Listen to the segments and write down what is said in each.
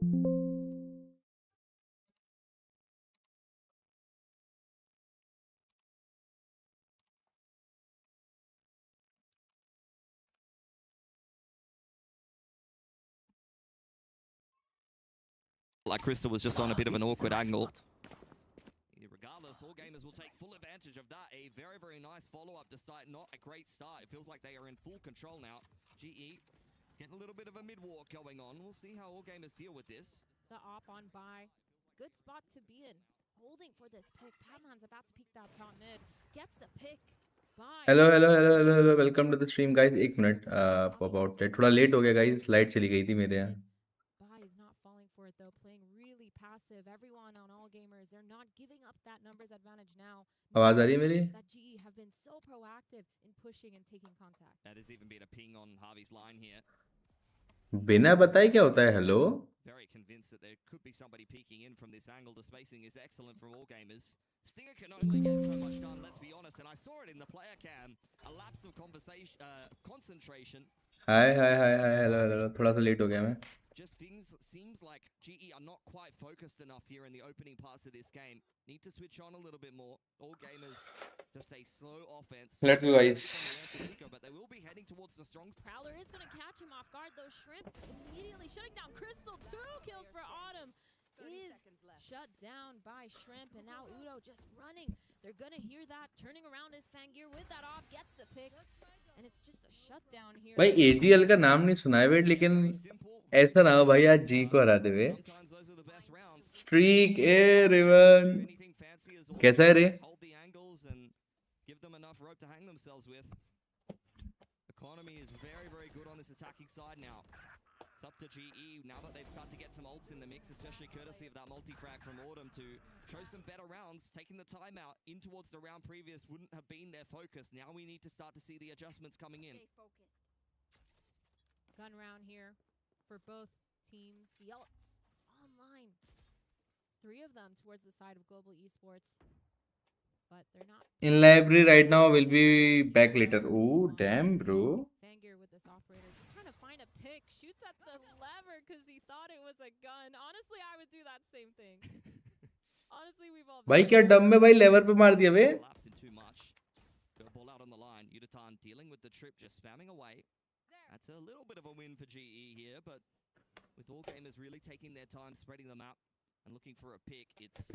Like Crystal was just on a bit of an awkward angle. Regardless, all gamers will take full advantage of that. A very, very nice follow-up despite not a great start. It feels like they are in full control now. GE getting a little bit of a mid-walk going on. We'll see how all gamers deal with this. The op on by. Good spot to be in. Holding for this pick. Padman's about to peek that top mid. Gets the pick. Hello hello hello hello hello welcome to the stream guys. एक minute about थोड़ा late हो गया guys. Light चली गई थी मेरे यहाँ. Is not falling for it though, playing really passive. Everyone on all gamers, they're not giving up that numbers advantage now. आवाज आ रही है मेरी? That GE have been so proactive in pushing and taking contact. There's even been a ping on Harvey's line here. बिना बताए क्या होता है? Hello. Very convinced that there could be somebody peeking in from this angle. The spacing is excellent from all gamers. Stinger can only get so much done, let's be honest, and I saw it in the player cam. A lapse of concentration. Hi hi hi hi hello hello. थोड़ा सा late हो गया मैं. Just seems like GE are not quite focused enough here in the opening parts of this game. Need to switch on a little bit more. All gamers just a slow offense. Let's go guys. But they will be heading towards the strong. Prowler is going to catch him off guard though. Shrimp immediately shutting down Crystal. 2 kills for Autumn. Is shut down by Shrimp, and now Udo just running. They're gonna hear that, turning around his Fangir with that off, gets the pick, and it's just a shutdown here. भाई AGL का नाम नहीं सुना है wait, लेकिन ऐसा ना हो भाई आज जी को हराते हुए. स्ट्रीक ए रिवन कैसा है रे? Economy is very, very good on this attacking side now. It's up to GE now that they've started to get some ults in the mix, especially courtesy of that multi-frag from Autumn to show some better rounds. Taking the timeout in towards the round previous wouldn't have been their focus. Now we need to start to see the adjustments coming in. Gun round here for both teams. The ults online. 3 of them towards the side of Global Esports. But they're not. In library right now, will be back later. Oh, damn, bro. Fangir with this operator just trying to find a pick. Shoots at the lever because he thought it was a gun. Honestly, I would do that same thing. Honestly, we've all. भाई क्या डम में भाई लेवर पे मार दिया बे? Got a ball out on the line. Udatan dealing with the trip, just spamming away. That's a little bit of a win for GE here, but with all gamers really taking their time, spreading them out and looking for a pick, it's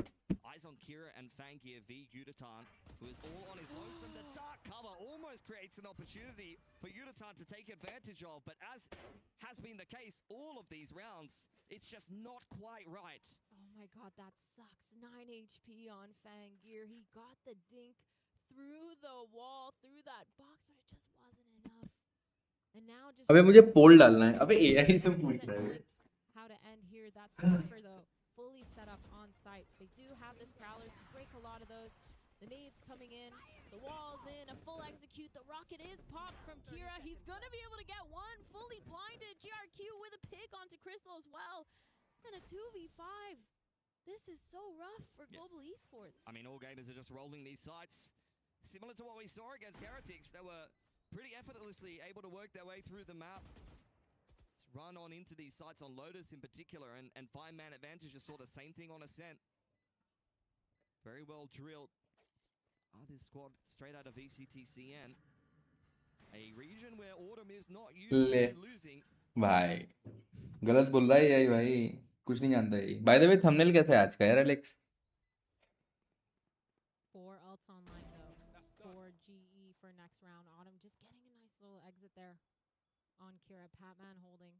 eyes on Kira and Fangir v Udatan, who is all on his lonesome. The dark cover almost creates an opportunity for Udatan to take advantage of, but as has been the case all of these rounds, it's just not quite right. Oh my god, that sucks. 9 HP on Fangir. He got the dink through the wall, through that box, but it just wasn't enough. And now just अबे मुझे पोल डालना है. अबे AI से पूछ रहा है. How to end here? That's Cypher though. Fully set up on site. They do have this Prowler to break a lot of those. The nades coming in, the walls in, a full execute. The rocket is popped from Kira. He's gonna be able to get one fully blinded. GRQ with a pick onto Crystal as well. And a 2v5. This is so rough for Global Esports. I mean, all gamers are just rolling these sites. Similar to what we saw against Heretics, they were pretty effortlessly able to work their way through the map. Run on into these sites on Lotus in particular and find man advantage. Just saw the same thing on Ascent. Very well drilled. This squad straight out of VCTCN. A region where Autumn is not used to losing. भाई गलत बोल रहा है यही भाई, कुछ नहीं जानता है. By the way, thumbnail कैसा है आज का यार Alex? 4 ults online though for GE for next round. Autumn just getting a nice little exit there on Kira. Patman holding.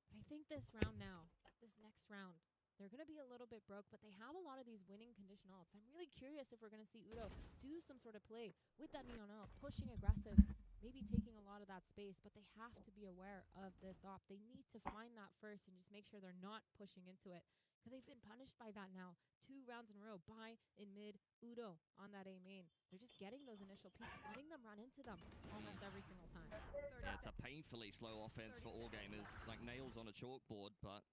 But I think this round now, this next round, they're going to be a little bit broke, but they have a lot of these winning conditional ults. I'm really curious if we're going to see Udo do some sort of play with that Neon ult, pushing aggressive, maybe taking a lot of that space, but they have to be aware of this op. They need to find that first and just make sure they're not pushing into it, because they've been punished by that now 2 rounds in a row. By in mid, Udo on that A main. They're just getting those initial peaks, letting them run into them almost every single time. Yeah, it's a painfully slow offense for all gamers, like nails on a chalkboard, but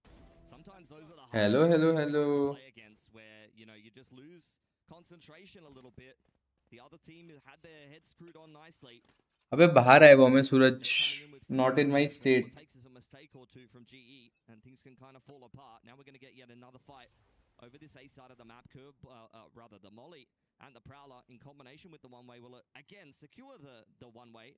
sometimes those are the hardest to play against, where, you know, you just lose concentration a little bit. The other team had their head screwed on nicely. अबे बाहर आए वो मैं सूरज. They're coming in with Not in my fear, but all state. it takes is a mistake or two from GE, and things can kind of fall apart. Now we're going to get yet another fight over this A side of the map. Curve, rather the Molly and the Prowler in combination with the one-way will again secure the one-way.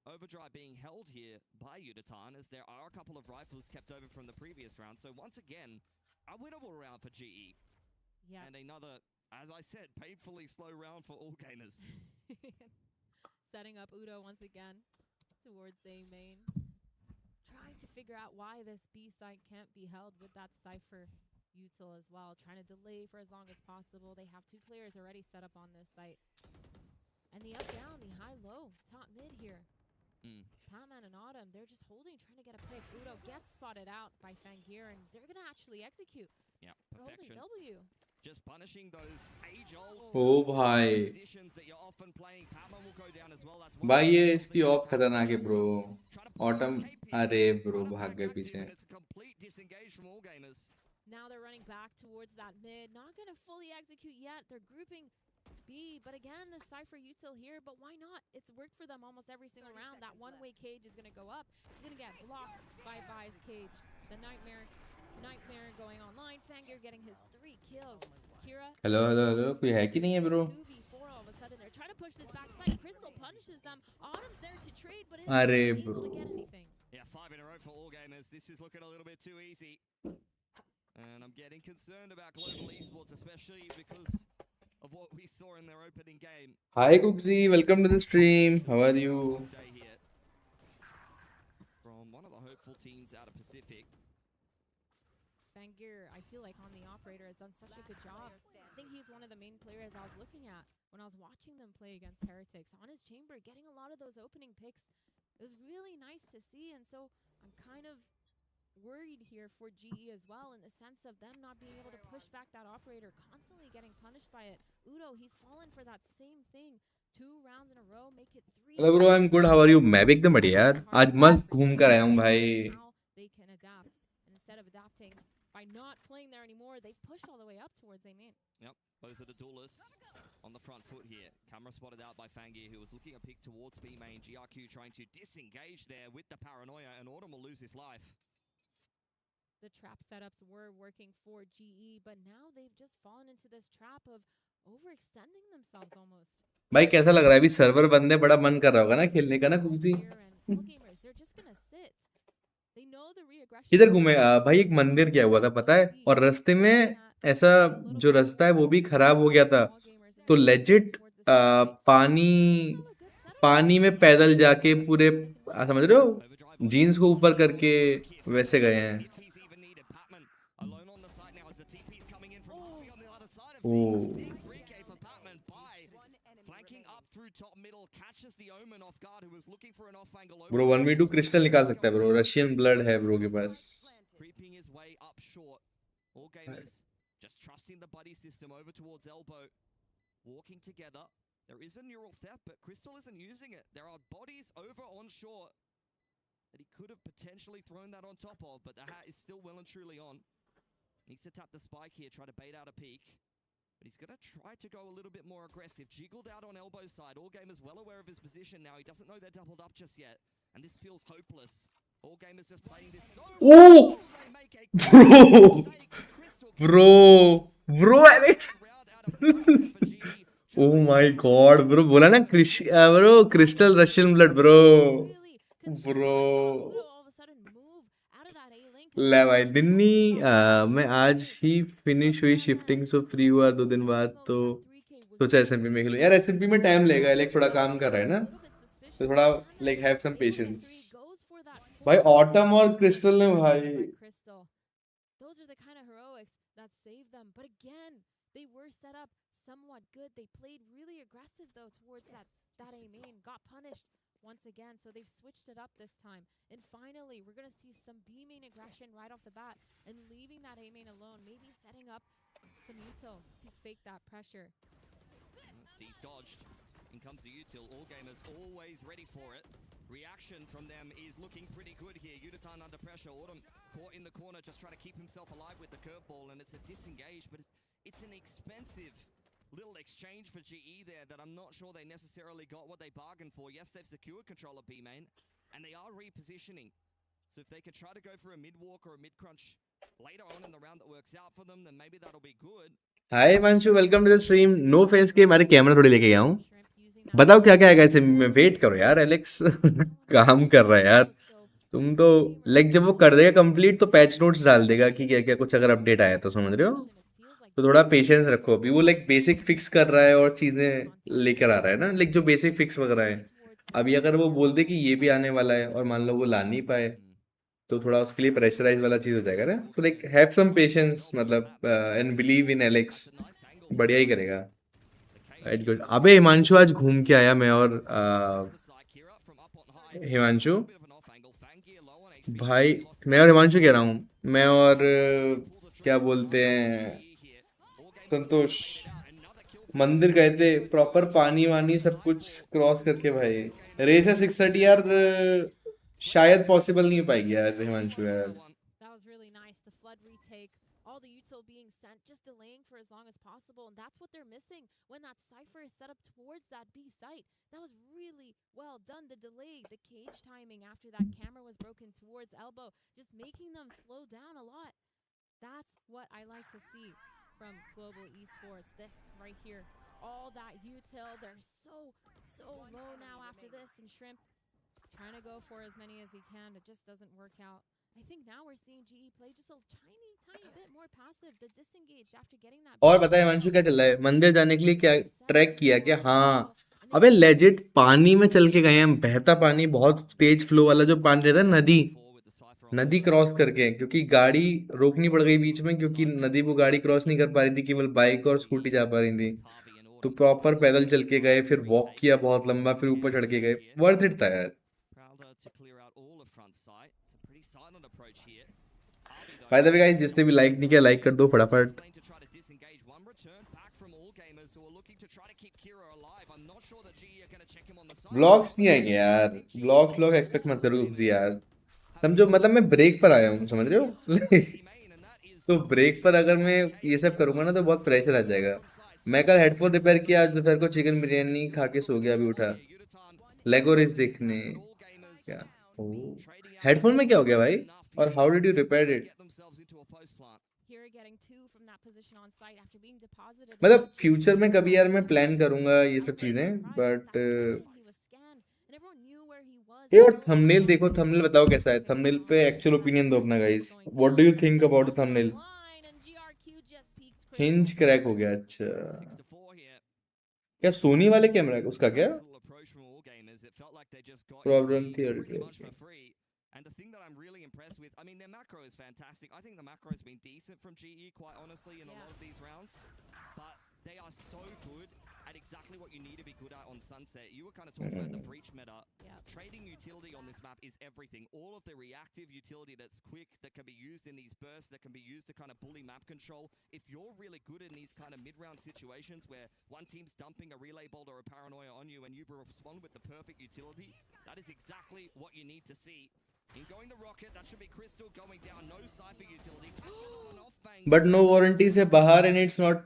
Overdrive being held here by Udatan, as there are a couple of rifles kept over from the previous round. So once again, a winnable round for GE. Yeah. And another, as I said, painfully slow round for all gamers. Setting up Udo once again towards A main. Trying to figure out why this B site can't be held with that Cypher util as well. Trying to delay for as long as possible. They have 2 players already set up on this site. And the up-down, the high-low, top-mid here. Patman and Autumn, they're just holding, trying to get a pick. Udo gets spotted out by Fangir, and they're going to actually execute. Yeah, They're holding perfection. W. Just punishing those age-old ओ भाई positions that you're often playing. Patman will go down as well. That's one भाई of the ये kills इसकी that of खतरनाक है bro. Try to pull autumn. his cape here. अरे bro Run up भाग that गए cape पीछे. here, but it's a complete disengage from all gamers. Now they're running back towards that mid. Not going to fully execute yet. They're grouping B, but again, the Cypher util here, but why not? It's worked for them almost every single round. That one-way cage is going to go up. It's going to get blocked by Vi's cage. The Nightmare going online. Fangir getting his 3 kills. Kira. Hello hello hello कोई है कि नहीं है bro. 2v4 all of a sudden. They're trying to push this backside. Crystal punishes them. Autumn's there to trade, but isn't अरे able bro. to get anything. Yeah, 5 in a row for all gamers. This is looking a little bit too easy. And I'm getting concerned about global esports, especially because of what we saw in their opening game. Hi Cooksy, welcome to the stream. How are you? Day here from one of the hopeful teams out of Pacific. Fangir, I feel like on the operator has done such a good job. I think he's one of the main players I was looking at when I was watching them play against Heretics. On his chamber, getting a lot of those opening picks. It was really nice to see, and so I'm kind of worried here for GE as well, in the sense of them not being able to push back that operator, constantly getting punished by it. Udo, he's fallen for that same thing. 2 rounds in a row, make it 3. Hello bro, I am good. How are you? मैं भी एकदम बढ़िया यार. आज मस्त घूम कर आया हूँ भाई. How they can adapt, and instead of adapting by not playing there anymore, they've pushed all the way up towards A main. Yep, both of the duelists on the front foot here. Camera spotted out by Fangir, who was looking a pick towards B main. GRQ trying to disengage there with the paranoia, and Autumn will lose his life. The trap setups were working for GE, but now they've just fallen into this trap of overextending themselves almost. भाई कैसा लग रहा है अभी? Server बंद है, बड़ा मन कर रहा होगा ना खेलने का ना Kukshi. Here and all gamers, they're just gonna sit. They know the re-aggression. किधर घूमे भाई? एक मंदिर क्या हुआ था पता है? और रास्ते में ऐसा जो रास्ता है वो भी खराब हो गया था, तो लेजिट पानी में पैदल जाके पूरे समझ रहे हो, जीन्स को ऊपर करके वैसे गए हैं. Oh. ब्रो 1v2 क्रिस्टल निकाल सकता है ब्रो. रशियन ब्लड है ब्रो के पास. Creeping his way up short. All gamers just trusting the buddy system over towards elbow. Walking together. There is a neural theft, but Crystal isn't using it. There are bodies over on shore that he could have potentially thrown that on top of, but the hat is still well and truly on. Needs to tap the spike here, try to bait out a peek. But he's going to try to go a little bit more aggressive. Jiggled out on elbow side. All gamers well aware of his position now. He doesn't know they're doubled up just yet. And this feels hopeless. All gamers just playing this so Oh! Bro, Alex. Oh my God, bro. बोला ना bro, crystal Russian blood, bro. Bro. ले भाई दिन्नी मैं आज ही finish हुई shifting, so free हुआ 2 दिन बाद, तो सोचा एसएमपी में खेलूं यार. एसएमपी में टाइम लगेगा, लाइक थोड़ा काम कर रहा है ना, तो थोड़ा लाइक हैव सम पेशेंस. भाई ऑटम और क्रिस्टल ने भाई somewhat good. They played really aggressive though towards that A main, got punished once again, so they've switched it up this time. And finally, we're going to see some B main aggression right off the bat and leaving that A main alone, maybe setting up some util to fake that pressure. He's dodged. In comes the util. All gamers always ready for it. Reaction from them is looking pretty good here. Udatan under pressure. Autumn caught in the corner, just trying to keep himself alive with the curveball, and it's a disengage, but it's an expensive little exchange for GE there that I'm not sure they necessarily got what they bargained for. Yes, they've secured control of B main, and they are repositioning. So if they could try to go for a mid walk or a mid crunch later on in the round that works out for them, then maybe that'll be good. Hi Himanshu, welcome to the stream. No face के हमारे camera थोड़ी लेके गया हूँ। बताओ क्या क्या आएगा इस में। वेट करो यार, एलेक्स काम कर रहा है यार। तुम तो लाइक जब वो कर देगा कंप्लीट तो पैच नोट्स डाल देगा कि क्या क्या कुछ अगर अपडेट आया तो, समझ रहे हो? तो थोड़ा पेशेंस रखो। अभी वो लाइक बेसिक फिक्स कर रहा है और चीजें लेकर आ रहा है ना, लाइक जो बेसिक फिक्स वगैरह है। अभी अगर वो बोल दे कि ये भी आने वाला है और मान लो वो ला नहीं पाए तो थोड़ा उसके लिए प्रेशराइज वाला चीज हो जाएगा ना। तो लाइक हैव सम पेशेंस, मतलब एंड बिलीव इन एलेक्स, बढ़िया ही करेगा। Right, good. अबे हिमांशु आज घूम के आया, मैं और हिमांशु भाई, मैं और हिमांशु कह रहा हूँ, मैं और क्या बोलते हैं संतोष, मंदिर गए थे प्रॉपर, पानी वानी सब कुछ क्रॉस करके। भाई रेस है 6:30 यार, शायद पॉसिबल नहीं हो पाएगी यार हिमांशु यार। all the util being sent, just delaying for as long as possible, and that's what they're missing when that Cypher is set up towards that B site. That was really well done, the delay, the cage timing after that camera was broken towards elbow, just making them slow down a lot. That's what I like to see from Global Esports. This right here, all that util, they're so low now after this, and Shrimp trying to go for as many as he can, it just doesn't work out. I think now we're seeing GE play just a tiny bit more passive, the disengaged after getting that। और बताए हिमांशु क्या चल रहा है? मंदिर जाने के लिए क्या ट्रैक किया क्या? हाँ अबे लेजिट पानी में चल के गए हम, बहता पानी, बहुत तेज फ्लो वाला जो पानी रहता है, नदी क्रॉस करके, क्योंकि गाड़ी रोकनी पड़ गई बीच में, क्योंकि नदी वो गाड़ी क्रॉस नहीं कर पा रही थी, केवल बाइक और स्कूटी जा पा रही थी। तो प्रॉपर पैदल चल के गए, फिर वॉक किया बहुत लंबा, फिर ऊपर चढ़ के गए। वर्थ इट था यार। बाय द वे गाइस, जिसने भी लाइक नहीं किया लाइक कर दो फटाफट। व्लॉग्स नहीं आएंगे यार, व्लॉग एक्सपेक्ट मत करो यार, समझो। मतलब मैं ब्रेक पर आया हूँ, समझ रहे हो? तो ब्रेक पर अगर मैं ये सब करूंगा ना तो बहुत प्रेशर आ जाएगा। मैं कल हेडफोन रिपेयर किया, आज दोपहर को चिकन बिरयानी खा के सो गया, अभी उठा लेगो रेस देखने। क्या हेडफोन में क्या हो गया भाई? और how did you repair it? मतलब फ्यूचर में कभी यार मैं प्लान करूंगा ये सब चीजें, बट ये और थंबनेल देखो, थंबनेल बताओ कैसा है। थंबनेल पे एक्चुअल ओपिनियन दो अपना guys. What do you think about thumbnail? Hinge crack हो गया, अच्छा। क्या सोनी वाले कैमरा है उसका क्या प्रॉब्लम थी? And the thing that I'm really impressed with, I mean, their macro is fantastic. I think the macro has been decent from GE, quite honestly, in a lot of these rounds. But they are so good at exactly what you need to be good at on Sunset. You were kind of talking about the breach meta. Trading utility on this map is everything. All of the reactive utility that's quick, that can be used in these bursts, that can be used to kind of bully map control. If you're really good in these kind of mid-round situations where one team's dumping a relay bolt or a paranoia on you and you respond with the perfect utility, that is exactly what you need to see. In going the rocket, that should be Crystal going down, no Cypher utility. But no warranty से बाहर and it's not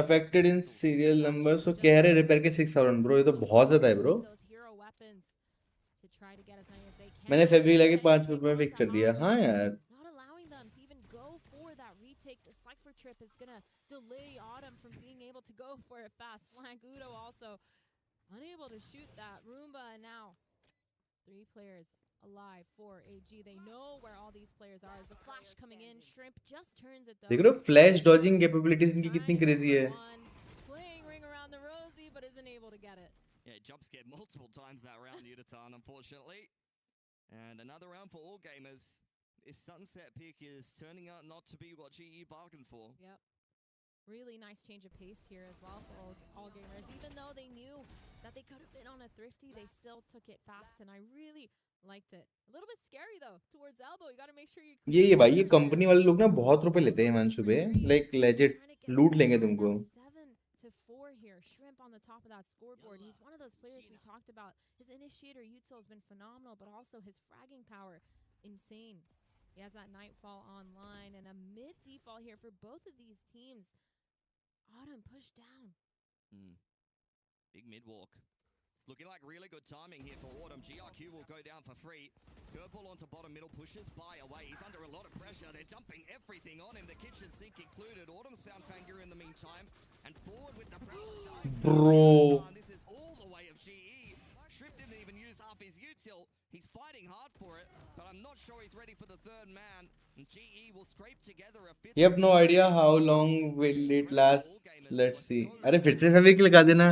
affected in serial number. So कह रहे repair के 6,000 bro, ये तो बहुत ज़्यादा है ब्रो। मैंने फेब्रिक लगे 5 रुपए में फिक्स कर दिया। हाँ यार Trip is gonna delay Autumn from being able to go for a fast flank. Udo also unable to shoot that Roomba, and now 3 players alive for AG. They know where all these players are. As the flash coming in, Shrimp just turns it though. देख रहे हो flash dodging capabilities इनकी कितनी crazy है। Playing ring around the rosy, but isn't able to get it. Yeah, jump scared multiple times that round, Uditan, unfortunately. And another round for all gamers. This sunset pick is turning out not to be what GE bargained for. Yep. Really nice change of pace here as well for all gamers. Even though they knew that they could have been on a thrifty, they still took it fast, and I really liked it. A little bit scary though towards elbow. You got to make sure you ये भाई, ये company वाले लोग ना बहुत रुपए लेते हैं हिमांशु पे, लाइक लेजिट लूट लेंगे तुमको। 7-4 here. Shrimp on the top of that scoreboard. He's one of those players we talked about. His initiator util has been phenomenal, but also his fragging power insane. He has that Nightfall online and a mid default here for both of these teams. Autumn pushed down. Big mid walk. It's looking like really good timing here for Autumn. GRQ will go down for free. Curveball onto bottom middle, pushes by away. He's under a lot of pressure. They're dumping everything on him, the kitchen sink included. Autumn's found Fangir in the meantime. And forward with the Bro. This is all the way of GE. Shrip didn't even use half his util. He's fighting hard for it, but I'm not sure he's ready for the third man. And GE will scrape together a fifth. You have no idea how long will it last. Let's see. अरे फिर से फेविक लगा देना.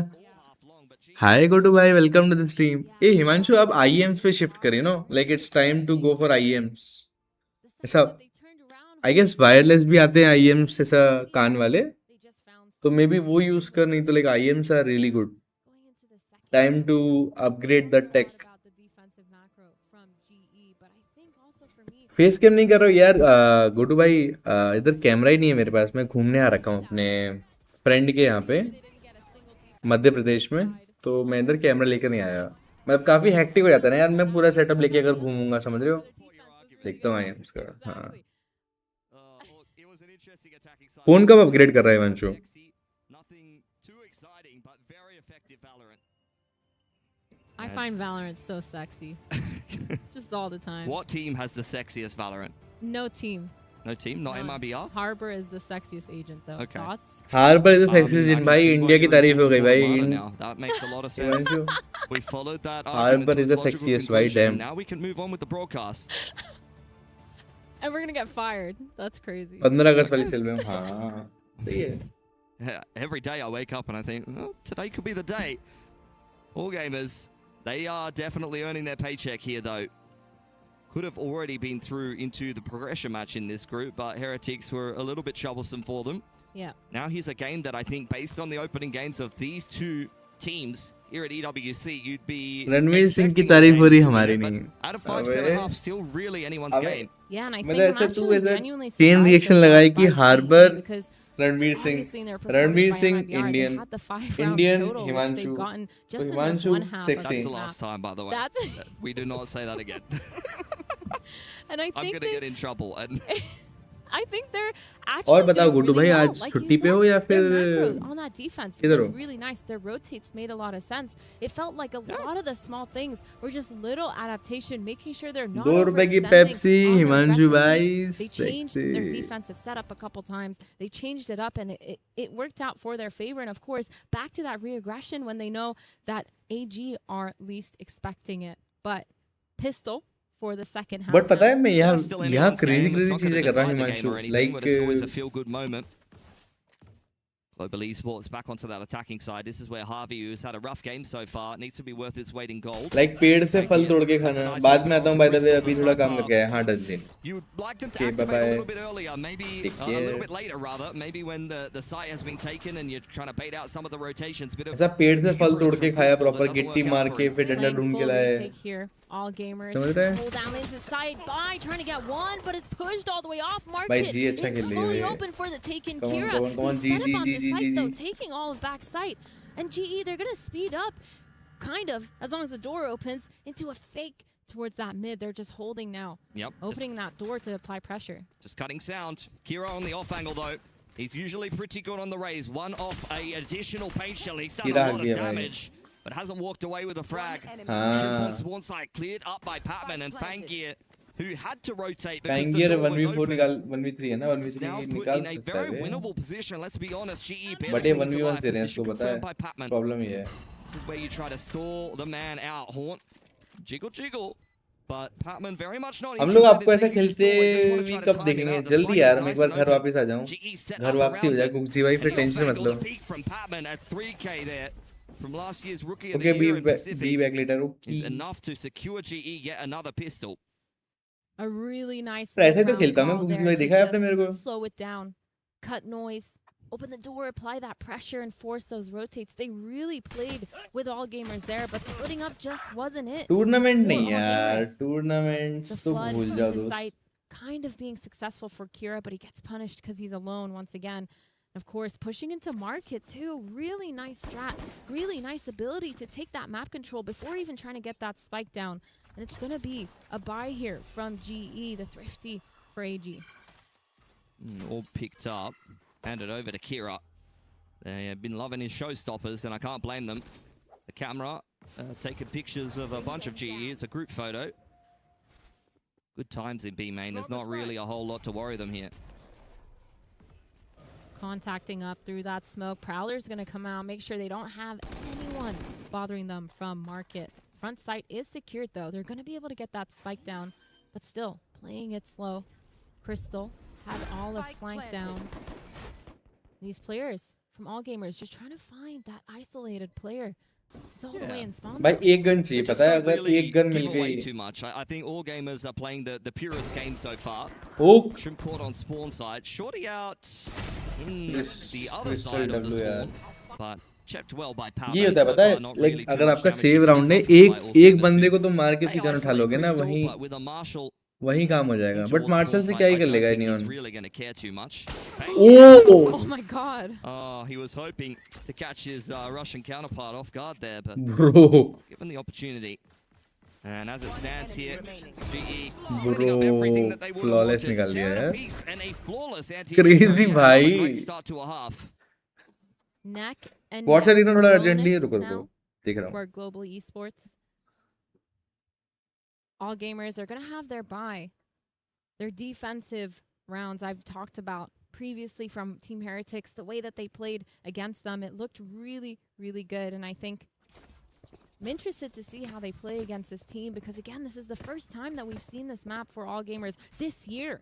Hi, go to bhai. Welcome to the stream. Hey Himanshu, आप IEMs पे shift करें no? Like it's time to go for IEMs. ऐसा I guess wireless भी आते हैं IEMs ऐसा कान वाले. तो maybe वो use कर नहीं तो like IEMs are really good. Time to upgrade the tech. Face cam नहीं कर रहा हूँ यार. गोटू भाई इधर कैमरा ही नहीं है मेरे पास. मैं घूमने आ रखा हूँ अपने फ्रेंड के यहाँ पे मध्य प्रदेश में. तो मैं इधर कैमरा लेकर नहीं आया. मतलब काफी हेक्टिक हो जाता है ना यार. मैं पूरा सेटअप लेके अगर घूमूंगा समझ रहे हो. देखता हूँ IEMs का. हाँ फोन कब अपग्रेड कर रहा है Vanshu? I find Valorant so sexy. Just all the time. What team has the sexiest Valorant? No team. No team? Not MIBR? Harbor is the sexiest agent though. Okay. Thoughts? Harbor is the sexiest agent. भाई India की तारीफ हो गई भाई. Now. That makes a lot of sense. We followed that. Harbor is the sexiest. Why damn. Now we can move on with the broadcast. And we're gonna get fired. That's crazy. 15 अगस्त वाली cell में. हाँ सही है. Every day I wake up and I think, oh, today could be the day. All gamers, they are definitely earning their paycheck here though. Could have already been through into the progression match in this group, but Heretics were a little bit troublesome for them. Yeah. Now here's a game that I think, based on the opening games of these two teams here at EWC, you'd be Ranveer Singh की तारीफ हो रही हमारी नहीं. Out of 5-7.5, still really anyone's game. Yeah, and I think I'm actually genuinely surprised. Chain reaction लगाई कि harbour because Ranveer Singh Indian Himanshu. तो Himanshu That's sexy. the last time, by the way. We do not say that again. And I I'm think gonna get in trouble. And I think they're actually और बताओ doing Guddu really भाई well. आज Like छुट्टी you पे हो said, या their फिर macro on that defense किधर was हो? really nice. Their rotates made a lot of sense. It felt like a lot of the small things were just little adaptation, making sure they're not 2 रुपए की overextending Pepsi on their Himanshu recipes. भाई. They changed their sexy. defensive setup a couple times. They changed it up, and it worked out for their favor. And of course, back to that re-aggression when they know that AG are least expecting it. But pistol for the second half. But पता है मैं यहाँ Still anyone's crazy game. It's crazy not gonna चीजें कर रहा हूँ decide the game Himanshu. or anything, but it's always a feel-good moment. Global Esports back onto that attacking side. This is where Harvey, who's had a rough game so far, needs to be worth his weight in gold. Like पेड़ से फल तोड़ के खाना. बाद में आता हूँ. बाय द वे अभी थोड़ा काम करके आया. हाँ 10 दिन. You would like them to Okay, activate bye-bye. a little bit earlier, maybe Take a care. little bit later rather. Maybe when the site has been taken and you're trying to bait out some of the rotations. Bit of ऐसा पेड़ से फल तोड़ hubris के from खाया Pistol that proper doesn't गिट्टी work मार out for के him. फिर डंडा Playing ढूंढ के full लाए. retake here. All gamers समझ रहे हैं? pull down into side by trying to get one, but is pushed all the way off. भाई Market जी अच्छा is खेल रही fully है. open for the taken Come on, Kira. come on, come on. They sped G, up onto G, site G, though, G. taking all of back site. And GE, they're gonna speed up, kind of, as long as the door opens, into a fake towards that mid. They're just holding now. Yep. Opening that door to apply pressure. Just cutting sound. Kira on the off angle though. He's usually pretty good on the raise. One off a additional paint shell. He's done Kira a lot of आ गया भाई. damage, but hasn't walked away with a frag. Shrimp हाँ. on spawn side cleared up by Patman and Fangir, who had to rotate because the Fangir door was 1v4 open. निकाल 1v3 है ना. Now 1v3 put निकाल in a सकता very है. winnable position. Let's be honest. GE barely but ये clinging to 1v1 life. दे रहे हैं Position इसको पता है. confirmed by Patman. प्रॉब्लम ये है. This is where you try to stall the man out. Haunt, jiggle, jiggle. But Patman very much not हम लोग interested आपको in ऐसा taking the खेलते stall. They just want to भी try to कब time him देखेंगे. out. The जल्दी spike यार is मैं एक nice बार and घर open. वापस आ जाऊं. GE set घर up वापसी हो around जाए. it. कुछ भाई फिर And the टेंशन off मत angle, low. the peak from Patman at 3k there from last year's Rookie of okay the B Year in B Pacific back letter. is enough to secure GE yet another pistol. A really nice ऐसे तो round खेलता हूँ मैं. call कुछ there भाई to देखा है आपने just मेरे को? slow it down, cut noise, open the door, apply that pressure, and force those rotates. They really played with all gamers there, but splitting up just wasn't it. Tournament For नहीं all यार. gamers. Tournament The तो flood भूल comes जाओ to दोस्त. sight, kind of being successful for Kira, but he gets punished because he's alone once again. Of course, pushing into market too. Really nice strat. Really nice ability to take that map control before even trying to get that spike down. And it's going to be a buy here from GE, the thrifty for AG. All picked up. Handed over to Kira. They have been loving his showstoppers, and I can't blame them. The camera taking pictures of a bunch of GE. It's a group photo. Good times in B main. There's not really a whole lot to worry them here. Contacting up through that smoke. Prowler's going to come out, make sure they don't have anyone bothering them from market. Front site is secured, though. They're going to be able to get that spike down, but still playing it slow. Crystal has all of flank down. These players from All Gamers just trying to find that isolated player. It's all the way in spawn. भाई एक gun चाहिए पता है अगर एक gun मिल गई too much. I think All Gamers are playing the purest game so far. Oh, Shrimp caught on spawn side, shorty out in Yes, the other Crystal side of the W, spawn, but checked well by Power. ये होता है पता है like अगर आपका save round है एक बंदे को तो मार के सीधा उठा लोगे ना वही काम हो जाएगा बट मार्शल से क्या ही कर लेगा neon Oh my god. Oh, he was hoping to catch his Russian counterpart off guard there, but Bro. given the opportunity. And as it stands here, GE putting up everything that they would have flawless wanted. निकाल दिया यार. Piece and a flawless anti. Crazy भाई. Great start to a half. Neck and what's neck arena थोड़ा bonus urgently है रुको now देख रहा हूँ for global esports. All Gamers are going to have their bye. Their defensive rounds I've talked about previously from Team Heretics, the way that they played against them, it looked really, really good. And I think I'm interested to see how they play against this team because, again, this is the first time that we've seen this map for All Gamers this year.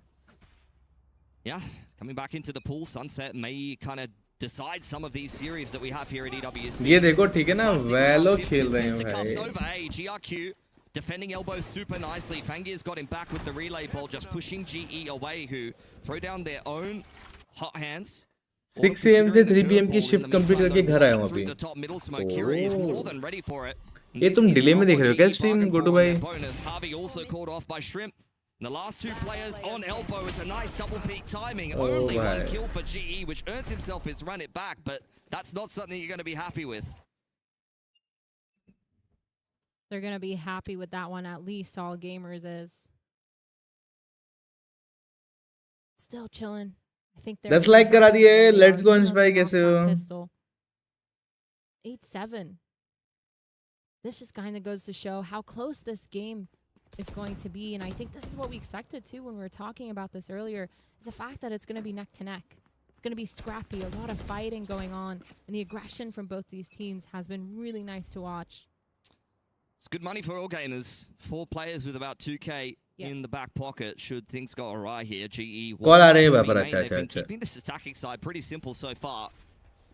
Yeah, coming back into the pool, Sunset may kind of decide some of these series that we have here at EWC. ये देखो ठीक है ना वैलो खेल रहे हैं Fisticuffs भाई over A, GRQ defending elbow super nicely. Fangir's got him back with the relay ball, just pushing GE away, who throw down their own hot hands. 6 AM से 3 PM की शिफ्ट कंप्लीट करके घर आया हूँ अभी The top middle smoke, Kira is more than ready for it. ये तुम delay में देख रहे हो क्या स्ट्रीम गोटू भाई Bonus. Harvey also called off by Shrimp. The last two players on elbow. It's a nice double peak timing. Only one kill for GE, which earns himself his run it back, but that's not something you're going to be happy with. They're going to be happy with that one, at least All Gamers is. Still chilling. I think they're... That's like करा दिए let's go Inspire कैसे हो 8-7. This just kind of goes to show how close this game is going to be, and I think this is what we expected too when we were talking about this earlier. It's the fact that it's going to be neck to neck. It's going to be scrappy, a lot of fighting going on, and the aggression from both these teams has been really nice to watch. It's good money for All Gamers. 4 players with about 2K in the back pocket should things go awry here. GE call आ रहे हैं बापर they've अच्छा अच्छा been अच्छा keeping this attacking side pretty simple so far.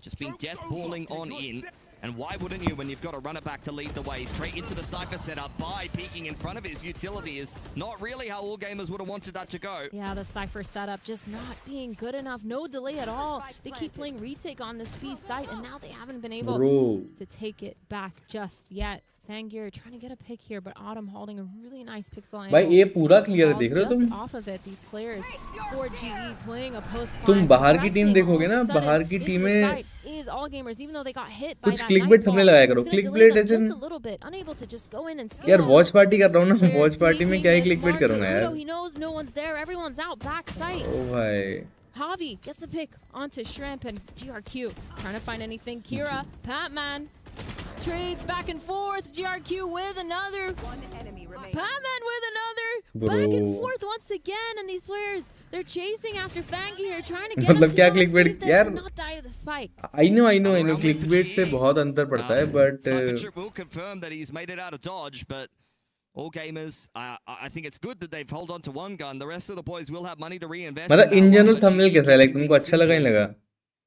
Just been death balling on in. And why wouldn't you when you've got to run it back to lead the way? Straight into the Cypher setup. By peeking in front of his utility is not really how All Gamers would have wanted that to go. Yeah, the Cypher setup just not being good enough. No delay at all. They keep playing retake on this B site, and now they haven't been able to take it back just yet. Fangir trying to get a pick here, but Autumn holding a really nice pixel angle. भाई ये पूरा clear है देख रहे हो तुम Off of it, these players for GE playing a post. तुम बाहर की टीम देखोगे ना बाहर की टीमें is All Gamers, even though they got hit by कुछ that क्लिकबेट थंबनेल लगाया करो क्लिकबेट ऐसे just a little bit, unable to just go in and scale. यार वॉच पार्टी कर रहा हूँ ना वॉच पार्टी में क्या ही क्लिकबेट करूँगा यार He knows no one's there, everyone's out back site. ओ भाई Javi gets the pick onto Shrimp and GRQ trying to find anything. Kira, Patman trades back and forth. GRQ with another. Patman with another. Back and forth once again, and these players they're chasing after Fangi here, trying to get him to क्या not clickbait save this यार and not die to the spike. I know clickbait से बहुत अंतर पड़ता है but Cypher will confirm that he's made it out of dodge, but All Gamers, I think it's good that they've held on to one gun. The rest of the boys will have money to reinvest. मतलब in general thumbnail कैसा है like तुमको अच्छा लगा नहीं लगा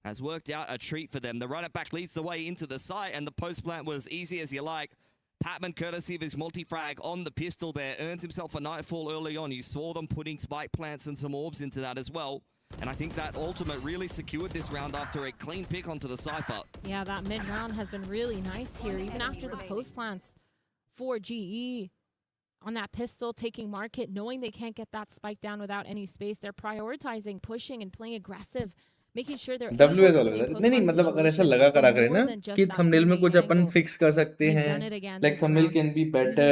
has worked out a treat for them. The run it back leads the way into the site, and the post plant was easy as you like. Patman, courtesy of his multi-frag on the pistol there, earns himself a nightfall early on. You saw them putting spike plants and some orbs into that as well. And I think that ultimate really secured this round after a clean pick onto the Cypher. Yeah, that mid-round has been really nice here, even after the post plants for GE. On that pistol, taking market, knowing they can't get that spike down without any space. They're prioritizing, pushing, and playing aggressive. Making sure they're WS नहीं मतलब अगर ऐसा लगा करा करे ना कि thumbnail में कुछ अपन फिक्स कर सकते हैं like thumbnail can be better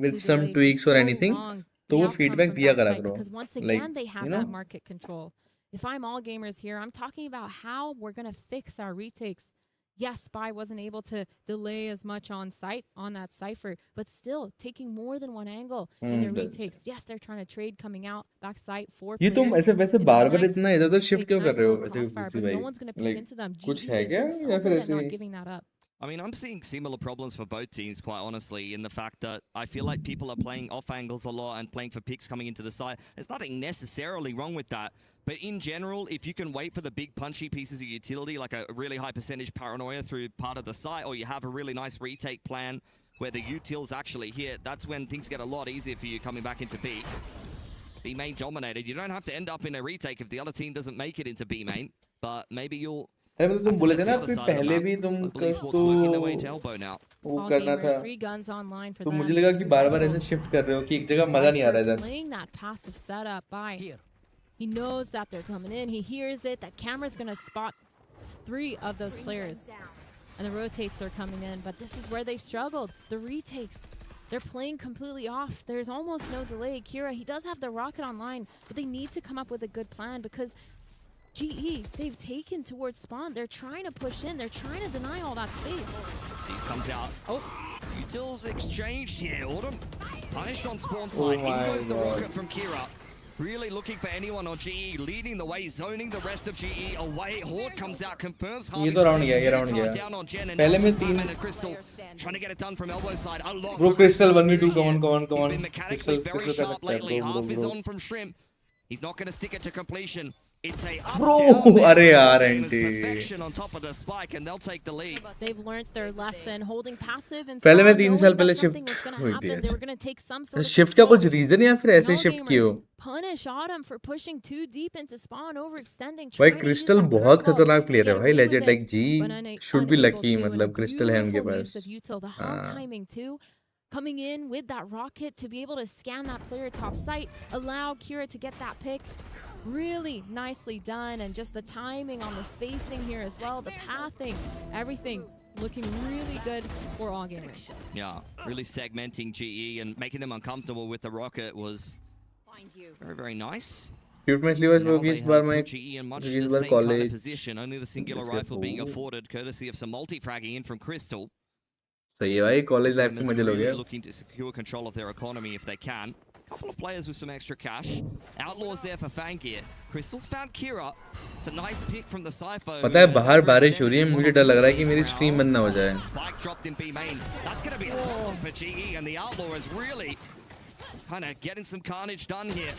with some tweaks or anything तो वो फीडबैक दिया करा करो like you know if I'm all gamers here, I'm talking about how we're going to fix our retakes. Yes, Spy wasn't able to delay as much on site on that Cypher, but still taking more than one angle in their retakes. Yes, they're trying to trade coming out back site for ये तुम ऐसे वैसे बार बार इतना इधर उधर shift क्यों कर रहे हो ऐसे crossfire, किसी but भाई no one's going to pick like into them. कुछ GE, है they've क्या been so या फिर good at ऐसे not he giving that up. I mean, I'm seeing similar problems for both teams, quite honestly, in the fact that I feel like people are playing off angles a lot and playing for picks coming into the side. There's nothing necessarily wrong with that. But in general, if you can wait for the big punchy pieces of utility, like a really high percentage paranoia through part of the site, or you have a really nice retake plan where the utils actually hit, that's when things get a lot easier for you coming back into B. B main dominated. You don't have to end up in a retake if the other team doesn't make it into B main, but maybe you'll... अरे मतलब तुम बोले थे ना फिर पहले भी तुम वो करना था तो मुझे लगा कि बार-बार ऐसे शिफ्ट कर रहे हो कि एक जगह मजा नहीं आ रहा इधर He knows that they're coming in. He hears it. That camera's going to spot 3 of those players. And the rotates are coming in. But this is where they've struggled. The retakes. They're playing completely off. There's almost no delay. Kira, he does have the rocket online, but they need to come up with a good plan because GE, they've taken towards spawn. They're trying to push in. They're trying to deny all that space. Seize comes out. Oh, utils exchanged here. Autumn punished on spawn side. In goes the rocket from Kira. Really looking for anyone on GE, leading the way, zoning the rest of GE away. Horde comes out, confirms ये तो round गया down on Jen and पहले में 3 and Crystal trying to get it done from elbow side. A lot Bro, Crystal 1v2 come on He's been mechanically very sharp lately. Half is on from Shrimp. He's not going to stick it to completion. It's a अरे यार perfection on top of the spike and they'll take the lead. They've learned their lesson. Holding passive and पहले मैं 3 साल पहले shift हुई थी they were going to take some sort of shift का कुछ रीजन या फिर ऐसे शिफ्ट किए हो punish Autumn for pushing too deep into spawn, overextending. भाई क्रिस्टल बहुत खतरनाक प्लेयर है भाई legend like G should be lucky मतलब क्रिस्टल है उनके पास timing too. Coming in with that rocket to be able to scan that player top site, allow Kira to get that pick. Really nicely done, and just the timing on the spacing here as well, the pathing, everything looking really good for all gamers. Yeah, really segmenting GE and making them uncomfortable with the rocket was very, very nice. Shoot match लिया जो कि इस बार मैं GE in much the same kind of position, only the singular rifle being afforded courtesy of some multi-fragging in from Crystal. सही है भाई college life की मजे लोगे looking to secure control of their economy if they can. Couple of players with some extra cash. Outlaws there for Fanggear. Crystal's found Kira. It's a nice pick from the Cypher. पता है बाहर बारिश हो रही है मुझे डर लग रहा है कि मेरी स्ट्रीम बंद ना हो जाए. Spike dropped in B main. That's going to be a problem for GE and the Outlaw is really kind of getting some carnage done here.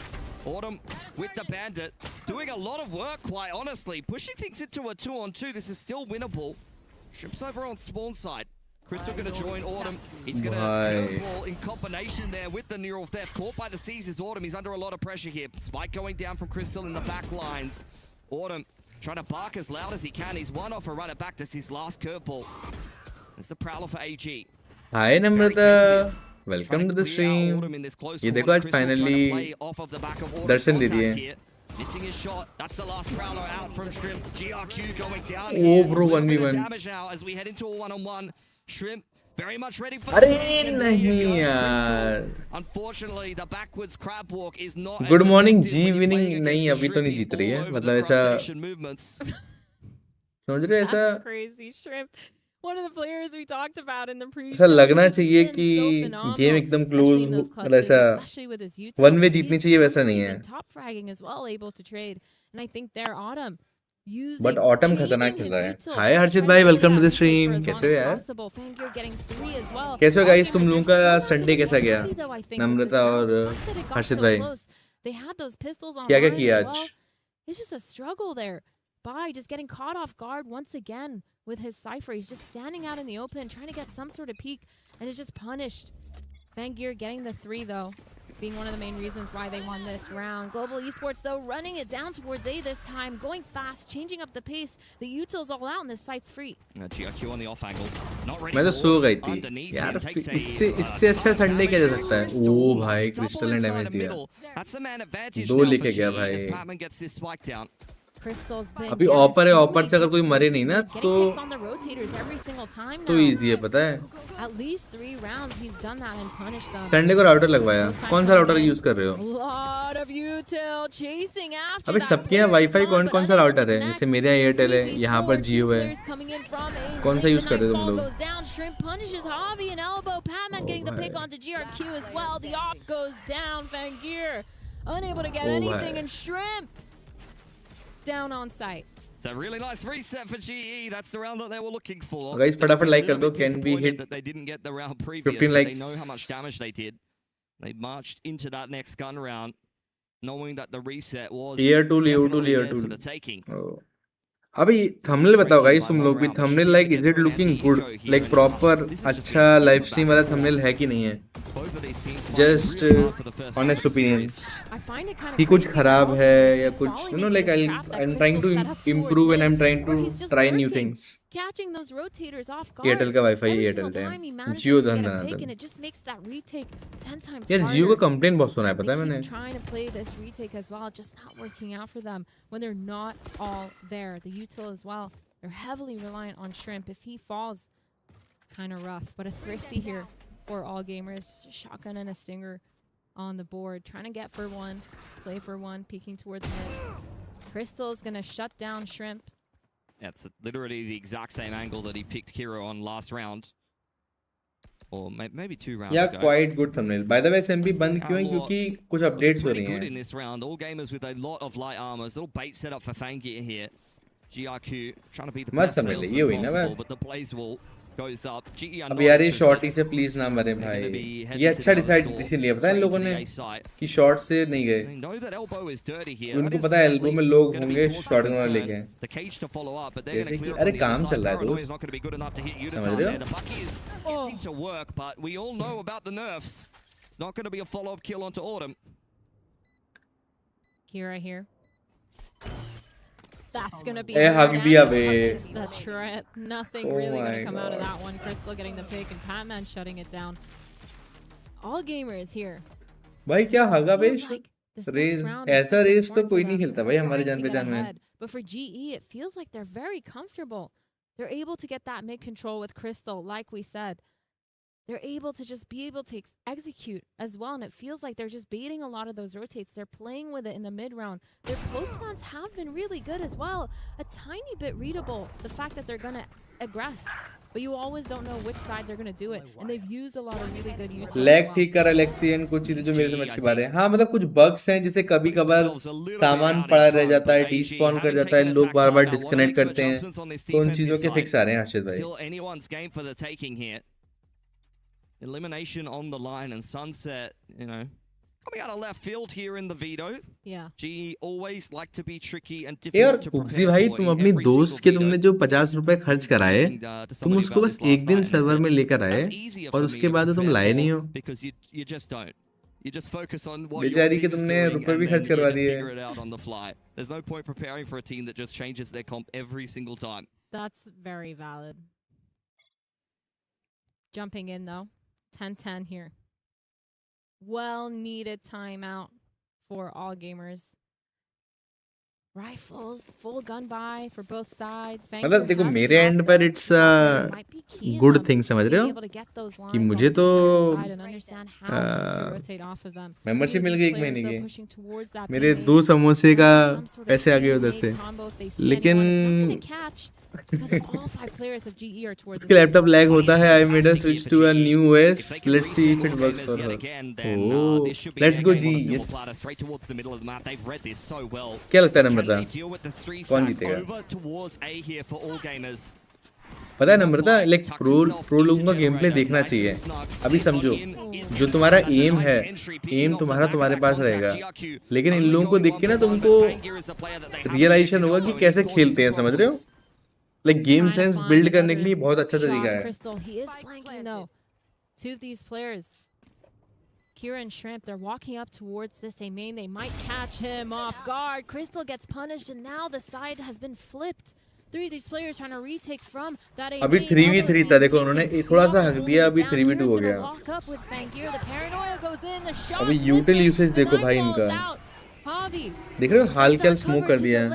Autumn with the Bandit doing a lot of work quite honestly. Pushing things into a 2-on-2. This is still winnable. Shrimps over on spawn side. Crystal going to join Autumn. He's going to ball in combination there with the neural theft. Caught by the Caesars. Autumn, he's under a lot of pressure here. Spike going down from Crystal in the back lines. Autumn trying to bark as loud as he can. He's one off a runner back. That's his last curveball. That's the Prowler for AG. Hi Namrata. Welcome to the stream. ये देखो आज finally दर्शन दे दिए. Missing his shot. That's the last Prowler out from Shrimp. GRQ going down. Oh bro, 1v1. Damage now as we head into a 1-on-1. Shrimp very much ready for अरे नहीं यार. Unfortunately, the backwards crab walk is not. Good morning G winning नहीं अभी तो नहीं जीत रही है मतलब ऐसा समझ रहे ऐसा. That's crazy Shrimp. One of the players we talked about in the pre-show. ऐसा लगना चाहिए कि गेम एकदम क्लोज मतलब ऐसा वन वे जीतनी चाहिए वैसा नहीं है. Top fragging as well, able to trade, and I think their Autumn. But Autumn खतरनाक खेल रहा है. Hi हर्षित भाई, welcome to the stream. कैसे हो यार? कैसे हो guys? तुम लोगों का संडे कैसा गया? नम्रता और हर्षित भाई. क्या क्या किया आज? It's just a struggle there. Bai just getting caught off guard once again with his Cypher. He's just standing out in the open, trying to get some sort of peek, and is just punished. Fanggear getting the 3 though, being one of the main reasons why they won this round. Global Esports though running it down towards A this time, going fast, changing up the pace. The util's all out and this site's free. GRQ on the off angle. Not ready. मैं तो सो गई थी यार. इससे अच्छा Sunday क्या जा सकता है? ओ भाई क्रिस्टल ने डैमेज दिया. 2 लेके गया भाई. Crystal's been अभी getting ऑपर है, so ऑपर many से अगर कोई picks मरे with नहीं ना getting तो picks on the rotators every single time तो now. इजी है, पता है। At least 3 rounds he's done that and punished them. Sunday को राउटर लगवाया, Most time कौन सा coming राउटर in. यूज कर रहे हो? A lot of util chasing after अबे that सबके यहाँ player वाईफाई spawn, कौन but कौन सा unable to राउटर है? जैसे connect. मेरे यहाँ एयरटेल है, यहाँ पर 3v4, जियो 2 है। players coming in from A. कौन सा Late यूज the करते हो तुम nightfall लोग? goes down. Shrimp punishes Javi and elbow. Patman getting the pick भाई। onto GRQ as well. The op goes down. Fangir unable to get O anything, भाई। and Shrimp down on site. It's a really nice reset for GE. That's the round that they were looking for. Guys, They फटाफट were a like कर little दो, bit can we disappointed hit that they didn't get the round previous, 15 but they likes? know how much damage they did. They marched into that next gun round, knowing that the reset was Layer 2, layer 2, definitely layer theirs 2. for the taking. ओ। अभी thumbnail बताओ guys तुम लोग भी, thumbnail like is it looking good, like proper अच्छा live stream वाला thumbnail है कि नहीं है? जस्ट ऑनेस्ट ओपिनियंस कि कुछ खराब है या कुछ, you know, like I am trying to improve and I am trying to try new things. Catching those rotators off guard. Airtel का वाईफाई Every एयरटेल single का time he है, manages Jio to get a धंधा pick, था। and it just makes that retake 10 times यार harder. जियो का complaint बहुत सुना है, पता They है मैंने। keep trying to play this retake as well, just not working out for them when they're not all there. The util as well, they're heavily reliant on Shrimp. If he falls, it's kind of rough. But a thrifty here for all gamers. Shotgun and a stinger on the board, trying to get for one, play for one, peeking towards mid. Crystal's gonna shut down Shrimp. Yeah, it's literally the exact same angle that he picked Kiro on last round. Or maybe 2 rounds या ago. Quite good thumbnail. Bye the way SMP बंद क्यों है? क्योंकि कुछ updates हो Pretty रही good हैं। in this round. All gamers with a lot of light armors. Little bait set up for Fangir here. GRQ trying to be the मस्त best thumbnail है, ये salesman हुई ना possible, बात। but the blaze wall goes up. GE are अब not यार ये interested. Shorty से प्लीज ना मरे They're भाई, gonna be ये heading to अच्छा the other decide store, decision लिया, पता है इन straight लोगों to ने the A site. कि शॉर्ट से नहीं गए। They know that elbow is dirty here. उनको That is पता है at elbow में least लोग gonna be होंगे, cause for shotgun वाला concern. लेके। The cage to follow up, but they're जैसे gonna कि clear it अरे from the काम other चल side. रहा है Paranoia दोस्त, is not going to be good enough to hit समझ Yuditan रहे there. हो? The Bucky is getting to work, but we all know about the nerfs. It's not going to be a follow-up kill onto Autumn. Kira here. That's gonna be Eh, hug hard, diya and be. touches the trip. Nothing Oh really my gonna come out of God. that one. Crystal getting the pick and Patman shutting it down. All gamers here. भाई क्या हगा बे? Feels like this next race round is ऐसा super race तो important कोई for नहीं them. खेलता भाई हमारे Trying जान to get पहचान में। ahead. But for GE, it feels like they're very comfortable. They're able to get that mid control with Crystal, like we said. They're able to just be able to execute as well, and it feels like they're just baiting a lot of those rotates. They're playing with it in the mid round. Their post spawns have been really good as well. A tiny bit readable, the fact that they're going to aggress. But you always don't know which side they're going to do it. And they've used a lot of really good utility as lag well. ठीक कर एलेक्सियन, कुछ चीजें जो मेरे समझ के बारे हैं। हाँ मतलब कुछ बग्स हैं, जैसे कभी कभार सामान पड़ा रह जाता है, डिस्पॉन कर जाता है, लोग बार बार डिस्कनेक्ट करते हैं, तो उन चीजों के फिक्स आ रहे हैं हर्षित भाई। Still anyone's game for the taking here. Elimination on the line, and Sunset, you know, coming out of left field here in the veto. Yeah. GE always like to be tricky and यार difficult to Kukshi prepare भाई, for तुम in अपनी every दोस्त single के veto. तुमने जो 50 रुपए खर्च कराए, तुम उसको बस एक दिन सर्वर में लेकर आए और उसके बाद तुम लाए नहीं हो। Because you just don't. You just focus on what your बेचारी के team is तुमने doing रुपए भी and खर्च then you करवा just दिए। figure it out on the fly. There's no point preparing for a team that just changes their comp every single time. That's very valid. Jumping in though. 10-10 here. Well needed timeout for all gamers. Rifles, full gun buy for both sides. मतलब देखो मेरे and पर it's good thing, समझ रहे हो कि मुझे तो मेंबरशिप मिल गई 1 महीने की, मेरे 2 समोसे का पैसे आ गए उधर से, लेकिन उसके लैपटॉप लैग होता है। I made a switch to a new OS, let's see if it works for her. Oh let's go G, yes. क्या लगता है नम्रता, कौन जीतेगा? पता है नम्रता, लाइक प्रो लोगों का गेम प्ले देखना चाहिए। अभी समझो, जो तुम्हारा एम है, एम तुम्हारे पास रहेगा, लेकिन इन लोगों को देख के ना तुमको रियलाइजेशन होगा कि कैसे खेलते हैं, समझ रहे हो? लाइक गेम सेंस बिल्ड करने के लिए बहुत अच्छा तरीका है। Crystal, he is flanking though. Two of these players, Kira and Shrimp, they're walking up towards this A main. They might catch him off guard. Crystal gets punished, and now the side has been flipped. 3 of these players trying to retake from that A main. अभी 3v3 था, देखो उन्होंने थोड़ा सा हक दिया, अभी 3v2 हो गया। अभी यूटिल यूसेज देखो भाई इनका, देख रहे हो हाल क्या स्मोक कर दिया है।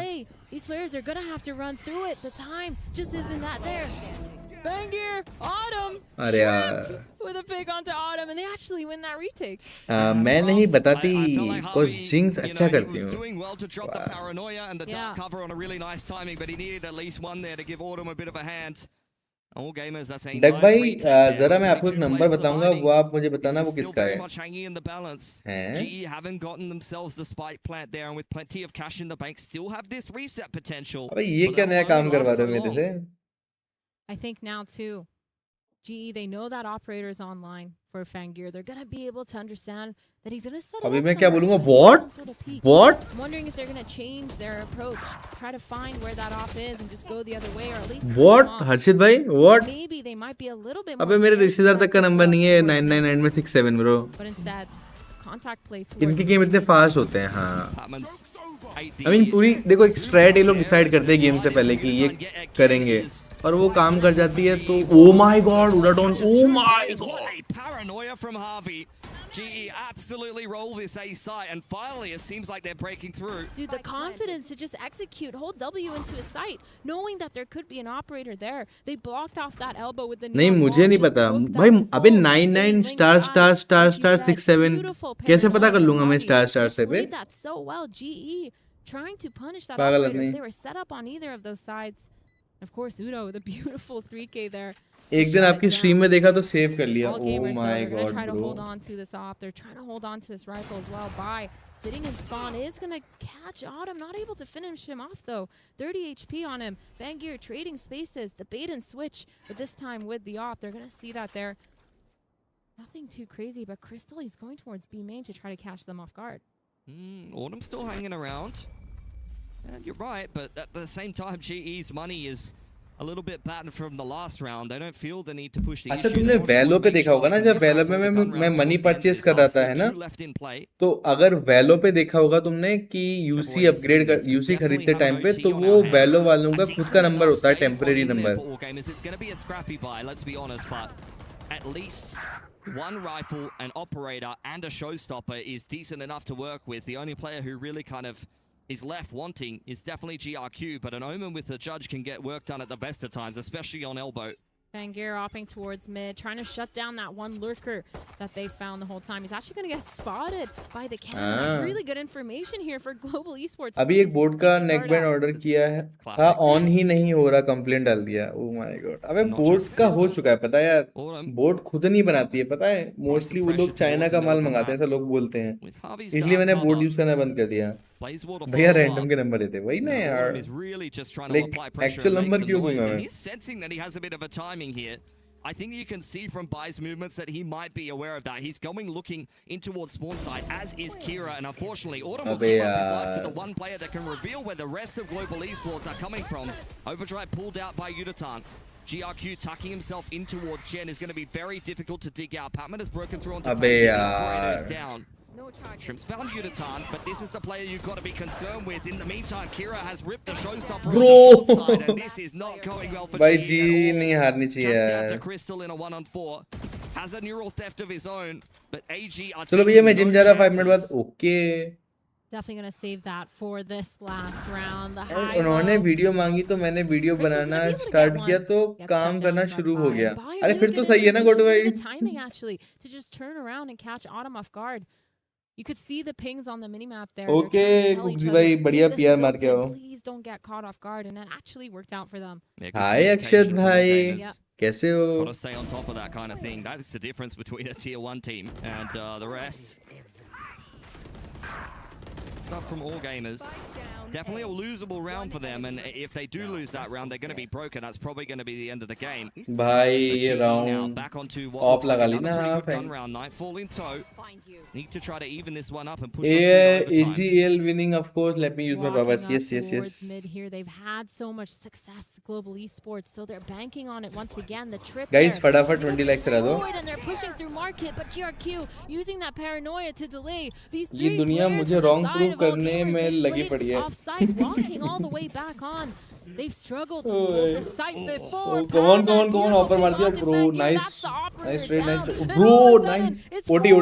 These players are gonna have to run through it. The time just isn't that there. Bangir, Autumn, अरे यार with a pick onto Autumn, and they actually win that retake. मैं नहीं बताती को जिंक्स अच्छा करती हूँ doing well to drop the paranoia and the Yeah. dark cover on a really nice timing, but he needed at least one there to give Autumn a bit of a hand. All gamers, that's a duck nice भाई retake there. जरा मैं Only आपको एक 2 number players बताऊंगा surviving. वो आप मुझे बताना This वो is still किसका very है much hanging in the balance. हैं? GE haven't gotten themselves the spike plant there, and with plenty of cash in the bank, still have this reset potential. अबे ये But क्या that नया will काम only करवा last रहे हो so मेरे long. से I think now too, GE, they know that operator's online for Fangir. They're gonna be able to understand that he's gonna set अभी up मैं क्या somewhere, बोलूंगा try to get what some sort of peek. what I'm wondering if they're gonna change their approach, try to find where that op is and just go the other way, or at least push what them off. हर्षित भाई what Maybe they might be a little bit अबे more मेरे scared to रिश्तेदार set तक का this number up नहीं है towards them. 999 में 67 bro But instead, contact play towards इनके the गेम mid. इतने फास्ट होते हैं हाँ Patman's ate I mean the- पूरी देखो एक स्ट्रेट ये लोग डिसाइड करते हैं गेम से पहले कि ये करेंगे और वो काम कर जाती है तो ओ माय गॉड उडाटोन oh my What god a paranoia from Harvey. GE absolutely roll this A site, and finally it seems like they're breaking through. Dude, the confidence to just execute, hold W into his sight, knowing that there could be an operator there. They blocked off that elbow with the नहीं neon मुझे wall, नहीं just पता took भाई that अबे full 99 link star side, star star like you star said. 67 Beautiful कैसे पता paranoia कर from लूंगा मैं Harvey. स्टार स्टार They से बे played that so well. GE trying to punish that पागल operators. आदमी They were set up on either of those sides. Of course, Udo with a beautiful 3K there. एक दिन shut it आपकी down. Stream में देखा तो save कर लिया All oh gamers, though, my they're going to God try to bro hold on to this op. They're trying to hold on to this rifle as well. Bye. Sitting in spawn is going to catch Autumn. Not able to finish him off, though. 30 HP on him. Fangir trading spaces. The bait and switch. But this time with the op, they're going to see that there. Nothing too crazy, but Crystal, he's going towards B main to try to catch them off guard. Autumn still hanging around. And you're right, but at the same time, GE's money is a little bit battered from the last round. They don't feel the need to push the अच्छा issue. तुमने They just वैलो wanna पे make देखा sure होगा ना they जब can वैलो neutralize में all the gun मैं rounds money towards the end of purchase this कर रहा last था still है ना 2 left in play. तो अगर वैलो पे देखा होगा तुमने कि यूसी अपग्रेड कर यूसी खरीदते टाइम पे तो वो वैलो वालों का खुद का नंबर होता है temporary number It's going to be a scrappy buy, let's be honest, but at least one rifle, an operator, and a showstopper is decent enough to work with. The only player who really kind of is left wanting is definitely GRQ, but an Omen with the judge can get work done at the best of times, especially on elbow. Fangir opping towards mid, trying to shut down that one lurker that they found the whole time. He's actually going to get spotted by the cannon. That's really good information here for Global Esports. अभी एक board का neck band order किया है था on ही नहीं हो रहा complaint डाल दिया ओह माय गॉड अबे बोर्ड का हो चुका है पता है यार बोर्ड खुद नहीं बनाती है पता है मोस्टली वो लोग चाइना का माल मंगाते हैं ऐसा लोग बोलते हैं इसलिए मैंने बोर्ड यूज करना बंद कर दिया भैया रैंडम के नंबर देते वही ना यार लाइक एक्चुअल नंबर क्यों दूंगा मैं He's sensing that he has a bit of a timing here. I think you can see from Bai's movements that he might be aware of that. He's going looking in towards spawn side, as is Kira, and unfortunately, Autumn will give up his life to the one player that can reveal where the rest of Global Esports are coming from. Overdrive pulled out by Udatan. GRQ tucking himself in towards Jen is going to be very difficult to dig out. Patman has broken through onto Fang. The operator is down. Shrimps found Udatan, but this is the player you've got to be concerned with. In the meantime, Kira has ripped the showstopper on the short side, and this is not going well for भाई GE ji at all. नहीं हारनी चाहिए Just out to यार Crystal in a 1-on-4. Has a neural theft of his own, but AG are चलो भैया मैं taking gym no जा रहा 5 minute बाद chances. Okay Definitely going to save that for this last round. The और high उन्होंने low. Video मांगी तो मैंने video Crystal's banana gonna be able to start get किया one. तो Gets काम shut करना down शुरू by हो Bai. गया Bai, अरे really फिर तो good सही है ना information, गोटू really भाई good timing actually to just turn around and catch Autumn off guard. You could see the pings on the minimap there. They're okay trying to tell each Kukshi other, भाई "Hey, बढ़िया this PR is मार के open. आओ Please don't get caught off guard," and that actually worked out for them. Yeah, good hi Akshat communication from the भाई gamers. कैसे हो Got to stay on top of that kind of thing. That's the difference between a tier 1 team and the rest. Stuff from all gamers. Definitely a losable round for them, and if they do lose that round, they're going to be broken. That's probably going to be the end of the game. भाई But ये GE now round back onto what off looks like लगा ली another ना pretty हाँ good gun फैंग round. Nightfall in tow. Need to try to even this one up and push us ये through overtime. AGL winning of course let me use my Walking powers up yes yes towards yes mid here. They've had so much success Global Esports, so they're banking on it once again. The trip Guys, there. फटाफट They're 20 likes करा दो destroyed and they're pushing through market, but GRQ using that paranoia to delay these ये three दुनिया players मुझे on the wrong side prove of all करने gamers. में They've लगी played पड़ी है off site, walking all the way back on. They've struggled to hold the site before. Come on, offer मार दिया bro, nice trade, nice trade. Bro, nice. OT.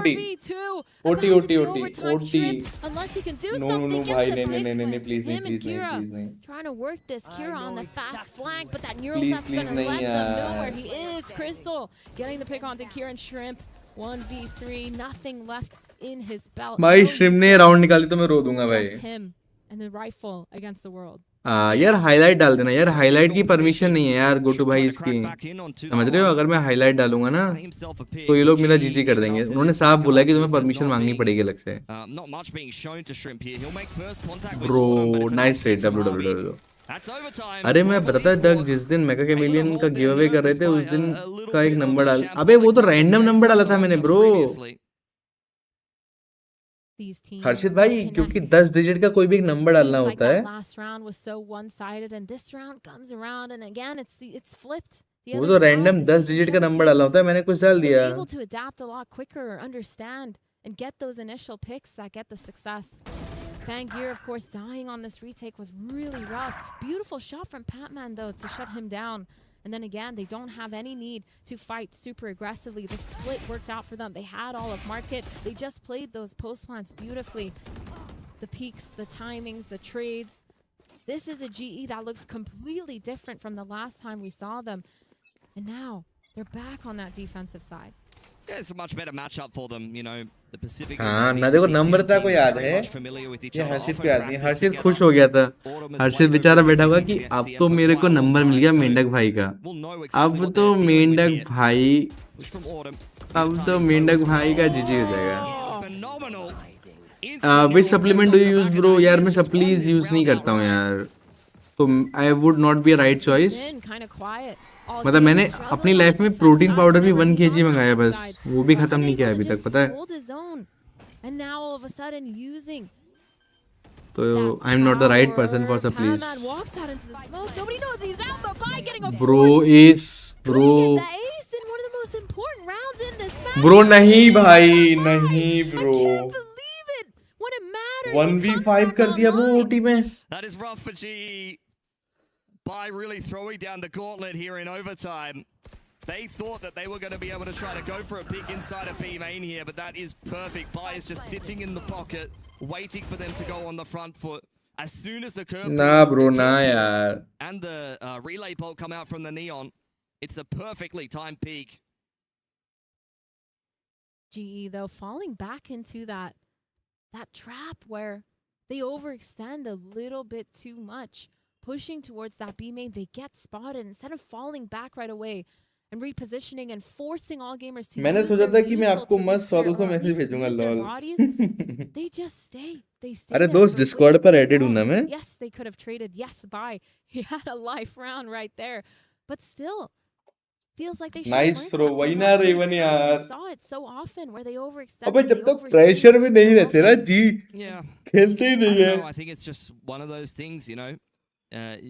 Unless he can do No, something, bhai, gets a नहीं, pick. please, Him and please, Kira नहीं. trying to work this. Kira on the fast flank, but that neural Please, that's gonna नहीं let them know यार. where he is. Crystal getting the pick onto Kira and Shrimp. 1v3, nothing left in his belt. भाई No shrimp ने utility, round निकाली तो मैं रो दूंगा भाई. just him and the rifle against the world. यार highlight डाल देना यार, हाईलाइट की परमिशन नहीं है यार गो टू भाई इसकी, समझ रहे हो? अगर मैं हाईलाइट डालूंगा ना तो ये लोग मेरा जीजी कर देंगे. उन्होंने साफ बोला कि तुम्हें परमिशन मांगनी पड़ेगी अलग से. Bro nice trade W. अरे मैं बताता डग, जिस दिन मेगा कैमिलियन का गिव अवे कर रहे थे उस दिन का एक नंबर डाल, अबे वो तो रैंडम नंबर डाला था मैंने ब्रो. हर्षित भाई, क्योंकि 10 डिजिट का कोई भी एक नंबर डालना होता है. वो तो रैंडम 10 डिजिट का नंबर डालना होता है, मैंने कुछ डाल दिया. Tangier, of course, dying on this retake was really rough. Beautiful shot from Patman, though, to shut him down. And then again, they don't have any need to fight super aggressively. The split worked out for them. They had all of market. They just played those post plants beautifully. The peaks, the timings, the trades. This is a GE that looks completely different from the last time we saw them. And now they're back on that defensive side. Yeah, it's a much better matchup for them, you know. The Pacific. हाँ ना, देखो नम्रता को याद है, ये हर्षित को याद नहीं. हर्षित खुश हो गया था. हर्षित बेचारा बैठा हुआ कि अब तो मेरे को नंबर मिल गया मेंढक भाई का. अब तो मेंढक भाई का जीजी हो जाएगा. Which supplement do you use bro? यार मैं सप्लीज यूज नहीं करता हूँ यार, तो I would not be a right choice. मतलब मैंने अपनी लाइफ में प्रोटीन पाउडर भी 1 kg मंगाया, बस वो भी खत्म नहीं किया अभी तक, पता है? तो I am not the right person for supplies. Bro एस ब्रो नहीं भाई, नहीं ब्रो. 1v5 कर दिया वो ओटी में. By really throwing down the gauntlet here in overtime. They thought that they were going to be able to try to go for a big inside of B main here, but that is perfect. Bai is just sitting in the pocket, waiting for them to go on the front foot. As soon as the curve and the relay bolt come out from the Neon, it's a perfectly timed peak. GE, though, falling back into that trap where they overextend a little bit too much. Pushing towards that B main, they get spotted instead of falling back right away and repositioning and forcing all gamers to. मैंने सोचा था कि मैं आपको मस्त 100-200 message भेजूंगा lol. They just stay. They stay. अरे दोस्त डिस्कॉर्ड पर एडेड हूं ना मैं. Yes, they could have traded. Yes, bye. He had a life round right there, but still feels like they should. Nice throw. वही ना Raven यार. Saw it so often where they overextend. अबे जब तक pressure में नहीं रहते ना जी, खेलते ही नहीं है. I think it's just one of those things, you know.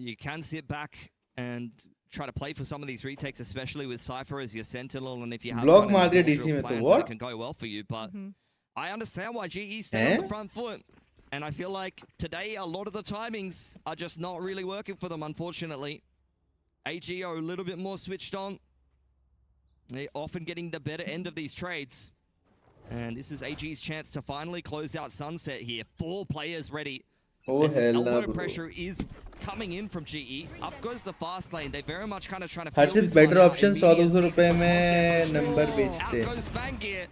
You can sit back and try to play for some of these retakes, especially with Cypher as your sentinel, and if you have block मार DC में तो what? it can go well for you. But I understand why GE stand on the front foot, and I feel like today a lot of the timings are just not really working for them, unfortunately. AG are a little bit more switched on. They're often getting the better end of these trades, and this is AG's chance to finally close out Sunset here. 4 players ready. Oh hell no, elbow pressure is coming in from GE. Up goes the fast lane. They very much kind of trying to feel this better option. 100-200 रुपए में number बेचते. Out goes Vangear.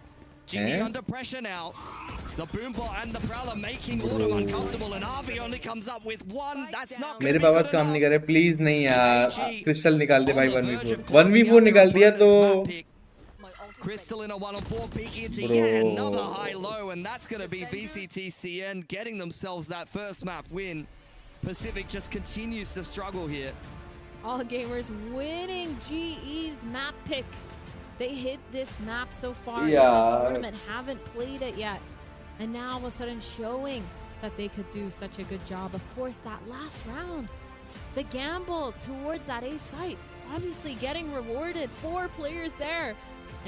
GE under pressure now. The Boombot and the Prowler making Autumn uncomfortable, and RV only comes up with 1. That's not. मेरे पास काम नहीं करे, please नहीं यार. Crystal निकाल दे भाई. 1v4 निकाल दिया तो. Crystal in a 1-on-4, peeking into yet another high-low, and that's going to be VCTCN getting themselves that first map win. Pacific just continues to struggle here. All gamers winning GE's map pick. They hit this map so far in this tournament, haven't played it yet. And now all of a sudden showing that they could do such a good job. Of course, that last round, the gamble towards that A site, obviously getting rewarded. 4 players there.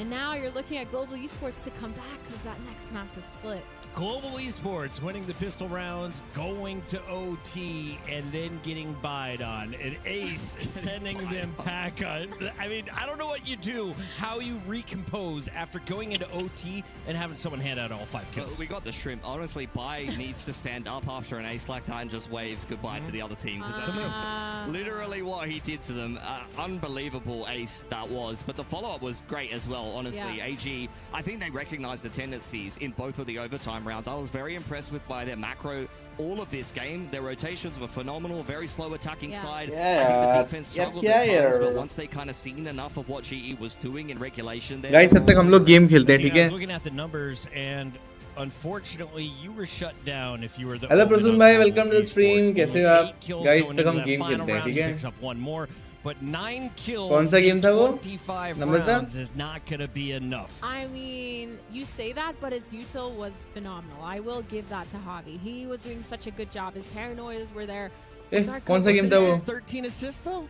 And now you're looking at Global Esports to come back because that next map is split. Global Esports winning the pistol rounds, going to OT, and then getting buyed on. And Ace sending them back on. I mean, I don't know what you do, how you recompose after going into OT and having someone hand out all 5 kills. We got the shrimp. Honestly, Bai needs to stand up after an ace like that and just wave goodbye to the other team. 'Cause that's literally what he did to them. Unbelievable ace that was. But the follow-up was great as well, honestly. Yeah. AG, I think they recognized the tendencies in both of the overtime rounds. I was very impressed by their macro all of this game. Their rotations were phenomenal, very slow attacking side. I think the defense struggled at times, but once they kind of seen enough of what GE was doing in regulation there. Guys, तब तक हम लोग game खेलते हैं, ठीक I है? was looking at the numbers and unfortunately you were shut down if you were the Hello only Prasoon one भाई, on welcome to the Esports. stream. Only कैसे हो आप? 8 kills Guys, going तक into हम that गेम final खेलते हैं, round. ठीक He है? picks up one more, but 9 kills कौन सा in गेम था वो? 25 नंबर था? rounds is not going to be enough. I mean, you say that, but his util was phenomenal. I will give that to Javi. He was doing such a good job. His paranoias were there. Eh, Dark कौन सा Cloud game was था Is वो? it just 13 assists though?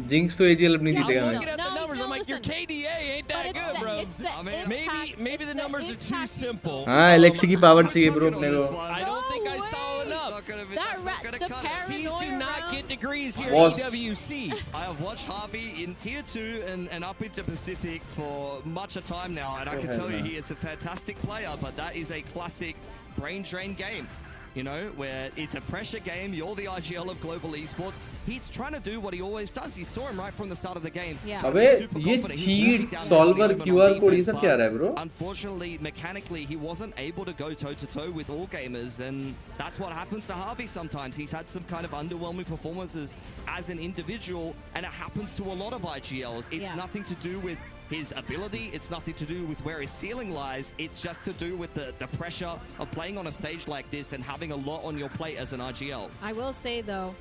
Jinx तो AGL अपनी Yeah, जीतेगा I'm मैं. looking at the No, numbers. no, I'm like, your listen. KDA ain't But that it's good, the, bro. it's the I mean, impact, maybe it's the numbers are too impact simple. util. हाँ, Alexei की power चाहिए bro अपने को. I don't think I saw way. enough. The Cease to paranoia not round. get degrees here Boss. at EWC. I have watched Harvey in Tier 2 and up into Pacific for much a time now, and I can tell you he is a fantastic player, but that is a classic brain drain game. You know, where it's a pressure game, you're the IGL of global esports. He's trying to do what he always does. You saw him right from the start of the game. Yeah. Trying to be अबे super ये confident. He was walking cheat, down the solver, element on QR code ये defense, सब क्या आ रहा है but bro? Unfortunately, mechanically, he wasn't able to go toe-to-toe with all gamers, and that's what happens to Harvey sometimes. He's had some kind of underwhelming performances as an individual, and it happens to a lot of IGLs. It's nothing to do with his ability, it's nothing to do with where his ceiling lies, it's just to do with the pressure of playing on a stage like this and having a lot on your plate as an IGL. I will say though,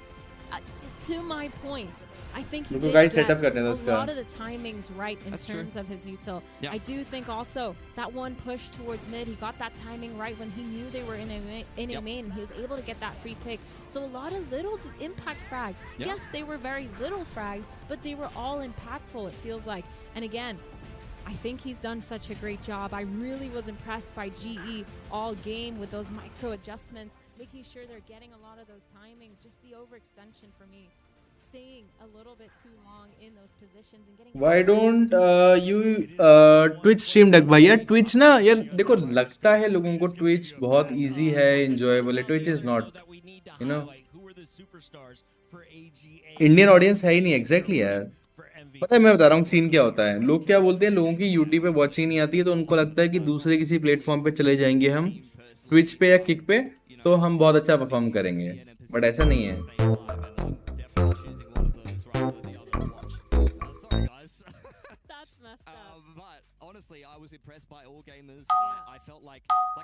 to my point, I think he रुको did guys, get setup करने a दो उसका. lot of the timings right in That's true. terms of his util. Yeah. I do think also that one push towards mid, he got that timing right when he knew they were in a main. He was able to get that free pick. So a lot of little impact frags. Yeah. Yes, they were very little frags, but they were all impactful, it feels like. And again, I think he's done such a great job. I really was impressed by GE all game with those micro adjustments, making sure they're getting a lot of those timings, just the overextension for me. Staying a little bit too long in those positions and getting. Why don't you Twitch stream duck भाई? यार Twitch ना यार देखो लगता है लोगों को Twitch बहुत easy है, enjoyable है. Twitch is not, you know. Indian audience है ही नहीं exactly यार. पता है मैं बता रहा हूँ सीन क्या होता है. लोग क्या बोलते हैं, लोगों की यूट्यूब पे वॉचिंग नहीं आती है तो उनको लगता है कि दूसरे किसी प्लेटफॉर्म पे चले जाएंगे हम ट्विच पे या किक पे तो हम बहुत अच्छा परफॉर्म करेंगे, बट ऐसा नहीं है. That's messed up. But honestly, I was impressed by all gamers. I felt like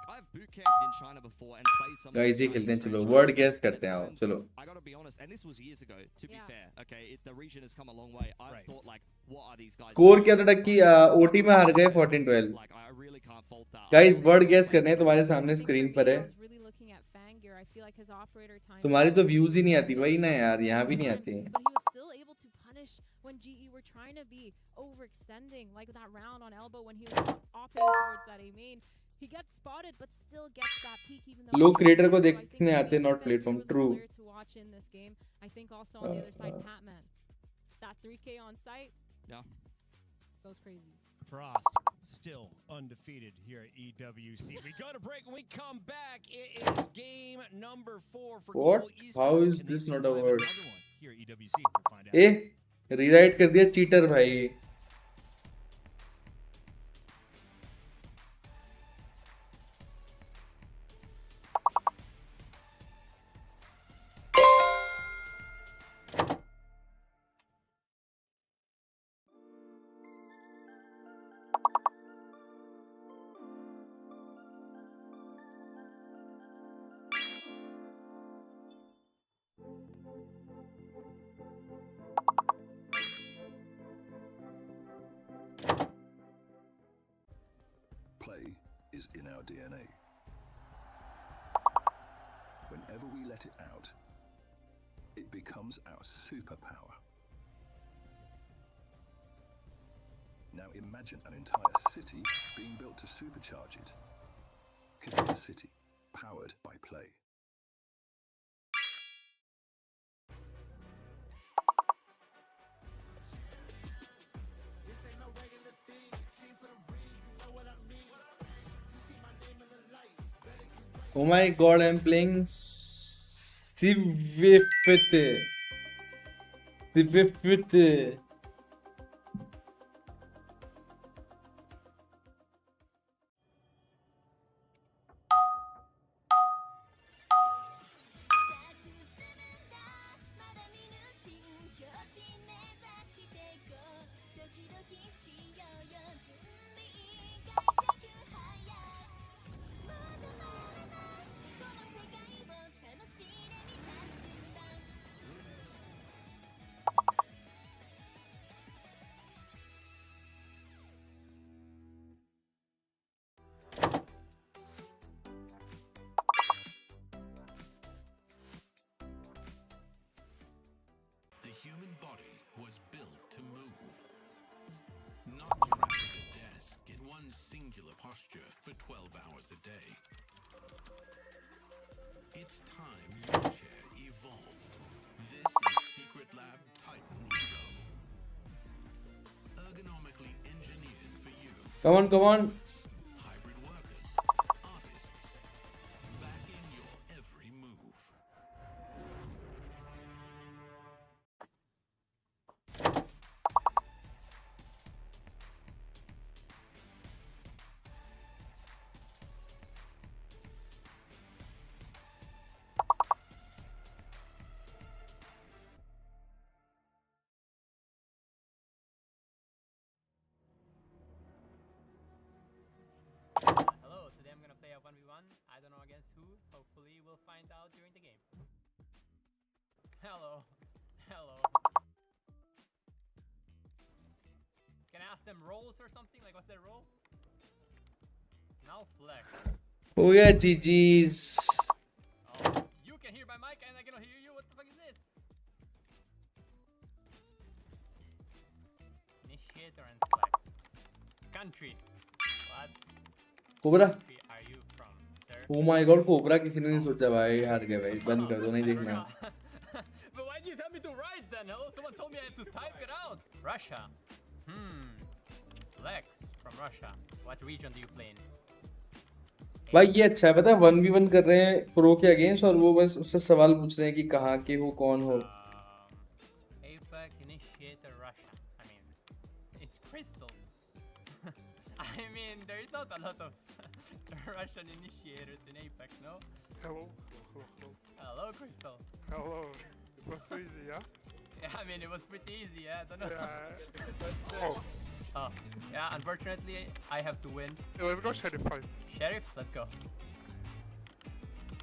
I've boot camped in China before and played some. Guys ये खेलते हैं, चलो वर्ड गेस करते हैं. आओ चलो. I gotta be honest, and this was years ago. To be Yeah. fair, okay, the region has come a long way. I thought like, what are these guys? Score क्या था duck की? OT में हार गए 14-12. Like, I really can't fault that. Guys word guess करने हैं, तुम्हारे सामने स्क्रीन पर है. I was really looking at Fangir. I feel like his operator time. तुम्हारी तो व्यूज ही नहीं आती भाई ना यार, यहाँ भी नहीं आती. But he was still able to punish when GE were trying to be overextending, like that round on elbow when he was opting towards that A main. He gets spotted, but still gets that peak even though. लोग creator को So I think देखने आते हैं, GE not felt he platform. was a True. player to watch in this game. I think also on the other side, Patman, that 3K on site Yeah. goes crazy. Frost still undefeated here at EWC. We go to break. When we come back, it is game number 4 for What? Global Esports. How is Can they this not a survive word? another one here at EWC? We'll find out. A rewrite कर दिया cheater भाई. Play is in our DNA. Whenever we let it out, it becomes our superpower. Now imagine an entire city being built to supercharge it. Connect City, powered by play. Oh my god, I'm playing Swift. Swift. The human body was built to move, not trapped at a desk in one singular posture for 12 hours a day. It's time your chair evolved. This is Secret Lab Titan Lego. Ergonomically engineered for you. Come on. Hybrid workers, artists, backing your every move. Hello, today I'm gonna play a 1v1. I don't know against who. Hopefully we'll find out during the game. Hello. Can I ask them roles or something? Like, what's their role? Now flex. Oh yeah, GG's. Oh, you can hear my mic and I cannot hear you? What the fuck is this? Initiator and flex. Country. What cobra. country are you from, sir? Oh my god, cobra किसी ने नहीं सोचा भाई, हार गया भाई, बंद कर दो, नहीं देखना. But why did you tell me to write then? Hello, someone told me I had to type it out. Russia. Flex from Russia. What region do you play in? भाई ये अच्छा है, पता है 1v1 कर रहे हैं प्रो के अगेंस्ट और वो बस उससे सवाल पूछ रहे हैं कि कहाँ के हो, कौन हो. APEC Initiator Russia. I mean, it's Crystal. I mean, there is not a lot of Russian initiators in APEC, no? Hello. Hello, Crystal. Hello. It was so easy, yeah? Yeah, I mean, it was pretty easy, yeah? I don't know. Yeah. Oh, Oh, yeah, unfortunately, I have to win. yeah, let's go Sheriff 5. Sheriff, let's go.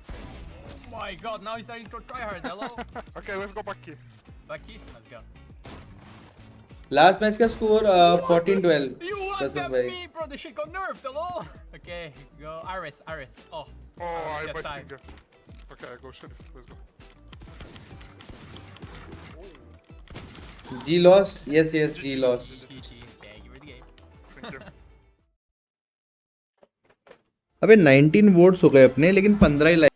Oh my god, now he's starting to try hard. Hello? Okay, let's go Bucky. Lucky, let's go. Last match का score 14-12. You That's one-tapped भाई. me, bro. The shit got nerfed. Hello? Okay, go. Iris. Oh. Oh, I got buy time. finger. Okay, I go Sheriff. Let's go. G lost. Yes, G lost. GG. Thank you for the game. Thank you. अबे 19 votes हो गए अपने, लेकिन 15 ही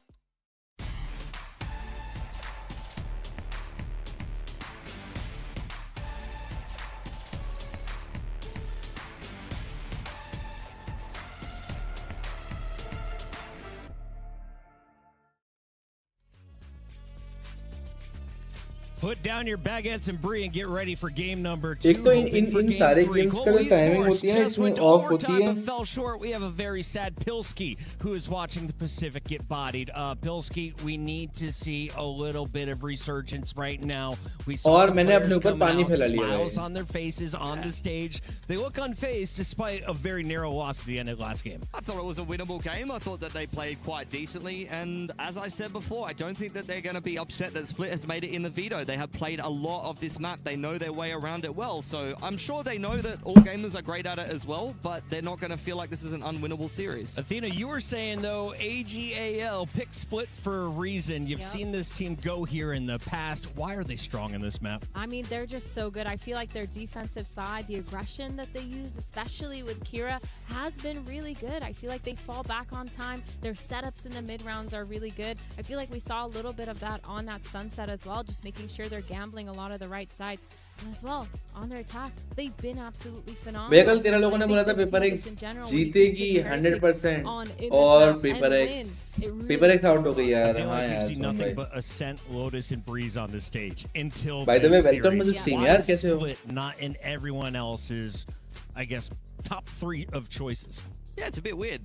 Put down your baguettes and brie and get ready for game number 2. एक तो इन सारे games का जो टाइमिंग होती है इसमें ऑफ होती है. Fell short. We have a very sad Pilsky who is watching the Pacific get bodied. Pilsky, we need to see a little bit of resurgence right now. We saw और the मैंने अपने players ऊपर come पानी out, फैला लिया smiles भाई. on their faces on the stage. They look unfazed despite a very narrow loss at the end of the last game. I thought it was a winnable game. I thought that they played quite decently. And as I said before, I don't think that they're going to be upset that Split has made it in the veto. They have played a lot of this map. They know their way around it well. So I'm sure they know that all gamers are great at it as well, but they're not going to feel like this is an unwinnable series. Athena, you were saying, though, AGAL pick Split for a reason. You've seen this team go here in the past. Why are they strong in this map? I mean, they're just so good. I feel like their defensive side, the aggression that they use, especially with Kira, has been really good. I feel like they fall back on time. Their setups in the mid rounds are really good. I feel like we saw a little bit of that on that sunset as well, just making sure they're gambling a lot of the right sites. And as well, on their attack, they've been absolutely phenomenal. बेकल तेरा लोगों ने बोला था paper x जीतेगी 100% और paper x out हो गई यार. हाँ यार. See nothing but Ascent, Lotus, and Breeze on the stage until. By the way, this welcome to the series. stream, Why यार. is कैसे हो? Split not in everyone else's, I guess, top 3 of choices? Yeah, it's a bit weird.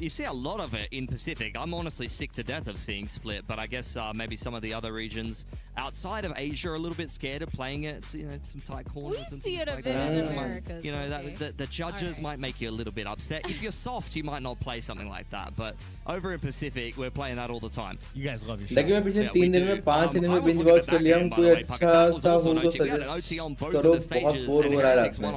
You see a lot of it in Pacific. I'm honestly sick to death of seeing Split, but I guess maybe some of the other regions outside of Asia are a little bit scared of playing it. It's, you know, some tight corners. We and see things it a like bit that. in America. You know, the judges might make you a little bit upset. If you're soft, you might not play something like that. But over in Pacific, we're playing that all the time. You guys love your show. लेकिन मैं पिछले 3 दिन में 5 दिन में binge watch कर लिया हूँ. कोई अच्छा सा हो तो सजेस्ट करो. बहुत बोर हो रहा है रात में.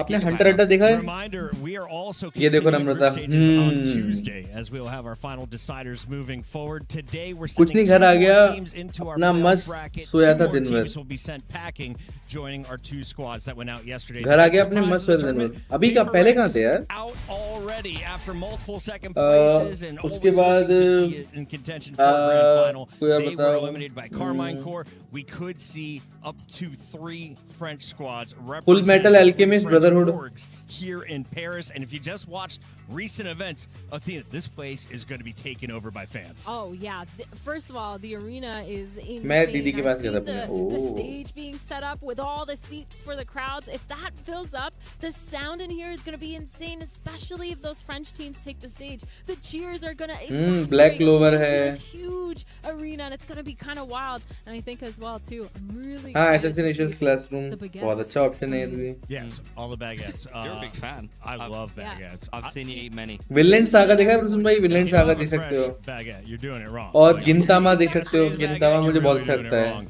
आपने हंटर अड्डा देखा है? Reminder, we are also ये देखो नम्रता. on Tuesday as we'll have our final deciders moving forward. Today we're कुछ नहीं, sending 2 घर आ more गया. teams into our अपना playoff मस्त bracket. 2 सोया था more दिन भर. teams will be sent packing, joining our 2 squads that went out yesterday. घर आ गया अपने मस्त सोया दिन भर. अभी का पहले कहाँ थे यार? Out already after multiple second places and उसके always बाद in contention for grand final. कोई और They were बताओ. eliminated by Carmine Corps. We could see up to 3 French squads Full Metal representing Alchemist French Brotherhood orgs here in Paris. And if you just watched recent events, Athena, this place is going to be taken over by fans. Oh yeah. First of all, the arena is insane. मैं दीदी के I've पास seen गया था अपने. the stage being set up with all the seats for the crowds. If that fills up, the sound in here is going to be insane, especially if those French teams take the stage. The cheers are going to Black Clover into है. this huge arena, and it's going to be kind of wild. And I think as well too, I'm really हाँ, excited to Assassinations see Classroom the baguettes. बहुत अच्छा option है ये भी. Yes, all the baguettes. You're a big fan. I love baguettes. I've seen you eat many. Villain saga देखा है प्रसून भाई? Villain If you saga love a देख सकते हो. fresh baguette, you're doing it wrong. और Like, गिनतामा देख सकते हो. today's गिनतामा baguette, मुझे you're बहुत really अच्छा doing it लगता है. wrong.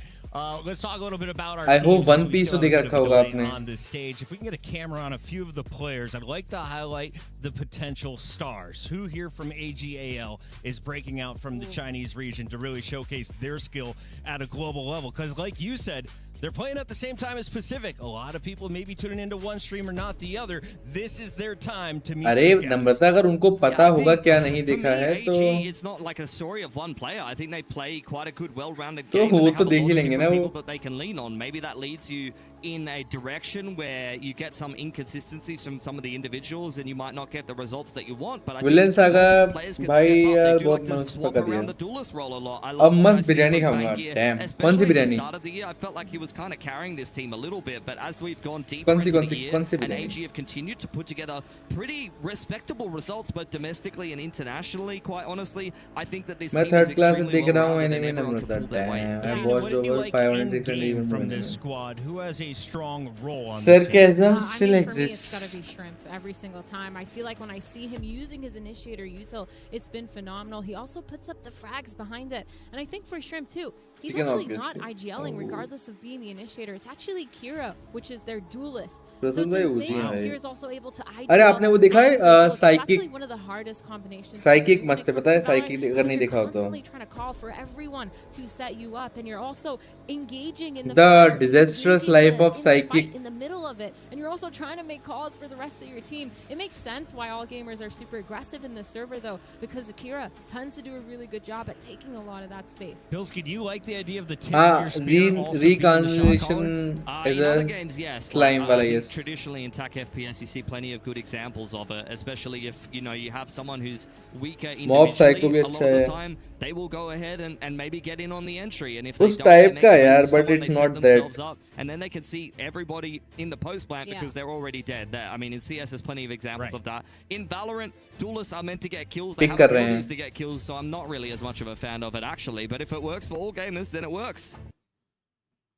Let's talk a little bit about our I hope teams, One as we Piece still तो have a देख bit रखा of a होगा delay आपने. on this stage. If we can get a camera on a few of the players, I'd like to highlight the potential stars. Who here from AGAL is breaking out from the Chinese region to really showcase their skill at a global level? Because like you said, they're playing at the same time as Pacific. A lot of people may be tuning into one stream or not the other. This is their time to meet अरे these guys. नम्रता अगर उनको पता होगा क्या नहीं देखा है तो It's not like a story of one player. I think they play quite a good, well-rounded तो game. वो and they तो have a देख lot ही of लेंगे different ना people वो. that they can lean on. Maybe that leads you in a direction where you get some inconsistencies from some of the individuals, and you might not get the results that you want. But I villain think saga players can भाई step up. यार They do बहुत like to मस्त swap पका around the दिया. duelist role a lot. I अब love what I मस्त see biryani from खाऊंगा. Fangir. Damn. कौन सी Especially at the biryani? start of the year, I felt like he was kind of carrying this team a little bit. But as we've gone deeper कौन सी into the year, कौन सी and biryani? AG have continued to put together pretty respectable results, both domestically and internationally. Quite honestly, I think that this मैं team is third class से extremely देख रहा हूँ well-rounded anime and everyone can Namrata. pull their weight. Damn, I Athena, what watched did you over like 500 in different game even from more. this squad? Who has a strong role on this team? Sarcasm I still mean, for me, it's got exists. to be Shrimp every single time. I feel like when I see him using his initiator util, it's been phenomenal. He also puts up the frags behind it. And I think for Shrimp, too, he's He can actually not obviously. IGLing regardless of being the initiator. It's actually Kira, which is their duelist. So Prasoon it's भाई insane उसी how है. Kira's also able to IGL. अरे आपने वो देखा है and duelist. It's psychic actually one of the hardest combinations. Psychic when it मस्त है comes पता है to साइकिक Valorant, अगर नहीं because देखा you're हो तो constantly trying to call for everyone to set you up, and you're also engaging in the The fire, disastrous engaging life of in the Psychic. fight in the middle of it, and you're also trying to make calls for the rest of your team. It makes sense why all gamers are super aggressive in this server, though, because Akira tends to do a really good job at taking a lot of that space. Pilsky, do you like the idea of the tip हाँ of your spear also being the shot caller? reconjuration is In other a games, yes. slime I वाला think yes. traditionally in TAC FPS, you see plenty of good examples of it, especially if you have someone who's weaker Mob Psycho individually. भी A lot अच्छा of the है. time, they will go ahead and maybe get in on the entry, and if they उस don't, the type next का phase यार, is but someone it's they set not that. themselves up, and then they can see everybody in the post plant Yeah. because they're already dead. I mean, in CS, there's plenty of examples of that. In Valorant, duelists are meant to get kills. They Pick have कर रहे abilities हैं. to get kills, so I'm not really as much of a fan of it actually. But if it works for all gamers, then it works.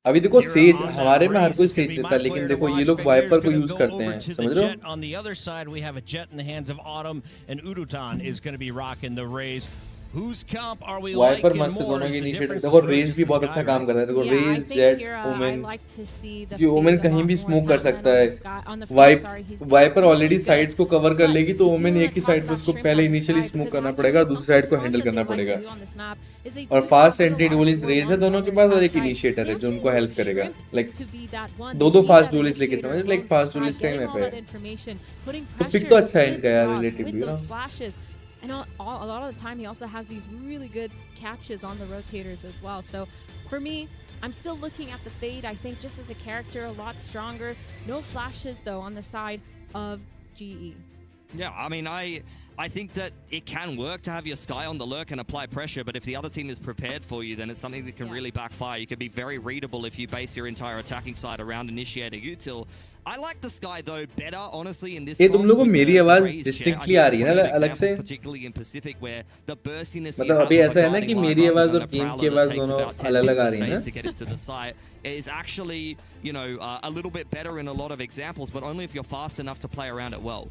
अभी देखो Kira says on that हमारे में हर race कोई is gonna says be देता my है लेकिन player to देखो ये watch. लोग Figur's वाइपर को gonna यूज go करते over हैं to the समझ रहे हो. Jet. On the other side, we have a Jet in the hands of Autumn, and Urutan is going to be rocking the Rays. Whose comp are we Viper liking मस्त है more? दोनों Is की the initiative difference देखो really Raze just भी the बहुत sky, अच्छा काम right? कर रहा है देखो Yeah, I Raze think Jett Kira, Omen I like to see the कि ओमेन fade a कहीं lot भी more. स्मोक कर Patman सकता on है the sky, on the field, sorry, he's been Viper really already good. Sides को cover कर But लेगी तो I do ओमेन wanna एक ही talk साइड पे about उसको Shrimp पहले on the initially side smoke because करना actually पड़ेगा दूसरी साइड को something हैंडल fun that करना they like पड़ेगा to do on this map is they और do fast toggle entry a lot duelist of Raze है 4-1s दोनों on के their पास और top एक side. इनिशिएटर They है जो actually उनको want हेल्प करेगा Shrimp like to be that one, दो the दो lead फास्ट that डुअलिस्ट लेके initiator समझ along like the fast sky, dualist का ही getting मैप all है that information, putting तो पिक pressure तो अच्छा है with इनका the यार dot, रिलेटिवली with ना those flashes. And a lot of the time, he also has these really good catches on the rotators as well. So for me, I'm still looking at the fade. I think just as a character, a lot stronger. No flashes though on the side of GE. Yeah, I mean, I think that it can work to have your Sky on the lurk and apply pressure, but if the other team is prepared for you, then it's something that can really backfire. You can be very readable if you base your entire attacking side around Initiator Util. I like the Sky, though, better, honestly, in this ये तुम comp लोगों को with मेरी the आवाज raised jet. I distinctly think आ that's रही है one ना of the अलग से examples, particularly in Pacific, where the burstiness you मतलब have अभी of a ऐसा है ना guiding कि light मेरी rather आवाज than और a गेम की prowler आवाज that takes दोनों about 10 अलग अलग आ business रही है days ना to get into the site is actually, you know, a little bit better in a lot of examples, but only if you're fast enough to play around it well.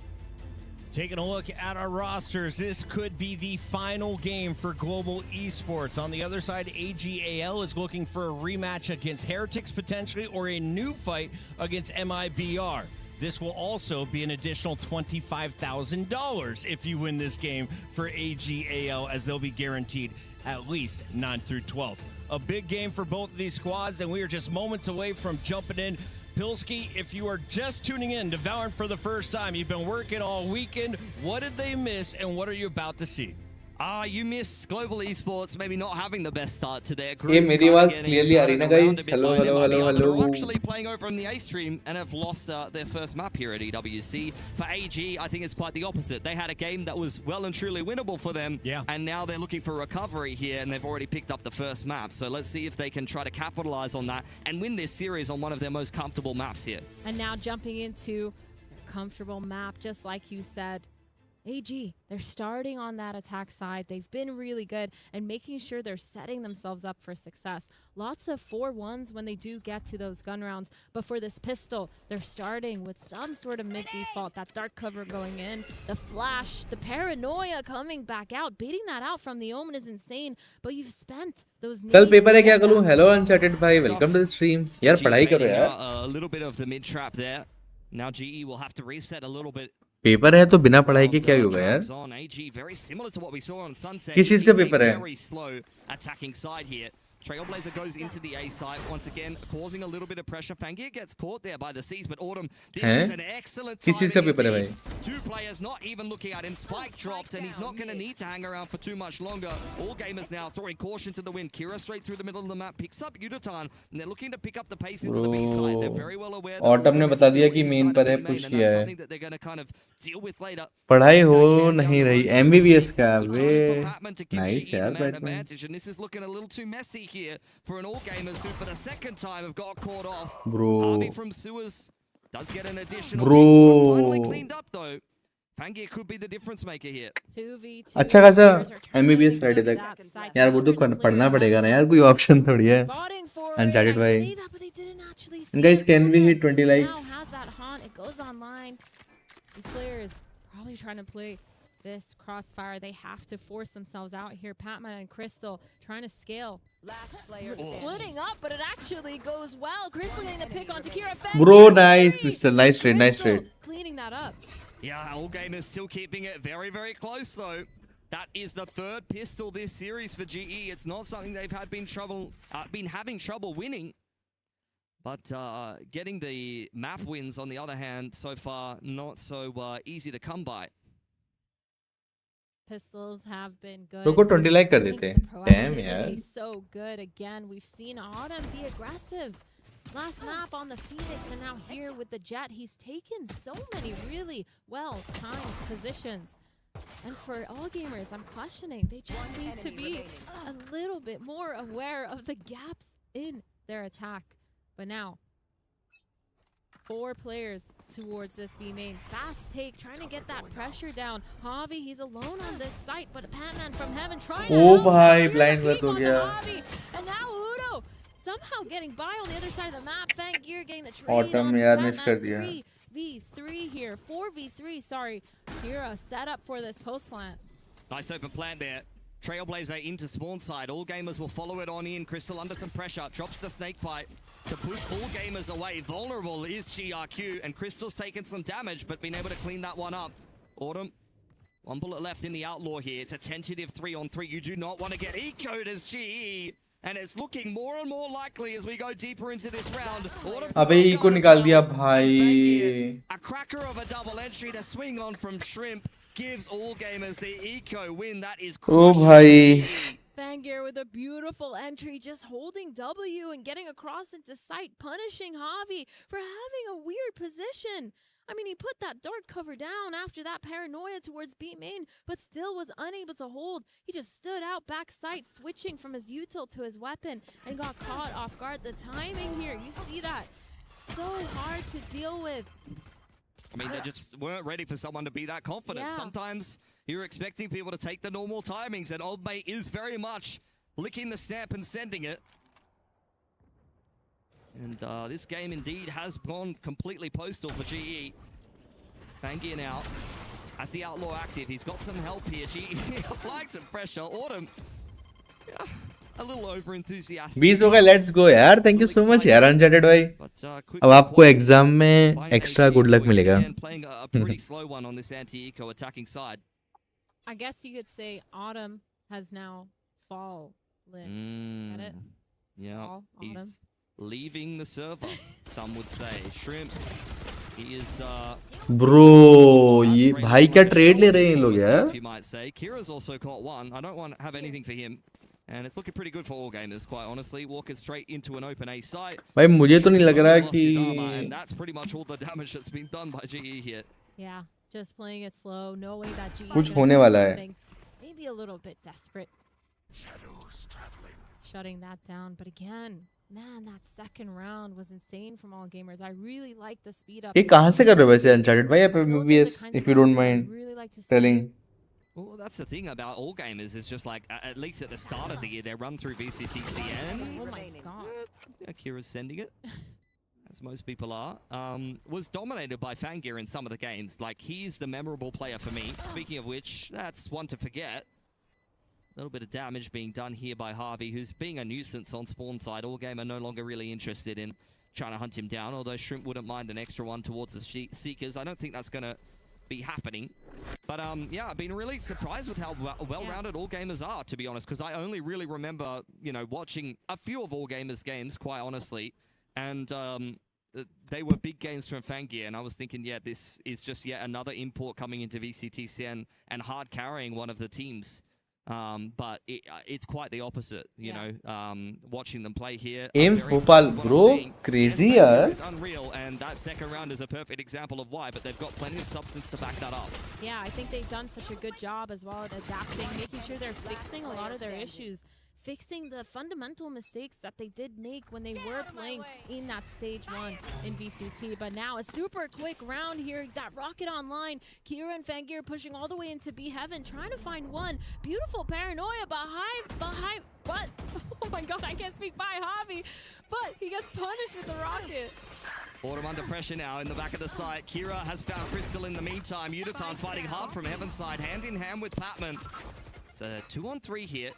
Taking a look at our rosters, this could be the final game for Global Esports. On the other side, AGAL is looking for a rematch against Heretics potentially, or a new fight against MIBR. This will also be an additional $25,000 if you win this game for AGAL, as they'll be guaranteed at least 9 through 12. A big game for both of these squads, and we are just moments away from jumping in. Pilski, if you are just tuning in to Valorant for the first time, you've been working all weekend. What did they miss, and what are you about to see? You missed Global Esports maybe not having the best start to their ये group. मेरी आवाज clearly आ रही ना guys hello hello hello But hello are actually playing over in the A stream and have lost their first map here at EWC. For AG, I think it's quite the opposite. They had a game that was well and truly winnable for them, and now they're looking for recovery here, and they've already picked up the first map. So let's see if they can try to capitalize on that and win this series on one of their most comfortable maps here. And now jumping into their comfortable map, just like you said. AG, they're starting on that attack side. They've been really good and making sure they're setting themselves up for success. Lots of 4-1s when they do get to those gun rounds. But for this pistol, they're starting with some sort of mid-default, that dark cover going in, the flash, the paranoia coming back out. Beating that out from the Omen is insane, but you've spent those nades. कल paper है क्या करूं hello uncharted भाई welcome to the stream यार पढ़ाई करो यार A little bit of the mid trap there. Now GE will have to reset a little bit. Paper है तो बिना पढ़ाई के क्या होगा यार किस चीज का पेपर है Trailblazer goes into the A site once again, causing a little bit of pressure. Fangir gets caught there by the C's, but Autumn, this is an excellent किस चीज का timing पेपर है indeed. भाई Two players not even looking at him. Spike dropped, and he's not going to need to hang around for too much longer. All gamers now throwing caution to the wind. Kira straight through the middle of the map, picks up Udotan, and they're looking to pick up the pace into the B side. They're very well aware that Autumn ने बता दिया कि main पर है push किया है something that they're going to kind of deal with later. पढ़ाई हो नहीं रही एमबीबीएस का वे नाइस यार Batman And this is looking a little too messy here for an all gamers who for the second time have got caught off. Bro. Harvey from Sewers does get an additional Bro. finally cleaned up though. Fangir could be the difference maker here. 2v2 अच्छा खासा players are trying MBBS to Friday get तक that side. यार वो तो पढ़ना पड़ेगा ना यार कोई ऑप्शन थोड़ी है Spotting for Uncharted it. I भाई say that, but they didn't actually and see guys it can we coming. hit 20 Now likes has that haunt. It goes online. These players probably trying to play this crossfire. They have to force themselves out here. Patman and Crystal trying to scale. Splitting up, but it actually goes well. Crystal getting the pick on Takira. bro nice Crystal nice trade nice trade Cleaning that up. Yeah, all gamers still keeping it very, very close though. That is the third pistol this series for GE. It's not something they've been having trouble winning. But getting the map wins, on the other hand, so far, not so easy to come by. Pistols have been good. लोगों को 20 like कर I think देते the dam यार proactivity is so good. Again, we've seen Autumn be aggressive. Last map on the Phoenix, and now here with the Jet, he's taken so many really well-timed positions. And for all gamers, I'm questioning, they just need to be a little bit more aware of the gaps in their attack. But now, 4 players towards this B main. Fast take, trying to get that pressure down. Javi, he's alone on this site, but a Patman from heaven trying to oh help भाई clear blind the work peep हो on the गया Javi. And now Udo somehow getting by on the other side of the map. Fangir getting the trade Autumn onto यार miss कर Patman. दिया 3v3 here. 4v3, sorry. Here a setup for this post plant. Nice open plant there. Trailblazer into spawn side. All gamers will follow it on in. Crystal under some pressure. Drops the snake bite to push all gamers away. Vulnerable is GRQ, and Crystal's taken some damage, but been able to clean that one up. Autumn, one bullet left in the Outlaw here. It's a tentative 3-on-3. You do not want to get ecoed as GE. And it's looking more and more likely as we go deeper into this round. अबे eco निकाल दिया भाई. A cracker of a double entry to swing on from Shrimp gives all gamers the eco win. That is ओ भाई. Fangir with a beautiful entry, just holding W and getting across into sight, punishing Javi for having a weird position. I mean, he put that dark cover down after that paranoia towards B main, but still was unable to hold. He just stood out back sight, switching from his util to his weapon, and got caught off guard. The timing here, you see that? So hard to deal with. I mean, they just weren't ready for someone to be that confident. Yeah. Sometimes you're expecting people to take the normal timings, and Old Mate is very much licking the snap and sending it. And this game indeed has gone completely postal for GE. Fangir now as the Outlaw active. He's got some help here. GE applying some pressure. Autumn, yeah, a little over enthusiastic. 20 हो गए. Let's go यार. Thank you so much यार अनचैटेड भाई. अब आपको exam में extra good luck मिलेगा. Playing a pretty slow one on this anti-eco attacking side. I guess you could say Autumn has now fallen. Get it? Yeah, Autumn. he's leaving the server, some would say. Shrimp, he is Bro, ये भाई क्या trade ले रहे हैं इन लोग यार. you might say. Kira's also caught one. I don't have anything for him, and it's looking pretty good for all gamers, quite honestly. Walking straight into an open A site. भाई मुझे तो नहीं लग रहा Lost his armor, कि and that's pretty much all the damage that's been done by GE here. Yeah, just playing it slow, knowing that GE कुछ होने वाला है. Maybe a little bit desperate. Shadows traveling. Shutting that down, but again, man, that second round was insane from all gamers. I really like the speed up. ये कहाँ से कर रहे हो वैसे अनचैटेड भाई आप MVS if you don't mind telling. Well, that's the thing about all gamers is just like, at least at the start of the year, they run through VCTCN. Oh my god. Yeah, Kira's sending it, as most people are. Was dominated by Fangir in some of the games. Like, he's the memorable player for me. Speaking of which, that's one to forget. A little bit of damage being done here by Harvey, who's being a nuisance on spawn side. All game are no longer really interested in trying to hunt him down, although Shrimp wouldn't mind an extra one towards the Seekers. I don't think that's going to be happening. But yeah, I've been really surprised with how well-rounded all gamers are, to be honest, because I only really remember, you know, watching a few of all gamers games, quite honestly, and they were big games from Fangir, and I was thinking, yeah, this is just yet another import coming into VCTCN and hard carrying one of the teams. But it's quite the opposite, you know, watching them play here. Aim Bhopal, bro, crazy yaar. It's unreal, and that second round is a perfect example of why, but they've got plenty of substance to back that up. Yeah, I think they've done such a good job as well at adapting, making sure they're fixing a lot of their issues. Fixing the fundamental mistakes that they did make when they were playing in that stage 1 in VCT. But now a super quick round here. That rocket online. Kira and Fangir pushing all the way into B Heaven, trying to find one. Beautiful paranoia behind, but oh my god, I can't speak by Javi. But he gets punished with the rocket. Autumn under pressure now in the back of the site. Kira has found Crystal in the meantime. Udatan fighting hard from Heaven side, hand in hand with Patman. It's a 2-on-3 here.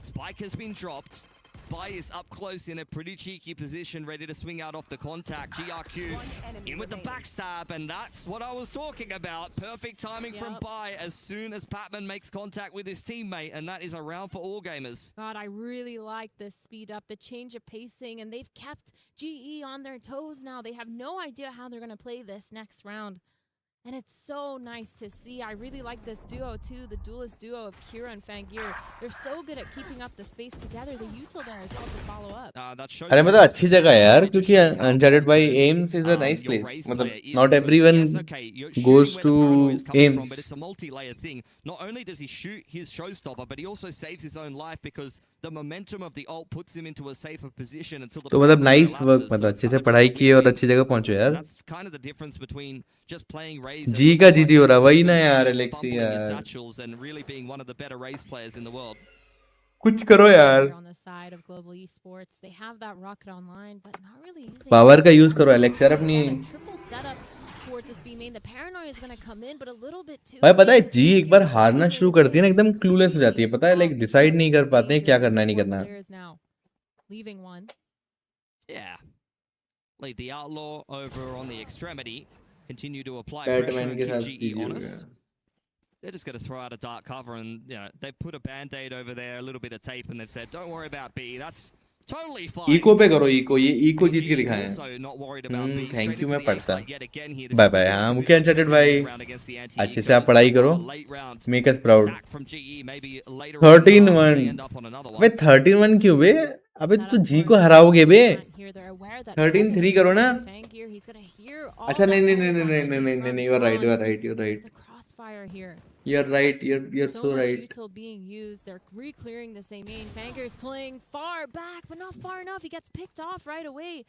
Spike has been dropped. Bai is up close in a pretty cheeky position, ready to swing out off the contact. GRQ in with the backstab, and that's what I was talking about. Perfect timing from Bai as soon as Patman makes contact with his teammate, and that is a round for all gamers. God, I really like this speed up, the change of pacing, and they've kept GE on their toes now. They have no idea how they're going to play this next round. And it's so nice to see. I really like this duo too, the duelist duo of Kira and Fangir. They're so good at keeping up the space together. The util there as well to follow up. अरे मतलब अच्छी जगह है यार, क्योंकि uncharted by AIIMS is a nice place. मतलब not everyone goes to AIIMS. But it's a multi-layer thing. Not only does he shoot his showstopper, but he also saves his own life because the momentum of the ult puts him into a safer position until the. तो मतलब nice work, मतलब अच्छे से पढ़ाई की और अच्छी जगह पहुंचे यार. That's kind of the difference between just playing Raze जी का जीजी हो रहा वही ना यार एलेक्सी यार. and really being one of the better Raze players in the world. कुछ करो यार. On the side of global esports, they have that rocket online, but not really using. Power का यूज करो एलेक्स यार अपनी. Triple setup towards towards this B main. The paranoia is going to come in, but a little bit too. भाई पता है late. जी एक बार हारना शुरू करती है ना एकदम क्लूलेस हो जाती है पता है लाइक डिसाइड नहीं कर पाते हैं क्या करना है नहीं करना है. Players now leaving one. Yeah. Leave the outlaw over on the extremity. Continue to apply Batman pressure and के keep साथ GE easy हो honest. गया. They're just going to throw out a dark cover and, you know, they put a band-aid over there, a little bit of tape, and they've said, don't worry about B. That's totally fine. Eco पे करो eco ये eco जीत के GE दिखाएं. also not worried about B. Thank Straight you into मैं the A पढ़ता. site yet again here. This bye is the bye. big हाँ bit मुख्य of uncharted a भाई round against the अच्छे से आप anti-egos. पढ़ाई करो. The late round make us proud. stack from GE, maybe later on in the half, they end up on another अबे one. 13-1 क्यों बे अबे तू जी को हराओगे बे 13-3 करो ना. अच्छा नहीं नहीं नहीं नहीं नहीं नहीं नहीं नहीं you're right you're right you're right The crossfire here. you're right you're so much right. util being used. They're re-clearing the same main. Fangir's pulling far back, but not far enough. He gets picked off right away.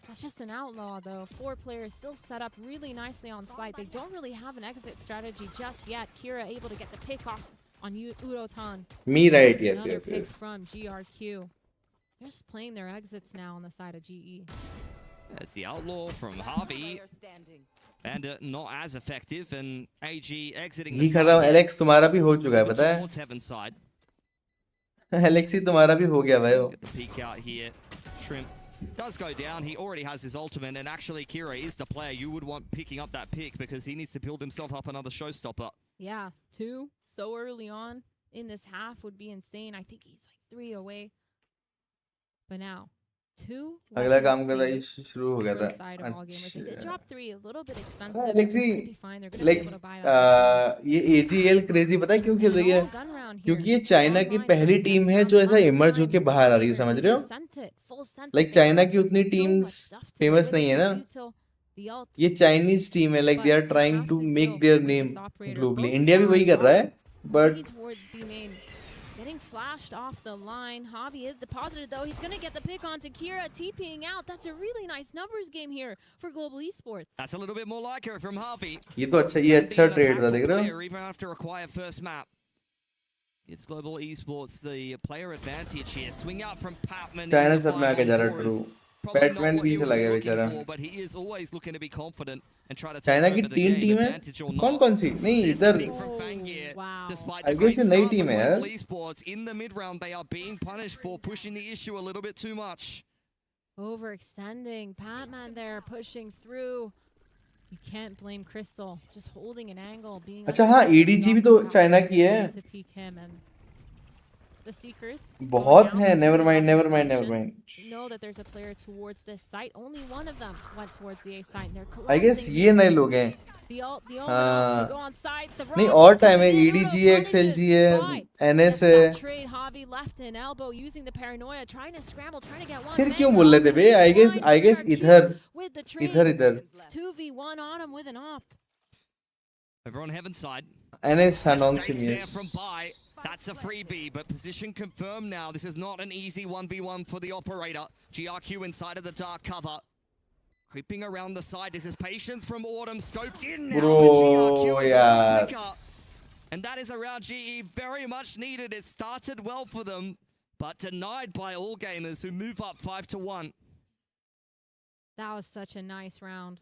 That's just an outlaw, though. 4 players still set up really nicely on site. They don't really have an exit strategy just yet. Kira able to get the pick off on Udotan. Me right yes Another yes pick yes. from GRQ. They're just playing their exits now on the side of GE. It's the outlaw from Harvey. And not as effective, and AG exiting the ही कर रहा हूँ side. Alex तुम्हारा भी हो चुका है Over पता है. towards Heaven side. एलेक्स ही तुम्हारा भी हो गया भाई वो. Get the peek out here. Shrimp does go down. He already has his ultimate, and actually Kira is the player you would want picking up that pick because he needs to build himself up another showstopper. Yeah, 2 so early on in this half would be insane. I think he's like 3 away. But now, 2. अगला काम करता ही शुरू हो गया था. Side of all gamers. They did drop 3, a little bit expensive. हाँ, Alexi, They'll be fine. They're gonna like be able to buy that. ये AGL crazy पता है क्यों खेल रही है? Gun round here. क्योंकि ये चाइना की पहली टीम है जो ऐसा इमर्ज होके बाहर आ रही है समझ रहे हो? लाइक चाइना की उतनी टीम्स फेमस नहीं है ना. ये चाइनीज टीम है like they are trying to make their name globally. India भी वही कर रहा है but Getting flashed off the line. Javi is deposited though. He's going to get the pick onto Kira. TPing out. That's a really nice numbers game here for Global Esports. That's a little bit more like it from Harvey. ये अच्छा trade था देख रहे हो? Even after a quiet first map. It's Global Esports, the player advantage here. Swing out from Patman. China सब में आके जा रहा है ट्रू. बैटमैन पीछे लगा बेचारा. But he is always looking to be confident and try to China की 3 टीम है. कौन सी? नहीं इधर. I guess ये नई टीम है यार. Esports in the mid round they are being punished for pushing the issue a little bit too much. Overextending. Patman there pushing through. You can't blame Crystal. Just holding an angle. Being अच्छा हाँ ADG भी तो China की है. To peek him and the Seekers. बहुत हैं. Never mind. Know that there's a player towards this site. Only one of them went towards the A site. And they're I guess ये नए लोग हैं. हाँ. नहीं और टाइम है. EDG है, XLG है, NS है. Trade Javi left an elbow using the paranoia, trying to scramble, trying to get one. फिर क्यों बोल रहे थे बे? I guess इधर 2v1 on him with an op. Over on Heaven side. NS Nongshim yes. from Bai. That's a freebie, but position confirmed now. This is not an easy 1v1 for the operator. GRQ inside of the dark cover. Creeping around the side. This is patience from Autumn. Scoped in now. Bro, but GRQ is yaar. quicker. And that is around GE. Very much needed. It started well for them, but denied by all gamers who move up 5-1. That was such a nice round.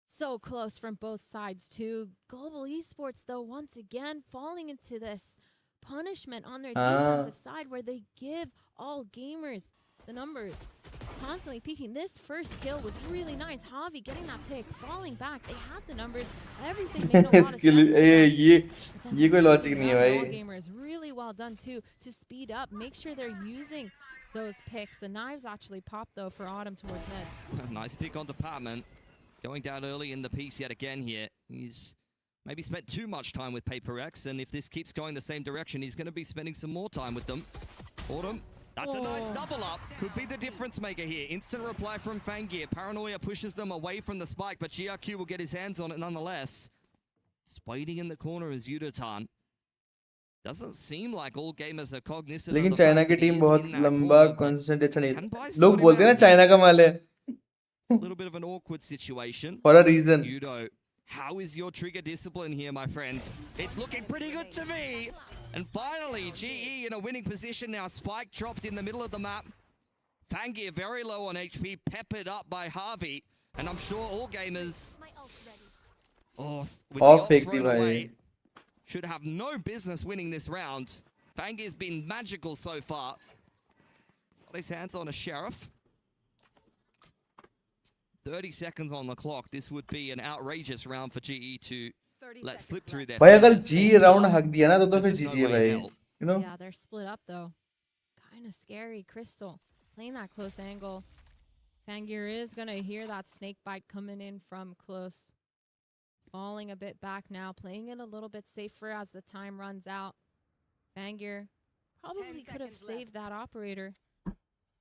So close from both sides too. Global Esports though once again falling into this punishment on their defensive side where they give all gamers the numbers. Constantly peeking. This first kill was really nice. Javi getting that pick, falling back. They had the numbers. Everything made a lot of sense. ये कोई logic नहीं है भाई. All gamers really well done too to speed up, make sure they're using those picks. The knives actually popped though for Autumn towards mid. Nice pick on Department. Going down early in the piece yet again here. He's maybe spent too much time with Paper X, and if this keeps going the same direction, he's going to be spending some more time with them. Autumn, that's a nice double up. Could be the difference maker here. Instant reply from Fangir. Paranoia pushes them away from the spike, but GRQ will get his hands on it nonetheless. Just waiting in the corner is Udotan. Doesn't seem like all gamers are cognizant. लेकिन China की team बहुत लंबा concentrate नहीं. लोग बोलते हैं ना China का माल है. A little bit of an awkward situation. For a reason. Udo, how is your trigger discipline here, my friend? It's looking pretty good to me. And finally, GE in a winning position now. Spike dropped in the middle of the map. Fangir very low on HP, peppered up by Harvey. And I'm sure all gamers with Off the fake ult thi thrown bhai. away should have no business winning this round. Fangir's been magical so far. Got his hands on a sheriff. 30 seconds on the clock. This would be an outrageous round for GE to let slip through their भाई अगर fingers. जी Ult's round up. हक दिया ना तो There's फिर just no जीजिए way भाई. in hell. You know? Yeah, they're split up though. Kind of scary. Crystal playing that close angle. Fangir is going to hear that snake bite coming in from close. Falling a bit back now, playing it a little bit safer as the time runs out. Fangir probably could have saved that operator.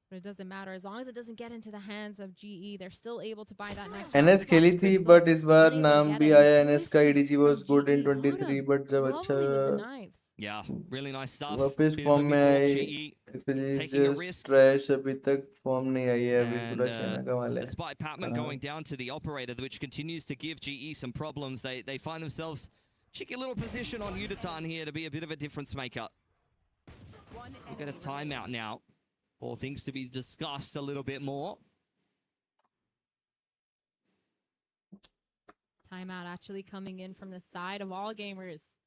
But it doesn't matter. As long as it doesn't get into the hands of GE, they're still able to buy that next round. NS खेली Spots थी Crystal, but इस बार unable to नाम get भी it. आया. The NS का twist EDG was from good in GE. 23 Autumn, but जब अच्छा lovely with the knives. Yeah, really nice stuff. वापस Bit of a फॉर्म में mid-roll I. GE taking a Just risk. trash अभी तक form नहीं आई है. अभी And पूरा चाइना का माल है. despite Patman going down to the operator, which continues to give GE some problems, they find themselves cheeky little position on Udatan here to be a bit of a difference maker. We'll get a timeout now for things to be discussed a little bit more. Timeout actually coming in from the side of all gamers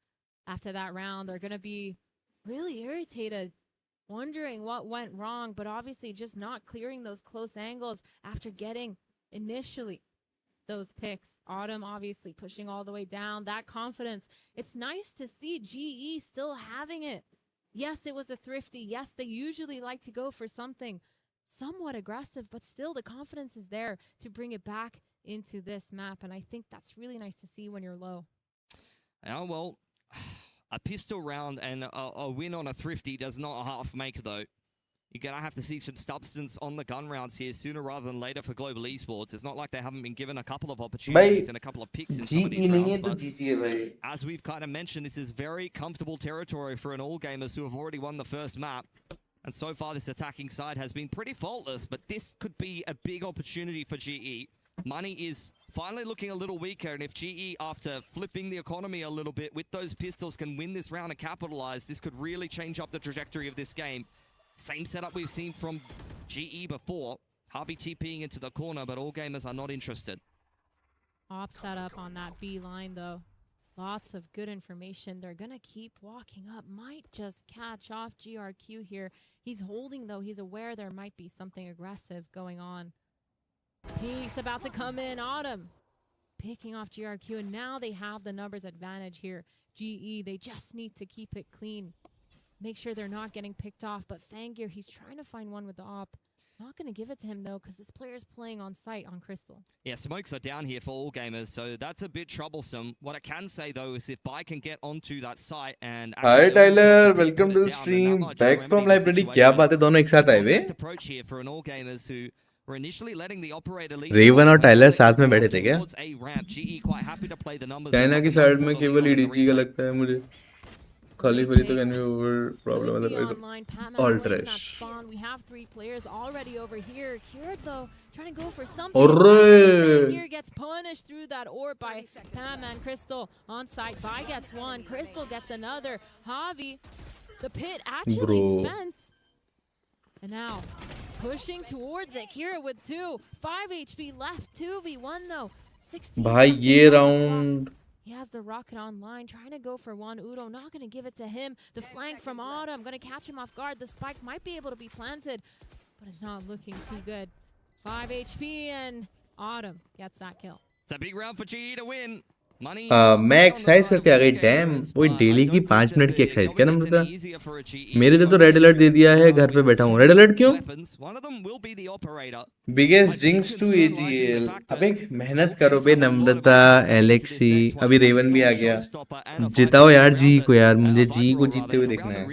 after that round. They're going to be really irritated, wondering what went wrong, but obviously just not clearing those close angles after getting initially those picks. Autumn obviously pushing all the way down. That confidence. It's nice to see GE still having it. Yes, it was a thrifty. Yes, they usually like to go for something somewhat aggressive, but still the confidence is there to bring it back into this map. And I think that's really nice to see when you're low. Oh, well, a pistol round and a win on a thrifty does not half make, though. You're going to have to see some substance on the gun rounds here sooner rather than later for Global Esports. It's not like they haven't been given a couple of opportunities and a couple of picks in some of these rounds. But as we've kind of mentioned, this is very comfortable territory for an all gamers who have already won the first map. And so far, this attacking side has been pretty faultless, but this could be a big opportunity for GE. Money is finally looking a little weaker, and if GE, after flipping the economy a little bit with those pistols, can win this round and capitalize, this could really change up the trajectory of this game. Same setup we've seen from GE before. Harvey TPing into the corner, but all gamers are not interested. Op setup on that B line, though. Lots of good information. They're going to keep walking up. Might just catch off GRQ here. He's holding, though. He's aware there might be something aggressive going on. He's about to come in. Autumn picking off GRQ, and now they have the numbers advantage here. GE, they just need to keep it clean. Make sure they're not getting picked off. But Fangir, he's trying to find one with the op. Not going to give it to him, though, because this player's playing on site on Crystal. Yeah, smokes are down here for all gamers, so that's a bit troublesome. What I can say, though, is if Bai can get onto that site and... Hi Tyler, welcome to the stream. Back from library. क्या बात है, दोनों एक साथ आए हुए? Approach here for an all gamers who were initially letting the operator lead. Raven और Tyler साथ में बैठे थे क्या? A ramp. GE quite happy to play the numbers. China की साइड में केवल EDG का लगता है मुझे. Khali Khali तो can be over problem otherwise. All trash. We have 3 players already over here. Kira though trying to go for something. Fangir gets punished through that orb by Pam and Crystal on site. Bai gets one. Crystal gets another. Javi, the pit actually spent. And now pushing towards it. Kira with 2. 5 HP left. 2v1 though. 16. भाई ये round. He has the rocket online, trying to go for one. Udo not going to give it to him. The flank from Autumn, going to catch him off guard. The spike might be able to be planted, but it's not looking too good. 5 HP and Autumn gets that kill. It's a big round for GE to win. Money. मैं exercise करके आ गई. Dam, वही daily की 5 minute की exercise क्या नाम था? मेरे लिए तो रेड अलर्ट दे दिया है, घर पे बैठा हूँ. रेड अलर्ट क्यों? Biggest jinx to AGL. अबे मेहनत करो बे नम्रता, एलेक्सी, अभी रेवन भी आ गया. जिताओ यार जी को यार, मुझे जी को जीतते हुए देखना है.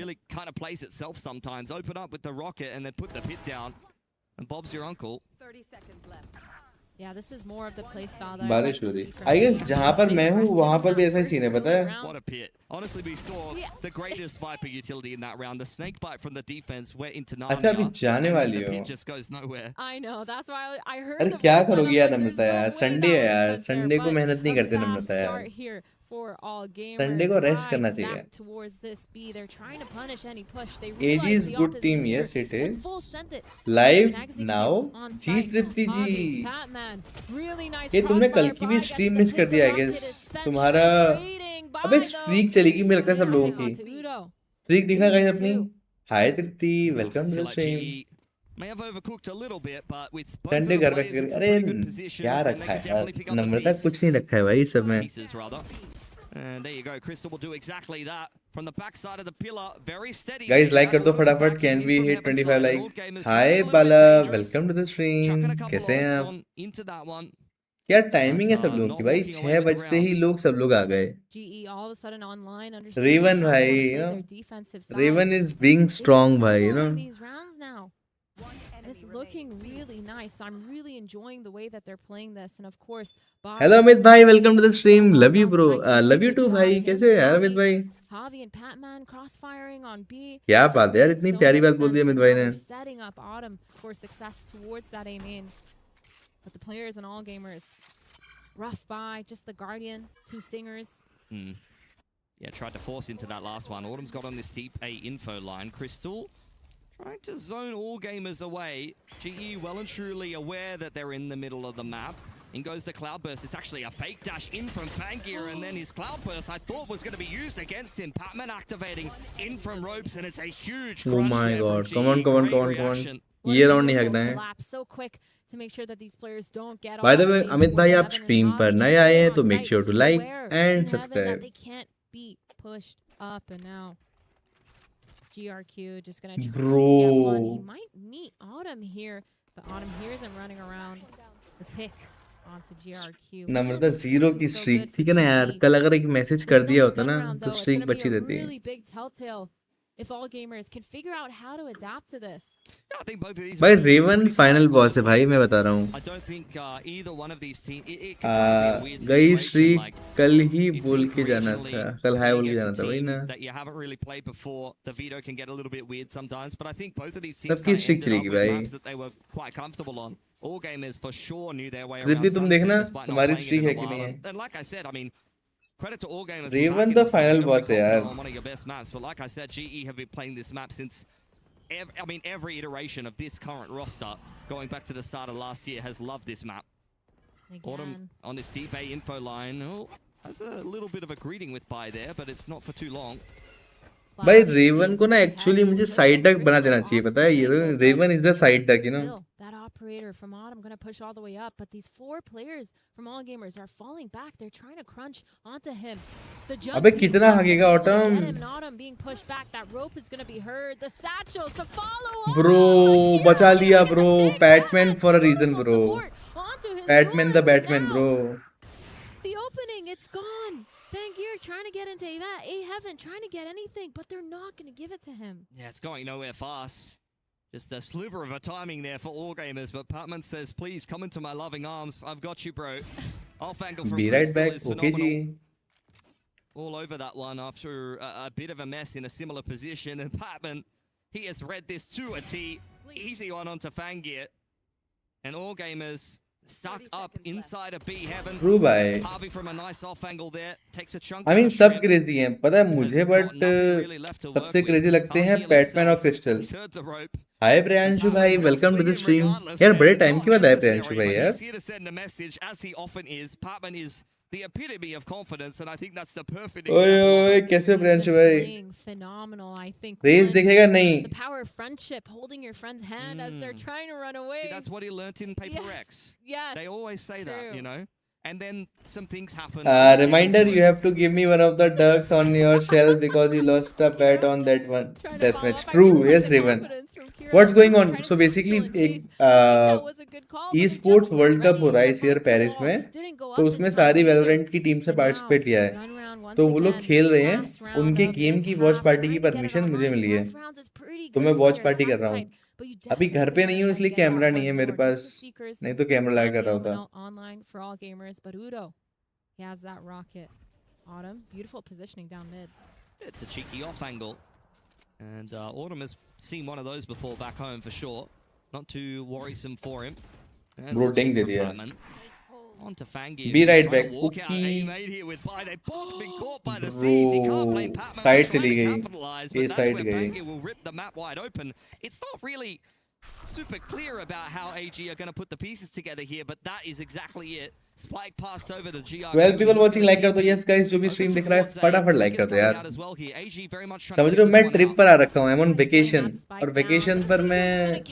Yeah, this is more of the play style that बारिश हो रही. I guess जहाँ पर मैं हूँ वहाँ पर भी ऐसा ही सीन है, पता है? What a pit. Honestly, we saw the greatest Viper utility in that round. The snake bite from the defense went into Narnia. अच्छा अभी जाने वाली हो. The pit just goes nowhere. I know, that's why I heard. अरे क्या करोगी यार नम्रता यार? संडे है यार. संडे को मेहनत नहीं करते नम्रता यार. for all gamers. Sunday को rest करना Eyes चाहिए. back towards this B. They're trying to punish any push. They AG realize is the good op is team, here, yes it and is. full sent it. Live An execute now. on ji site. Tripti Javi, ji. Batman, really nice ये तुमने कल crossfire की भी by, stream gets miss the कर pick, दिया the I guess. rocket is spent, तुम्हारा trading by अबे though. Streak चलेगी मेरे लगता है सब लोगों Pick की. onto Udo. स्ट्रीक दिखना गाइस अपनी. 3-2. Hi Tripti, welcome to Feel the like stream. GE may have overcooked a little bit, but with both of Sunday the घर players पे in some अरे pretty good positions, क्या then they रखा could है definitely pick up the Namrata piece. कुछ नहीं रखा है भाई सब में. Pieces rather. And there you go. Crystal will do exactly that from the backside of the pillar. Very steady. Guys there. Like कर And दो a lot of फटाफट. backing can in we from hit Heaven's 25 side. Likes. All gamers hi trying a little bit बाला, dangerous. Welcome to the stream. Chucking a couple कैसे हैं ults आप? on into that one. क्या timing है सब But, लोगों not की भाई? walking away 6 with the बजते ही round. लोग सब लोग आ गए. GE all of a sudden online, Raven understanding how भाई, to you play know, their defensive side. Raven is being strong भाई, you know. These rounds now. And it's looking really nice. I'm really enjoying the way that they're playing this. And of course, hello Amit भाई, welcome to the stream. Love you bro. Love you too भाई. Good कैसे हो यार job, Amit भाई? Javi and Patman crossfiring on B. क्या It's बात just है यार, made इतनी so प्यारी much बात बोल दी sense, अमित and भाई now ने. they're setting up Autumn for success towards that A main. But the players and all gamers, rough by, just the Guardian, 2 stingers. Yeah, tried to force into that last one. Autumn's got on this deep A info line. Crystal trying to zone all gamers away. GE well and truly aware that they're in the middle of the map. In goes the Cloudburst. It's actually a fake dash in from Fangir, and then his Cloudburst I thought was going to be used against him. Patman activating in from ropes, and it's a huge Oh crunch my there god. from Come on, GE. come on, Great come on, come on. reaction. What ये a round नहीं beautiful हगना है. collapse, so quick to make sure that these players don't get By the all way, space Amit towards भाई आप Heaven and stream पर Javi नए just आए staying हैं on तो make site, sure to like aware and in Heaven that subscribe. they can't be pushed up, and now GRQ just gonna try to get one. He Bro. might meet Autumn here, but Autumn here isn't running around. The pick onto GRQ. Namrata This is zero looking की so streak good थी for क्या ना यार. GE. कल अगर एक message This कर दिया next होता gun ना round, तो though, it's streak gonna be बची a रहती. really big telltale if all gamers can figure out how to adapt to this. Yeah, I think both of these भाई maps are gonna Raven be final tough, boss है honestly. भाई, मैं बता रहा हूँ. I don't think either one of these teams. It could kind of be a weird गई situation. Streak Like, कल ही you बोल think के जाना regionally था. कल हाय बोल being के as a जाना था वही team ना. that you haven't really played before, the veto can get a little bit weird sometimes. But I think both of these teams सबकी kind of streak ended up चलेगी with भाई. maps that they were quite comfortable on. All gamers for sure knew their way Riddhi around तुम Sunset देखना despite not तुम्हारी playing it streak in है a कि while. नहीं है. And like I said, I mean, credit to all gamers. Raven for backing the themselves. final You've got to be boss है यार. confident on one of your best maps. But like I said, GE have been playing this map since. I mean, every iteration of this current roster, going back to the start of last year, has loved this map. Autumn Again. on this deep A info line. Oh, has a little bit of a greeting with buy there, but it's not for too long. भाई Flash Raven को into ना the actually heaven, मुझे pushing side duck बना Crystal देना चाहिए off पता the है. ये angle, though. Raven is the side duck, you know. Still, that operator from Autumn gonna push all the way up, but these 4 players from all gamers are falling back. They're trying to crunch onto him. The jump अबे peek कितना won't हगेगा be able to get autumn. him, and Autumn being pushed back. That rope is gonna be heard. The satchels, the follow up. Bro Here, बचा लिया Autumn bro. and the pick. Batman for a reason Beautiful bro. support onto his Batman the duelist, and Batman now bro. the opening, it's gone. Fangir trying to get into A Heaven, trying to get anything, but they're not going to give it to him. Yeah, it's going nowhere fast. Just a sliver of a timing there for all gamers, but Patman says, please come into my loving arms. I've got you, bro. Off angle from Be right Crystal back. is Okay phenomenal. जी. All over that one after a bit of a mess in a similar position. And Patman, he has read this to a T. Easy one onto Fangir. And all gamers stuck up inside of B Heaven. True भाई. Harvey from a nice off angle there. Takes a chunk I mean out of सब Shrimp. Crazy हैं पता है मुझे, Has but got nothing really left to work सबसे with. Crazy लगते Can't हैं heal Batman और himself. Crystal. He's heard the rope. हाय प्रियांशु भाई, वेलकम टू द स्ट्रीम. यार बड़े टाइम के बाद आए प्रियांशु भाई यार. He's here to send a message, as he often is. Patman is the epitome of confidence, and I think that's the perfect ओए example. ओए कैसे हो प्रियांशु भाई. Playing phenomenal, I think. Race one, देखेगा नहीं. the power of friendship, holding your friend's hand as they're trying to run away. See, that's what he learnt in Paper Yes, X. yes, They always say that, true. you know. And then some things happen. Reminder, you have to give me one of the ducks on your shell because you lost a bet on that one Trying to death follow match. up. I True, really like yes the Raven. confidence from Kira. What's going He's on? trying to So basically satchel and एक chase. I think that was a good call, but E he sports just world cup हो रहा है ready इस year to Paris ball. में, Didn't go तो up उसमें in सारी time either. Valorant की टीम से And now, पार्टिसिपेट लिया है. gun round once तो वो लोग again. खेल रहे हैं. Last round उनके of गेम this की वॉच half, पार्टी की trying to get it permission मुझे online. मिली है. 5 rounds is pretty तो good मैं for वॉच your पार्टी कर attack रहा हूँ. side, but you अभी घर definitely पे wanna नहीं हूँ try to इसलिए get that कैमरा one नहीं है मेरे more. Pass. Just the Seekers नहीं तो कैमरा लगा कर रहा going होता. out online for all gamers, but Udo, he has that rocket. Autumn, beautiful positioning down mid. It's a cheeky off angle. And Autumn has seen one of those before back home for sure. Not too worrisome for him. And Bro, looking ding they from दिया. Patman. On to Fangir. Be right Trying to back. walk out Okay. A-mate here with Bai. They've both been caught by the C's. You can't blame Bro, Patman side for से trying Lee to गई. capitalize, A but that's side where गई. Fangir will rip the map wide open. It's not really super clear about how AG are going to put the pieces together here, but that is exactly it. Spike passed over to GR. 12 people watching, like कर दो. Yes guys, जो भी stream दिख रहा है फटाफट like कर दो यार. समझ रहे हो मैं ट्रिप पर आ रखा हूँ. I'm on vacation और vacation पर मैं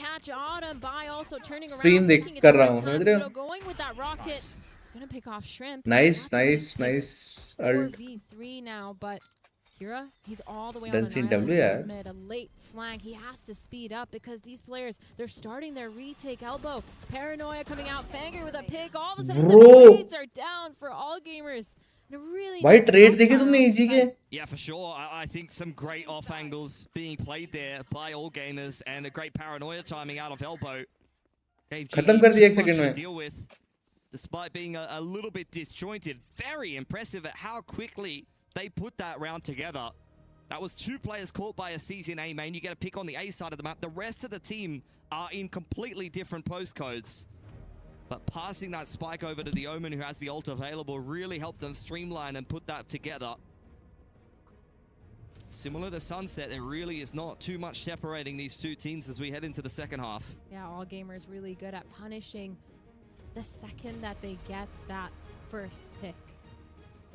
stream देख कर रहा हूँ. समझ रहे हो? Nice, nice, nice. 4v3 now, but Kira, he's all the way on Done an seen island W, yeah. towards mid, a late flank. He has to speed up because these players, they're starting their retake elbow. Paranoia coming out, Fangir with a pick. All of a sudden, Bro. the trades are down for all gamers. And a really भाई nice trade crossfire देखे on तुमने the AG के? side. Yeah, for sure. I think some great off angles being played there by all gamers and a great paranoia timing out of elbow. Gave खत्म GE कर दिया एक too much second to में. deal with, despite being a little bit disjointed. Very impressive at how quickly they put that round together. That was 2 players caught by a C's in A main. You get a pick on the A side of the map. The rest of the team are in completely different postcodes. But passing that spike over to the Omen, who has the ult available, really helped them streamline and put that together. Similar to Sunset, there really is not too much separating these two teams as we head into the second half. Yeah, all gamers really good at punishing the second that they get that first pick.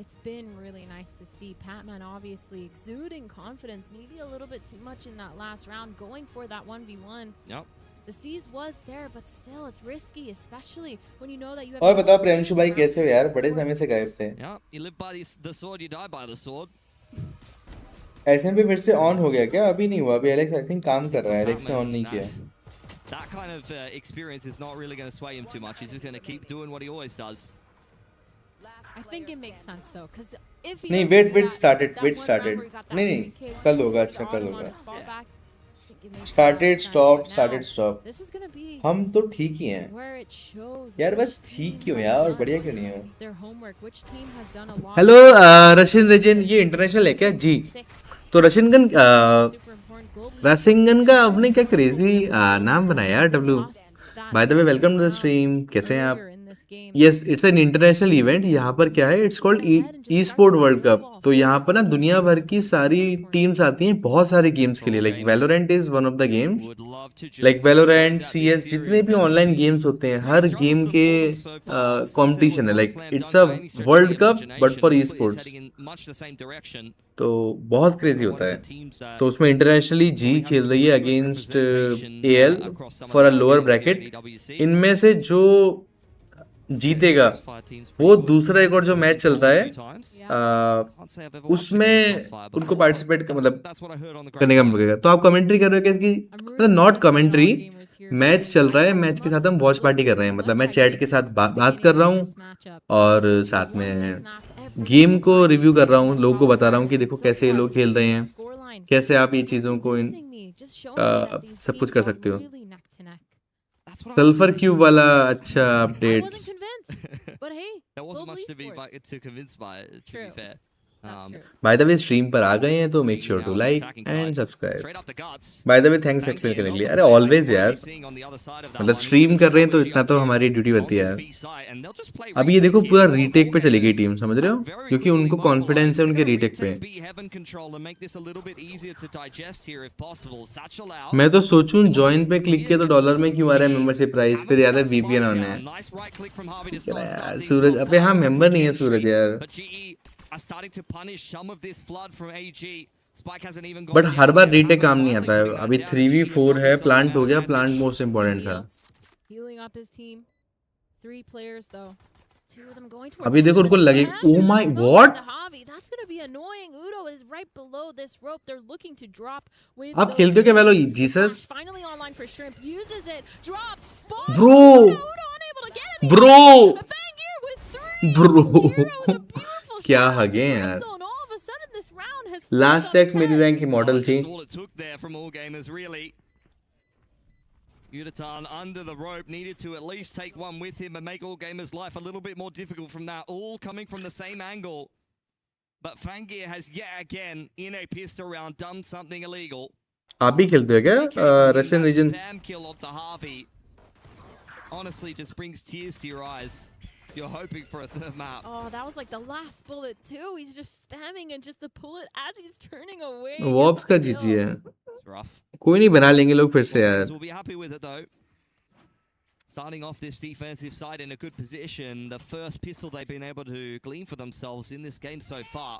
It's been really nice to see Patman obviously exuding confidence, maybe a little bit too much in that last round, going for that 1v1. Yep. The C's was there, but still, it's risky, especially when you know that you have. और बताओ प्रियांशु भाई कैसे हो यार? बड़े समय से गायब थे. Yep. You live by the sword, you die by the sword. SMP फिर से ऑन हो गया क्या? अभी नहीं हुआ. अभी एलेक्स आई थिंक काम कर रहा है. एलेक्स ने ऑन नहीं किया. That kind of experience is not really going to sway him too much. He's just going to keep doing what he always does. I think it makes sense though, because if he नहीं doesn't wait do wait that, started that wait one started. round where he got that नहीं 3K नहीं with कल होगा. support अच्छा on कल him on होगा. his fallback, I think it makes a lot Started of sense, stop but started now, stop. This is gonna be हम तो ठीक ही हैं. where it shows यार which बस ठीक team क्यों has यार? done बढ़िया क्यों नहीं हो? their homework, which team has done a lot. Hello Russian legend. ये इंटरनेशनल है क्या? जी. तो रशियन गन रशियन का आपने क्या क्रेजी नाम बनाया यार. W. By the way welcome to the stream. कैसे हैं आप? Yes it's an international event. यहाँ पर क्या है? It's called e sport world cup. तो यहाँ पर ना दुनिया भर की सारी टीम्स आती हैं बहुत सारे गेम्स के लिए. Like Valorant is one of the games. Like Valorant CS जितने भी ऑनलाइन गेम्स होते हैं हर गेम के कंपटीशन है. Like it's a world cup but for e sports. तो बहुत क्रेजी होता है. तो उसमें इंटरनेशनली जी खेल रही है against AL for a lower bracket. इनमें से जो जीतेगा वो दूसरा एक और जो मैच चल रहा है उसमें उनको पार्टिसिपेट मतलब करने का मिलेगा. तो आप कमेंट्री कर रहे हो कि मतलब नॉट कमेंट्री. मैच चल रहा है. मैच के साथ हम वॉच पार्टी कर रहे हैं. मतलब मैं चैट के साथ बात कर रहा हूँ और साथ में गेम को रिव्यू कर रहा हूँ. लोगों को बता रहा हूँ कि देखो कैसे ये लोग खेल रहे हैं, कैसे आप ये चीज़ों को सब कुछ कर सकते हो. सल्फर क्यूब वाला अच्छा update. But hey, There wasn't global much to be esports. to convince by it, to be True. fair. That's true. By the way stream पर आ गए हैं तो make sure to like and subscribe. By the way thanks explain करने के लिए. अरे always यार. मतलब स्ट्रीम कर रहे हैं तो इतना तो हमारी ड्यूटी बनती है यार. अभी ये देखो पूरा रीटेक पे चली गई टीम. समझ रहे हो? क्योंकि उनको कॉन्फिडेंस है उनके रीटेक पे. मैं तो सोचूं जॉइन पे क्लिक किया तो डॉलर में क्यों आ रहा है मेंबरशिप प्राइस. फिर याद है VPN ऑन है यार. सूरज अबे हाँ मेंबर नहीं है सूरज यार. बट हर बार रीटेक काम नहीं आता है. अभी 3v4 है. प्लांट हो गया. प्लांट मोस्ट इम्पोर्टेंट था. Healing up his team. 3 players though. 2 of them going towards. अभी देखो उनको लगे oh my what. That's gonna be annoying. Udo is right below this rope. They're looking to drop with. आप खेलते हो क्या वैलो? जी sir. Finally online for Shrimp. Uses it. Drops. Spot. Bro. Udo unable to get him. Bro. Fangir with 3. Bro. Hero with a beautiful क्या shot हगे to यार. Crystal, and all of a sudden this round has last flipped टैक on मेरी 10. Rank की model थी. All it took there from all gamers, really. Udatan under the rope, needed to at least take one with him and make all gamers' life a little bit more difficult from that. All coming from the same angle. But Fangir has yet again, in a pistol round, done something illegal. आप भी खेलते हो क्या Russian region? Spam kill onto Harvey honestly just brings tears to your eyes. you're hoping for a third map. Oh, that was like the last bullet too. He's just spamming and just the bullet as he's turning away. Wasps का जीजी है, It's rough. कोई नहीं बना लेंगे लोग फिर से यार. We'll be happy with it though. Starting off this defensive side in a good position. The first pistol they've been able to glean for themselves in this game so far.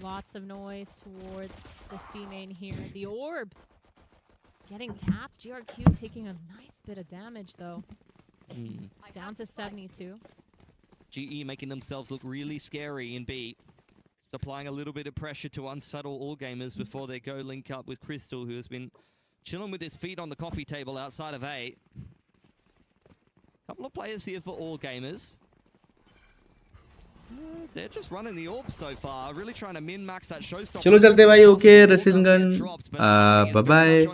Lots of noise towards this B main here. The orb getting tapped. GRQ taking a nice bit of damage though. Down to 72. GE making themselves look really scary in B. Just applying a little bit of pressure to unsettle all gamers before they go link up with Crystal, who has been chilling with his feet on the coffee table outside of A. Couple of players here for all gamers. They're just running the orb so far, really trying to min-max that showstopper. चलो चलते भाई. Okay रसिंगन, bye bye.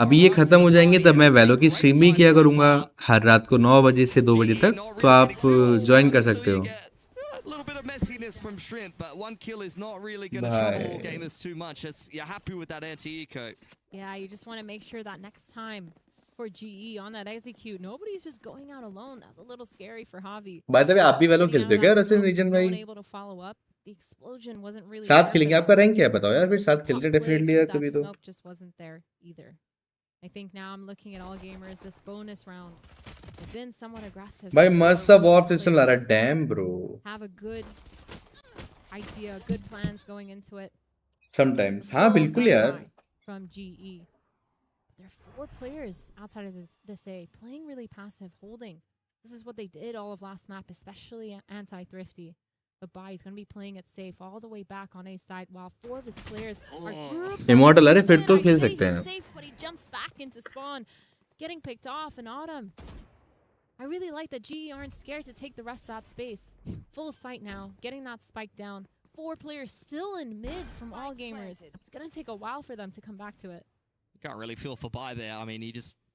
अभी ये खत्म हो जाएंगे तब मैं वैलो की स्ट्रीम भी किया करूंगा हर रात को 9 बजे से 2 बजे तक, तो आप ज्वाइन कर सकते हो. Little bit of messiness from Shrimp, but one kill is not really going to trouble all gamers too much. You're happy with that anti-eco. Yeah, you just want to make sure that next time for GE on that execute, nobody's just going out alone. That's a little scary for Javi. Bye the वे आप भी वैलो खेलते हो क्या Rasin reason भाई? Able to follow up. The explosion wasn't really साथ खेलेंगे. आपका rank क्या है बताओ यार, फिर साथ खेलते डेफिनेटली यार कभी तो. Smoke just wasn't there either. I think now I'm looking at all gamers this bonus round. They've been somewhat aggressive. भाई मस्त सा वॉर सिस्टम ला रहा. Damn bro. Have a good idea, good plans going into it. Sometimes हाँ बिल्कुल यार. From GE. There are 4 players outside of this A playing really passive, holding. This is what they did all of last map, especially anti-thrifty. But Bai is going to be playing it safe all the way back on A side, while 4 of his players are grouped. Immortal अरे फिर तो खेल सकते हैं. He's safe, but he jumps back into spawn, getting picked off. And Autumn, I really like that GE aren't scared to take the rest of that space. Full sight now, getting that spike down. 4 players still in mid from all gamers. It's going to take a while for them to come back to it. Can't really feel for Bai there. I mean,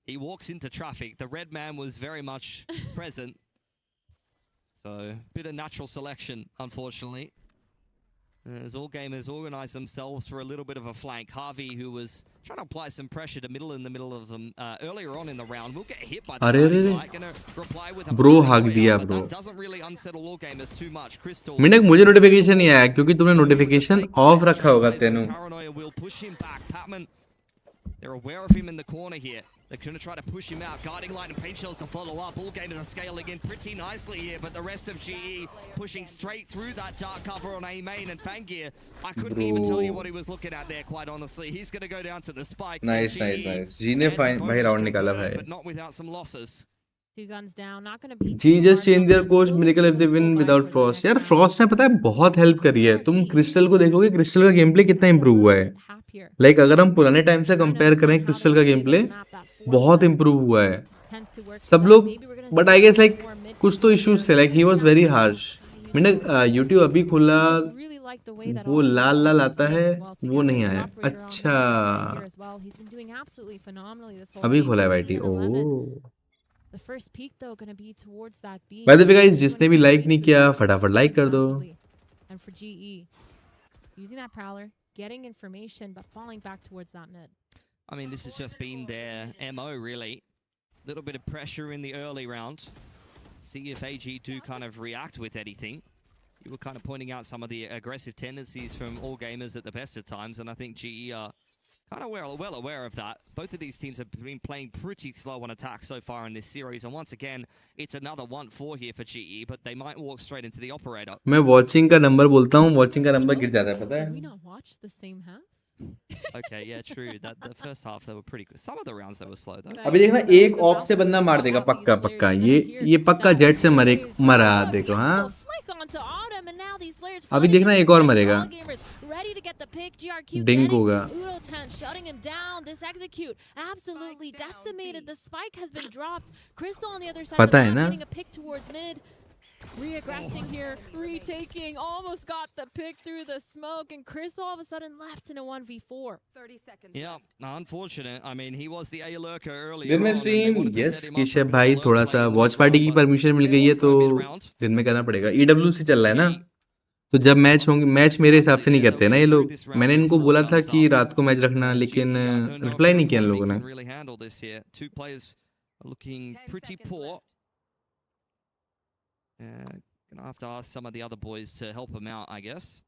he walks into traffic. The red man was very much present. So, bit of natural selection, unfortunately. As all gamers organize themselves for a little bit of a flank. Harvey, who was trying to apply some pressure to in the middle of them earlier on in the round, will get hit by the guy. Gonna reply with a Bro hug दिया bro. That doesn't really unsettle all gamers too much. Crystal. मिनक मुझे notification नहीं आया क्योंकि तुमने notification of रखा होगा तेनू. Paranoia will push him back. Patman, they're aware of him in the corner here. They're going to try to push him out. Guiding light and paint shells to follow up. All gamers are scaling in pretty nicely here, but the rest of GE pushing straight through that dark cover on A main and Pangir. I couldn't even tell you what he was looking at there, quite honestly. He's going to go down to the spike. Nice. G ने भाई round निकाला भाई. But not without some losses. 2 guns down, not going to be. G just change their course. Miracle if they win without Frost. यार Frost ने पता है बहुत help करी है. तुम क्रिस्टल को देखोगे, क्रिस्टल का गेम प्ले कितना इंप्रूव हुआ है. लाइक अगर हम पुराने टाइम से कंपेयर करें क्रिस्टल का गेम प्ले बहुत इंप्रूव हुआ है. सब लोग बट आई गेस लाइक कुछ तो इश्यूज थे. Like he was very harsh. मैंने यूट्यूब अभी खोला, वो लाल लाल आता है, वो नहीं आया. अच्छा अभी खोला है भाई. ओह The first peak though going to be towards that B. By the way guys, जिसने भी लाइक नहीं किया फटाफट लाइक कर दो. And for GE using that prowler, getting information but falling back towards that mid. I mean, this has just been their MO really. Little bit of pressure in the early round. See if AG do kind of react with anything. You were kind of pointing out some of the aggressive tendencies from all gamers at the best of times, and I think GE are kind of well aware of that. Both of these teams have been playing pretty slow on attack so far in this series, and once again, it's another 1-4 here for GE, but they might walk straight into the operator. मैं watching का number बोलता हूँ, watching का number गिर जाता है पता है? Did we not watch the same half? Okay, yeah, true. That the first half they were pretty good. Some of the rounds they were slow though. अभी देखना एक ऑफ से बंदा मार देगा पक्का. ये पक्का जेट से मरा देखो हाँ. अभी देखना एक और मरेगा. Ready to get the pick. GRQ Dink होगा. Udo 10 shutting him down. This execute absolutely decimated. The spike has been dropped. Crystal on the other side पता है ना? getting a pick towards mid. Reaggressing here, retaking, almost got the pick through the smoke, and Crystal all of a sudden left in a 1v4. 30 seconds. Yeah, unfortunate. I mean, he was the A lurker earlier. दिन में stream yes Keshav भाई थोड़ा सा watch party की permission मिल गई है तो दिन में करना पड़ेगा. EWC चल रहा है ना. तो जब मैच होंगे, मैच मेरे हिसाब से नहीं करते ना ये लोग। मैंने इनको बोला था कि रात को मैच रखना, लेकिन रिप्लाई नहीं किया इन लोगों ने। Really handle this here. Two players are looking pretty poor. Gonna have to ask some of the other boys to help them out, I guess.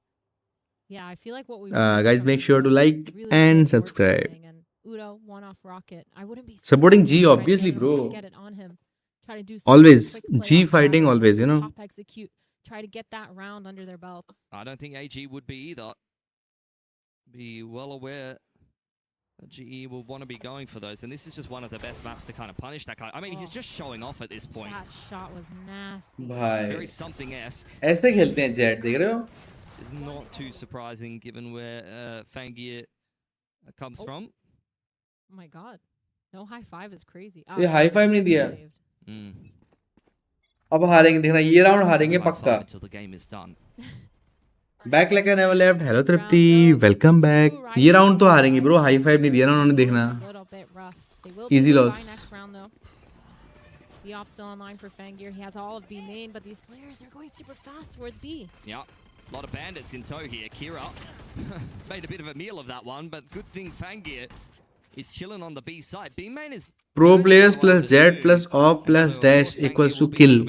Yeah, I feel like what we Guys, make sure to like and subscribe. And Udo, one off rocket. I wouldn't be Supporting surprised if G, he tried to obviously, get bro. Get it on him. Try to do some Always. sort of quick play G off fighting that, always, you some know. Pop execute. Try to get that round under their belts. I don't think AG would be either. Be well aware that GE will want to be going for those, and this is just one of the best maps to kind of punish that guy. I mean, he's just showing off at this point. That shot was nasty. भाई Very something-esque. ऐसे खेलते हैं jet, देख रहे हो? Is not too surprising given where Fangir comes from. Oh my god. No high five is crazy. ये high five नहीं दिया। Mm. अब हारेंगे, देखना ये राउंड हारेंगे पक्का। Until the game is done. Back like never left. Hello Tripti, welcome back. ये round तो हारेंगे bro, high five नहीं दिया ना उन्होंने, देखना। Easy loss. The op still online for Fangir. He has all of B main, but these players are going super fast towards B. Yeah, a lot of bandits in tow here. Kira made a bit of a meal of that one, but good thing Fangir is chilling on the B side. B main is Pro players plus jet plus op plus dash equals to kill.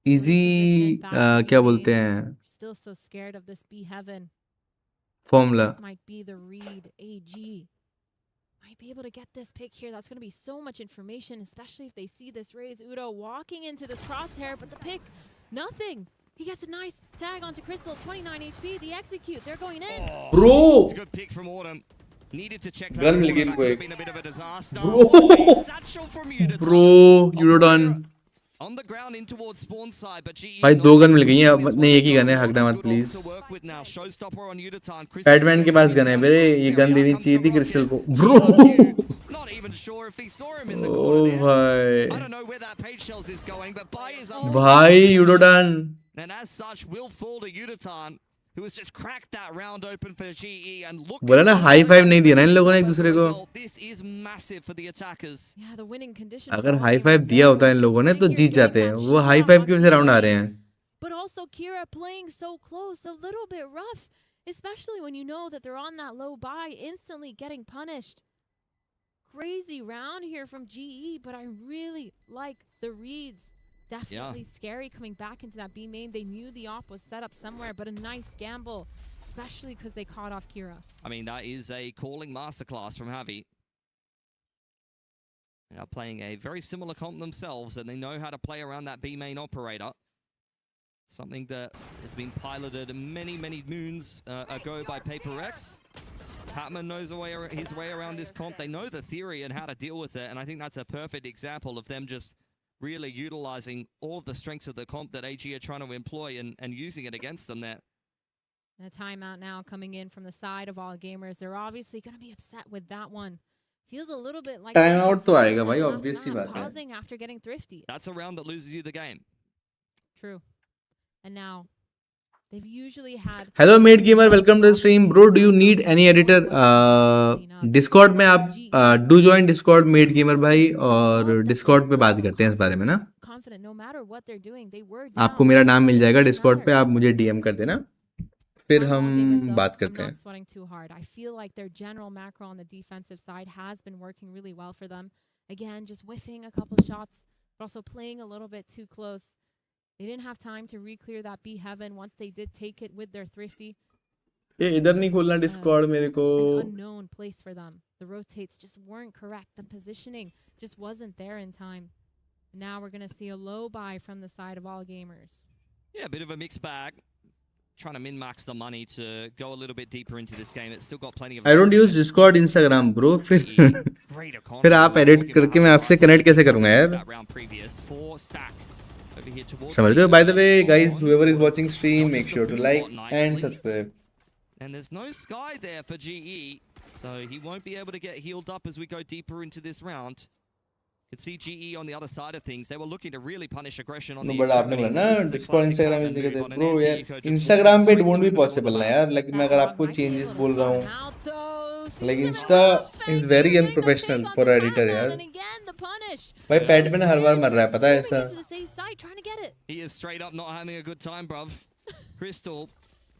Easy क्या बोलते हैं? Still so scared of this B heaven. Formula. This might be the read. AG might be able to get this pick here. That's going to be so much information, especially if they see this raise. Udo walking into this crosshair, but the pick, nothing. He gets a nice tag onto Crystal, 29 HP. The execute, they're going in. Bro! It's a good pick from Autumn. Needed to check that. Gun मिल गई That इनको could have एक। been a bit of a disaster. Bro! Satchel from Udo. Bro, Udo done. On the ground in towards spawn side, but GE भाई दो gun मिल गई हैं, अब नहीं एक ही गन है, हकना मत प्लीज। पैडमैन के पास गन है मेरे, ये गन देनी चाहिए थी क्रिस्टल को। Bro! Not even sure if he saw him in the oh corner there. भाई, I don't know where that page shells is going, but Bai is under. भाई Udo done. And as such, will fall to Udatan, who has just cracked that round open for GE. And look, बोला ना high five नहीं दिया ना इन लोगों ने एक दूसरे को। this is massive for the attackers. Yeah, the winning condition. अगर हाई फाइव दिया होता इन लोगों ने तो जीत जाते हैं। वो हाई फाइव की वजह से राउंड आ रहे हैं। But also Kira playing so close, a little bit rough, especially when you know that they're on that low buy, instantly getting punished. Crazy round here from GE, but I really like the reads. Definitely scary coming back into that B main. They knew the op was set up somewhere, but a nice gamble, especially because they caught off Kira. I mean, that is a calling masterclass from Javi. They are playing a very similar comp themselves, and they know how to play around that B main operator. Something that has been piloted many, many moons ago by Paper X. Patman knows his way around this comp. They know the theory and how to deal with it, and I think that's a perfect example of them just really utilizing all of the strengths of the comp that AG are trying to employ and using it against them there. And a timeout now coming in from the side of all gamers. They're obviously going to be upset with that one. Feels a little bit like timeout तो आएगा भाई, obvious सी बात है। pausing after getting thrifty. That's a round that loses you the game. True. And now they've usually had. Hello mate gamer, welcome to the stream. Bro, do you need any editor? Discord में आप do join Discord mate gamer भाई, और Discord पे बात करते हैं इस बारे में ना। Confident no matter what they're doing, they were down. आपको मेरा नाम मिल जाएगा Discord पे, आप मुझे DM कर देना, फिर हम बात करते हैं। I'm not sweating too hard. I feel like their general macro on the defensive side has been working really well for them. Again, just whiffing a couple shots, but also playing a little bit too close. They didn't have time to re-clear that B heaven once they did take it with their thrifty. ये इधर नहीं खोलना Discord मेरे को। An unknown place for them. The rotates just weren't correct. The positioning just wasn't there in time. Now we're going to see a low buy from the side of all gamers. Yeah, a bit of a mixed bag. Trying to min-max the money to go a little bit deeper into this game. It's still got plenty of... I don't use Discord, Instagram, bro. फिर आप edit करके मैं आपसे connect कैसे करूँगा यार? समझ रहे हो? By the way, guys, whoever is watching stream, make sure to like and subscribe. And there's no Sky there for GE, so he won't be able to get healed up as we go deeper into this round. You can see GE on the other side of things. They were looking to really punish aggression on the but आपने बोला ना Discord, Instagram में दिखे bro यार, Instagram पे it won't be possible ना यार, like मैं अगर आपको changes बोल रहा हूँ Like Insta is very unprofessional for editor यार. भाई पैडमैन हर बार मर रहा है पता है ऐसा. He is straight up not having a good time, bruv. Crystal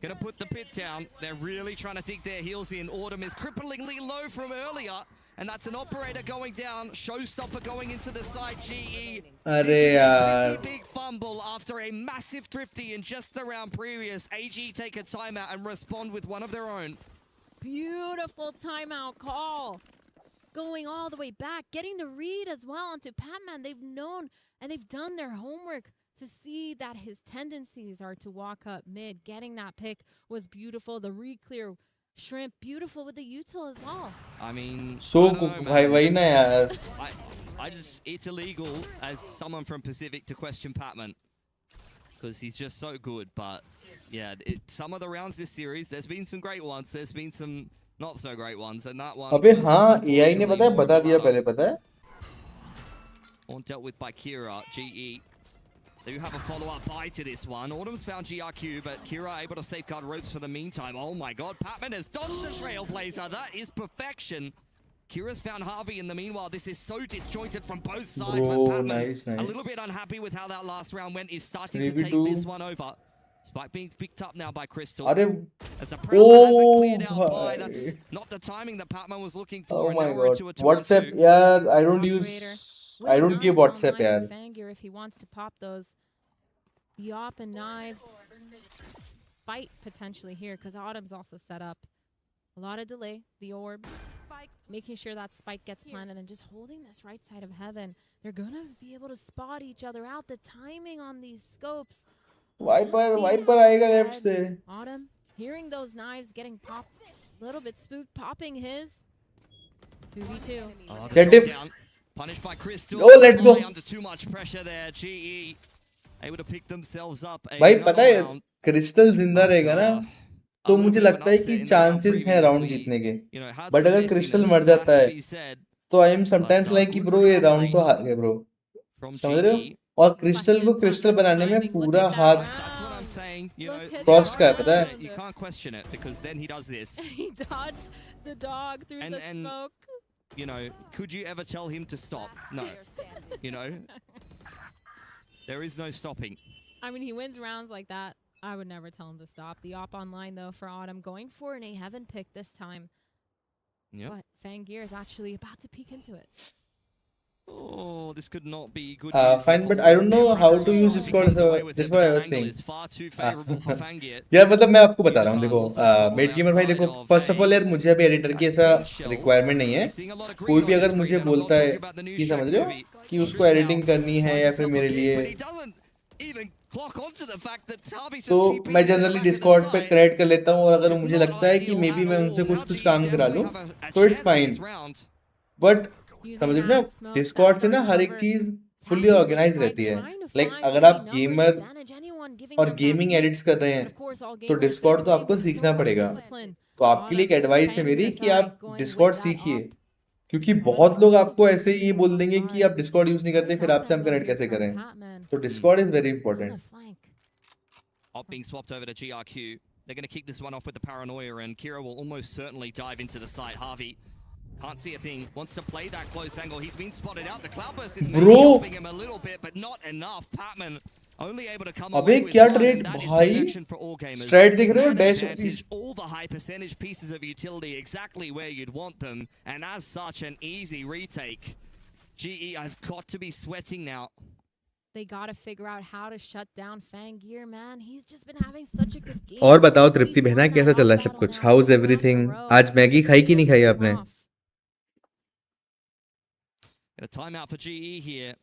gonna put the pit down. They're really trying to dig their heels in. Autumn is cripplingly low from earlier. And that's an operator going down. Showstopper going into the side. GE. अरे This is a यार. pretty big fumble after a massive thrifty in just the round previous. AG take a timeout and respond with one of their own. Beautiful timeout call. Going all the way back, getting the read as well onto Patman. They've known and they've done their homework to see that his tendencies are to walk up mid. Getting that pick was beautiful. The re-clear shrimp, beautiful with the util as well. I mean, So I don't know, भाई man. वही ना यार. I just, it's illegal as someone from Pacific to question Patman because he's just so good. But yeah, some of the rounds this series, there's been some great ones. There's been some not so great ones, and that one. अबे was हाँ AI ने पता है बता दिया unfortunately पहले पता है. All dealt with by Kira. GE. They do have a follow-up buy to this one. Autumn's found GRQ, but Kira able to safeguard ropes for the meantime. Oh my god, Patman has dodged the Trailblazer. That is perfection. Kira's found Harvey in the meanwhile. This is so disjointed from both sides. Bro, but Patman, nice. a little bit unhappy with how that last round went, is starting to 3v2. take this one over. Spike being picked up now by Crystal. अरे As the Prowler has Oh, a cleared out buy. bhai. That's not the timing that Patman was looking oh for. and my now we're god. into a 2-on-2. WhatsApp यार I don't Operator. use I don't give WhatsApp यार. Fangir if he wants to pop those Yop and knives. Fight potentially here because Autumn's also set up. A lot of delay. The orb. Making sure that spike gets planted and just holding this right side of heaven. They're going to be able to spot each other out. The timing on these scopes. Viper आएगा left से. Autumn, hearing those knives getting popped. A little bit spooked. Popping his. 2v2. Oh, the Get drop him. down. Punished by Crystal. Oh, let's go. Under too much pressure there. GE able to pick themselves up. भाई another पता है round crystal जिंदा रहेगा ना after a तो little मुझे bit of an लगता है upset कि in the round चांसेस हैं राउंड previously. जीतने के. You know, had but some अगर क्रिस्टल messiness, मर has जाता to है be said, तो आई एम समटाइम्स लाइक कि ब्रो ये राउंड तो हार गए ब्रो. from समझ रहे हो? GE. और क्रिस्टल को क्रिस्टल बनाने में पूरा हाथ That's what I'm saying. You know, you Frost can't का है, पता है? question it. You can't question it because then he does this. He dodged the dog through And- the and- smoke. You know, could you ever tell him to stop? No. You know, there is no stopping. I mean, he wins rounds like that. I would never tell him to stop. The op online, though, for Autumn, going for an A Heaven pick this time. Yep. But Fangir is actually about to peek into it. Oh, this could not be good. fine, but I don't know how to use Discord, so that's what I was saying. Is far too favorable for Fangir. यार मतलब मैं आपको बता रहा हूँ देखो made gamer भाई देखो फर्स्ट ऑफ ऑल यार मुझे अभी एडिटर की ऐसा रिक्वायरमेंट नहीं है. कोई भी अगर मुझे बोलता है कि समझ रहे हो कि उसको एडिटिंग करनी है या फिर मेरे लिए तो मैं जनरली डिस्कॉर्ड पे क्रिएट कर लेता हूँ और अगर मुझे लगता है कि मे बी मैं उनसे कुछ काम करा लूँ तो इट्स फाइन. बट समझ रहे ना डिस्कॉर्ड से ना हर एक चीज फुल्ली ऑर्गेनाइज रहती है. लाइक अगर आप गेमर और गेमिंग एडिट्स कर रहे हैं तो डिस्कॉर्ड तो आपको सीखना पड़ेगा. तो आपके लिए एक एडवाइस है मेरी कि आप डिस्कॉर्ड सीखिए क्योंकि बहुत लोग आपको ऐसे ही बोल देंगे कि आप डिस्कॉर्ड यूज नहीं करते फिर आपसे हम कनेक्ट कैसे करें. तो Discord is very important. Op being swapped over to GRQ. They're going to kick this one off with the paranoia, and Kira will almost certainly dive into the site. Harvey can't see a thing. Wants to play that close angle. He's been spotted out. The cloudburst is maybe helping him a little bit, but not enough. Patman only able to come अबे away with क्या one, trade and that is भाई perfection for all gamers. Straight देख रहे हो Man dash advantage, all the high percentage pieces of utility exactly where you'd want them, and as such, an easy retake. GE, I've got to be sweating now. They got to figure out how to shut down Fangir, man. He's just been having such a good game. और बताओ तृप्ति बहना कैसा चल रहा है सब कुछ. How is everything. आज मैगी खाई कि नहीं खाई आपने. Got a timeout for GE here.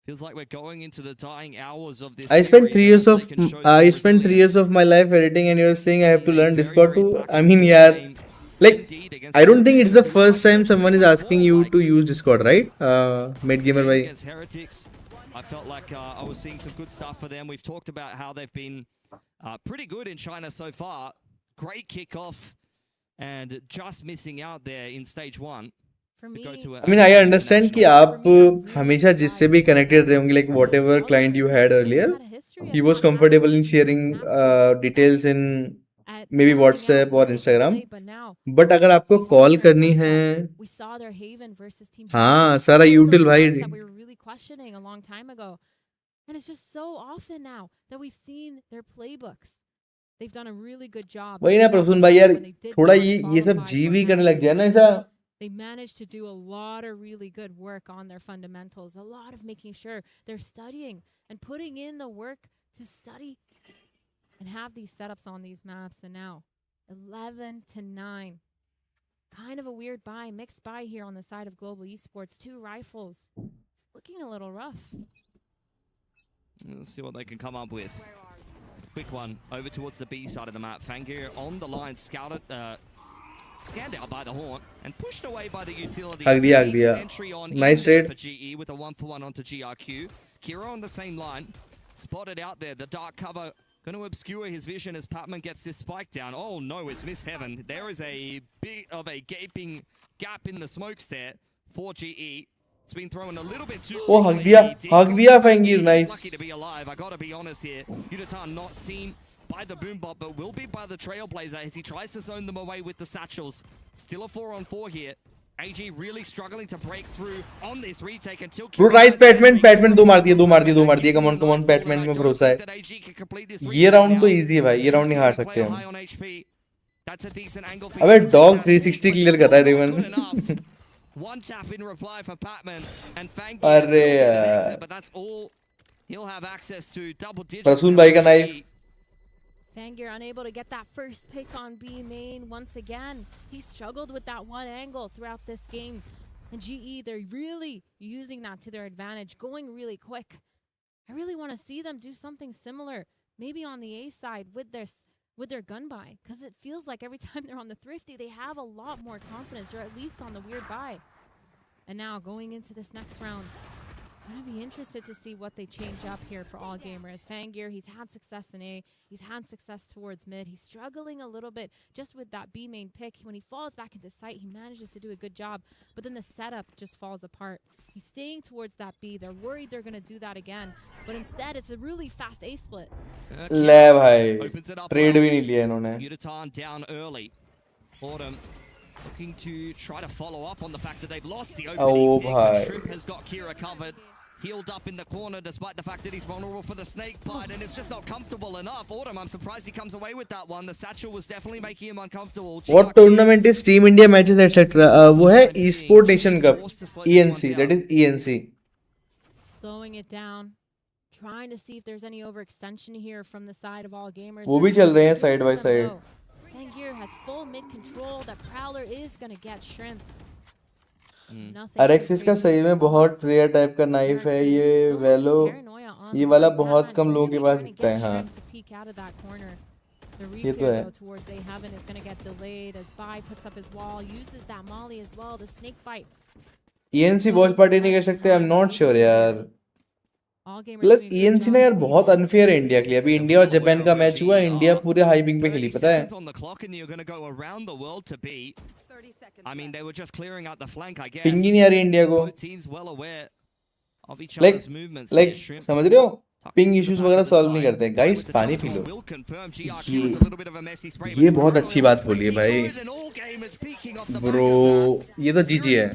Feels like we're going into the dying hours of this. I spent series, 3 years unless of they can show I some spent 3 years resilience. of my life editing and you're saying I have to learn Very, Discord very too. back I and mean forth यार game. like Indeed, against I don't think it's the Heretics, first time someone is more asking you like to use Discord, right? Mid gamer bhai. against Heretics. I felt like I was seeing some good stuff for them. We've talked about how they've been pretty good in China so far. Great kickoff and just missing out there in stage 1. For to me, go to a- I mean I understand कि आप हमेशा जिससे भी connected रहे होंगे like whatever client you had earlier, he was comfortable in sharing details in may be WhatsApp और Instagram, but अगर आपको कॉल करनी है, हाँ सारा यूटिल भाई। And it's just so often now that we've seen their playbooks. They've done a really good job. वही ना प्रसून भाई यार, थोड़ा ये सब जीवी करने लग गया ना ऐसा। They managed to do a lot of really good work on their fundamentals, a lot of making sure they're studying and putting in the work to study and have these setups on these maps. And now 11-9. Kind of a weird buy, mixed buy here on the side of Global Esports. 2 rifles. It's looking a little rough. Let's see what they can come up with. Quick one over towards the B side of the map. Fangir on the line, scanned out by the Horn and pushed away by the utility. Hug diya. Entry on Nice trade for GE with a 1-for-1 onto GRQ. Kira on the same line, spotted out there. The dark cover going to obscure his vision as Patman gets this spike down. Oh no, it's Miss Heaven. There is a bit of a gaping gap in the smokes there for GE. It's been thrown a little bit too. Oh, hug diya Fangir, nice. Lucky to be alive. I gotta be honest here. Yudatan not seen by the boombot, but will be by the Trailblazer as he tries to zone them away with the satchels. Still a 4-on-4 here. AG really struggling to break through on this retake until. Bro, nice Patman दो मार दिए. Come on, Patman में भरोसा है. ये round तो easy है भाई, ये राउंड नहीं हार सकते हम. अबे डॉग 360 क्लियर कर रहा है Raven. One tap in reply for Patman and Fangir. अरे यार. But that's all he'll have access to. Double digits. Prasoon भाई का knife. Fangir unable to get that first pick on B main once again. He struggled with that one angle throughout this game. And GE, they're really using that to their advantage, going really quick. I really want to see them do something similar, maybe on the A side with their gun buy, because it feels like every time they're on the thrifty, they have a lot more confidence, or at least on the weird buy. And now going into this next round, I'm going to be interested to see what they change up here for all gamers. Fangir, he's had success in A. He's had success towards mid. He's struggling a little bit just with that B main pick. When he falls back into sight, he manages to do a good job. But then the setup just falls apart. He's staying towards that B. They're worried they're going to do that again. But instead, it's a really fast A split. ले भाई. Trade भी नहीं लिया इन्होंने. Yudatan down early. Autumn looking to try to follow up on the fact that they've lost the opening pick. Bhai. Shrimp has got Kira covered. Healed up in the corner despite the fact that he's vulnerable for the snake bite, and it's just not comfortable enough. Autumn, I'm surprised he comes away with that one. The satchel was definitely making him uncomfortable. What tournament is Team India matches etc. वो है Esports Nation Cup, ENC, that is ENC. Slowing it down, trying to see if there's any overextension here from the side of all gamers. वो भी चल रहे हैं side by side. Fangir has full mid control. The Prowler is going to get Shrimp. अरेक्सिस का सही में बहुत rare type का नाइफ है ये वेलो. ये वाला बहुत कम लोगों के पास दिखता है. हाँ ये तो है. ENC वॉच पार्टी नहीं कर सकते. आई एम नॉट श्योर यार. प्लस ENC ना यार बहुत अनफेयर है इंडिया के लिए. अभी इंडिया और जापान का मैच हुआ, इंडिया पूरे हाई पिंग पे खेली, पता है. I mean, they were just clearing out the flank, I guess. Ping ही नहीं आ रही इंडिया को. Both teams well aware of each other's movements. Like समझ रहे हो, पिंग इश्यूज वगैरह सॉल्व नहीं करते. गाइस पानी पी लो. ये बहुत अच्छी बात बोली है भाई. ब्रो ये तो जीजी है.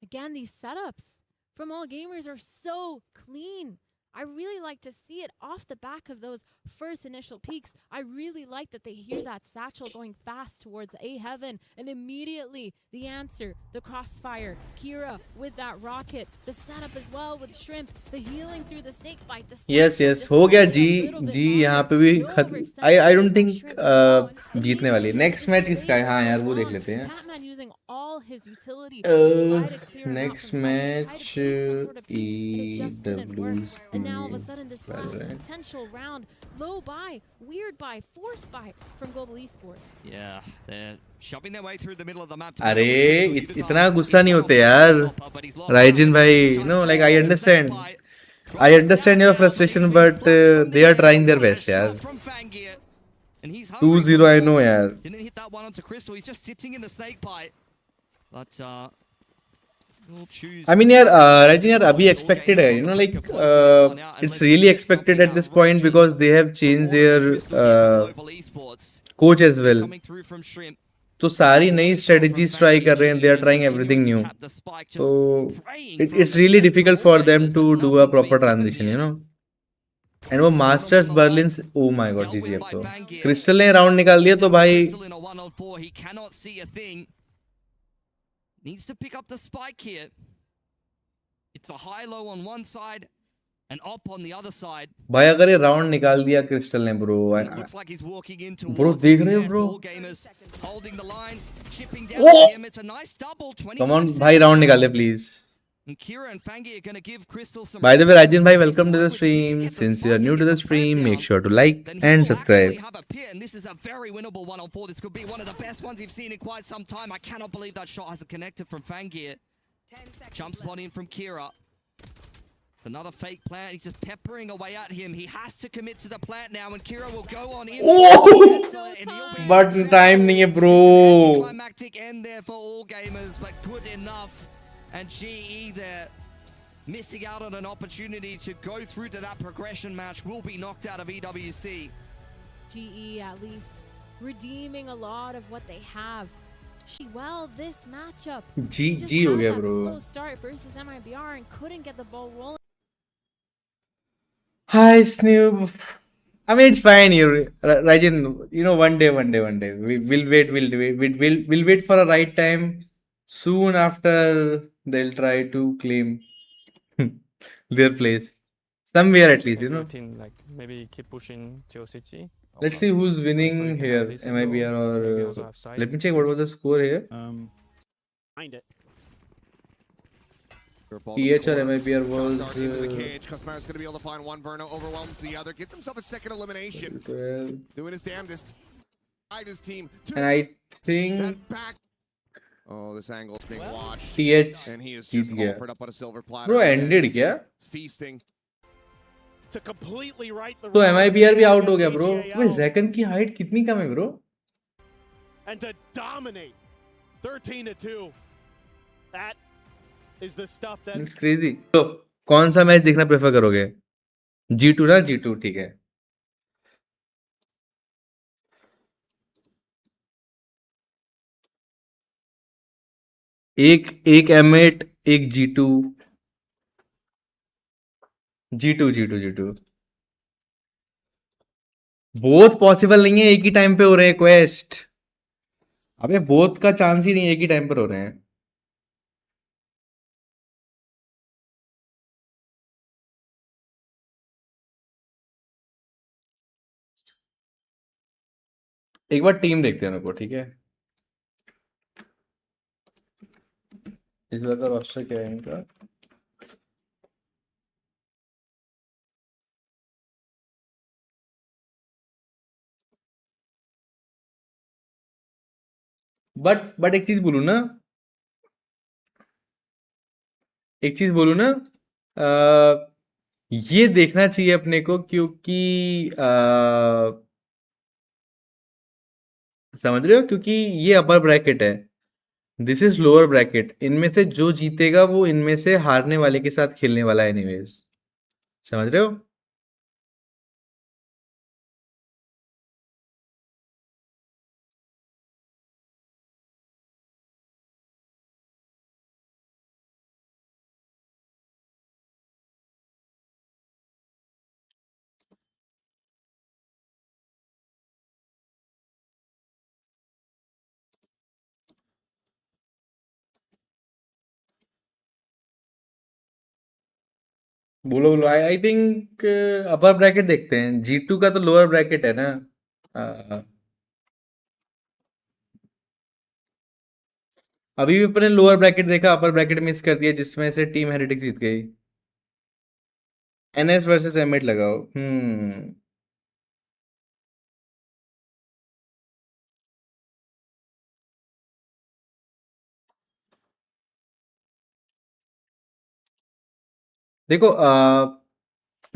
Again, these setups from all gamers are so clean. I really like to see it off the back of those first initial peaks. I really like that they hear that satchel going fast towards A heaven, and immediately the answer, the crossfire, Kira with that rocket, the setup as well with Shrimp, the healing through the snake bite. Yes हो गया जी यहाँ पे भी खत्म. I don't think जीतने वाली. Next match किसका है? हाँ यार वो देख लेते हैं. Next match EWC. Now all of a sudden this last potential round, low buy, weird buy, force buy from Global Esports. Yeah, they're shoving their way through the middle of the map. अरे इतना गुस्सा नहीं होते यार राइजिन भाई. No, like I understand your frustration, but they are trying their best यार. 2-0 I know यार. Didn't hit that one onto Crystal. He's just sitting in the snake bite. But will choose I mean, to यार, go for Rajin, यार, this. अभी All expected है, gamers you on know, the like, brink of closing this one out, it's unless really he gets expected something at this point outrageous because they have from changed one of their Crystal here for Global Esports. coach as well. Coming through from Shrimp. तो सारी नई Great shot from strategies try Fangi. कर रहे हैं, they are Just trying continuing everything to new. tap the spike, So just praying for a it's really mistake difficult all for them gamers, to but do a nothing's proper been given transition, you here. know. And वो Masters Bottom on the line. Berlin's, oh my god, Dealt GG with अब by तो Fangi. Crystal ने round निकाल दिया तो Down to भाई Crystal in a 1-on-4. He cannot see a thing. Needs to pick up the spike here. It's a high-low on one side and up on the other side. भाई अगर ये round निकाल दिया crystal ने bro, And it looks like he's walking in Bro, towards देख his रहे हो death. bro? All gamers holding the line, chipping down Oh! on him. It's a nice double. 25 come on seconds भाई round now. निकाल दे please. And Kira and Fangi are going to give Crystal some By the way, respect. Rajin bhai, This welcome to the time, if he can stream. get the Since you are spike new and to get the the stream, plant make down, sure to like then he and will subscribe. actually have a pit, and this is a very winnable 1-on-4. This could be one of the best ones you've seen in quite some time. I cannot believe that shot hasn't connected from Fangir. Jump spot in from Kira. It's another fake plant. He's just peppering away at him. He has to commit to the plant now, and Kira will go on in. Oh! Excellent, and he'll be But successful. time नहीं है It's an bro. anticlimactic end there for all gamers, but good enough. And GE there, missing out on an opportunity to go through to that progression match, will be knocked out of EWC. GE at least redeeming a lot of what they have. Well, this matchup. Just GG हो had गया that bro. slow start versus MIBR and couldn't get the ball rolling. Hi Snoop. I mean it's fine. You Rajin, you know one day. We'll wait for a right time. Soon after they'll try to claim their place somewhere at least, you know. Like maybe keep pushing till CT. Let's see who's So winning you can here, have this angle, MIBR maybe or also have side. let me check what was the score here. Find it. PH or MIBR was Shot dart into the cage. Cosmaro's going to be able to find one. Verno overwhelms the other. Gets himself a second elimination. 12. Doing his damnedest. Guide his team to And I think that back. Oh, this angle is being watched. TH And he is Jeet just गया. offered up on a silver platter. Bro and ended is क्या? Feasting. To completely right the तो wrongs MIBR भी they have out हो गया against bro. AGL, भाई जैकन की height कितनी कम है bro? and to dominate 13-2. That is the stuff that It's crazy. तो कौन सा मैच देखना प्रेफर करोगे? G2 ना G2 ठीक है. एक M8 एक G2 बोथ पॉसिबल नहीं है, एक ही टाइम पे हो रहे हैं क्वेस्ट. अबे बोथ का चांस ही नहीं है, एक ही टाइम पर हो रहे हैं. एक बार टीम देखते हैं मेरे को, ठीक है. इस बार का रोस्टर क्या है इनका? बट एक चीज बोलूं ना, ये देखना चाहिए अपने को क्योंकि समझ रहे हो, क्योंकि ये अपर ब्रैकेट है, दिस इज लोअर ब्रैकेट. इनमें से जो जीतेगा वो इनमें से हारने वाले के साथ खेलने वाला है एनीवेज. समझ रहे हो? बोलो आई थिंक अपर ब्रैकेट देखते हैं. G2 का तो लोअर ब्रैकेट है ना. अभी भी अपने लोअर ब्रैकेट देखा, अपर ब्रैकेट मिस कर दिया जिसमें से टीम हेरेटिक्स जीत गई. NS वर्सेस M8 लगाओ. देखो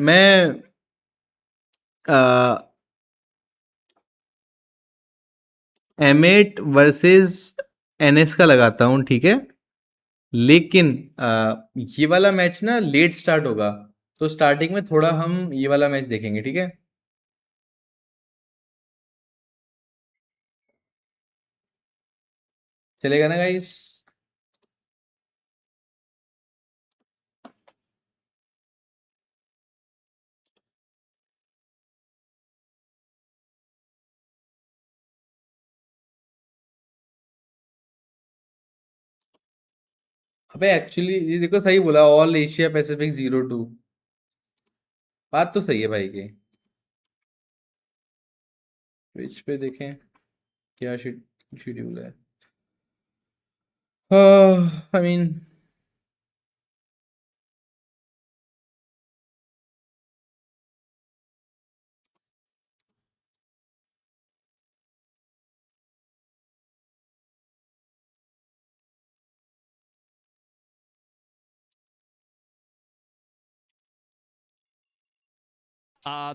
मैं M8 वर्सेस NS का लगाता हूँ, ठीक है. लेकिन ये वाला मैच ना लेट स्टार्ट होगा, तो स्टार्टिंग में थोड़ा हम ये वाला मैच देखेंगे, ठीक है? चलेगा ना गाइस? अबे एक्चुअली ये देखो, सही बोला, ऑल एशिया पैसिफिक 02। बात तो सही है भाई की। ट्विच पे देखें क्या शेड्यूल है। I mean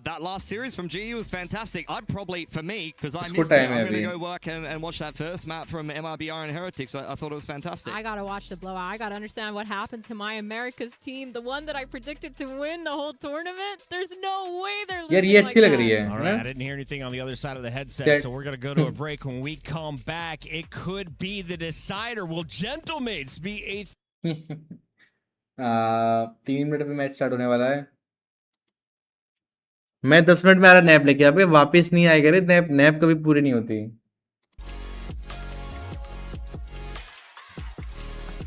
That last series from GE was fantastic. I'd probably, for me, because I इसको missed it, time है I'm going to अभी। go work and watch that first map from MRBR and Heretics. I thought it was fantastic. I gotta watch the blowout. I gotta understand what happened to my America's team, the one that I predicted to win the whole tournament. There's no way they're losing यार ये like अच्छी लग that. रही है All है right, ना? I didn't hear anything on the other side of the headset, Yeah. so we're going to go to a break. When we come back, it could be the decider. Will Gentlemates be 8th? 3 minute में match start होने वाला है। मैं 10 minute में आ रहा nap लेके, अबे वापस नहीं आएगा रे, नैप कभी पूरी नहीं होती।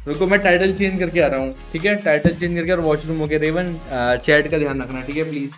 रुको मैं टाइटल चेंज करके आ रहा हूँ, ठीक है? टाइटल चेंज करके और वॉशरूम हो गया। रेवन चैट का ध्यान रखना, ठीक है please.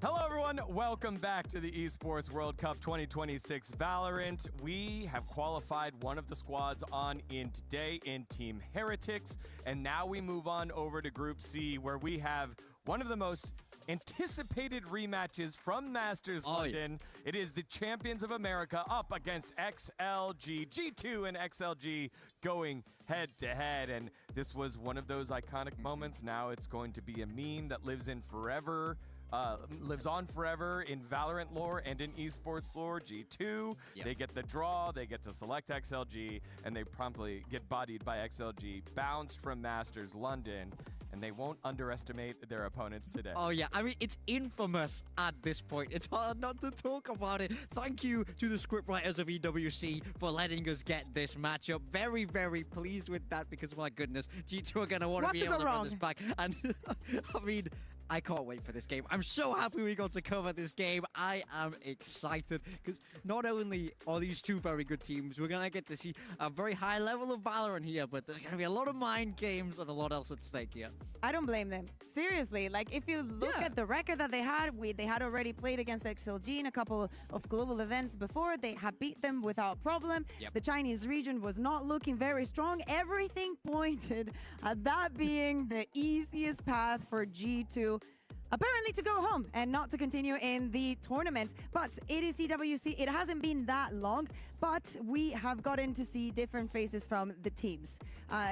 Hello everyone, welcome back to the Esports World Cup 2026 Valorant. We have qualified one of the squads on in today in Team Heretics, and now we move on over to Group C, where we have one of the most anticipated rematches from Masters London. It is the champions of America up against XLG. G2 and XLG going head to head, and this was one of those iconic moments. Now it's going to be a meme that lives on forever in Valorant lore and in esports lore. G2, they get the draw, they get to select XLG, and they promptly get bodied by XLG, bounced from Masters London, and they won't underestimate their opponents today. Oh yeah, I mean, it's infamous at this point. It's hard not to talk about it. Thank you to the scriptwriters of EWC for letting us get this matchup. Very, very pleased with that, because my goodness, G2 are going to want to be able to run this back. And I mean, I can't wait for this game. I'm so happy we got to cover this game. I am excited because not only are these two very good teams, we're going to get to see a very high level of Valorant here, but there's going to be a lot of mind games and a lot else at stake here. I don't blame them. Seriously, like if you look at the record that they had already played against XLG in a couple of global events before. They had beat them without problem. The Chinese region was not looking very strong. Everything pointed at that being the easiest path for G2. Apparently to go home and not to continue in the tournament. But it is EWC. It hasn't been that long, but we have gotten to see different faces from the teams.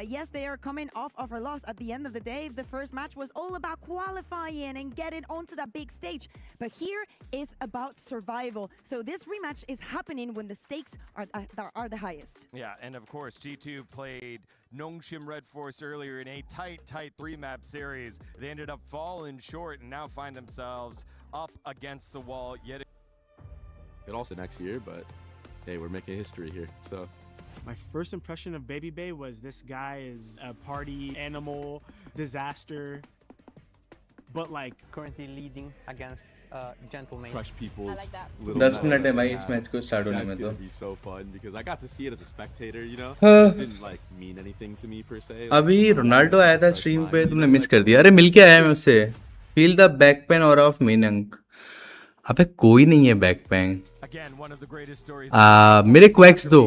Yes, they are coming off of a loss at the end of the day. The first match was all about qualifying and getting onto that big stage. But here is about survival. So this rematch is happening when the stakes are the highest. Yeah, and of course, G2 played Nongshim Redforce earlier in a tight 3-map series. They ended up falling short and now find themselves up against the wall yet. It also next year, but hey, we're making history here, so. My first impression of Baby Bay was this guy is a party animal disaster, but like currently leading against gentlemen. Crush people's I like that. 10 minute है भाई इस match को start होने में That's तो gonna be so fun because I got to see it as a spectator, you know. हाँ। It didn't like mean anything to me per se. अभी Ronaldo आया था स्ट्रीम पे, तुमने मिस कर दिया। अरे मिल के आया मैं उससे। फील द बैक पेन और ऑफ मेनंक। अबे कोई नहीं है बैक पेन। मेरे क्वैक्स दो।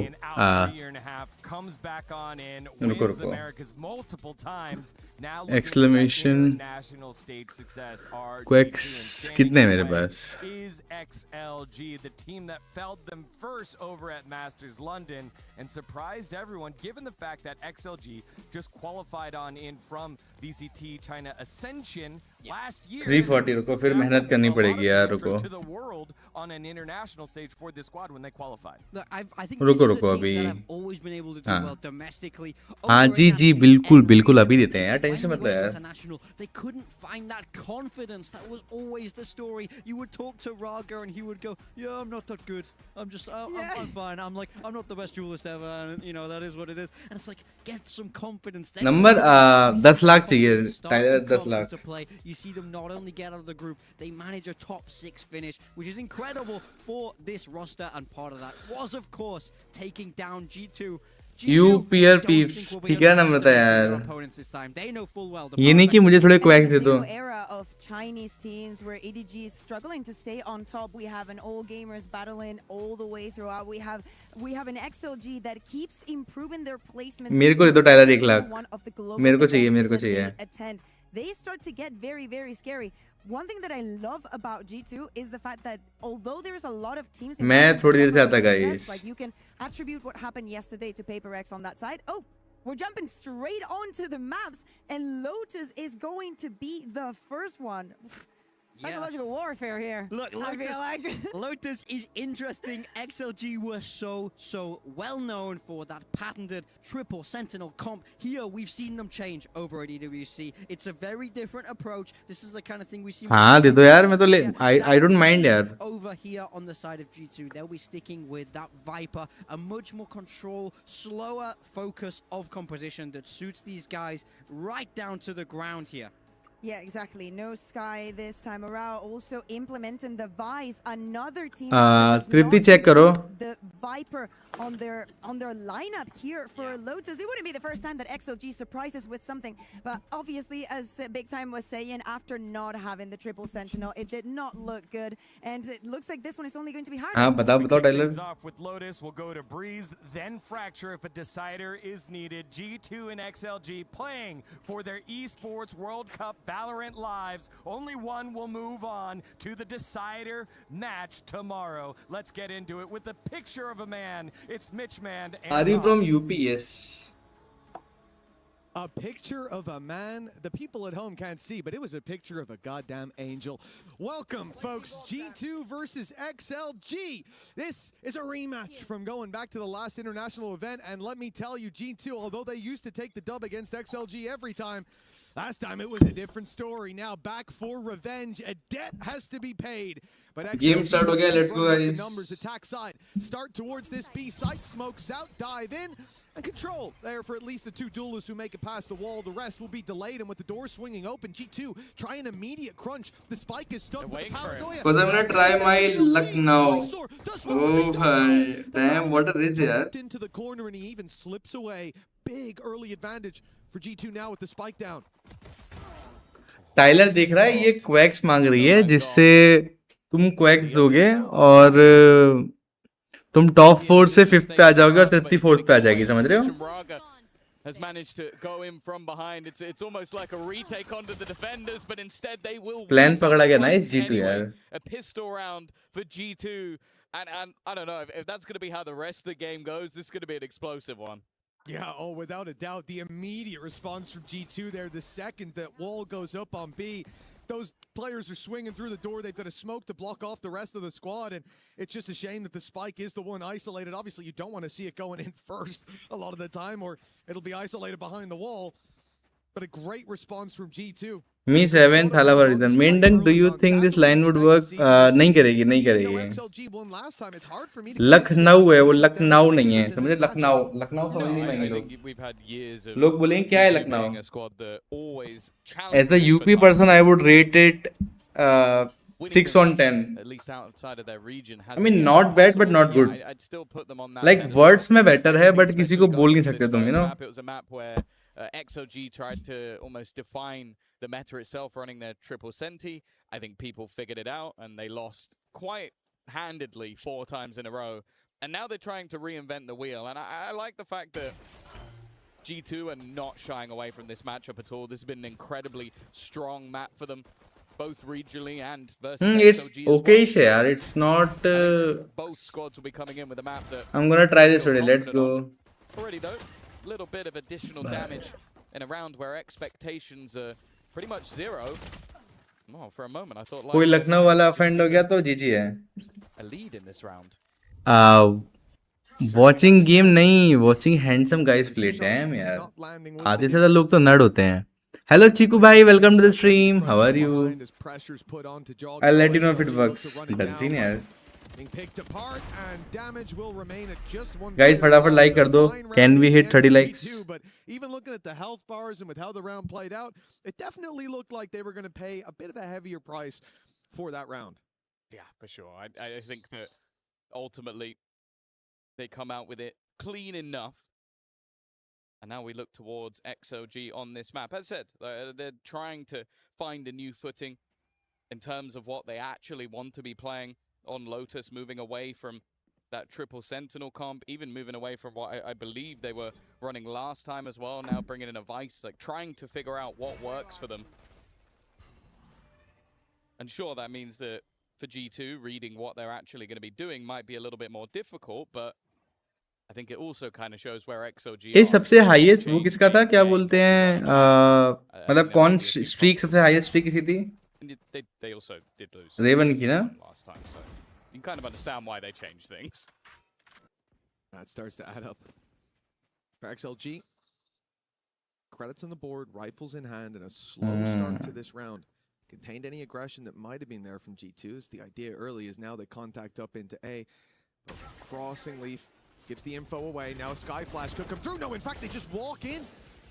comes back on in, wins America's multiple times. Now exclamation national stage success. Quacks कितने हैं मेरे पास? Is XLG the team that felled them first over at Masters London and surprised everyone, given the fact that XLG just qualified on in from VCT China Ascension last year. 340 रुको, फिर मेहनत करनी पड़ेगी यार, रुको. To the world on an international stage for this squad when they qualified. Look, I think this is a team that I've always been able to do well domestically. हाँ जी बिल्कुल अभी देते हैं यार, टेंशन मत लो यार. International, they couldn't find that confidence. That was always the story. You would talk to Raga and he would go, "Yeah, I'm not that good. I'm fine. I'm not the best duelist ever, and you know that is what it is." And it's like, get some confidence. Number 10 lakh चाहिए, Tyler 10 lakh. You see them not only get out of the group, they manage a top 6 finish, which is incredible for this roster. And part of that was, of course, taking down G2. UPR peeps ठीक है नाम बताया यार. ये नहीं कि मुझे थोड़े क्वैक्स दे दो. Era of Chinese teams where EDG is struggling to stay on top. We have an all gamers battling all the way throughout. We have an XLG that keeps improving their placements. मेरे को दे दो Tyler 1 lakh. मेरे को चाहिए. They start to get very, very scary. One thing that I love about G2 is the fact that although there's a lot of teams, मैं थोड़ी देर से आता guys. Like you can attribute what happened yesterday to PaperX on that side. Oh, we're jumping straight onto the maps, and Lotus is going to be the first one. Psychological warfare here. Look, Lotus is interesting. XLG were so well known for that patented triple sentinel comp. Here we've seen them change over at EWC. It's a very different approach. This is the kind of thing we see. हाँ दे दो यार, मैं तो I don't mind यार. Over here on the side of G2, they'll be sticking with that Viper, a much more control, slower focus of composition that suits these guys right down to the ground here. Yeah, exactly. No Sky this time around. Also implementing the Vice. Another team. Tripti check karo. The Viper on their lineup here for Lotus. It wouldn't be the first time that XLG surprises with something, but obviously, as Big Time was saying, after not having the triple Sentinel, it did not look good, and it looks like this one is only going to be harder. Batao Tyler. Off with Lotus, we'll go to Breeze, then Fracture if a decider is needed. G2 and XLG playing for their Esports World Cup Valorant lives. Only one will move on to the decider match tomorrow. Let's get into it with a picture of a man. It's Mitch Man. Are you from UP? Yes. A picture of a man the people at home can't see, but it was a picture of a goddamn angel. Welcome, folks. G2 versus XLG. This is a rematch from going back to the last international event, and let me tell you, G2, although they used to take the dub against XLG every time, last time it was a different story. Now back for revenge. A debt has to be paid. But Game start okay, let's go guys. Numbers attack side. Start towards this B site, smokes out, dive in, and control there for at least the two duelists who make it past the wall. The rest will be delayed, and with the door swinging open, G2 try an immediate crunch. The spike is stuck with the paranoia. Because I'm gonna try my luck now. Oh hi. Damn, what a race here. Into the corner, and he even slips away. Big early advantage for G2 now with the spike down. Tyler देख रहा है ये quacks मांग रही है जिससे तुम quacks दोगे और तुम टॉप 4 से 5th पे आ जाओगे और 34th पे आ जाएगी, समझ रहे हो? Has managed to go in from behind. It's almost like a retake onto the defenders, but instead they will Plan पकड़ा गया nice G2 यार. A pistol round for G2, and I don't know if that's going to be how the rest of the game goes. This is going to be an explosive one. Yeah, oh, without a doubt, the immediate response from G2 there. The second that wall goes up on B, those players are swinging through the door. They've got a smoke to block off the rest of the squad, and it's just a shame that the spike is the one isolated. Obviously, you don't want to see it going in first a lot of the time, or it'll be isolated behind the wall. But a great response from G2. Me 7th Halavar. MainDuck, do you think this line would work? नहीं करेगी, नहीं करेगी. लखनऊ है वो, लखनऊ नहीं है, समझे? लखनऊ समझ नहीं पाएंगे लोग. लोग बोलेंगे क्या है Lucknow? As a UP person, I would rate it 6 on 10. At least outside of their region. I mean, not bad, but not good. I'd still put them on that. Like words में better है, but किसी को बोल नहीं सकते तुम, you know? It was a map where XOG tried to almost define the meta itself, running their triple senti. I think people figured it out, and they lost quite handedly 4 times in a row. And now they're trying to reinvent the wheel. And I like the fact that G2 are not shying away from this matchup at all. This has been an incredibly strong map for them, both regionally and versus XOG it's okay, yaar. It's not. Both squads will be coming in with a map that. I'm gonna try this today. Let's go. Already though, little bit of additional damage in a round where expectations are pretty much zero. Oh, for a moment I thought. कोई लखनऊ वाला offend हो गया तो GG है. A lead in this round. Watching game नहीं, watching handsome guys play. Damn यार. आधे से ज़्यादा लोग तो नर्ड होते हैं. Hello Chiku bhai, welcome to the stream. How are you? I'll let you know if it works. Doesn't seem yaar. Guys, फटाफट like कर दो. Can we hit 30 likes? But even looking at the health bars and with how the round played out, it definitely looked like they were going to pay a bit of a heavier price for that round. Yeah, for sure. I think that ultimately they come out with it clean enough. And now we look towards XOG on this map. As I said, they're trying to find a new footing in terms of what they actually want to be playing on Lotus, moving away from that triple Sentinel comp, even moving away from what I believe they were running last time as well, now bringing in a Vice, like trying to figure out what works for them. And sure, that means that for G2, reading what they're actually going to be doing might be a little bit more difficult, but I think it also kind of shows where XOG ये सबसे highest वो किसका था, क्या बोलते हैं, मतलब कौन स्ट्रीक सबसे हाईएस्ट स्ट्रीक किसी थी? They also did lose Raven की ना last time, so you can kind of understand why they changed things. That starts to add up. For XLG, credits on the board, rifles in hand, and a slow start to this round. Contained any aggression that might have been there from G2's. The idea early is now they contact up into A. Crossing Leaf gives the info away. Now a Sky Flash could come through. No, in fact, they just walk in.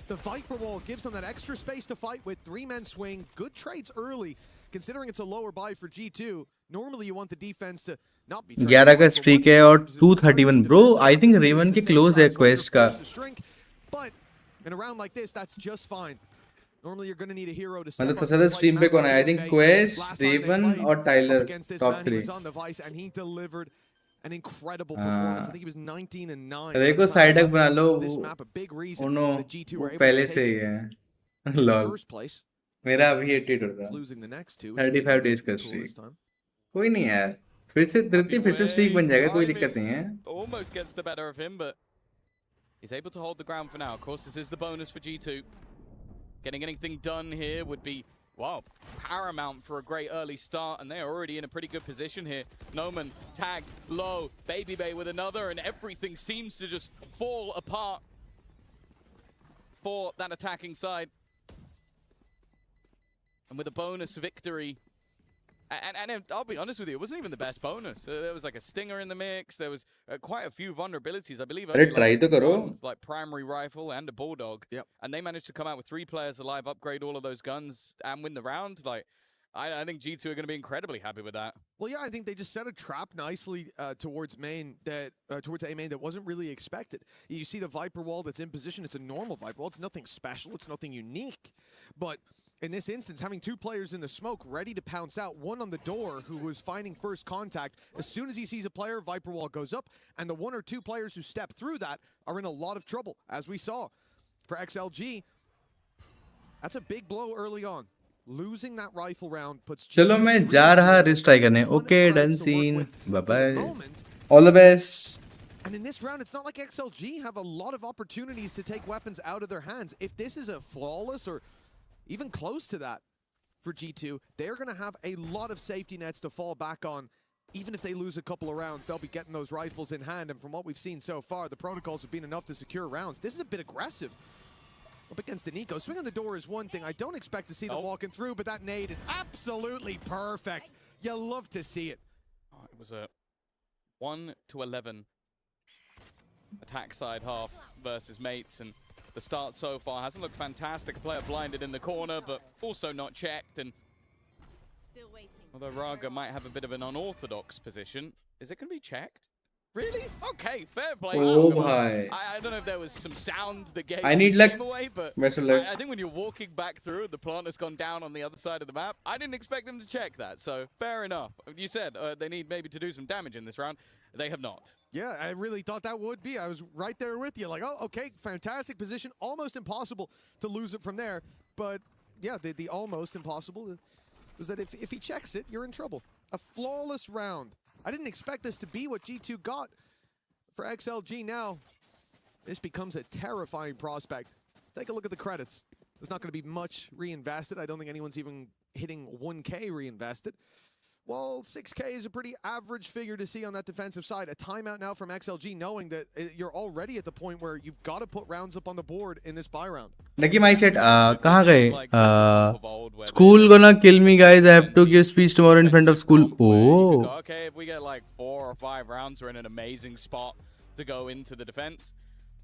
The Viper Wall gives them that extra space to fight with. 3-men swing. Good trades early, considering it's a lower buy for G2. Normally you want the defense to not be 11 का streak है और 231 bro I think Raven के close है quest का But in a round like this, that's just fine. Normally you're going to need a hero to step मतलब up. सबसे ज्यादा stream पे कौन है आई थिंक क्वेस्ट रेवन और Tyler top 3 on the Vice and he delivered an incredible performance. I think he was 19 and 9. रे को side तक बना लो This map a big reason Uno that G2 were able पहले to से take he it है in the lol first place. मेरा अभी 80 टूट रहा Losing the next two, which 35 days का स्ट्रीक कोई नहीं यार फिर से तृप्ति फिर से स्ट्रीक बन जाएगा कोई दिक्कत नहीं है Almost gets the better of him, but he's able to hold the ground for now. Of course, this is the bonus for G2. Getting anything done here would be, wow, paramount for a great early start, and they're already in a pretty good position here. Noman tagged low, Baby Bay with another, and everything seems to just fall apart for that attacking side. And with a bonus victory, and I'll be honest with you, it wasn't even the best bonus. There was like a stinger in the mix. There was quite a few vulnerabilities. I believe only like primary rifle and a bulldog. Yep. And they managed to come out with 3 players alive, upgrade all of those guns, and win the round. Like, I think G2 are going to be incredibly happy with that. Well, yeah, I think they just set a trap nicely towards main that towards A main that wasn't really expected. You see the Viper Wall that's in position. It's a normal Viper Wall. It's nothing special. It's nothing unique. But in this instance, having 2 players in the smoke ready to pounce out, one on the door who was finding first contact. As soon as he sees a player, Viper Wall goes up, and the 1 or 2 players who step through that are in a lot of trouble, as we saw. For XLG, that's a big blow early on. Losing that rifle round puts चलो मैं जा रहा रिस्ट try करने okay done seen bye bye all the best. And in this round, it's not like XLG have a lot of opportunities to take weapons out of their hands. If this is a flawless or even close to that for G2, they're going to have a lot of safety nets to fall back on. Even if they lose a couple of rounds, they'll be getting those rifles in hand. And from what we've seen so far, the protocols have been enough to secure rounds. This is a bit aggressive. Up against the Nico. Swing on the door is one thing. I don't expect to see them walking through, but that nade is absolutely perfect. You love to see it. Oh, it was a 1-11 attack side half versus mates, and the start so far hasn't looked fantastic. A player blinded in the corner, but also not checked. And although Raga might have a bit of an unorthodox position, is it going to be checked? Really? Okay, fair play. Oh, bhai. I don't know if there was some sound that gave I need the luck. game away, but I think when you're walking back through, the plant has gone down on the other side of the map. I didn't expect them to check that, so fair enough. You said they need maybe to do some damage in this round. They have not. Yeah, I really thought that would be. I was right there with you. Like, oh, okay, fantastic position. Almost impossible to lose it from there. But, yeah, the almost impossible was that if he checks it, you're in trouble. A flawless round. I didn't expect this to be what G2 got. For XLG now, this becomes a terrifying prospect. Take a look at the credits. There's not going to be much reinvested. I don't think anyone's even hitting 1K reinvested. Well, 6K is a pretty average figure to see on that defensive side. A timeout now from XLG, knowing that you're already at the point where you've got to put rounds up on the board in this buy round. Lucky my chat, कहाँ गए? School gonna kill me, guys. I have to give speech tomorrow in front of school. Oh. Okay, if we get like 4 or 5 rounds, we're in an amazing spot to go into the defense.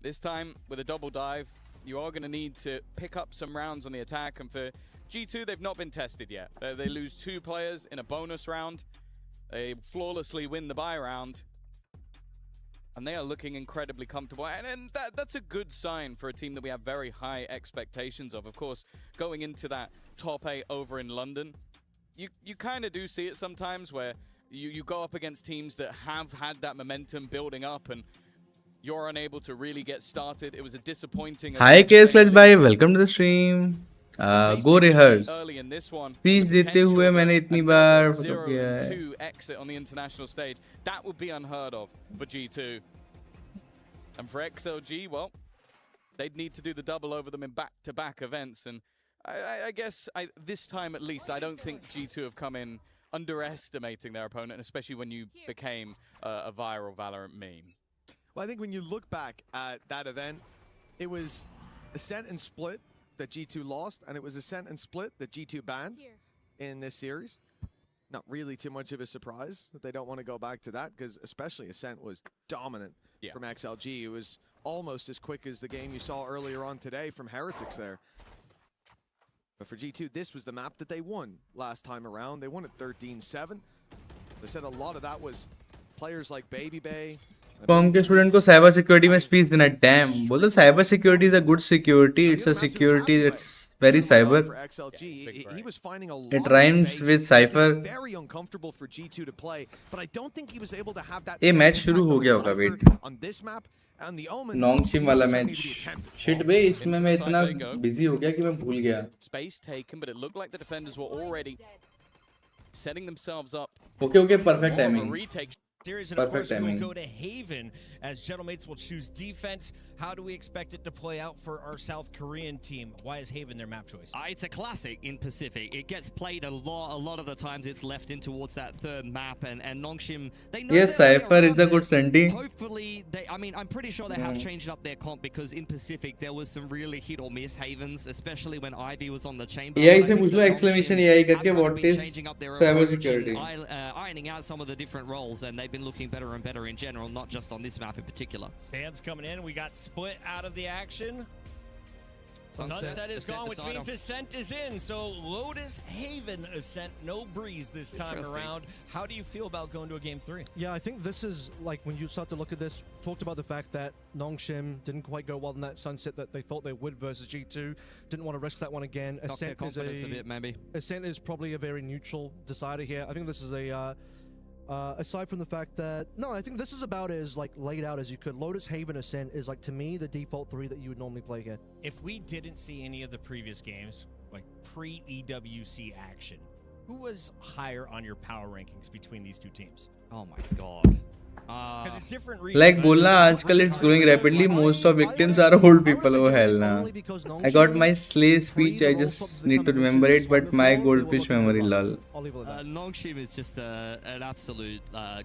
This time, with a double dive, you are going to need to pick up some rounds on the attack, and for G2, they've not been tested yet. They lose 2 players in a bonus round. They flawlessly win the buy round. And they are looking incredibly comfortable. And that's a good sign for a team that we have very high expectations of. Of course, going into that top 8 over in London, you kind of do see it sometimes where you go up against teams that have had that momentum building up and you're unable to really get started. It was a disappointing... Hi, KS Flash Bhai. Welcome to the stream. Go rehearse. Speech देते हुए मैंने इतनी बार photo किया है. 0-2 exit on the international stage. That would be unheard of for G2. And for XLG, well, they'd need to do the double over them in back-to-back events. And I guess this time at least, I don't think G2 have come in underestimating their opponent, especially when you became a viral Valorant meme. Well, I think when you look back at that event, it was Ascent and Split that G2 lost, and it was Ascent and Split that G2 banned in this series. Not really too much of a surprise that they don't want to go back to that, because especially Ascent was dominant from XLG. It was almost as quick as the game you saw earlier on today from Heretics there. But for G2, this was the map that they won last time around. They won at 13-7. As I said, a lot of that was players like BabyBay. Com के student को cyber security में speech देना dam बोलो cyber security is a good security it's a security that's very cyber. He was finding a lot It rhymes with cypher. Very uncomfortable for G2 to play, but I don't think he was able to have that. ये match शुरू हो गया होगा wait on this map and the Omen. Nongshim वाला match shit बे इसमें मैं इतना busy हो गया कि मैं भूल गया. Space taken, but it looked like the defenders were already setting themselves up. Okay, perfect timing. Series, and of course we will go to Haven as Gentlemates will choose defense. How do we expect it to play out for our South Korean team? Why is Haven their map choice? It's a classic in Pacific. It gets played a lot of the times it's left in towards that third map, and Nongshim, they know. Yes, Cypher is a good Sunday. Hopefully, I'm pretty sure they have changed up their comp because in Pacific there was some really hit or miss Havens, especially when Ivy was on the chamber. AI से पूछ लो exclamation AI करके what is cyber security? Ironing out some of the different roles, and they've been looking better and better in general, not just on this map in particular. Fans coming in, we got split out of the action. Sunset is gone, which means Ascent is in. So Lotus Haven Ascent, no breeze this time around. How do you feel about going to a game 3? Yeah, I think this is like when you start to look at this, talked about the fact that Nongshim didn't quite go well in that Sunset that they thought they would versus G2. Didn't want to risk that one again. Ascent is a bit, maybe. Ascent is probably a very neutral decider here. I think this is a aside from the fact that I think this is about as like laid out as you could. Lotus, Haven, Ascent is like to me the default 3 that you would normally play here. If we didn't see any of the previous games, like pre-EWC action, who was higher on your power rankings between these two teams? Oh my god. Because it's different regions. Like बोलना आजकल it's growing rapidly. Most of victims are old people. Oh hell nah. I got my slay speech. I just need to remember it. But my goldfish memory lol. Nongshim is just an absolute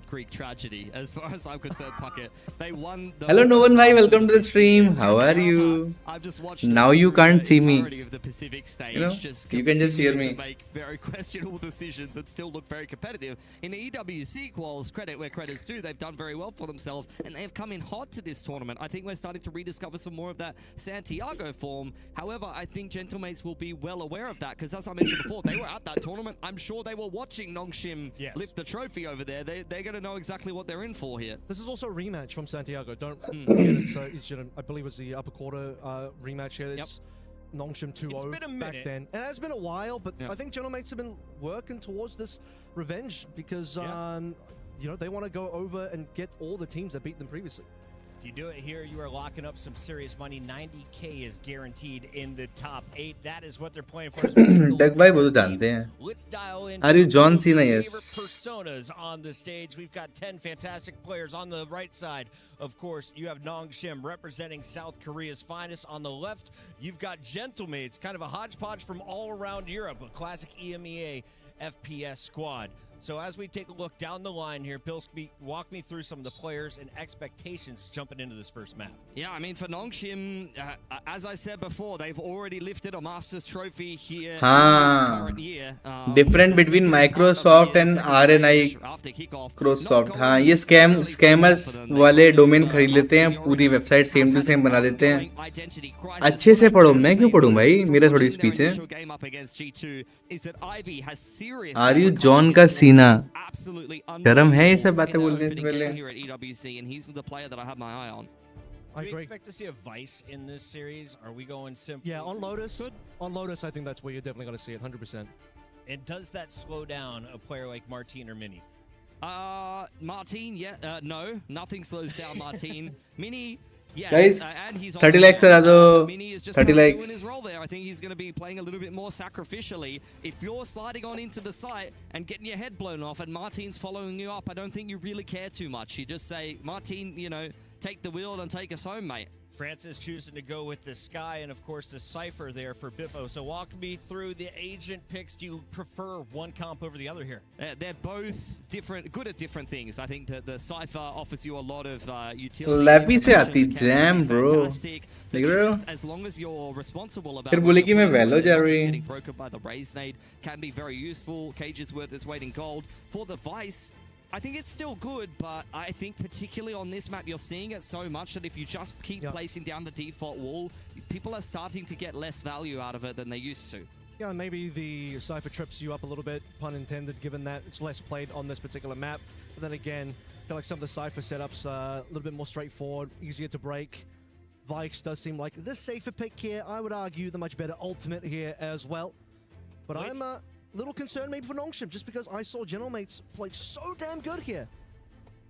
Greek tragedy as far as I'm concerned. Puckett. They won. Hello Novan bhai, welcome to the stream. How are you? I've just watched. Now you can't see me. Of the Pacific stage, you know, you can just hear me. Make very questionable decisions and still look very competitive. In the EWC quals, credit where credit's due, they've done very well for themselves and they have come in hot to this tournament. I think we're starting to rediscover some more of that Santiago form. However, I think Gentlemates will be well aware of that because as I mentioned before, they were at that tournament. I'm sure they were watching Nongshim lift the trophy over there. They're going to know exactly what they're in for here. This is also a rematch from Santiago. Don't forget it's I believe it's the upper quarter rematch here. It's Nongshim 2-0 back then. And it has been a while, but I think Gentlemates have been working towards this revenge because you know, they want to go over and get all the teams that beat them previously. If you do it here, you are locking up some serious money. 90K is guaranteed in the top 8. That is what they're playing for. Doug bhai wo to jante hain. Let's dial in. Are you John Cena? Yes. Personas on the stage. We've got 10 fantastic players on the right side. Of course, you have Nongshim representing South Korea's finest. On the left, you've got Gentlemates, kind of a hodgepodge from all around Europe, a classic EMEA FPS squad. So as we take a look down the line here, Pilsby, walk me through some of the players and expectations jumping into this first map. Yeah, I mean, for Nongshim, as I said before, they've already lifted a Masters trophy here in this current year. Different between Microsoft and RNI Microsoft. हाँ, ये scammers वाले domain खरीद लेते हैं, पूरी website same to same बना देते हैं. अच्छे से पढ़ो, मैं क्यों पढ़ूं भाई? मेरा थोड़ी speech है. Are you John का सीना? शर्म है ये सब बातें बोलने से पहले. Do you expect to see a Vice in this series? Are we going simple? Yeah, on Lotus. On Lotus, I think that's where you're definitely going to see it, 100%. And does that slow down a player like Martin or Mini? Martin, no, nothing slows down Martin. Mini. Yes, guys, and he's 30 lakhs kara do. 30 lakhs. Doing his role there. I think he's going to be playing a little bit more sacrificially. If you're sliding on into the site and getting your head blown off and Martin's following you up, I don't think you really care too much. You just say, Martin, you know, take the wheel and take us home, mate. Francis choosing to go with the Sky and, of course, the Cypher there for Biffo. So walk me through the agent picks. Do you prefer one comp over the other here? They're both good at different things. I think that the Cypher offers you a lot of utility. Lappy se aati jam, bro. As long as you're responsible about getting broken by the Raise Nade can be very useful. Cage's worth its weight in gold. For the Vice, I think it's still good, but I think particularly on this map, you're seeing it so much that if you just keep placing down the default wall, people are starting to get less value out of it than they used to. Yeah, maybe the Cypher trips you up a little bit, pun intended, given that it's less played on this particular map. But then again, I feel like some of the Cypher setups are a little bit more straightforward, easier to break. Vikes does seem like the safer pick here. I would argue the much better ultimate here as well. But I'm a little concerned maybe for Nongshim, just because I saw General Mates play so damn good here.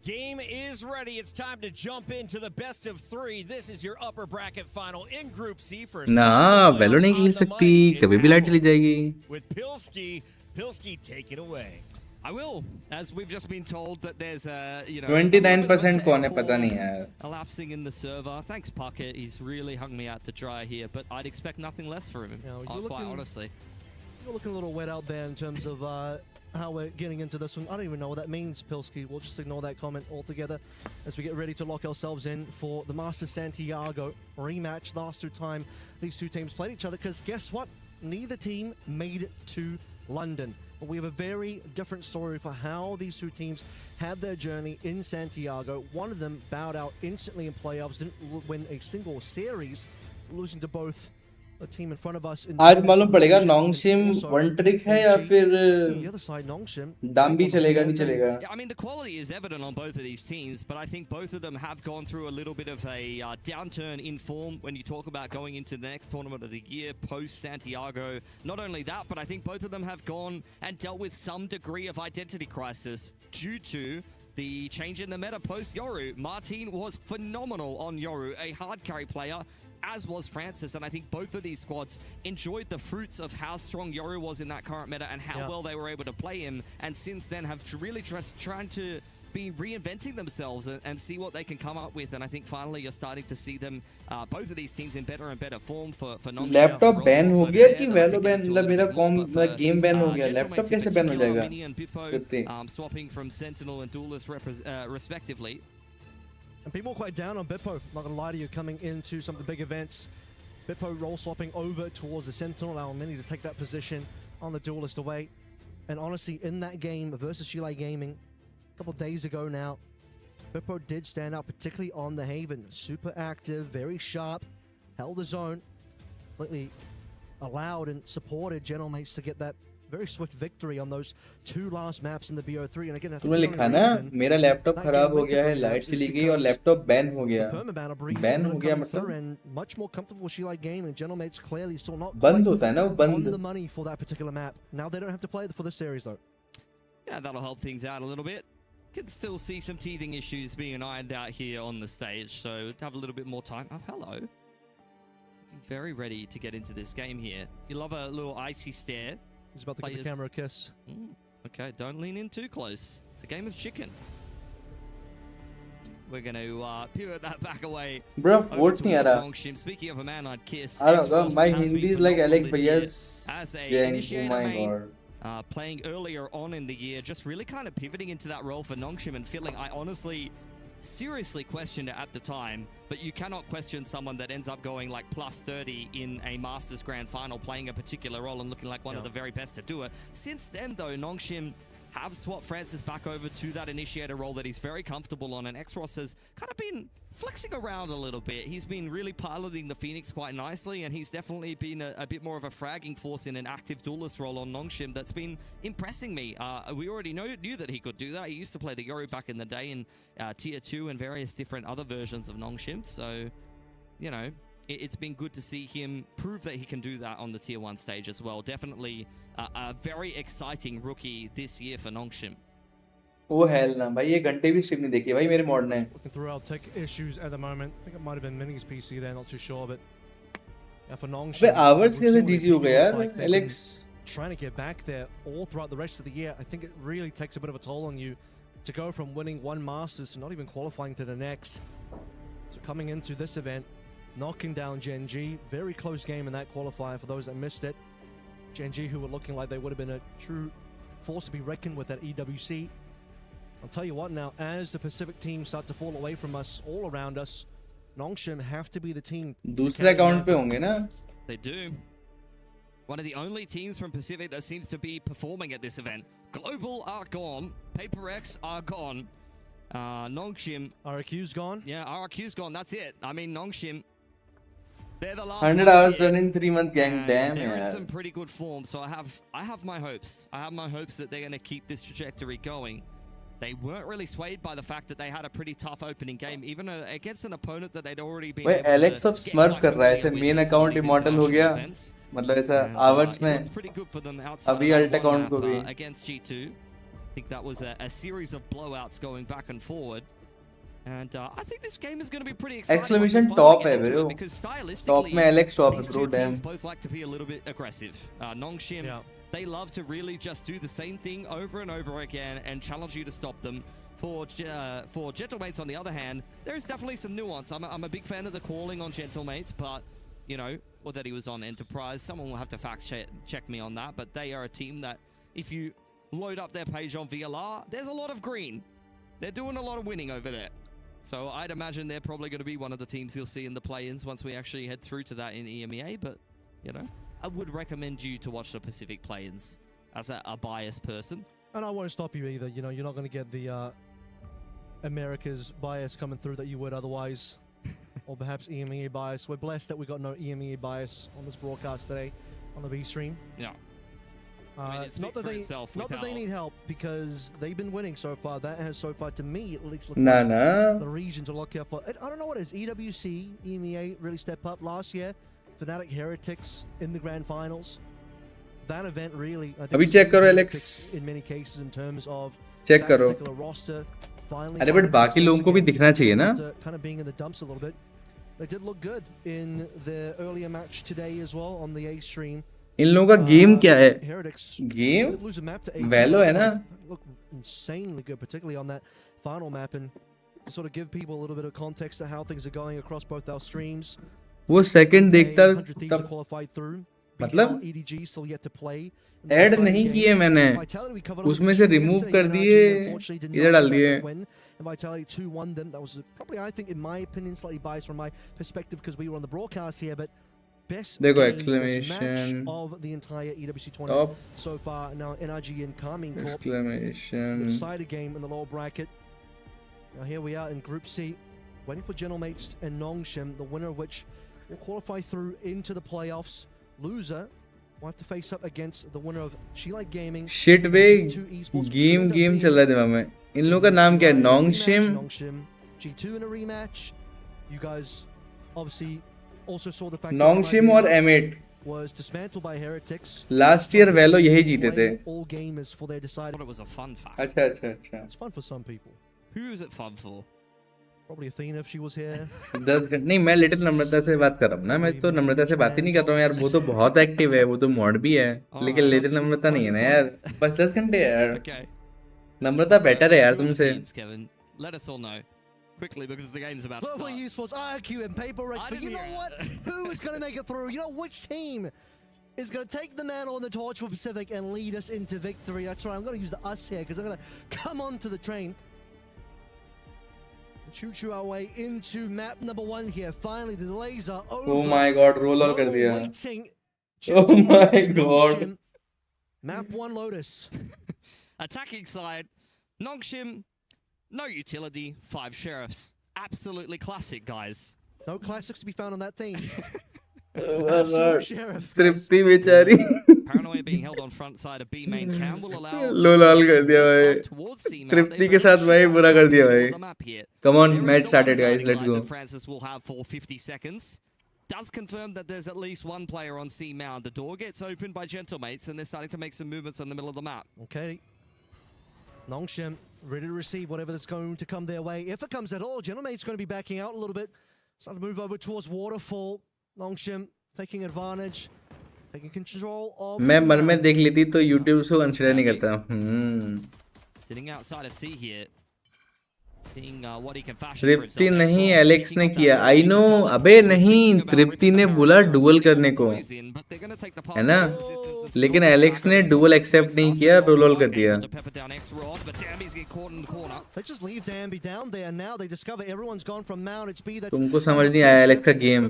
Game is ready. It's time to jump into the best of 3. This is your upper bracket final in Group C for ना वेलो नहीं खेल सकती कभी भी light चली जाएगी. With Pilski, take it away. I will, as we've just been told that there's a 29% कौन है पता नहीं यार. Elapsing in the server. Thanks, Puckett. He's really hung me out to dry here, but I'd expect nothing less from him. Quite honestly. You're looking a little wet out there in terms of how we're getting into this one. I don't even know what that means, Pilski. We'll just ignore that comment altogether as we get ready to lock ourselves in for the Masters Santiago rematch. Last time these two teams played each other, because guess what? Neither team made it to London. But we have a very different story for how these two teams had their journey in Santiago. One of them bowed out instantly in playoffs, didn't win a single series, losing to both the team in front of us. आज मालूम पड़ेगा नोंगशिम one trick है या फिर डाम भी चलेगा नहीं चलेगा. Yeah, I mean, the quality is evident on both of these teams, but I think both of them have gone through a little bit of a downturn in form when you talk about going into the next tournament of the year post Santiago. Not only that, but I think both of them have gone and dealt with some degree of identity crisis due to the change in the meta post Yoru. Martin was phenomenal on Yoru, a hard carry player, as was Francis, and I think both of these squads enjoyed the fruits of how strong Yoru was in that current meta and how well they were able to play him, and since then have really trying to be reinventing themselves and see what they can come up with, and I think finally you're starting to see them, both of these teams in better and better form for Nongshim. Laptop ban हो गया कि वैलो ban, मतलब मेरा game ban हो गया, laptop कैसे ban हो जाएगा? Swapping from Sentinel and Duelist respectively. And people are quite down on Bippo, not gonna lie to you, coming into some of the big events. Bippo roll swapping over towards the Sentinel, allowing many to take that position on the Duelist away. And honestly, in that game versus Shilai Gaming, a couple days ago now, Bippo did stand out, particularly on the Haven. Super active, very sharp, held his own, completely allowed and supported General Mates to get that very swift victory on those two last maps in the BO3. And again, तुमने लिखा ना मेरा laptop खराब हो गया है, light चली गई और लैपटॉप बैन हो गया. बैन हो गया मतलब much more comfortable Shilai game, and General Mates clearly still not बंद होता है ना वो बंद. on the money for that particular map. Now they don't have to play for this series though. Yeah, that'll help things out a little bit. Can still see some teething issues being ironed out here on the stage, so have a little bit more time. Oh, hello. Looking very ready to get into this game here. You love a little icy stare. He's about to give the camera a kiss. Okay, don't lean in too close. It's a game of chicken. We're going to pivot that back away. Bro, vote nahi aa raha. Speaking of a man I'd kiss, my Hindi is like Alex Bhaiya's gang. Oh my god. Playing earlier on in the year, just really kind of pivoting into that role for Nongshim and feeling I honestly seriously questioned it at the time, but you cannot question someone that ends up going like plus 30 in a Masters Grand Final, playing a particular role and looking like one of the very best to do it. Since then, though, Nongshim have swapped Francis back over to that initiator role that he's very comfortable on, and X-Ross has kind of been flexing around a little bit. He's been really piloting the Phoenix quite nicely, and he's definitely been a bit more of a fragging force in an active duelist role on Nongshim that's been impressing me. We already knew that he could do that. He used to play the Yoru back in the day in Tier 2 and various different other versions of Nongshim, so, you know, it's been good to see him prove that he can do that on the Tier 1 stage as well. Definitely a very exciting rookie this year for Nongshim. Oh hell ना भाई, ये घंटे भी stream नहीं देखी भाई मेरे mod ने. Looking through our tech issues at the moment. I think it might have been Mini's PC there, not too sure, but yeah, for Nongshim. But hours कैसे GG हो गया यार, Alex? Trying to get back there all throughout the rest of the year. I think it really takes a bit of a toll on you to go from winning one Masters to not even qualifying to the next. So coming into this event, knocking down Gen G. Very close game in that qualifier for those that missed it. Gen G, who were looking like they would have been a true force to be reckoned with at EWC. I'll tell you what now, as the Pacific teams start to fall away from us, all around us, Nongshim have to be the team. दूसरे account पे होंगे ना? They do. one of the only teams from Pacific that seems to be performing at this event. Global are gone. PaperX are gone. Nongshim. RQ's gone. Yeah, RQ's gone. That's it. I mean, Nongshim. They're the last 100 hours done in 3 month gang. Damn, they're in yaar. some pretty good form. So I have my hopes. I have my hopes that they're going to keep this trajectory going. They weren't really swayed by the fact that they had a pretty tough opening game, even against an opponent that they'd already been. Wait, Alex of Smurf कर रहा है ऐसे main account immortal हो गया मतलब ऐसा hours में अभी alt account को भी against G2. I think that was a series of blowouts going back and forward. And I think this game is going to be pretty exciting. Exclamation top है bro. Because stylistically, Top में Alex top है these bro two teams damn. both like to be a little bit aggressive. Nongshim, they love to really just do the same thing over and over again and challenge you to stop them. For Gentlemates, on the other hand, there is definitely some nuance. I'm a big fan of the calling on Gentlemates, but you know, or that he was on Enterprise. Someone will have to fact check me on that. But they are a team that, if you load up their page on VLR, there's a lot of green. They're doing a lot of winning over there. So I'd imagine they're probably going to be one of the teams you'll see in the play-ins once we actually head through to that in EMEA. But, you know, I would recommend you to watch the Pacific play-ins as a biased person. And I won't stop you either. You know, you're not going to get the America's bias coming through that you would otherwise. Or perhaps EMEA bias. We're blessed that we got no EMEA bias on this broadcast today on the B stream. Yeah. I mean, not that they need help, because they've been winning so far. That has so far, to me at least, looked like the region to look out for. I don't know what it is. EWC, EMEA really step up last year. Fnatic Heretics in the grand finals. That event really, I think, अभी check करो Alex. in many cases in terms of check that करो. particular roster. Finally, अरे but बाकी लोगों को भी दिखना चाहिए ना. Kind of being in the dumps a little bit. They did look good in the earlier match today as well on the A stream. इन लोगों का गेम क्या है? गेम वैलो है ना? Look insanely good, particularly on that final map, and to sort of give people a little bit of context to how things are going across both our streams. वो second देखता तब मतलब add नहीं किए मैंने, उसमें से रिमूव कर दिए, इधर डाल दिए. Vitality 2-1 them. That was probably, I think, in my opinion, slightly biased from my perspective because we were on the broadcast here, but best देखो match exclamation of the entire EWC tournament so far. Now NRG and Carmine Corp. Exclamation. Decided game in the lower bracket. Now here we are in Group C, waiting for Gentlemates and Nongshim, the winner of which will qualify through into the playoffs. Loser will have to face up against the winner of Shelight Gaming. Shit way game चल रहा है दिमाग में. इन लोगों का नाम क्या है? Nongshim. G2 in a rematch. You guys obviously also saw the fact Nongshim और M8 was dismantled by Heretics. Last year Valo यही जीते थे. All gamers for their decided. It was a fun fact. अच्छा. It's fun for some people. Who is it fun for? Probably Athena if she was here. 10 घंटे नहीं, मैं little नम्रता से बात कर रहा हूँ ना. मैं तो नम्रता से बात ही नहीं कर रहा हूँ यार. वो तो बहुत एक्टिव है, वो तो मॉड भी है, लेकिन लिटिल नम्रता नहीं है ना यार. बस 10 घंटे यार. नम्रता बेटर है यार तुमसे. Let us all know quickly because the game's about to Global start. Esports, IQ and PaperX. But you know what? Who is going to make it through? You know which team is going to take the mantle and the torch for Pacific and lead us into victory? That's right. I'm going to use the us here because I'm going to come onto the train. Choo-choo our way into map number 1 here. Finally, the delays are over. Oh my god, roll all कर दिया. Oh my god. Map 1 Lotus. Attacking side, Nongshim, no utility, 5 sheriffs. Absolutely classic, guys. No classics to be found on that team. तृप्ति बेचारी. Paranoia being held on front side of B main cam will allow लोलाल कर दिया भाई. तृप्ति के साथ भाई बुरा कर दिया भाई. Come on, match started guys, let's go. Francis will have for 50 seconds. Does confirm that there's at least one player on C mount. The door gets opened by Gentlemates and they're starting to make some movements in the middle of the map. Okay. Nongshim ready to receive whatever that's going to come their way. If it comes at all, Gentlemate's going to be backing out a little bit. Starting to move over towards Waterfall. Nongshim taking advantage. Taking control of... मैं मन में देख लेती तो YouTube से consider नहीं करता. Sitting outside of C here. Seeing what he can fashion for himself. तृप्ति नहीं, एलेक्स ने किया. I know. अबे नहीं, तृप्ति ने बोला डुअल करने को, है ना? लेकिन एलेक्स ने डुअल एक्सेप्ट नहीं किया, रोल कर दिया. They just leave Danby down there and now they discover everyone's gone from Mount. It's B that's... तुमको समझ नहीं आया एलेक्स का game.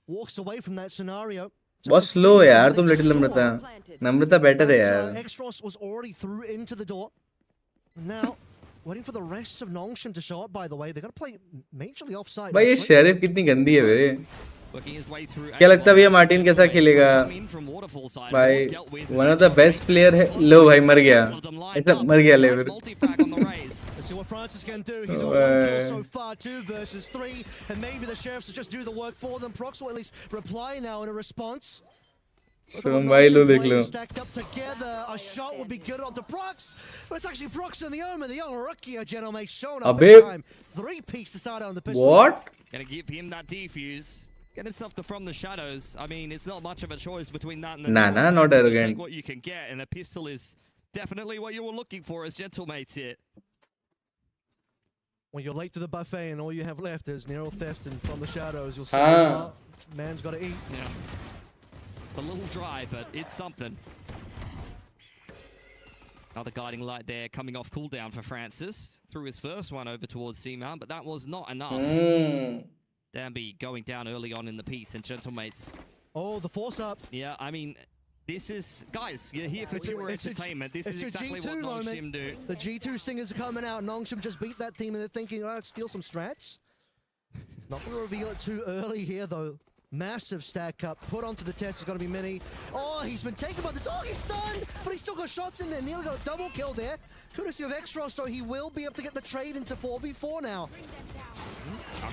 Walks away from that scenario. बहुत स्लो है यार तुम लिटिल नम्रता नम्रता बेटर है यार Exros was already through into the door. Now, waiting for the rest of Nongshim to show up, by the way. They're going to play majorly offside. भाई ये sheriff कितनी गंदी है बे Working his way through क्या लगता है भैया Martin कैसा खेलेगा भाई one of the best player है लो भाई मर गया ऐसा मर गया ले फिर Let's see what Francis can do. He's on 1 kill so far, 2 versus 3, and maybe the sheriffs will just do the work for them. Prox will at least reply now in a response. सुन भाई लो देख लो Stacked up together, a shot would be good onto Prox, but it's actually Prox and the Omen, the young rookie, gentlemen, showing up big time. 3-piece to start on the pistol. What? Gonna give him that defuse. Get himself the from the shadows. I mean, it's not much of a choice between that and the Nah, not arrogant. Take what you can get, and a pistol is definitely what you were looking for as gentlemates here. When you're late to the buffet and all you have left is Nero Theft and from the shadows, you'll see man's got to eat. Yeah. It's a little dry, but it's something. Another guiding light there coming off cooldown for Francis. Threw his first one over towards Seaman, but that was not enough. Danby going down early on in the piece, and gentlemates. Oh, the force up. Yeah, I mean, this is... Guys, you're here for pure entertainment. This is exactly what Nongshim do. The G2 stingers are coming out. Nongshim just beat that team, and they're thinking, oh, let's steal some strats. Not going to reveal it too early here, though. Massive stack up, put onto the test, is going to be mini. Oh, he's been taken by the dog, he's stunned, but he's still got shots in there. Nearly got a double kill there. Courtesy of Exros, though, he will be able to get the trade into 4v4 now.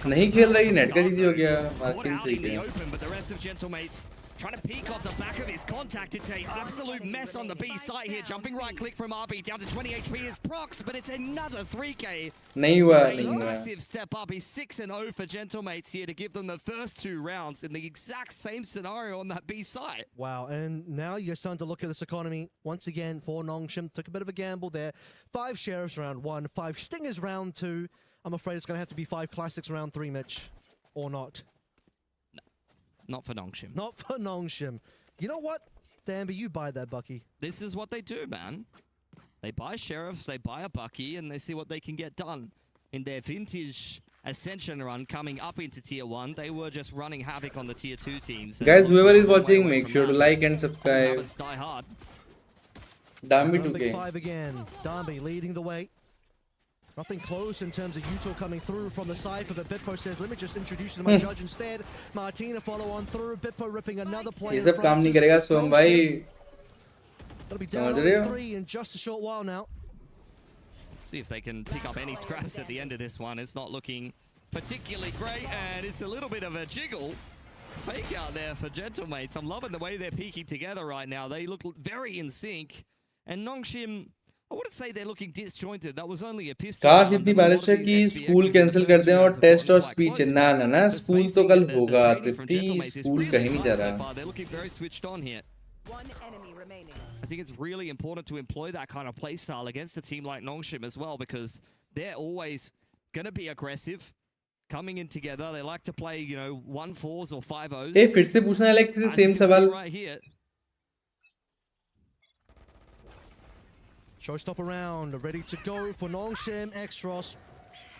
नहीं खेल रही net का चीज़ हो गया marking Out in the open, but the rest of gentlemates trying to peek off the back of his contact. It's an absolute mess on the B site here. Jumping right click from RB down to 20 HP is Prox, but it's another 3K. नहीं हुआ Massive step up. He's 6-0 for gentlemates here to give them the first 2 rounds in the exact same scenario on that B site. Wow, and now you're starting to look at this economy once again for Nongshim. Took a bit of a gamble there. 5 sheriffs round 1, 5 stingers round 2. I'm afraid it's going to have to be 5 classics round 3, Mitch, or not. Not for Nongshim. Not for Nongshim. You know what? Danby, you buy that Bucky. This is what they do, man. They buy sheriffs, they buy a Bucky, and they see what they can get done. In their vintage Ascension run coming up into Tier 1, they were just running havoc on the Tier 2 teams. Guys, whoever is watching, make sure to like and subscribe. Die hard. Danby 2K. Big 5 again. Danby leading the way. Nothing close in terms of Uto coming through from the Cypher, but Bitpo says, let me just introduce you to my judge instead. Martina follow on through. Bitpo ripping another play. ये सब काम नहीं करेगा सोम भाई. Gonna be down on 3 in just a short while now. See if they can pick up any scraps at the end of this one. It's not looking particularly great, and it's a little bit of a jiggle. Fake out there for gentlemates. I'm loving the way they're peeking together right now. They look very in sync. And Nongshim, I wouldn't say they're looking disjointed. That was only a pistol. काश इतनी बारिश है कि school cancel कर दें और test और speech ना ना ना स्कूल तो कल होगा 50 स्कूल कहीं नहीं जा रहा. They're looking very switched on here. One enemy remaining. I think it's really important to employ that kind of play style against a team like Nongshim as well, because they're always going to be aggressive, coming in together. They like to play, you know, 1-4s or 5-0s. ए फिर से पूछना है like same सवाल. Right here. Showstopper round, ready to go for Nongshim. Exros,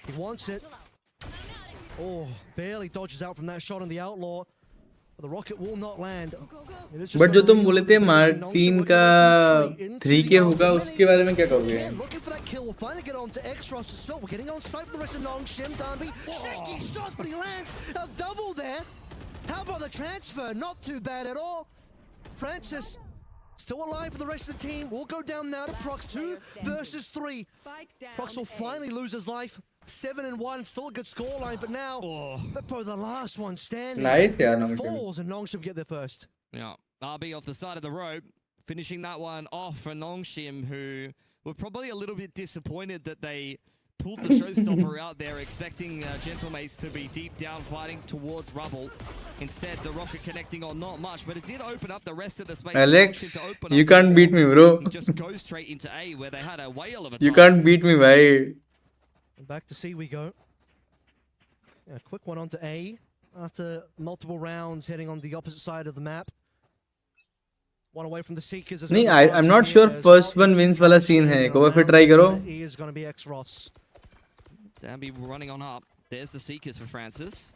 he wants it. Oh, barely dodges out from that shot on the outlaw. But the rocket will not land. But जो तुम बोले थे Martin का 3K होगा उसके बारे में क्या कहोगे? Looking for that kill, we'll finally get on to Exros as well. We're getting on site for the rest of Nongshim. Danby, shaky shots, but he lands a double there. How about the transfer? Not too bad at all. Francis still alive for the rest of the team. We'll go down now to Prox. 2 versus 3. Prox will finally lose his life. 7-1, still a good scoreline, but now, Bippo, the last one standing, falls and Nongshim get there first. Yeah, RB off the side of the rope, finishing that one off for Nongshim, who were probably a little bit disappointed that they pulled the showstopper out there, expecting gentlemates to be deep down fighting towards rubble. Instead, the rocket connecting on not much, but it did open up the rest of the space. Alex, you can't beat me, bro. Just go straight into A, where they had a whale of a time. You can't beat me, bhai. Back to C we go. Yeah, quick one onto A. After multiple rounds heading on the opposite side of the map. One away from the Seekers. नहीं, I'm not sure first one wins वाला scene है. एक बार फिर try करो. E is going to be X-Ross. Danby running on up. There's the Seekers for Francis.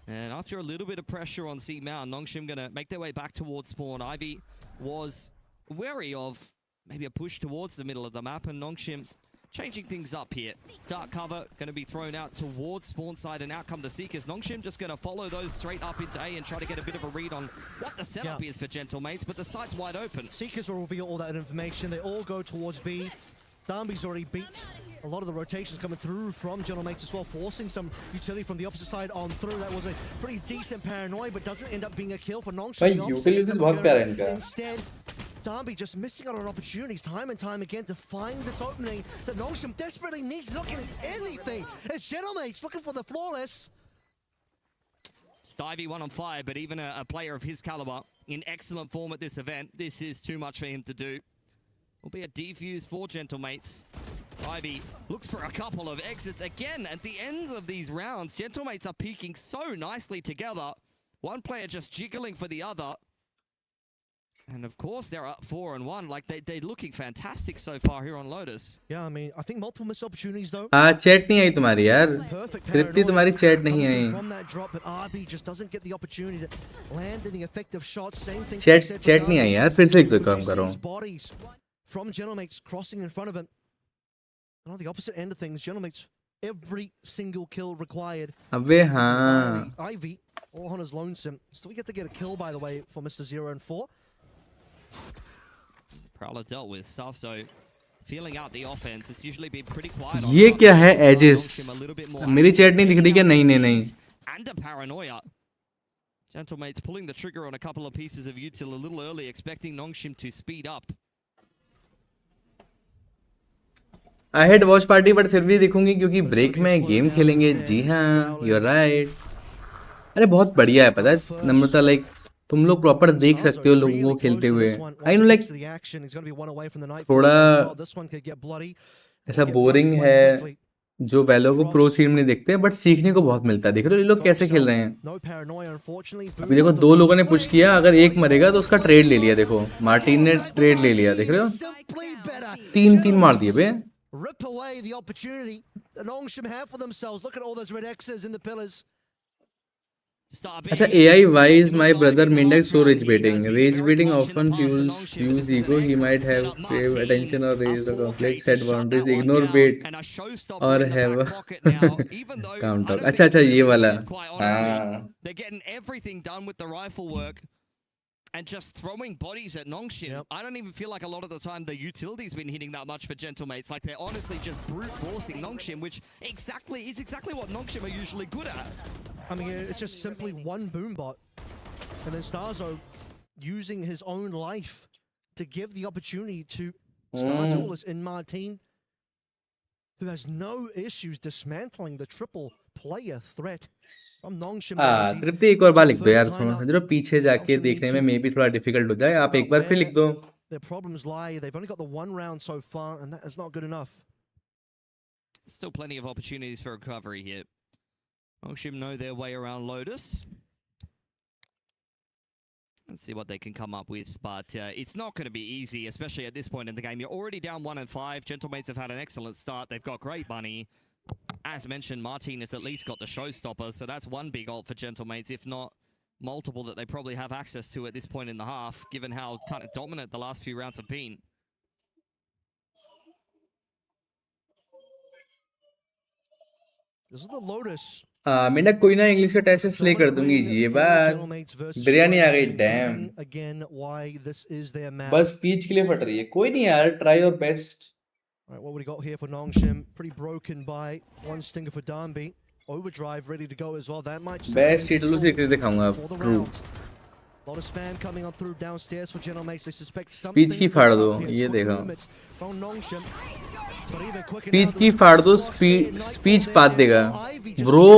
And after a little bit of pressure on C Mountain, Nongshim going to make their way back towards spawn. Ivy was wary of maybe a push towards the middle of the map, and Nongshim changing things up here. Dark cover going to be thrown out towards spawn side, and out come the Seekers. Nongshim just going to follow those straight up into A and try to get a bit of a read on what the setup is for Gentlemates, but the site's wide open. Seekers will reveal all that information. They all go towards B. Darby's already beat a lot of the rotations coming through from Gentlemates as well, forcing some utility from the opposite side on through. That was a pretty decent paranoia, but doesn't end up being a kill for Nongshim. Instead, Darby just missing out on opportunities time and time again to find this opening that Nongshim desperately needs, not getting anything. It's Gentlemates looking for the flawless. Stivey 1 on 5, but even a player of his caliber in excellent form at this event, this is too much for him to do. Will be a defuse for Gentlemates. Ivy looks for a couple of exits again at the ends of these rounds. Gentlemates are peaking so nicely together. One player just jiggling for the other. And of course, they're up 4-1. Like they're looking fantastic so far here on Lotus. Yeah, I mean, I think multiple missed opportunities though. chat नहीं आई तुम्हारी यार. तृप्ति तुम्हारी chat नहीं आई. From that drop, but RB just doesn't get the opportunity to land any effective shots. Same thing. Chat नहीं आई यार. फिर से एक दो काम करो. From Gentlemates crossing in front of him. And on the opposite end of things, Gentlemates, every single kill required. अबे हाँ. Ivy, all on his lonesome. Still get to get a kill, by the way, for Mr. 0 and 4. Prowler dealt with stuff, so feeling out the offense. It's usually been pretty quiet. ये क्या है edges? मेरी chat नहीं दिख रही क्या? नहीं. And a paranoia. Gentlemates pulling the trigger on a couple of pieces of util a little early, expecting Nongshim to speed up. I had watch party, but फिर भी देखूंगी क्योंकि ब्रेक में गेम खेलेंगे. जी हाँ, you're right. अरे बहुत बढ़िया है पता है नम्रता, लाइक तुम लोग प्रॉपर देख सकते हो लोगों को खेलते हुए. आई नो लाइक थोड़ा ऐसा बोरिंग है जो वैलो को प्रो सीन में नहीं देखते, बट सीखने को बहुत मिलता है. देख रहे हो ये लोग कैसे खेल रहे हैं. अभी देखो दो लोगों ने पुश किया, अगर एक मरेगा तो उसका ट्रेड ले लिया. देखो मार्टिन ने ट्रेड ले लिया. देख रहे हो 3 मार दिए बे. Rip away the opportunity that Nongshim have for themselves. Look at all those red X's in the pillars. अच्छा, AI wise, my brother MainDuck so rage baiting. Rage baiting often fuels ego. He might have crave attention or raise the complex, set boundaries, ignore bait, or have a calm talk. अच्छा ये वाला. They're getting everything done with the rifle work. And just throwing bodies at Nongshim. I don't even feel like a lot of the time the utility's been hitting that much for Gentlemates. Like they're honestly just brute forcing Nongshim, which is exactly what Nongshim are usually good at. I mean, it's just simply one boom bot. And then Starzo using his own life to give the opportunity to Star Duelist in Martin, who has no issues dismantling the triple player threat. तृप्ति एक और बार लिख दो यार. थोड़ा पीछे जाके देखने में मे भी थोड़ा डिफिकल्ट हो जाए. आप एक बार फिर लिख दो. Their problems lie. They've only got the 1 round so far, and that is not good enough. Still plenty of opportunities for recovery here. Nongshim know their way around Lotus. Let's see what they can come up with, but it's not going to be easy, especially at this point in the game. You're already down 1 and 5. Gentlemates have had an excellent start. They've got great bunny. As mentioned, Martin has at least got the showstopper, so that's one big ult for Gentlemates, if not multiple that they probably have access to at this point in the half, given how kind of dominant the last few rounds have been. This is the Lotus. मैंने कोई ना English का test slay कर दूंगी जी. ये बात बिरयानी आ गई. Dam बस स्पीच के लिए फट रही है. कोई नहीं यार, try your best. All right, what we got here for Nongshim? Pretty broken by one stinger for Darby. Overdrive ready to go as well. That might just best titles से दिखाऊंगा. True. A lot of spam coming on through downstairs for Gentlemates. They suspect something. Speech की फाड़ दो. ये देखो. Speech की फाड़ दो. Speech पाद देगा. Bro.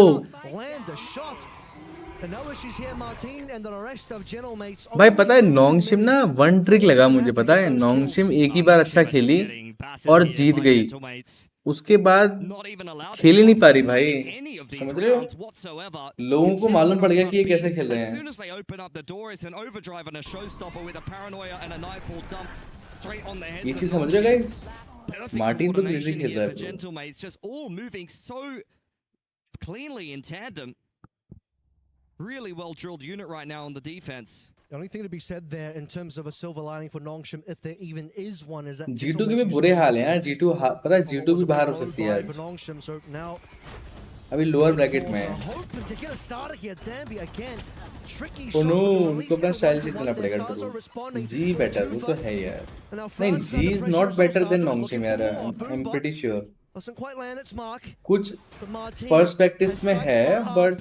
Land a shot. भाई पता है नोंगशिम ना वन ट्रिक लगा मुझे. पता है नोंगशिम एक ही बार अच्छा खेली और जीत गई. उसके बाद खेल ही नहीं पा रही भाई. समझ रहे हो, लोगों को मालूम पड़ गया कि ये कैसे खेल रहे हैं. ये चीज समझ रहे हो गाइस. मार्टिन तो कैसे खेल रहा है. really well-drilled unit right now on the defense. The only thing to be said there in terms of a silver lining for Nongshim, if there even is one, is that G2 के भी बुरे हाल हैं यार. G2 पता है G2 भी बाहर हो सकती है आज. for Nongshim, so now अभी लोअर ब्रैकेट में है. hoping to get a starter here. Danby again. Tricky Oh shot, no, but at उनको least अपना get the स्टाइल 1-1 सीखना there. पड़ेगा Stars are इनको. responding. G better, वो तो है यार. नहीं, G is not better than Nongshim यार. I'm pretty sure. Doesn't quite land its mark. कुछ पर्सपेक्टिव में है, but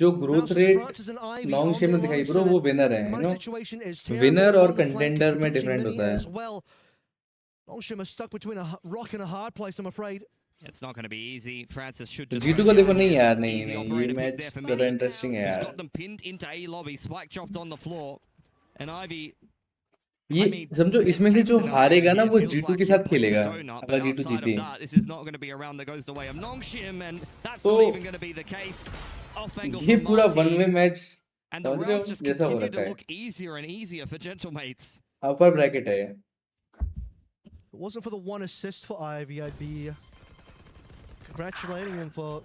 जो ग्रोथ रेट Nongshim में दिखाई ब्रो, वो विनर है, you know. विनर और कंटेंडर में डिफरेंट होता है. Nongshim is stuck between a rock and a hard place, I'm afraid. It's not going to be easy. Francis should just G2 को देखो नहीं यार, नहीं ये मैच ज़्यादा इंटरेस्टिंग है He's यार. got them pinned into A lobby. Spike dropped on the floor, and Ivy. ये समझो इसमें से जो हारेगा ना वो G2 के साथ खेलेगा अगर G2 जीते. This is not going to be a round that goes the way of Nongshim, and that's not even going to be the case. Off angle ये from पूरा Marty. One way match And the समझ रहे rounds हो just जैसा हो continue रखा to है. look easier and easier for Gentlemates. Upper bracket है. If it wasn't for the one assist for Ivy, I'd be congratulating him for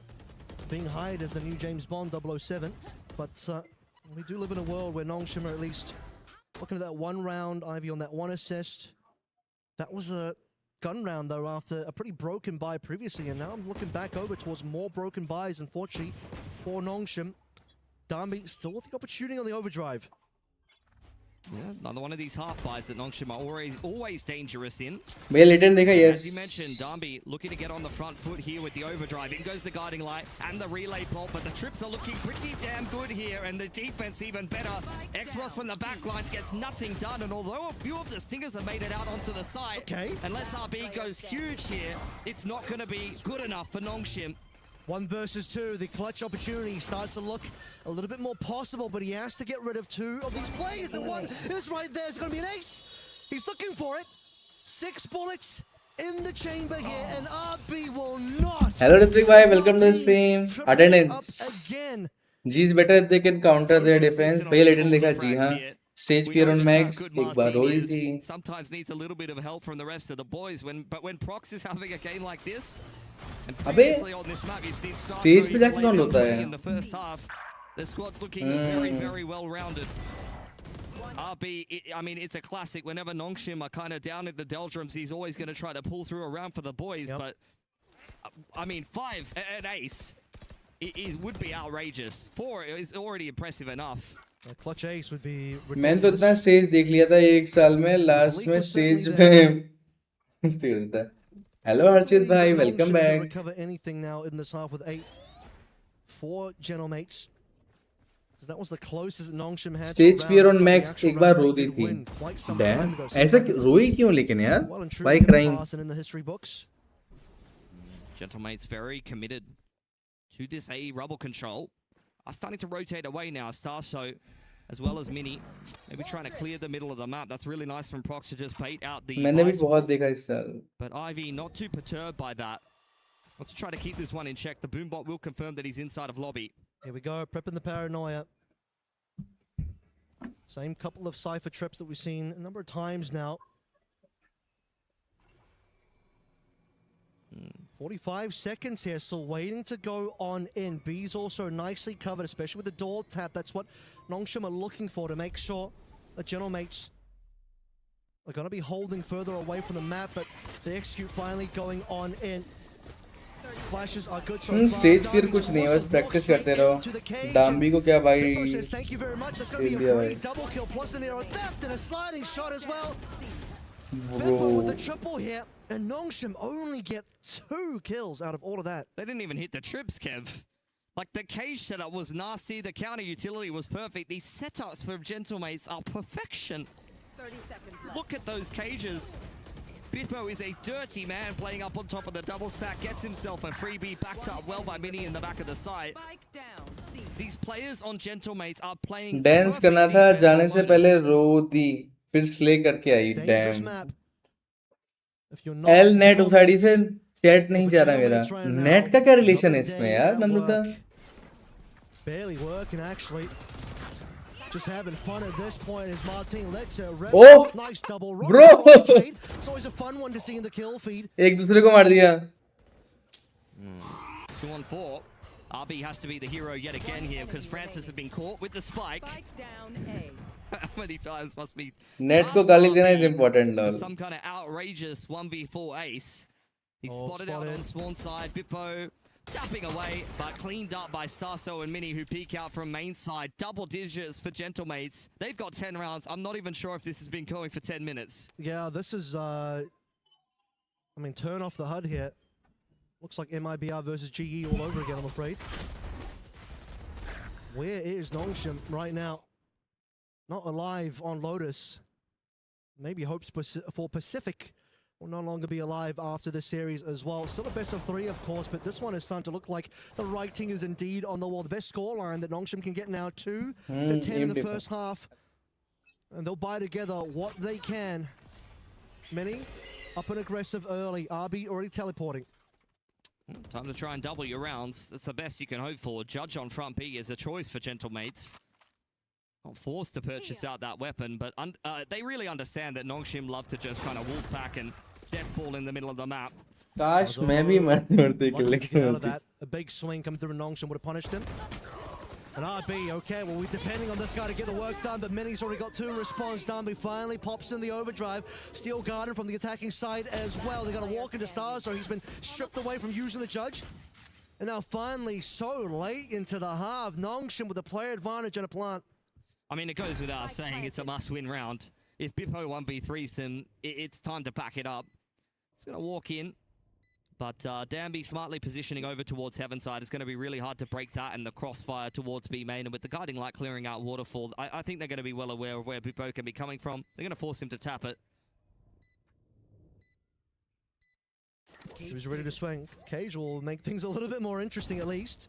being hired as the new James Bond 007. But we do live in a world where Nongshim are at least looking at that one round, Ivy on that one assist. That was a gun round though after a pretty broken buy previously, and now I'm looking back over towards more broken buys, unfortunately, for Nongshim. Darby still with the opportunity on the overdrive. Yeah, another one of these half buys that Nongshim are always dangerous in. भैया latent देखा yes. As you mentioned, Darby looking to get on the front foot here with the overdrive. In goes the guiding light and the relay bolt, but the trips are looking pretty damn good here, and the defense even better. X-Ross from the back lines gets nothing done, and although a few of the Stingers have made it out onto the site, unless RB goes huge here, it's not going to be good enough for Nongshim. 1 versus 2, the clutch opportunity starts to look a little bit more possible, but he has to get rid of 2 of these players, and one is right there. It's going to be an ace. He's looking for it. 6 bullets in the chamber here, and RB will not. Hello Ritvik bhai, welcome to the stream. Attendance. Again. G is better if they can counter their defense. भैया latent देखा जी हाँ. Stage fear on Max एक बार रो दी थी. Sometimes needs a little bit of help from the rest of the boys. But when Prox is having a game like this, and previously on this map you've seen stage पे जाके कौन होता है? In the first half, the squad's looking very, very well rounded. RB, I mean, it's a classic. Whenever Nongshim are kind of down at the doldrums, he's always going to try to pull through a round for the boys. But I mean, 5 an ace, it would be outrageous. 4 is already impressive enough. A clutch ace would be मैंने तो इतना stage देख लिया था एक साल में. Last में स्टेज में स्टेज होता है. Hello Harshit bhai, welcome back. Recover anything now in this half with 8 for Gentlemates. Because that was the closest Nongshim had. Stage fear on Max एक बार रो दी थी. Damn. ऐसा रोई क्यों लेकिन यार? Why crying? In the history books. Gentlemates very committed to this A rubble control. Are starting to rotate away now. Starso, as well as Mini, maybe trying to clear the middle of the map. That's really nice from Prox to just bait out the. मैंने भी बहुत देखा इस साल. But Ivy not too perturbed by that. Wants to try to keep this one in check. The boombot will confirm that he's inside of lobby. Here we go, prepping the paranoia. Same couple of Cypher trips that we've seen a number of times now. 45 seconds here, still waiting to go on in. B's also nicely covered, especially with the door tap. That's what Nongshim are looking for to make sure that Gentlemates are going to be holding further away from the map, but they execute finally going on in. Flashes are good so far. Stage fear कुछ नहीं है, बस practice करते रहो. Dambi को क्या भाई? Thank you very much. That's going to be a free double kill plus an arrow theft and a sliding shot as well. Bedford with the triple here, and Nongshim only get 2 kills out of all of that. They didn't even hit the trips, Kev. Like, the cage setup was nasty, the counter utility was perfect. These setups for Gentlemates are perfection. 30 seconds left. Look at those cages. Bippo is a dirty man playing up on top of the double stack, gets himself a freebie, backed up well by Mini in the back of the site. These players on Gentlemates are playing Dance करना था, जाने से पहले रो दी. फिर slay करके आई. Damn. L net उसाड़ी से chat नहीं जा रहा मेरा. नेट का क्या रिलेशन है इसमें यार नम्रता? Barely working actually. Just having fun at this point as Martin lets it rip. Oh, nice double roll. Bro. It's always a fun one to see in the kill feed. एक दूसरे को मार दिया. 2 on 4. RB has to be the hero yet again here because Francis has been caught with the spike. How many times must be Net को गाली देना is important, lol. some kind of outrageous 1v4 ace. He's spotted out on spawn side. Bippo tapping away, but cleaned up by Starso and Mini, who peek out from main side. Double digits for Gentlemates. They've got 10 rounds. I'm not even sure if this has been going for 10 minutes. Yeah, this is, I mean, turn off the HUD here. Looks like MIBR versus GE all over again, I'm afraid. Where is Nongshim right now? Not alive on Lotus. Maybe hopes for Pacific will no longer be alive after this series as well. Still a best of 3, of course, but this one is starting to look like the writing is indeed on the wall. The best scoreline that Nongshim can get now, 2 to 10 in the first half. And they'll buy together what they can. Mini up and aggressive early. RB already teleporting. Time to try and double your rounds. That's the best you can hope for. Judge on front B is a choice for Gentlemates. Not forced to purchase out that weapon, but they really understand that Nongshim love to just kind of wolf pack and death ball in the middle of the map. Gosh, maybe a big swing coming through, and Nongshim would have punished him. And RB, okay, well, we're depending on this guy to get the work done, but Mini's already got 2 response done. He finally pops in the overdrive. Steel Garden from the attacking side as well. They got to walk into Stars, so he's been stripped away from using the Judge. And now finally, so late into the half, Nongshim with a player advantage and a plant. I mean, it goes without saying it's a must-win round. If Bippo 1v3s him, it's time to pack it up. It's going to walk in. But Danby smartly positioning over towards Heaven side. It's going to be really hard to break that and the crossfire towards B main. And with the guiding light clearing out Waterfall, I think they're going to be well aware of where Bippo can be coming from. They're going to force him to tap it. Who's ready to swing? Cage will make things a little bit more interesting at least.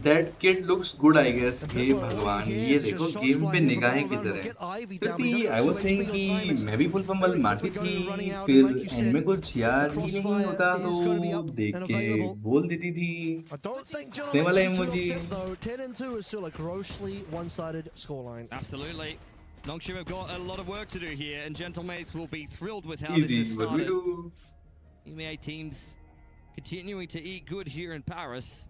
That kid looks good, I guess. हे भगवान, ये देखो game पे निगाहें किधर है? क्योंकि I was saying कि मैं भी फुल पंबल मारती थी, फिर एंड में कुछ याद ही नहीं होता तो देख के बोल देती थी. इसने वाला emoji. 10-2 is still a grossly one-sided scoreline. Absolutely. Nongshim have got a lot of work to do here, and Gentlemates will be thrilled with how this has started. EMEA teams continuing to eat good here in Paris.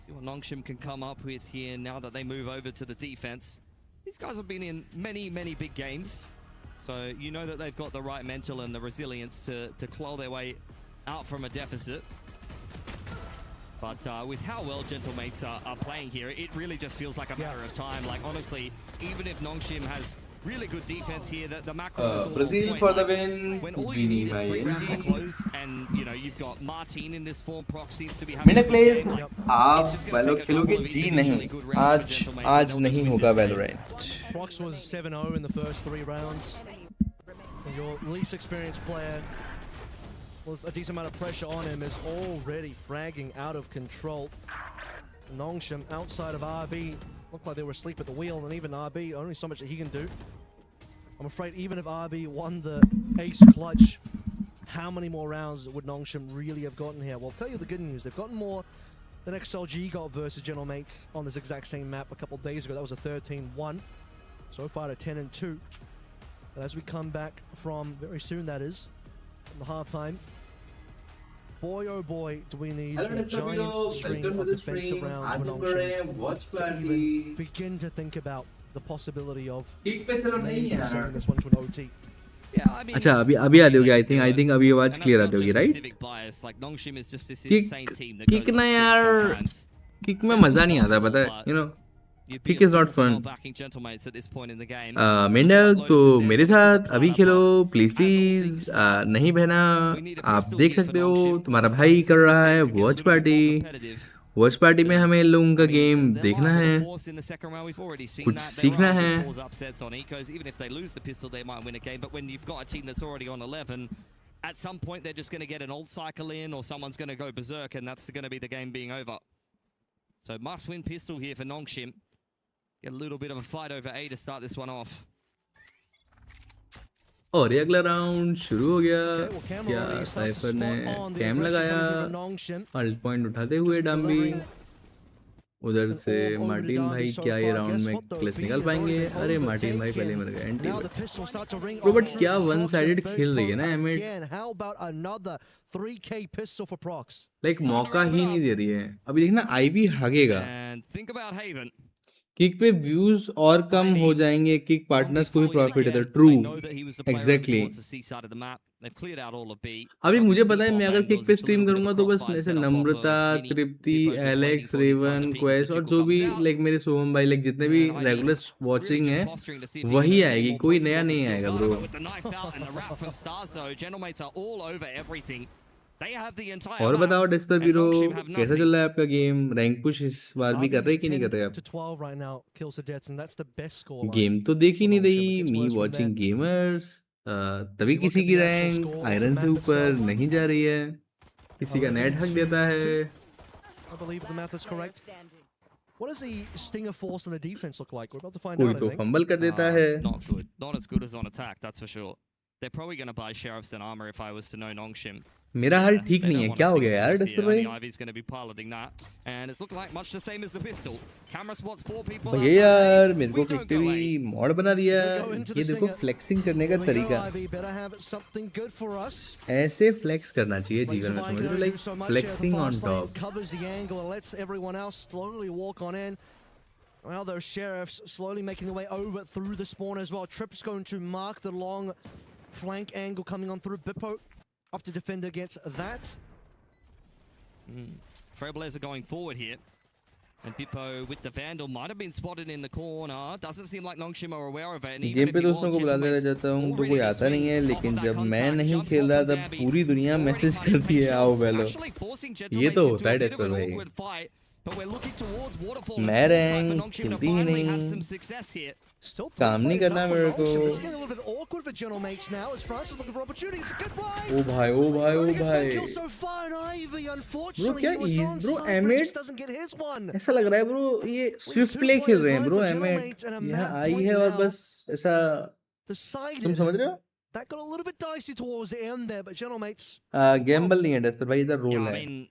See what Nongshim can come up with here now that they move over to the defense. These guys have been in many, many big games, so you know that they've got the right mental and the resilience to claw their way out from a deficit. But with how well Gentlemates are playing here, it really just feels like a matter of time. Like, honestly, even if Nongshim has really good defense here, the macro is all Brazil for the win. When all you need is 3 rounds to close, and you know you've got Martin in this form, Prox seems to be having MainDuck plays. आप Valo खेलोगे जी नहीं. आज नहीं होगा Valorant. Prox was 7-0 in the first 3 rounds. And your least experienced player with a decent amount of pressure on him is already fragging out of control. Nongshim outside of RB. Looked like they were asleep at the wheel, and even RB, only so much that he can do. I'm afraid even if RB won the ace clutch, how many more rounds would Nongshim really have gotten here? Well, I'll tell you the good news. They've gotten more than XLG got versus Gentlemates on this exact same map a couple of days ago. That was a 13-1. So far to 10-2. And as we come back from, very soon that is, from the halftime, boy, oh boy, do we need a giant string of defensive rounds for Nongshim to even begin to think about the possibility of sending this one to an OT. Yeah, I mean, अच्छा अभी आ दोगे I think अभी आवाज clear आ दोगी right? Like Nongshim is just this insane team that kick ना यार kick में मजा नहीं आता पता है you know kick is not fun. MainDuck तो मेरे साथ अभी खेलो please नहीं बहना आप देख सकते हो तुम्हारा भाई कर रहा है वॉच पार्टी में हमें लोगों का गेम देखना है कुछ सीखना है At some point they're just going to get an old cycle in or someone's going to go berserk and that's going to be the game being over. So must win pistol here for Nongshim. Get a little bit of a fight over A to start this one off. और ये अगला round शुरू हो गया क्या cipher ने cam लगाया alt point उठाते हुए डाम्बी उधर से मार्टिन भाई क्या ये राउंड में क्लिच निकाल पाएंगे? अरे मार्टिन भाई पहले मर गए एंटी ब्रो, बट क्या वन साइडेड खेल रही है ना एमिट, लाइक मौका ही नहीं दे रही है। अभी देखना आईवी भागेगा, किक पे व्यूज और कम हो जाएंगे, किक पार्टनर्स को भी प्रॉफिट है। True, exactly. अभी मुझे पता है मैं अगर किक पे स्ट्रीम करूंगा तो बस ऐसे नम्रता, तृप्ति, एलेक्स, रेवन, क्वेस और जो भी लाइक मेरे सोहम भाई लाइक जितने भी रेगुलर वॉचिंग है वही आएगी, कोई नया नहीं आएगा ब्रो। और बताओ डेस्पर बीरो कैसा चल रहा है आपका गेम? रैंक पुश इस बार भी कर रहे कि नहीं कर रहे आप? गेम तो देख ही नहीं रही, मी वॉचिंग गेमर्स, तभी किसी की रैंक आयरन से ऊपर नहीं जा रही है, किसी का नेट हक देता है। कोई तो फंबल कर देता है। They're probably going to buy sheriffs and armor if I was to know Nongshim. मेरा हाल ठीक नहीं है, क्या हो गया यार डेस्पर भाई? Ivy's going to be piloting that, and it's looking like much the same as the pistol. Camera spots 4 people. भैया यार मेरे को एक्टिवली मॉड बना दिया, ये देखो फ्लेक्सिंग करने का तरीका, ऐसे फ्लेक्स करना चाहिए जीवन में, समझ लो, like flexing on top. Well, those sheriffs slowly making their way over through the spawn as well. Trip's going to mark the long flank angle coming on through. Bippo up to defend against that. Trailblazer going forward here. And Bippo with the Vandal might have been spotted in the corner. Doesn't seem like Nongshim are aware of it. And game पे दोस्तों को बुलाते रह जाता हूँ तो कोई आता नहीं है, लेकिन जब मैं नहीं खेल रहा तब पूरी दुनिया मैसेज करती है आओ वेलो। ये तो होता है डेस्पर भाई। मैं रैंक खेलती ही नहीं, काम नहीं करना मेरे को। ओ भाई ओ भाई ओ भाई ब्रो, क्या ब्रो एमिट ऐसा लग रहा है ब्रो ये स्विफ्ट प्ले खेल रहे हैं ब्रो। एमिट यहाँ आई है और बस ऐसा, तुम समझ रहे हो? That got a little bit dicey towards the end there, but Gentlemates. Gamble नहीं है डेस्पर भाई, इधर रोल है।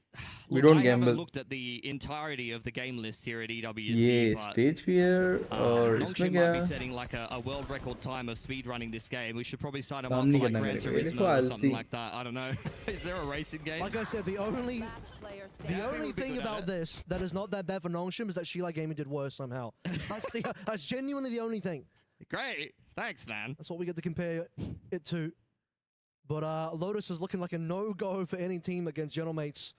We don't gamble. I haven't looked at the entirety of the game list here at EWC. ये stage fear और इसमें क्या? Might be setting like a world record time of speed running this game. We should probably sign him up for like Gran Turismo or something like that. I don't know. Is there a racing game? Like I said, the only thing about this that is not that bad for Nongshim is that Sheila Gaming did worse somehow. That's genuinely the only thing. Great. Thanks, man. That's what we get to compare it to. But Lotus is looking like a no-go for any team against Gentlemates.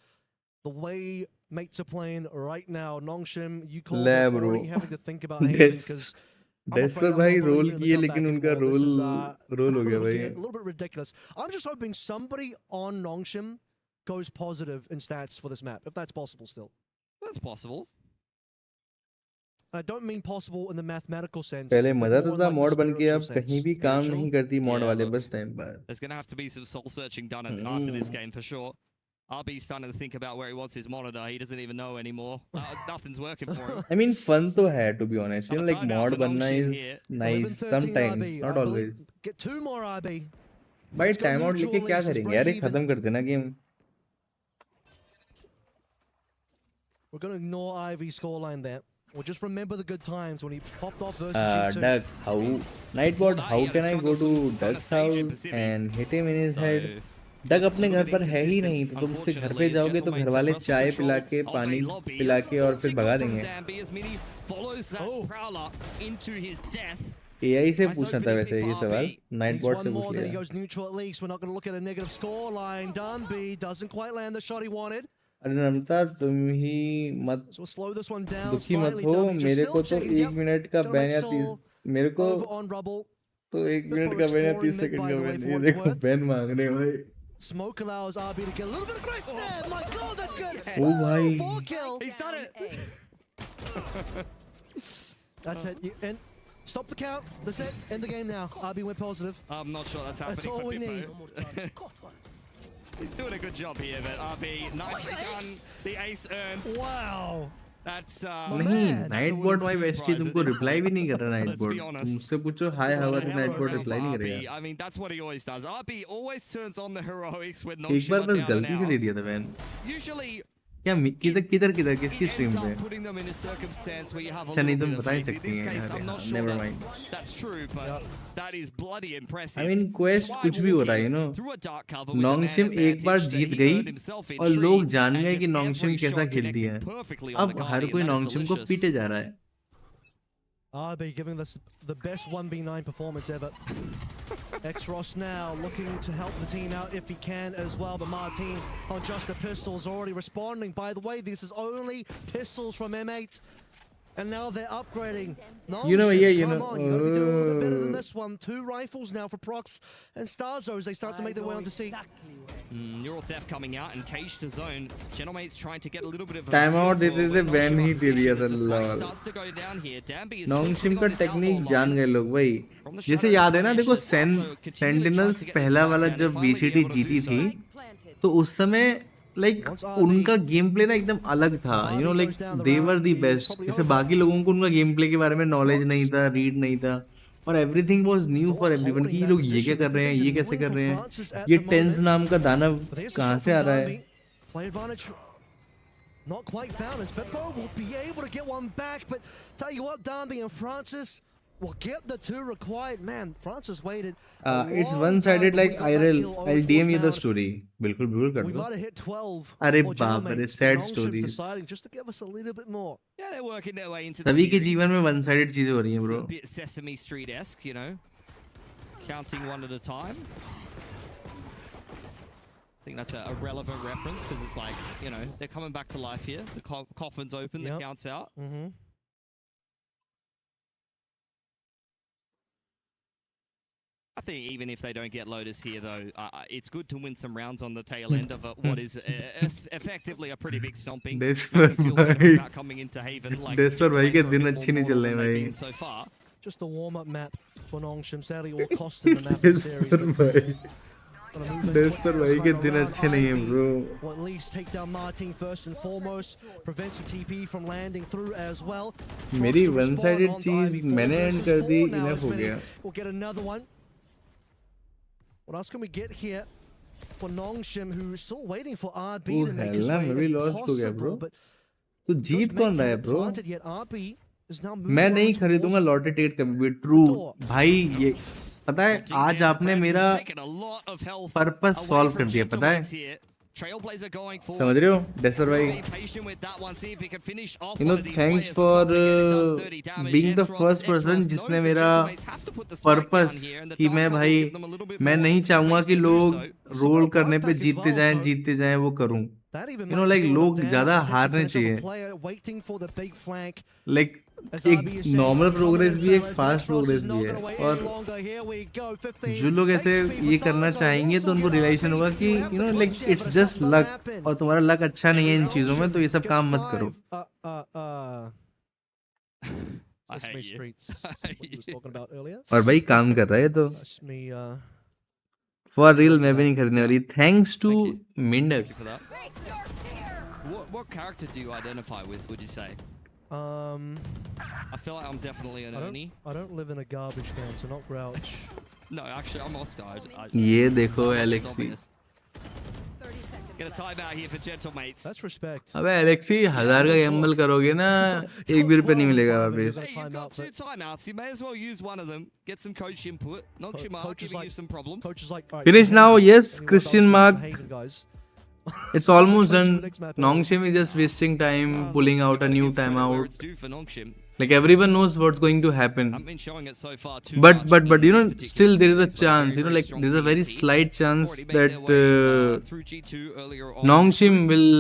The way mates are playing right now, Nongshim, you call it already having to think about Haven because डेस्पर भाई role किए लेकिन उनका role हो गया भाई। A little bit ridiculous. I'm just hoping somebody on Nongshim goes positive in stats for this map, if that's possible still. That's possible. I don't mean possible in the mathematical sense. पहले मजा तो था mod बन के, अब कहीं भी काम नहीं करती मॉड वाले बस टाइम पर। There's going to have to be some soul searching done after this game for sure. RB's starting to think about where he wants his monitor. He doesn't even know anymore. Nothing's working for him. I mean fun तो है to be honest. You know like mod बनना is nice sometimes, not always. Get 2 more RB. भाई time out लेके क्या करेंगे यार, खत्म कर देना game. We're going to ignore Ivy's scoreline there. Well, just remember the good times when he popped off versus G2. Duck, Nightbot, how can I go to Duck's house and hit him in his head? डग अपने घर पर है ही नहीं, तो तुम उससे घर पे जाओगे तो घर वाले चाय पिला के पानी पिला के और फिर भगा देंगे। AI से पूछना था वैसे ये सवाल, नाइटबॉट से पूछ लिया। अरे नम्रता तुम ही मत दुखी मत हो, मेरे को तो 1 मिनट का बैन या 30 मेरे को तो 1 मिनट का बैन या 30 सेकंड का बैन, ये देखो बैन मांग रहे हैं भाई। Smoke allows RB to get a little bit aggressive. My God, that's good. Oh my! 4 kill. He's done it. That's it. And stop the count. That's it. End the game now. RB went positive. I'm not sure that's happening. That's all we need. He's doing a good job here, but RB nicely done. The ace earned. Wow. That's नहीं Nightbot भाई वेस्टी तुमको reply भी नहीं कर रहा Nightbot, तुमसे पूछो hi how are, Nightbot reply नहीं करेगा। I mean that's what he always does. RB always turns on the heroics when एक बार बस गलती से दे दिया था मैन। Usually क्या किधर किसकी स्ट्रीम पे? putting them in a circumstance where you have a अच्छा नहीं little तुम bit of बता ही faith. In सकती this हैं case, I'm not sure never mind. that's true, but that is bloody impressive. I mean quest कुछ भी हो रहा है, you know. नोंगशिम एक बार जीत गई और लोग जान गए कि नोंगशिम कैसा खेलती है. अब हर कोई नोंगशिम को पीटे जा रहा है. RB giving us the best 1v9 performance ever. X-Ross now looking to help the team out if he can as well, but Martin on just the pistols already responding. By the way, this is only pistols from M8. And now they're upgrading. You know, yeah, you come know. on, you gotta be doing a little bit better than this one. 2 rifles now for Prox and Starzo as they start to make their way onto C. Neural Theft coming out and Cage to zone. Genomate's trying to get a little bit of a Timeout देते थे ban ही दे दिया था lol. नोंगशिम का technique जान गए लोग भाई. जैसे याद है ना देखो सेंटिनल्स पहला वाला जब VCT जीती थी तो उस समय लाइक उनका गेम प्ले ना एकदम अलग था. You know like they were the best. जैसे बाकी लोगों को उनका गेम प्ले के बारे में नॉलेज नहीं था, रीड नहीं था और everything was new for everyone कि ये लोग ये क्या कर रहे हैं, ये कैसे कर रहे हैं, ये टेंस नाम का दानव कहाँ से आ रहा है. Not quite found us, but Bo will be able to get one back. But tell you what, Darby and Francis will get the 2 required. Man, Francis waited. It's one-sided like IRL. I'll DM you the story. बिल्कुल कर We दो. gotta hit 12. अरे बाप रे, sad stories. Deciding just to give us a little bit more. Yeah, they're working their way into the सभी के series. जीवन में one-sided चीजें हो रही हैं, bro. It's a bit Sesame Street-esque, you know, counting one at a time. I think that's a relevant reference because it's like, you know, they're coming back to life here. The coffin's open, the count's out. I think even if they don't get Lotus here, though, it's good to win some rounds on the tail end of what is effectively a pretty big stomping. Coming into Haven, like भाई के दिन अच्छे नहीं चल रहे भाई. So far. Just a warm-up map for Nongshim. Sadly, all cost in the map of the series. Desper भाई के दिन अच्छे नहीं हैं, bro. Well, at least take down Martin first and foremost. Prevents the TP from landing through as well. मेरी one-sided चीज मैंने end कर दी, enough हो गया. We'll get another one. What else can we get here for Nongshim, who's still waiting for RB to make his way if possible, but तो जीत कौन रहा है, bro? planted yet. RB is now moving मैं on नहीं towards खरीदूंगा lottery ticket कभी भी. True भाई, ये पता है आज आपने मेरा पर्पस सॉल्व कर दिया. पता है समझ रहे हो डेसर भाई. You know thanks for being the first person जिसने मेरा पर्पस कि मैं भाई मैं नहीं चाहूंगा कि लोग रोल करने पे जीतते जाएं वो करूं. यू नो लाइक लोग ज्यादा हारने चाहिए. लाइक एक नॉर्मल प्रोग्रेस भी है, एक फास्ट प्रोग्रेस भी है. और जो लोग ऐसे ये करना चाहेंगे तो उनको रियलाइजेशन होगा कि you know like it's just luck और तुम्हारा लक अच्छा नहीं है इन चीजों में, तो ये सब काम मत करो. और भाई काम कर रहा है तो फॉर रियल मैं भी नहीं खरीदने वाली. Thanks to MainDuck. What character do you identify with, would you say? I feel like I'm definitely an Ernie. I don't live in a garbage can, so not Grouch. No, actually, I'm Oscar. ये देखो Alexi. Get a timeout here for Gentlemates. That's respect. अबे Alexi 1000 का Gamble करोगे ना, एक भी रुपया नहीं मिलेगा वापस. You've got 2 timeouts. You may as well use one of them. Get some coach input. Nongshim giving you some problems. Finish now, yes, Christian Mark. It's almost done. Nongshim is just wasting time pulling out a new timeout. Like everyone knows what's going to happen. But you know, still there is a chance. You know, like there's a very slight chance that Nongshim will,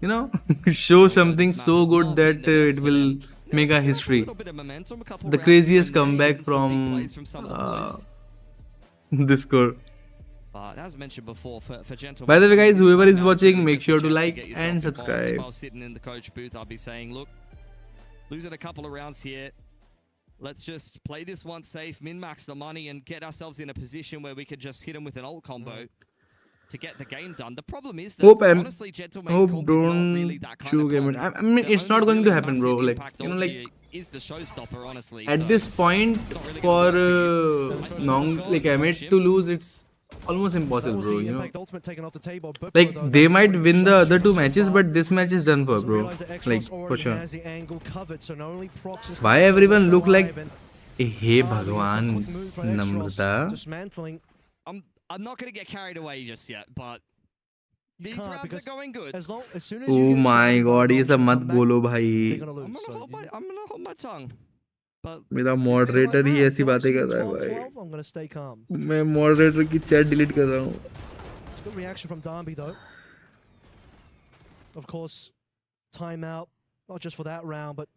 you know, show something so good that it will make a history. The craziest comeback from this score. But as mentioned before, for Gentlemen, by the way guys, whoever is watching, make sure to like and subscribe. If I was sitting in the coach booth, I'd be saying, look, losing a couple of rounds here, let's just play this one safe, min-max the money and get ourselves in a position where we could just hit them with an ult combo to get the game done. The problem is that honestly, Gentlemen's combo is not really that kind of combo. I mean, it's not going to happen, bro. Like, you know, like is the showstopper, honestly. At this point, for like M8 to lose, it's almost impossible, bro. You know, Impact ultimate taken off the table. Bippo, like though, they that's might going win the just other two so matches, far. but this match is done for, Doesn't bro. realize that Exos Like for already sure. has the angle covered, so not only Prox is Why still everyone left look like, alive, hey and Bhagwan, quick move from Exos, Namrata. dismantling. I'm not going to get carried away just yet, but these can't, rounds are because going good. As soon as you Oh get my surrounded by God, ये सब Nongshim मत come back, बोलो they're भाई. gonna lose. I'm So gonna hold my tongue. But मेरा moderator ही ऐसी बातें कर रहा है भाई. 12-12, I'm gonna stay calm. मैं moderator की chat delete कर रहा हूँ. It's a good reaction from Darby though. Of course, timeout, not just for that round, but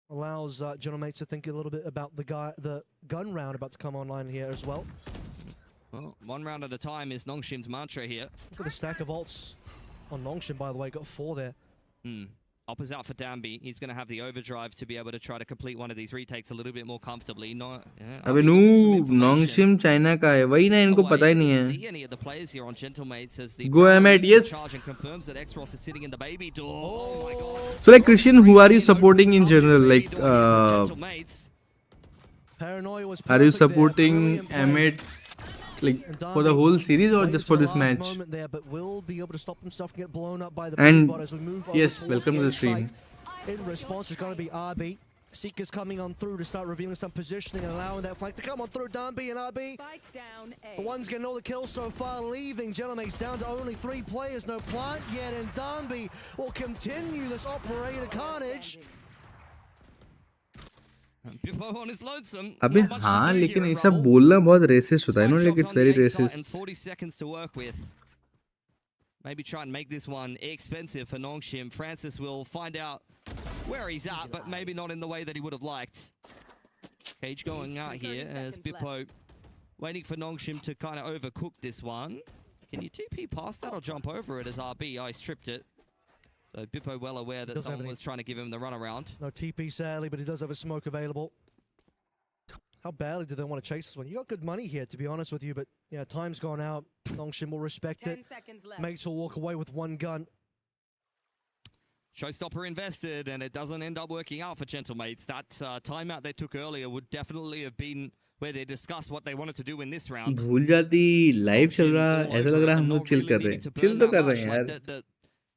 allows Genomates to think a little bit about the gun round about to come online here as well. Well, one round at a time is Nongshim's mantra here. Look at the stack of ults on Nongshim, by the way. Got 4 there. Op is out for Danby. He's going to have the overdrive to be able to try to complete one of these retakes a little bit more comfortably. No, yeah, अबे noob, Nongshim China का है. वही ना इनको पता ही नहीं है. See any of the players here on Gentlemates as the Go Ahmed, yes. charge and confirms that Xross is sitting in the baby door. Oh my God. So like Christian, who are you supporting in general? Like, Paranoia was are you supporting Ahmed like for the whole series or just for this match? There, but will be able to stop himself and get blown up by the And as we move yes, over welcome to the stream. In response, it's going to be RB. Seeker's coming on through to start revealing some positioning and allowing that flank to come on through. Danby and RB. The one's getting all the kills so far, leaving Genomates down to only 3 players. No plant yet, and Danby will continue this operator carnage. अबे हाँ लेकिन ऐसा बोलना बहुत resist होता है ना like it's very racist. And 40 seconds to work with. Maybe try and make this one expensive for Nongshim. Francis will find out where he's at, but maybe not in the way that he would have liked. Cage going out here as Bippo waiting for Nongshim to kind of overcook this one. Can you TP past that or jump over it as RB? I stripped it. So Bippo well aware that someone was trying to give him the runaround. No TP sadly, but he does have a smoke available. How badly do they want to chase this one? You got good money here, to be honest with you, but yeah, time's gone out. Nongshim will respect it. Mates will walk away with 1 gun. Showstopper invested, and it doesn't end up working out for Gentlemates. That timeout they took earlier would definitely have been where they discussed what they wanted to do in this round. भूल जाती live चल रहा ऐसा लग रहा हम लोग chill कर रहे हैं. Chill तो कर रहे हैं यार.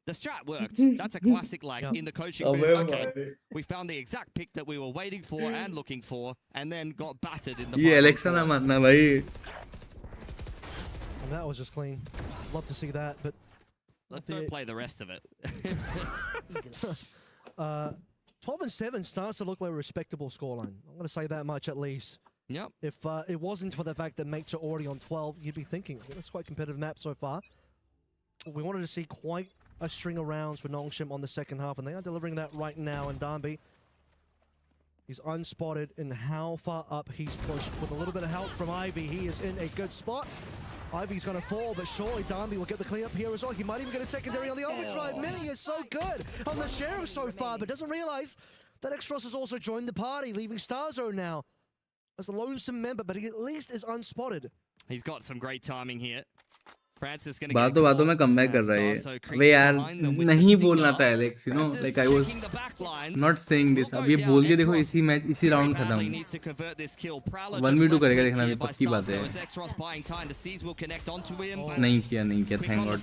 The strat worked. That's a classic, like, in the coaching move. Okay, we found the exact pick that we were waiting for and looking for, and then got battered in the ये Alexa ना मानना भाई. And that was just clean. Love to see that, but don't play the rest of it. 12-7 starts to look like a respectable scoreline. I'm going to say that much at least. Yep. If it wasn't for the fact that mates are already on 12, you'd be thinking, okay, that's quite a competitive map so far. We wanted to see quite a string of rounds for Nongshim on the second half, and they are delivering that right now. And Danby, he's unspotted in how far up he's pushed. With a little bit of help from Ivy, he is in a good spot. Ivy's going to fall, but surely Danby will get the clean up here as well. He might even get a secondary on the overdrive. Millie is so good on the Sheriff so far, but doesn't realize that Xross has also joined the party, leaving Starzone now as a lonesome member, but he at least is unspotted. He's got some great timing here. Francis going to बातों बातों में comeback कर रहा है. अबे यार नहीं बोलना था Alex, you know, like I was not saying this. अब ये बोल के देखो इसी मैच इसी राउंड खत्म. 1v2 करेगा देखना अभी पक्की बात है. नहीं किया. Thank God.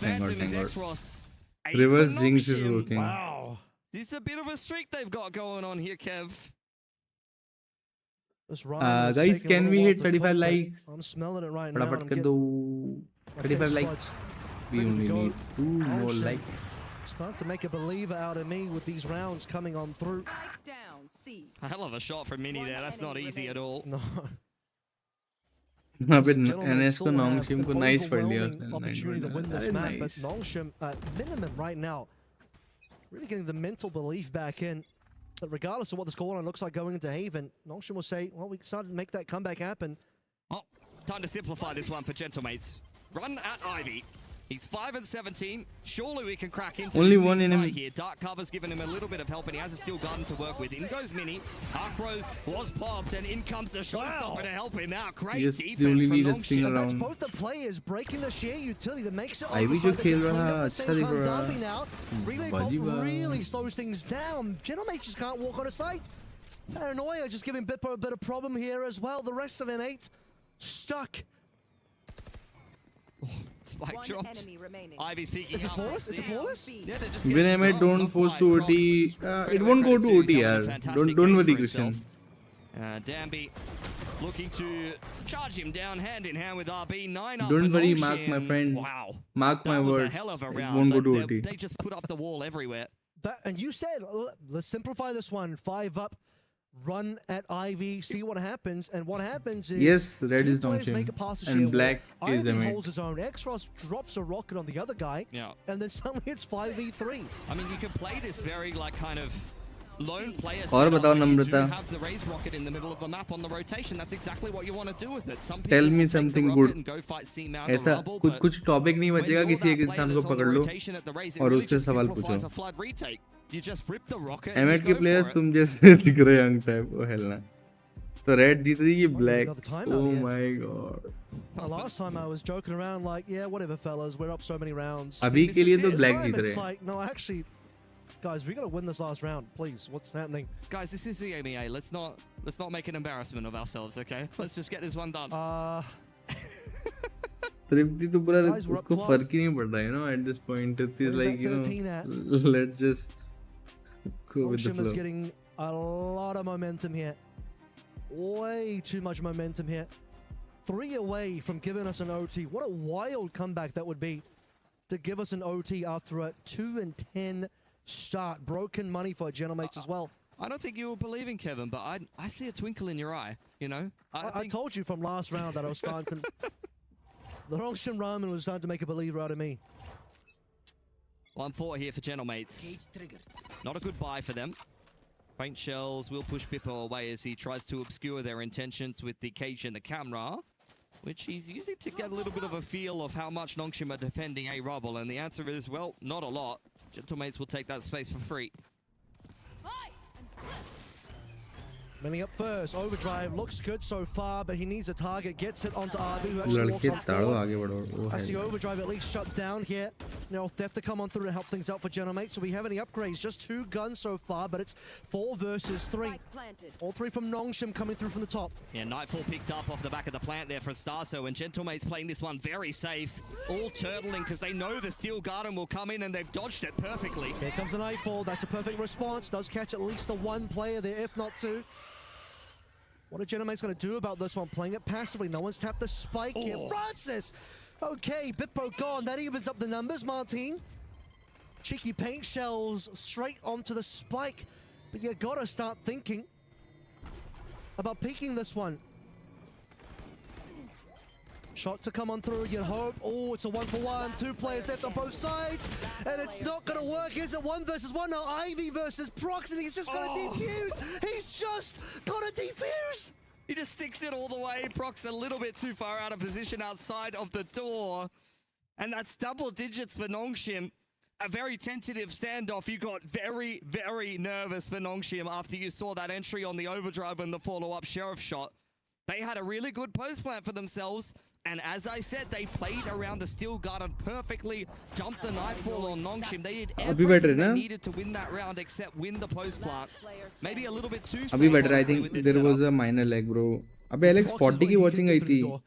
Reverse Jinx is working. Wow. This is a bit of a streak they've got going on here, Kev. Guys, can we hit 35 likes? I'm smelling it right now. फटाफट कर दो. 35 likes. We only need 2 more likes. Start to make a believer out of me with these rounds coming on through. A hell of a shot from Mini there. That's not easy at all. No. अबे NS को Nongshim को nice पढ़ लिया. Opportunity to win this map, but Nongshim minimum right now. Really getting the mental belief back in. That regardless of what the scoreline looks like going into Haven, Nongshim will say, well, we started to make that comeback happen. Oh, time to simplify this one for Gentlemates. Run at Ivy. He's 5-17. Surely we can crack into only the one enemy here. Dark cover's given him a little bit of help, and he has a steel gun to work with. In goes Mini. Arcrose was popped, and in comes the showstopper to help him out. Great defense from Nongshim. And that's both the players breaking the sheer utility that makes it Ivy जो खेल रहा अच्छा दिख Danby now. Relay Bolt really slows things down. Gentlemates just can't walk on a site. Paranoia just giving Bippo a bit of problem here as well. The rest of M8 stuck. Spike One dropped. enemy remaining. Ivy's peeking Is it out. flawless? Is it flawless? Yeah, they're just When getting I not don't force quite to Crocs. OT, Credit it where won't go credit's to due. OT, He's having a yaar. fantastic Don't game worry, for Christian. himself. Danby looking to charge him down hand in hand with RB. 9 up Don't for worry, Nongshim. Mark, my friend. Wow. Mark my That was a words. hell of a It round. won't go to They- OT. They just put up the wall everywhere. And you said, let's simplify this one. 5 up, run at Ivy, see what happens. And what happens is Yes, red two is players Nongshim. make a pass to And share black where is the Ivy mid. holds his own. X-Ross drops a rocket on the other guy. Yeah. And then suddenly it's 5v3. I mean, you can play this very, like, kind of lone player और setup बताओ where you do Namrata. have the raise rocket in the middle of the map on the rotation. That's exactly what you want to do with it. Some Tell people me will take the something rocket good. and go fight C-mount or ऐसा rubble, कुछ but कुछ topic नहीं when बचेगा you're किसी that एक player इंसान को that's on the पकड़ लो rotation at the raise, it और really उससे just सवाल simplifies पूछो. a flood retake. You just rip the rocket and एमएट you के go प्लेयर्स for it. तुम जैसे दिख रहे हैं यंग टाइप वो हेलना तो रेड जीत रही है black another timeout oh here. My God Last time I was joking around like, yeah, whatever, fellas, we're up so many rounds. अभी के लिए तो This ब्लैक time जीत रहे it's हैं like, no, actually, guys, we got to win this last round, please. What's happening? Guys, this is the EMEA. Let's not make an embarrassment of ourselves, okay? Let's just get this one done. तृप्ति तो पूरा Guys, we're up उसको 12. फर्क ही नहीं पड़ रहा है ना at this point it's Where's like that you 13 know at? let's just go with the Nongshim is flow. getting a lot of momentum here. Way too much momentum here. 3 away from giving us an OT. What a wild comeback that would be to give us an OT after a 2-10 start. Broken money for Genomates as well. I don't think you were believing, Kevin, but I see a twinkle in your eye, you know? I told you from last round that I was starting to... The Nongshim Ramen was starting to make a believer out of me. 1-4 here for Genomates. Not a good buy for them. Faint shells will push Bippo away as he tries to obscure their intentions with the cage and the camera, which he's using to get a little bit of a feel of how much Nongshim are defending a rubble, and the answer is, well, not a lot. Gentlemates will take that space for free. Many up first. Overdrive looks good so far, but he needs a target. Gets it onto RB, who actually walks लड़के on ताड़ो forward. आगे बढ़ो वो I see है Overdrive at least shut down here. Now they have to come on through to help things out for Genomates. So we have any upgrades? Just 2 guns so far, but it's 4 versus 3. All 3 from Nongshim coming through from the top. Yeah, Nightfall picked up off the back of the plant there for Starso, and Gentlemates playing this one very safe. All turtling because they know the Steel Garden will come in, and they've dodged it perfectly. Here comes a Nightfall. That's a perfect response. Does catch at least the 1 player there, if not 2. What are Genomates going to do about this one? Playing it passively. No one's tapped the spike here. Francis! Okay, Bippo gone. That evens up the numbers, Martin. Cheeky paint shells straight onto the spike. But you got to start thinking about peeking this one. Shot to come on through, you'd hope. Oh, it's a 1-for-1. 2 players left on both sides. And it's not going to work. Is it 1 versus 1? No, Ivy versus Prox, and he's just going to defuse. He's just going to defuse. He just sticks it all the way. Prox a little bit too far out of position outside of the door. And that's double digits for Nongshim. A very tentative standoff. You got very, very nervous for Nongshim after you saw that entry on the overdrive and the follow-up sheriff shot. They had a really good post plant for themselves. And as I said, they played around the Steel Garden perfectly, dumped the Nightfall on Nongshim. They did everything they needed to win that round except win the post plant. Maybe a little bit too safe. अभी better I think there was a minor lag bro अबे Alex 40 की watching आई थी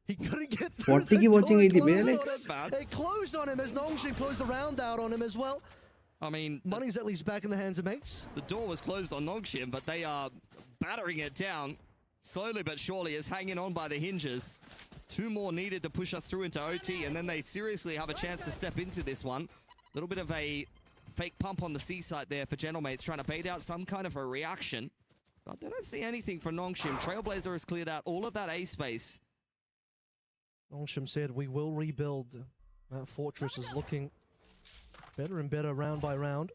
He couldn't get 40 की watching आई थी बे Alex They closed on him as Nongshim closed the round out on him as well. I mean, money's at least back in the hands of mates. The door was closed on Nongshim, but they are battering it down slowly but surely, is hanging on by the hinges. 2 more needed to push us through into OT, and then they seriously have a chance to step into this one. A little bit of a fake pump on the C site there for Gentlemates, trying to bait out some kind of a reaction. But they don't see anything from Nongshim. Trailblazer has cleared out all of that A space. Nongshim said, we will rebuild. That fortress is looking better and better round by round.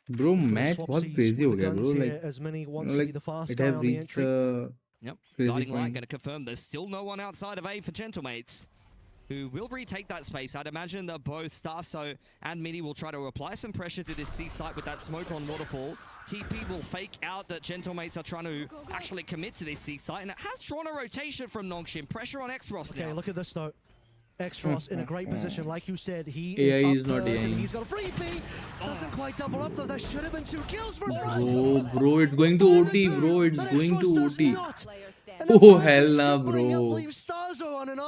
Bro, match बहुत crazy हो गया bro. Like, as many wants to be the fast guy on the entry. Yep, Guiding Light going to confirm there's still no one outside of A for Gentlemates, who will retake that space. I'd imagine that both Starso and Mini will try to apply some pressure to this C site with that smoke on Waterfall. TP will fake out that Gentlemates are trying to actually commit to this C site, and it has drawn a rotation from Nongshim. Pressure on X-Ross now. Okay, look at this though. X-Ross in a great position. Like you said, he AI is is up not first, AI. and he's got a freebie. Doesn't quite double up though. That should have been 2 kills for bro, it's going to OT, bro. It's going to OT. Oh hell nah, bro. Leaves Starzo on an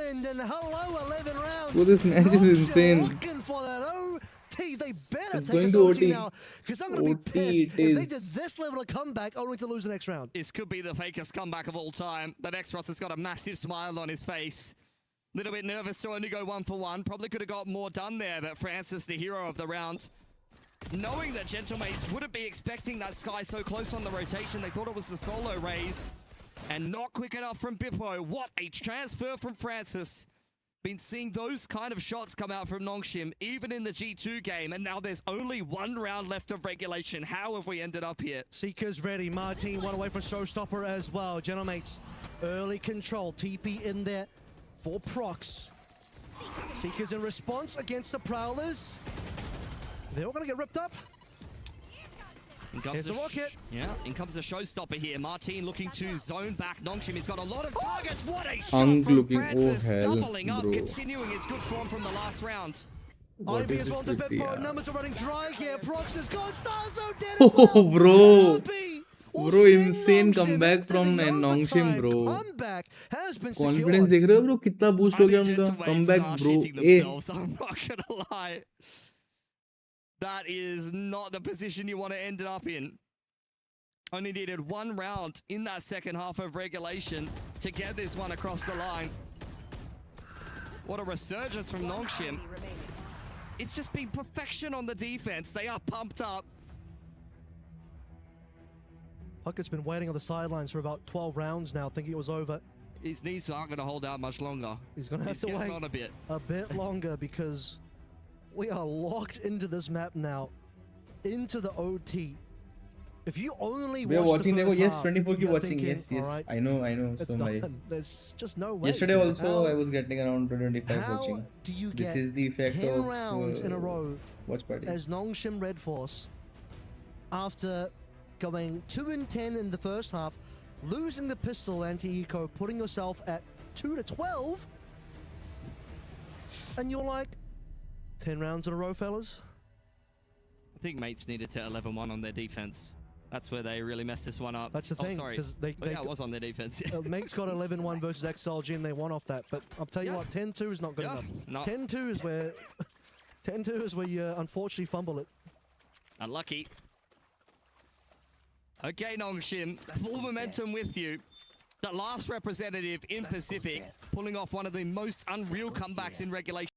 Ireland, and hello, 11 rounds. Well, this match is insane. Looking for that OT. They better It's take going us to OT OT. now, because I'm going to be pissed if they did this level of comeback only to lose the next round. This could be the fakest comeback of all time. The next Ross has got a massive smile on his face. Little bit nervous to only go 1 for 1. Probably could have got more done there, but Francis, the hero of the round, knowing that Gentlemates wouldn't be expecting that Sky so close on the rotation, they thought it was the solo raise, and not quick enough from Bippo. What a transfer from Francis. Been seeing those kind of shots come out from Nongshim, even in the G2 game, and now there's only 1 round left of regulation. How have we ended up here? Seeker's ready. Martin one away from Showstopper as well. Gentlemates, early control. TP in there for Prox. Seekers in response against the Prowlers. They're all going to get ripped up. Here's the rocket. Yeah, in comes the showstopper here. Martin looking to zone back Nongshim. He's got a lot of targets. What a shot Unk from looking, Francis. oh hell, Doubling up, bro. continuing its good form from the last round. What Ivy is is this on the 50, Bippo. yeah? Numbers are running dry here. Prox has gone. Starzo dead as well. Oh, bro. We'll Bro, sing insane Nongshim comeback into from the Nongshim, overtime. bro. Comeback has been Confidence secured. देख रहे हो bro? कितना boost हो गया उनका? Comeback, bro. Themselves, I'm not gonna lie. That is not the position you want to end it up in. Only needed 1 round in that second half of regulation to get this one across the line. What a resurgence from Nongshim. It's just been perfection on the defense. They are pumped up. Puckett's been waiting on the sidelines for about 12 rounds now, thinking it was over. His knees aren't going to hold out much longer. He's going to have to wait on a bit longer because we are locked into this map now, into the OT. If you only We are watch watching. the देखो, first yes, half, 24 keep you're watching. thinking, Yes. all right, I know. it's So my done. There's just no way. yesterday also How I was getting around 25 How watching. do you This get is the effect 10 of rounds in a row watch party. as Nongshim Redforce after going 2-10 in the first half, losing the pistol anti-eco, putting yourself at 2-12, and you're like, 10 rounds in a row, fellas? I think mates needed to 11-1 on their defense. That's where they really messed this one up. That's the thing, Oh, sorry. because they yeah, it was on their defense. Mate's got 11-1 versus XLG, and they won off that. But I'll tell you what, 10-2 is not good enough. No. 10-2 is where 10-2 is where you unfortunately fumble it. Unlucky. Okay, Nongshim, full momentum with you. The last representative in Pacific, pulling off one of the most unreal comebacks in regulation.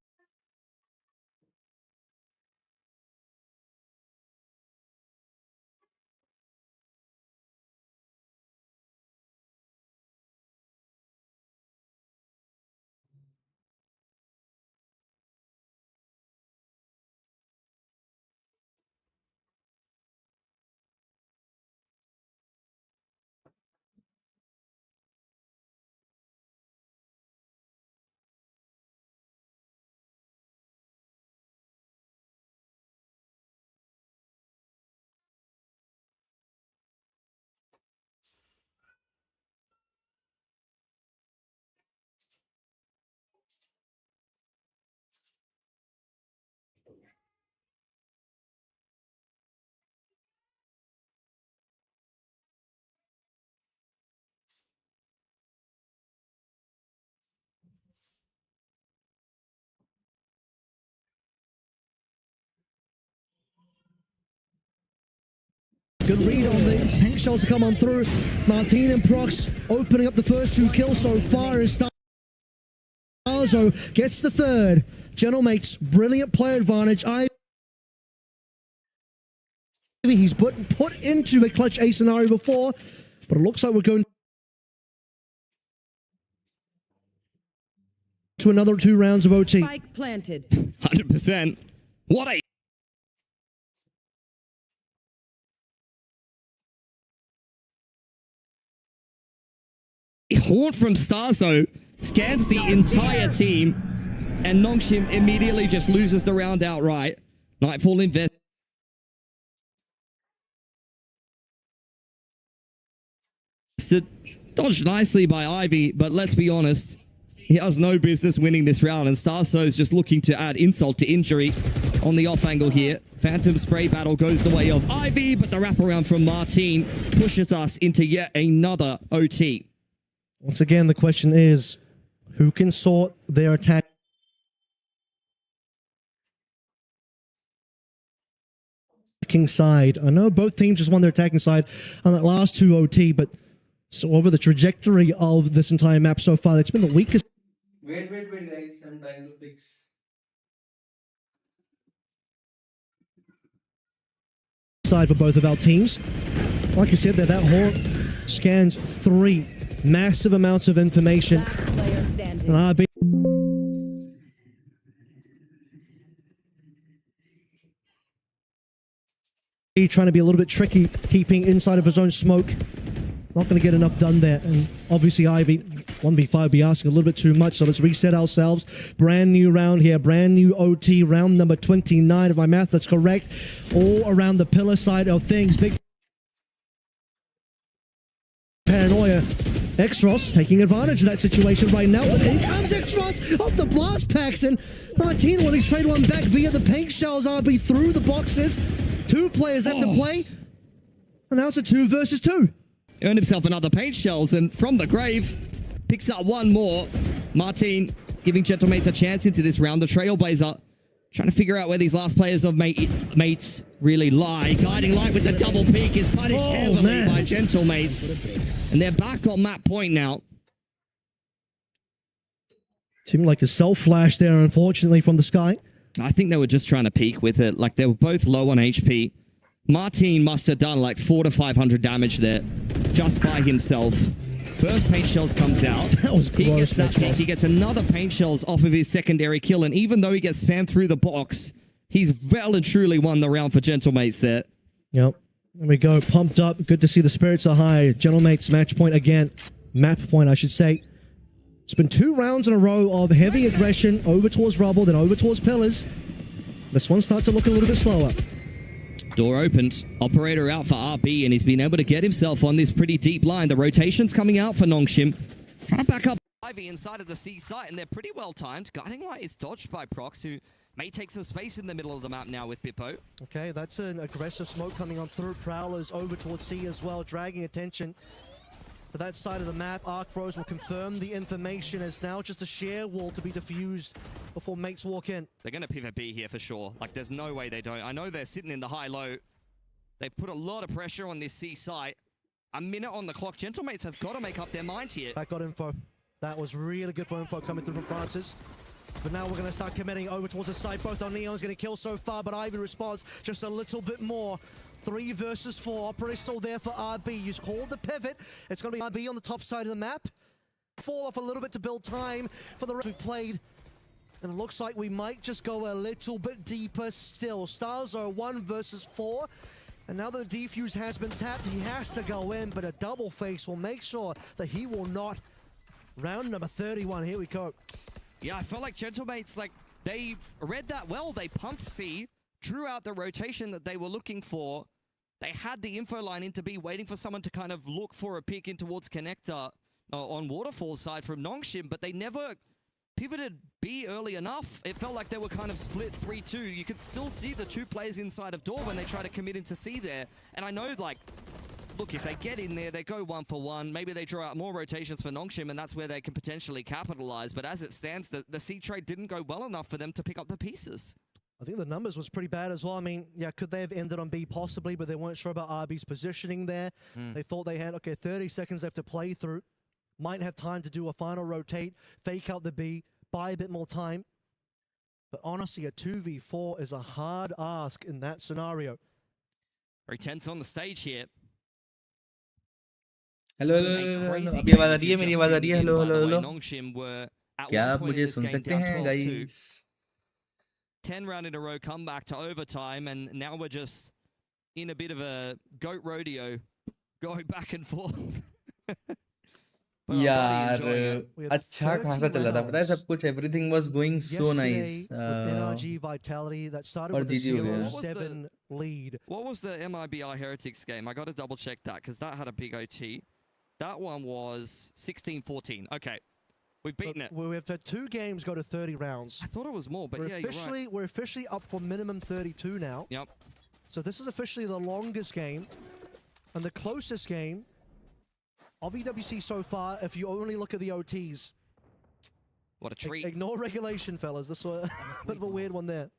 Good read on the pink shells to come on through. Martin and Prox opening up the first 2 kills so far as Starzo gets the third. Gentlemates, brilliant play advantage. He's put into a clutch A scenario before, but it looks like we're going to another 2 rounds of OT. Spike planted. 100%. What a... Haunt from Starzo scans the entire team, and Nongshim immediately just loses the round outright. Nightfall invests. Dodged nicely by Ivy, but let's be honest, he has no business winning this round, and Starzo's just looking to add insult to injury on the off angle here. Phantom spray battle goes the way of Ivy, but the wraparound from Martin pushes us into yet another OT. Once again, the question is, who can sort their attack side. I know both teams just won their attacking side on that last 2 OT, but so over the trajectory of this entire map so far, it's been the weakest. Wait, guys. I'm trying to fix. Side for both of our teams. Like you said, that Hawk scans 3 massive amounts of information. And RB trying to be a little bit tricky, keeping inside of his own smoke. Not going to get enough done there. And obviously Ivy, 1v5 would be asking a little bit too much, so let's reset ourselves. Brand new round here, brand new OT, round number 29 of my math, that's correct. All around the pillar side of things. Big paranoia. Extros taking advantage of that situation right now. But in comes Extros off the blast packs, and 19 will trade one back via the paint shells. RB through the boxes. 2 players left to play. And now it's a 2 versus 2. Earned himself another paint shells, and from the grave, picks up one more. Martin giving Gentlemates a chance into this round. The Trailblazer trying to figure out where these last players of mates really lie. Guiding Light with the double peak is punished heavily by Gentlemates. And they're back on map point now. Seemed like a self-flash there, unfortunately, from the sky. I think they were just trying to peek with it. Like, they were both low on HP. Martin must have done like 400 to 500 damage there just by himself. First paint shells comes out. That was close. He gets that peak. He gets another paint shells off of his secondary kill. And even though he gets spammed through the box, he's well and truly won the round for Gentlemates there. Yep. There we go. Pumped up. Good to see the spirits are high. Gentlemates match point again. Map point, I should say. It's been 2 rounds in a row of heavy aggression over towards rubble, then over towards pillars. This one starts to look a little bit slower. Door opened. Operator out for RB, and he's been able to get himself on this pretty deep line. The rotation's coming out for Nongshim. Trying to back up Ivy inside of the C site, and they're pretty well timed. Guiding Light is dodged by Prox, who may take some space in the middle of the map now with Bippo. Okay, that's an aggressive smoke coming on through. Prowlers over towards C as well, dragging attention to that side of the map. Arc Throws will confirm the information as now just a sheer wall to be diffused before mates walk in. They're going to pivot B here for sure. Like, there's no way they don't. I know they're sitting in the high-low. They've put a lot of pressure on this C site. A minute on the clock. Gentlemates have got to make up their mind here. That got info. That was really good for info coming through from Francis. But now we're going to start committing over towards the side. Both our Neon's going to kill so far, but Ivy responds just a little bit more. 3 versus 4. Operator still there for RB. You called the pivot. It's going to be RB on the top side of the map. Fall off a little bit to build time for the rest who played. And it looks like we might just go a little bit deeper still. Stars are 1 versus 4. And now that the defuse has been tapped, he has to go in, but a double face will make sure that he will not. Round number 31, here we go. Yeah, I felt like Gentlemates, like, they read that well. They pumped C, drew out the rotation that they were looking for. They had the info line into B, waiting for someone to kind of look for a peek in towards Connector on Waterfall's side from Nongshim, but they never pivoted B early enough. It felt like they were kind of split 3-2. You could still see the 2 players inside of door when they try to commit into C there. And I know, like, look, if they get in there, they go 1 for 1. Maybe they draw out more rotations for Nongshim, and that's where they can potentially capitalize. But as it stands, the C trade didn't go well enough for them to pick up the pieces. I think the numbers was pretty bad as well. I mean, yeah, could they have ended on B? Possibly, but they weren't sure about RB's positioning there. They thought they had, okay, 30 seconds left to play through. Might have time to do a final rotate, fake out the B, buy a bit more time. But honestly, a 2v4 is a hard ask in that scenario. Very tense on the stage here. Hello अभी आवाज आ रही है मेरी आवाज आ रही है hello hello hello क्या आप मुझे सुन सकते हैं guys 10 round in a row comeback to overtime, and now we're just in a bit of a goat rodeo going back and forth. यार अच्छा खासा चल रहा था पता है सब कुछ everything was going so nice और GG हो गया. What was the MIBI Heretics game? I got to double check that because that had a big OT. That one was 16-14. Okay. We've beaten it. We've had 2 games go to 30 rounds. I thought it was more, but yeah, you're right. We're officially up for minimum 32 now. Yep. So this is officially the longest game and the closest game of EWC so far if you only look at the OTs. What a treat. Ignore regulation, fellas. This was a bit of a weird one there.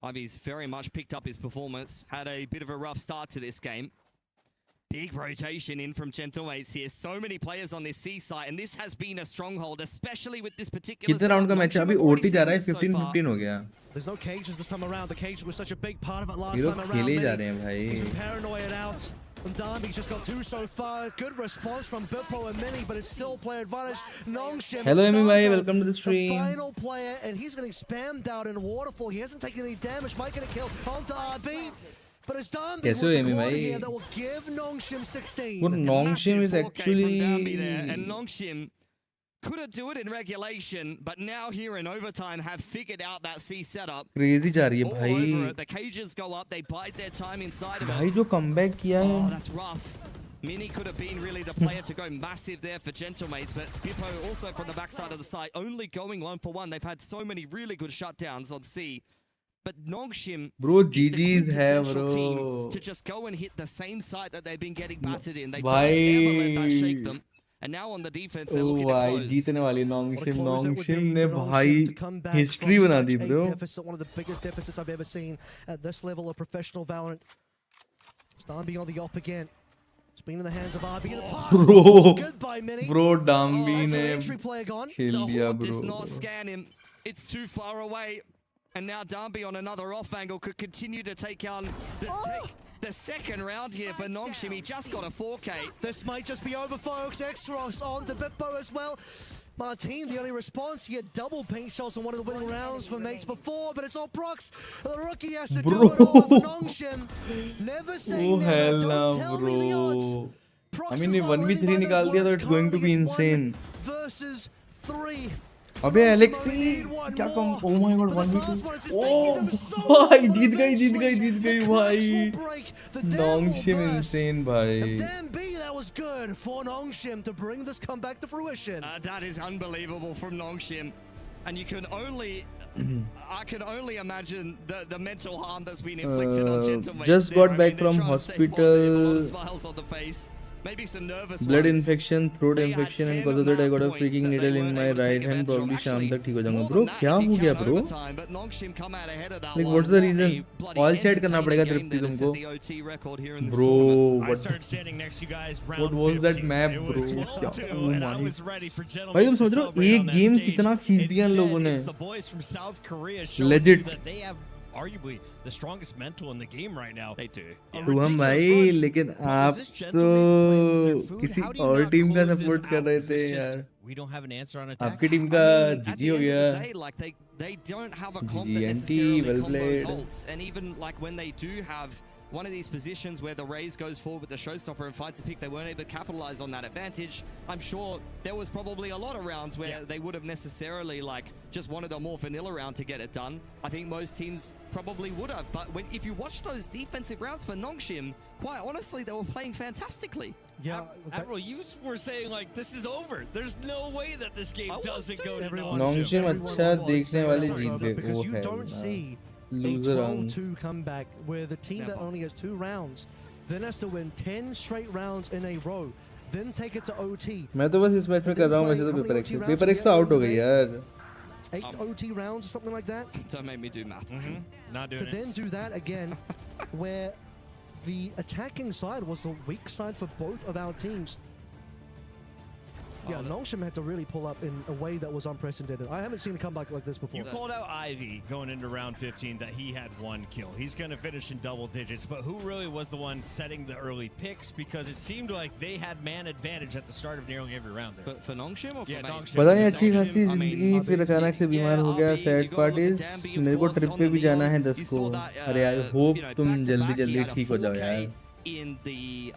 Ivy's very much picked up his performance. Had a bit of a rough start to this game. Big rotation in from Gentlemates here. So many players on this C site, and this has been a stronghold, especially with this particular. कितने round का match है अभी? OT जा रहा है, 15-15 हो गया. There's no cages this time around. The cage was such a big part of it last ये time लोग around. खेले जा रहे हैं भाई. He's been paranoid out. And Darby's just got 2 so far. Good response from Bippo and Mini, but it's still player advantage. Nongshim. Hello, Amy bhai. Welcome to the stream. The final player, and he's getting spammed out in Waterfall. He hasn't taken any damage. Might get a kill onto RB. But it's Darby with the quad here that will give Nongshim 16. Well, Nongshim is actually... And Nongshim couldn't do it in regulation, but now here in overtime have figured out that C setup. Crazy जा रही है All भाई. over it. The cages go up, they bide their time inside of it. भाई जो comeback किया है. Oh, that's rough. Mini could have been really the player to go massive there for Gentlemates, but Bippo also from the backside of the site, only going 1-for-1. They've had so many really good shutdowns on C. But Nongshim Bro, is the GG's hai, quintessential team bro. to just go and hit the same site that they've been getting battered in. They don't Bhai. ever let that shake them. And now on the defense, they're looking to भाई close. जीतने वाली Nongshim ने भाई history बना दी bro. One of the biggest deficits I've ever seen at this level of professional Valorant. Darby on the op again. It's been in the hands of RB in the past. Bro, Goodbye, Mini. bro, Darby ने The खेल दिया Hawk bro. does not scan him. It's too far away. And now Darby on another off angle could continue to take on the second round here for Nongshim. He just got a 4K. This might just be over, folks. Extros on to Bippo as well. Martin, the only response, he had double paint shots on one of the winning rounds for mates before, but it's on Prox. The rookie has to do it all for Nongshim. Never say Oh never. hell Don't no, tell me the odds. bro. Prox I mean, is ये not 1v3 winning by निकाल those दिया तो words. it's going to be Currently it's 1 insane. versus 3. अबे Alexi क्या कम? Oh my god, 1v2. Oh भाई जीत गई भाई. Nongshim insane भाई. Damn B, that was good for Nongshim to bring this comeback to fruition. That is unbelievable from Nongshim. And you can only... I can only imagine the mental harm that's been inflicted on Gentlemates. Just got back from A lot hospital. of smiles on the face. Maybe some nervous Blood ones. infection, throat infection, and because of that I got a freaking needle in my right hand. Probably शाम तक ठीक हो जाऊंगा. Bro, क्या हो गया bro? Like what's the reason? All chat करना पड़ेगा तृप्ति तुमको. Bro, what was that map bro? Oh my. भाई तुम सोच रहे हो एक गेम कितना खींच दिया इन लोगों ने? Legit. Arguably the strongest mental in the game right now. They do. हम भाई लेकिन आप तो किसी और टीम का सपोर्ट कर रहे थे यार. We don't have an answer on attack. आपकी टीम का जीजी हो गया. Like they don't have a comp that GG, necessarily well combos played. ults, and even like when they do have one of these positions where the Raze goes forward with the showstopper and fights a pick, they weren't able to capitalize on that advantage. I'm sure there was probably a lot of rounds where they would have necessarily like just wanted a more vanilla round to get it done. I think most teams probably would have, but if you watch those defensive rounds for Nongshim, quite honestly, they were playing fantastically. Yeah, Admiral, you were saying like this is over. There's no way that this game doesn't go to Nongshim अच्छा देखने वाले जीत गए. Because Oh you don't hell. see a Loser round. 12-2 comeback where the team that only has 2 rounds then has to win 10 straight rounds in a row, then take it to OT. मैं तो बस इस match में कर रहा हूँ वैसे तो पेपर एक्स तो आउट हो गई यार. 8 OT rounds or something like that. Don't make me do math. Not doing To then do that again, where the attacking side was the weak side for both of our teams. Yeah, Nongshim had to really pull up in a way that was unprecedented. I haven't seen a comeback like this before. You called out Ivy going into round 15 that he had 1 kill. He's going to finish in double digits, but who really was the one setting the early picks? Because it seemed like they had man advantage at the start of nearly every round there. But for Nongshim or for Nongshim? पता नहीं अच्छी खासी जिंदगी फिर अचानक से बीमार हो गया. सैड पार्ट इज मेरे को ट्रिप पे भी जाना है 10 को. अरे आई होप तुम जल्दी ठीक हो जाओ यार. In the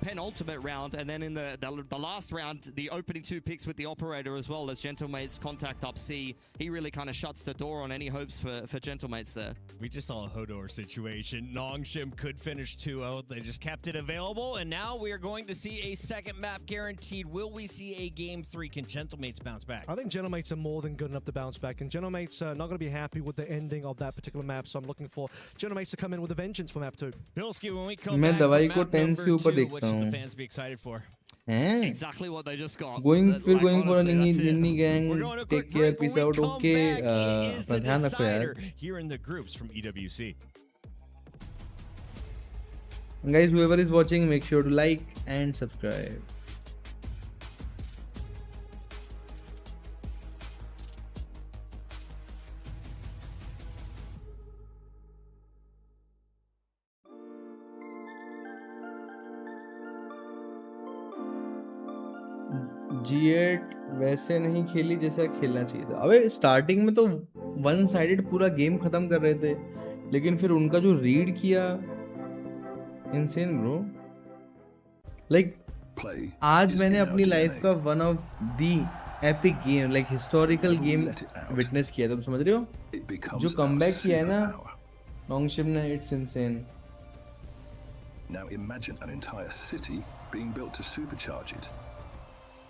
penultimate round, and then in the last round, the opening 2 picks with the operator as well as Gentlemates contact up C. He really kind of shuts the door on any hopes for Gentlemates there. We just saw a Hodor situation. Nongshim could finish 2-0. They just kept it available, and now we are going to see a second map guaranteed. Will we see a game 3? Can Gentlemates bounce back? I think Gentlemates are more than good enough to bounce back, and Gentlemates are not going to be happy with the ending of that particular map, so I'm looking for Gentlemates to come in with a vengeance for map 2. Bilski, when we come मैं back दवाई for को map 10 number से ऊपर 2, देखता what should हूँ. the fans be excited for? Exactly what they just got. Going Like, for an honestly, that's it. Ninni gang. Take care. Peace out. Okay. अपना ध्यान रखो यार. Here in the groups from EWC. Guys, whoever is watching, make sure to like and subscribe. G8 वैसे नहीं खेली जैसा खेलना चाहिए था. अबे स्टार्टिंग में तो वन साइडेड पूरा गेम खत्म कर रहे थे, लेकिन फिर उनका जो रीड किया, इंसेन ब्रो. लाइक आज मैंने अपनी लाइफ का one of the epic game, like historical game witness किया. तुम समझ रहे हो जो कमबैक किया है ना नोंगशिम ने, it's insane. Now imagine an entire city being built to supercharge it.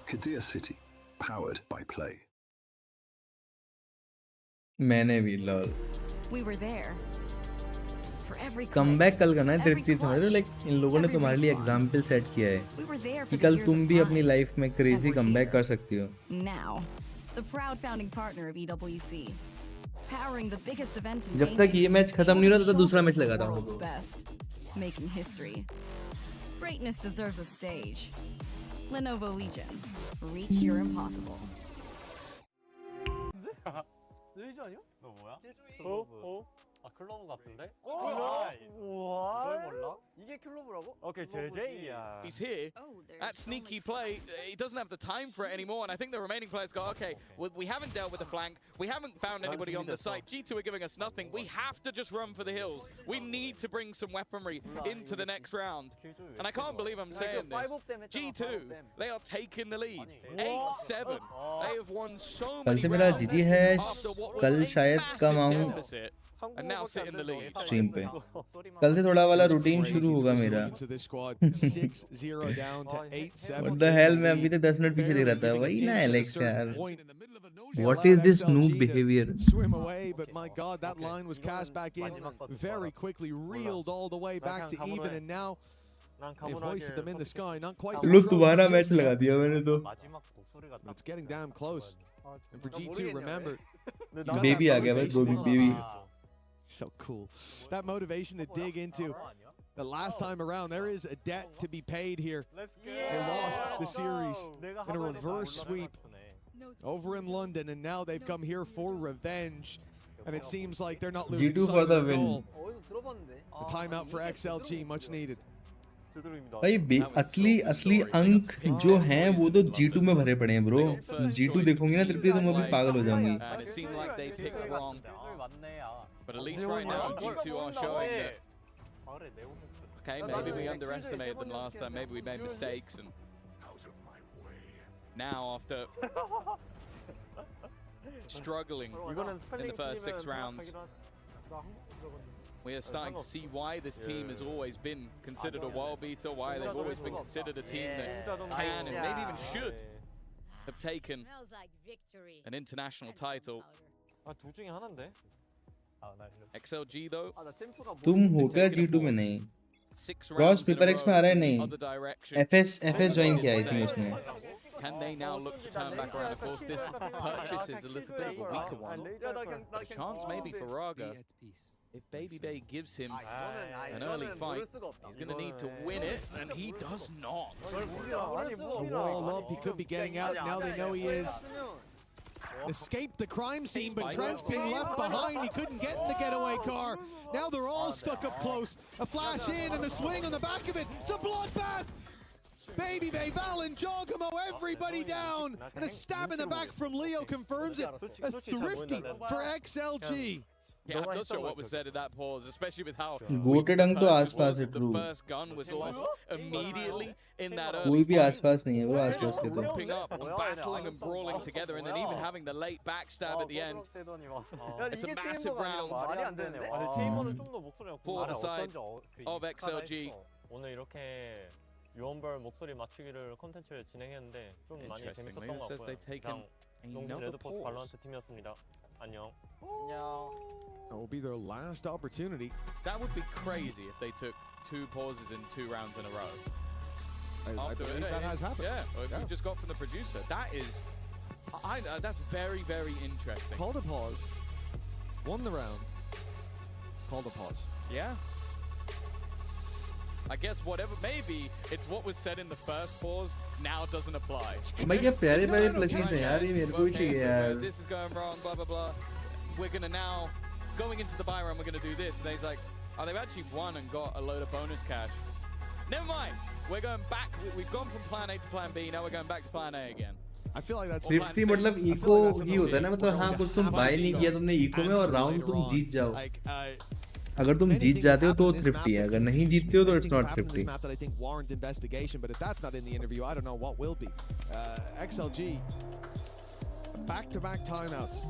Kadir City, powered by Play. मैंने भी lol. We were there. For every comeback कल करना है तृप्ति, समझ रहे हो? लाइक इन लोगों ने तुम्हारे लिए एग्जांपल सेट किया है कि कल तुम भी अपनी लाइफ में क्रेजी कमबैक कर सकती हो. Now, the proud founding partner of EWC, powering the biggest event in जब तक ये मैच खत्म नहीं हो रहा तो दूसरा मैच लगाता हूँ. world's best, making history. Greatness deserves a stage. Lenovo Legion, reach your impossible. 레이저 아니야? 너 뭐야? 아 클로브 같은데? 우와. 이걸 몰라? 이게 클로브라고? 오케이 JJ야. He's here. That sneaky play, he doesn't have the time for it anymore, and I think the remaining players go, okay, well, we haven't dealt with the flank, we haven't found anybody on the site, G2 are giving us nothing, we have to just run for the hills, we need to bring some weaponry into the next round. And I can't believe I'm saying this, G2, they are taking the lead, 8-7, they have won so कल many से मेरा rounds जीजी है, after what was कल a शायद massive Kumaon deficit. And now sit in the lead. Stream पे. कल से थोड़ा वाला रूटीन शुरू होगा मेरा. 6-0 down to 8-7. What the hell, मैं अभी तक 10 मिनट पीछे दिख रहा था. वही ना एलेक्स यार. What is this noob behavior? Swim away, but my God, that line was cast back in very quickly, reeled all the way back to even, and now they've hoisted them in the sky. Not quite. लोग दोबारा match लगा दिया मैंने तो. It's getting damn close. And for G2, remember, baby आ गया भाई, baby. So cool. That motivation to dig into. The last time around, there is a debt to be paid here. They lost the series in a reverse sweep over in London, and now they've come here for revenge. And it seems like they're not losing G2 sight for of the the win. goal. A timeout for XLG, much needed. भाई असली अंक जो हैं वो तो G2 में भरे पड़े हैं ब्रो. G2 देखोगे ना तृप्ति तुम अभी पागल हो जाओगी. And it seemed like they picked wrong. But at least right now, G2 are showing that, okay, maybe we underestimated them last time, maybe we made mistakes, and now after struggling in the first 6 rounds, we are starting to see why this team has always been considered a world beater, why they've always been considered a team that can and maybe even should have taken an international title. XLG though, तुम हो क्या G2 में नहीं? Cross paper x में आ रहा है नहीं. FS join किया आई थिंक उसने. Can they now look to turn back around? Of course, this purchase is a little bit of a weaker one. But a chance maybe for Raga. If Baby Bay gives him an early fight, he's going to need to win it, and he does not. A wall up, he could be getting out. Now they know he is. Escaped the crime scene, but Trent's being left behind. He couldn't get in the getaway car. Now they're all stuck up close. A flash in and the swing on the back of it. It's a bloodbath. Baby Bay, Valen, Jogamo, everybody down. And a stab in the back from Leo confirms it. A thrifty for XLG. Yeah, I'm not sure what was said at that pause, especially with how GOATed अंक तो आसपास है the true. first gun was lost immediately in that कोई early भी fight. आसपास नहीं है वो आसपास Just के तो. grouping up and battling and brawling together, and then even having the late backstab at the end. It's a massive round for the side of XLG. 오늘 이렇게 유언별 목소리 맞추기를 콘텐츠를 진행했는데 좀 많이 재밌었던 것 같고요. 그냥 농심 레드포스 발로란트 팀이었습니다. 안녕. That will be their last opportunity. That would be crazy if they took 2 pauses in 2 rounds in a row. I believe that has happened. Yeah, or if we just got from the producer. That is, that's very, very interesting. Called a pause, won the round, called a pause. Yeah. I guess whatever, maybe it's what was said in the first pause now doesn't apply. भाई क्या प्यारे प्यारे plugins हैं यार, ये मेरे को ही चाहिए यार. This is going wrong, blah blah blah. We're gonna now going into the buy round. We're gonna do this, and he's like, oh, they've actually won and got a load of bonus cash. Never mind. We're going back. We've gone from plan A to plan B. Now we're going back to plan A again. I feel like that's 50 मतलब eco ही होता है ना, मतलब हाँ कुछ तुम bye नहीं किया तुमने इको में और राउंड तुम जीत जाओ. अगर तुम जीत जाते हो तो thrifty है, अगर नहीं जीतते हो तो it's not thrifty. That I think warrant investigation, but if that's not in the interview, I don't know what will be. XLG, back-to-back timeouts.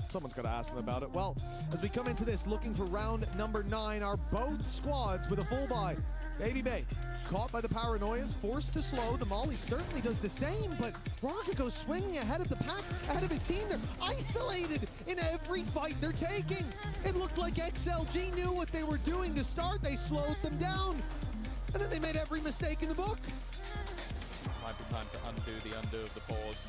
Someone's got to ask them about it. Well, as we come into this, looking for round number 9, are both squads with a full buy. Baby Bay, caught by the paranoias, forced to slow. The Molly certainly does the same, but Rocket goes swinging ahead of the pack, ahead of his team. They're isolated in every fight they're taking. It looked like XLG knew what they were doing to start. They slowed them down, and then they made every mistake in the book. Might be time to undo the undo of the pause.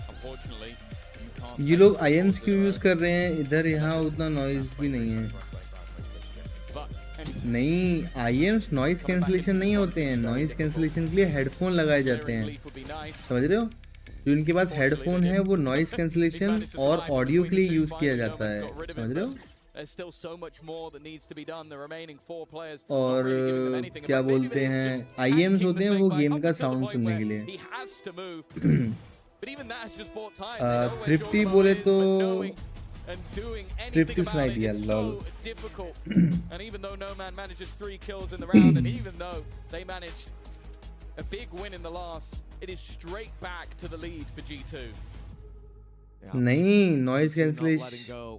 Unfortunately, you can't. ये लोग IMs क्यों use कर रहे हैं? इधर यहाँ उतना noise भी नहीं है. नहीं, IMs नॉइज कैंसलेशन नहीं होते हैं. नॉइज कैंसलेशन के लिए हेडफोन लगाए जाते हैं, समझ रहे हो? जो इनके पास हेडफोन है वो नॉइज कैंसलेशन और ऑडियो के लिए यूज किया जाता है, समझ रहे हो? और क्या बोलते हैं, IMs होते हैं वो गेम का साउंड सुनने के लिए. thrifty बोले तो thrifty snipe दिया lol. And even though No Man manages 3 kills in the round, and even though they managed a big win in the last, it is straight back to the lead for G2. नहीं, noise cancellation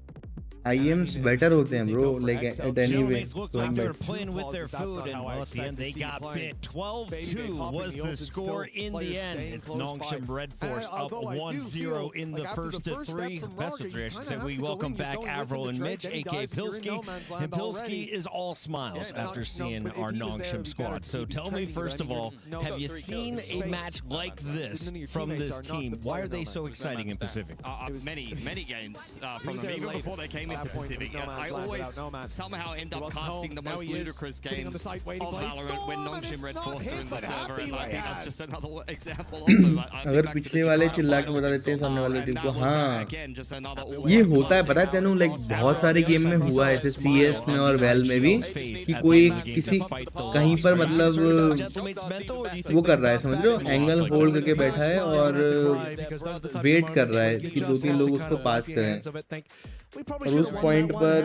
IMs better होते हैं bro, like at any way. Looked like they were playing with their food, and at the end they got bit. 12-2 was the score in the end. It's Nongshim Redforce up 1-0 in the first of 3. Best of 3, I should say. We welcome back Avril and Mitch, aka Pilski. And Pilski is all smiles after seeing our Nongshim squad. So tell me, first of all, have you seen a match like this from this team? Why are they so exciting in Pacific? Many games from them, even before they came into Pacific. I always somehow end up casting the most ludicrous games of Valorant when Nongshim Redforce are in the server, and I think that's just another example of them. अगर पिछले वाले चिल्ला के बता देते हैं सामने वाले टीम को, हाँ ये होता है, पता है तेनू, लाइक बहुत सारे गेम में हुआ है, ऐसे CS में और वेल में भी, कि कोई किसी कहीं पर मतलब वो कर रहा है, समझ रहे हो, एंगल होल्ड करके बैठा है और वेट कर रहा है कि 2-3 लोग उसको पास करें. और उस पॉइंट पर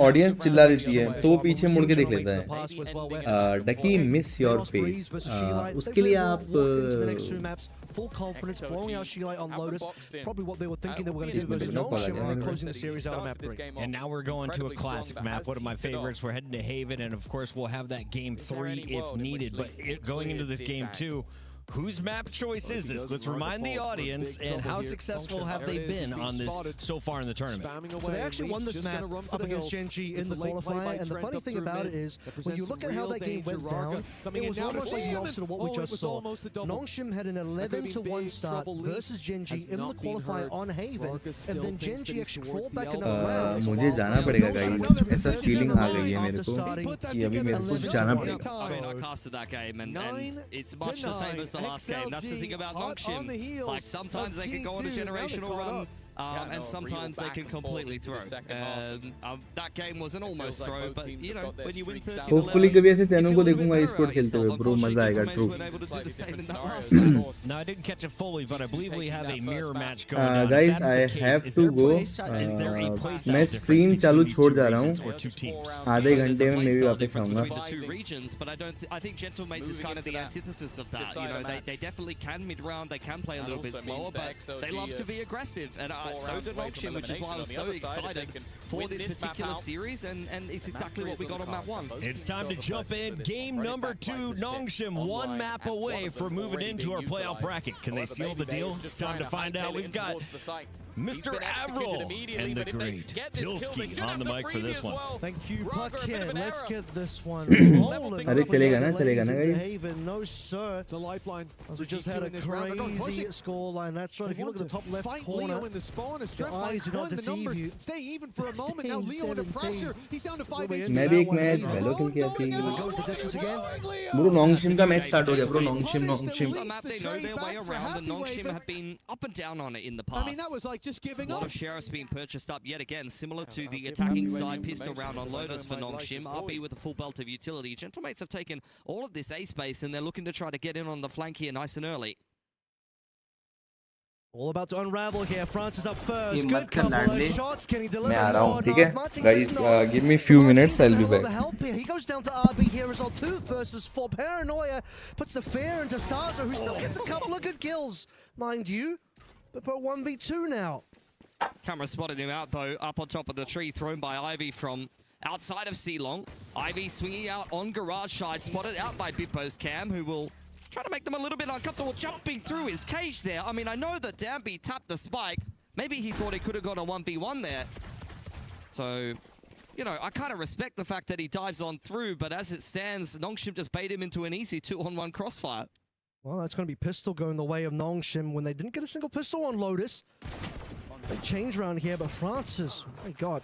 ऑडियंस चिल्ला देती है तो वो पीछे मुड़ के देख लेता है. डकी मिस योर फेस, उसके लिए आप full confidence, blowing out Sheelite on Lotus. Probably what they were thinking they were going to do versus Nongshim when they're closing the series out on map 3. And now we're going to a classic map, one of my favorites. We're heading to Haven, and of course we'll have that game 3 if needed. But going into this game 2, whose map choice is this? Let's remind the audience, and how successful have they been on this so far in the tournament? So they actually won this map up against Gen.G in the qualifier, and the funny thing about it is, when you look at how that game went down, it was almost like the opposite of what we just saw. Nongshim had an 11-1 start versus Gen.G in the qualifier on Haven, and then Gen.G actually crawled back another round. मुझे जाना पड़ेगा guys, ऐसा feeling आ गई है मेरे को कि अभी मेरे को जाना पड़ेगा. I mean, I casted that game, and it's much the same as the last game. That's the thing about Nongshim. Like, sometimes they can go on a generational run, and sometimes they can completely throw. That game was an almost throw, but you know, when you win 13-11, hopefully कभी ऐसे तेनू को देखूंगा e-sport खेलते हुए, bro, मजा आएगा. True. No, I didn't catch it fully, but I believe we have a mirror match going on. Guys, I have to go. मैं stream चालू छोड़ जा रहा हूँ. आधे घंटे में मैं भी वापस आऊँगा. The two regions, but I think Gentlemates is kind of the antithesis of that. You know, they definitely can mid-round, they can play a little bit slower, but they love to be aggressive. And so did Nongshim, which is why I was so excited for this particular series, and it's exactly what we got on map 1. It's time to jump in. Game number 2, Nongshim, one map away from moving into our playoff bracket. Can they seal the deal? It's time to find out. We've got Mr. Avril and the great Pilski on the mic for this one. Thank you, Puckhead. Let's get this one rolling. अरे चलेगा ना guys? Haven, no sir. It's a lifeline. As we just had a crazy scoreline. That's right. If you look at the top left corner, Leo in the spawn is the eyes do not deceive you. Stay even for a moment. Now Leo under pressure. He's down to 5 HP. मैं भी एक match Valo खेल किया थी. Bro, Nongshim का match start हो गया. Bro, Nongshim. The map, they know their way around, and Nongshim have been up and down on it in the past. I mean, that was like just giving up. A lot up. of sheriffs being purchased up yet again, similar to the attacking side pistol round on loaders for Nongshim. RB with a full belt of utility. Gentlemates have taken all of this A space, and they're looking to try to get in on the flank here nice and early. All about to unravel here. France is up first. Good couple of shots. Can he deliver? मैं आ रहा हूँ, ठीक है? Guys, give me a few minutes. I'll be back. Help here. He goes down to RB here as well. 2 versus 4. Paranoia puts the fear into Stazo, who still gets a couple of good kills, mind you. But for 1v2 now. Camera spotted him out though, up on top of the tree, thrown by Ivy from outside of Ceylon. Ivy swinging out on garage side, spotted out by Bippo's Cam, who will try to make them a little bit uncomfortable, jumping through his cage there. I mean, I know that Danby tapped the spike. Maybe he thought he could have got a 1v1 there. So, you know, I kind of respect the fact that he dives on through, but as it stands, Nongshim just bait him into an easy 2-on-1 crossfire. Well, that's going to be pistol going the way of Nongshim when they didn't get a single pistol on Lotus. Big change around here, but Francis, my God.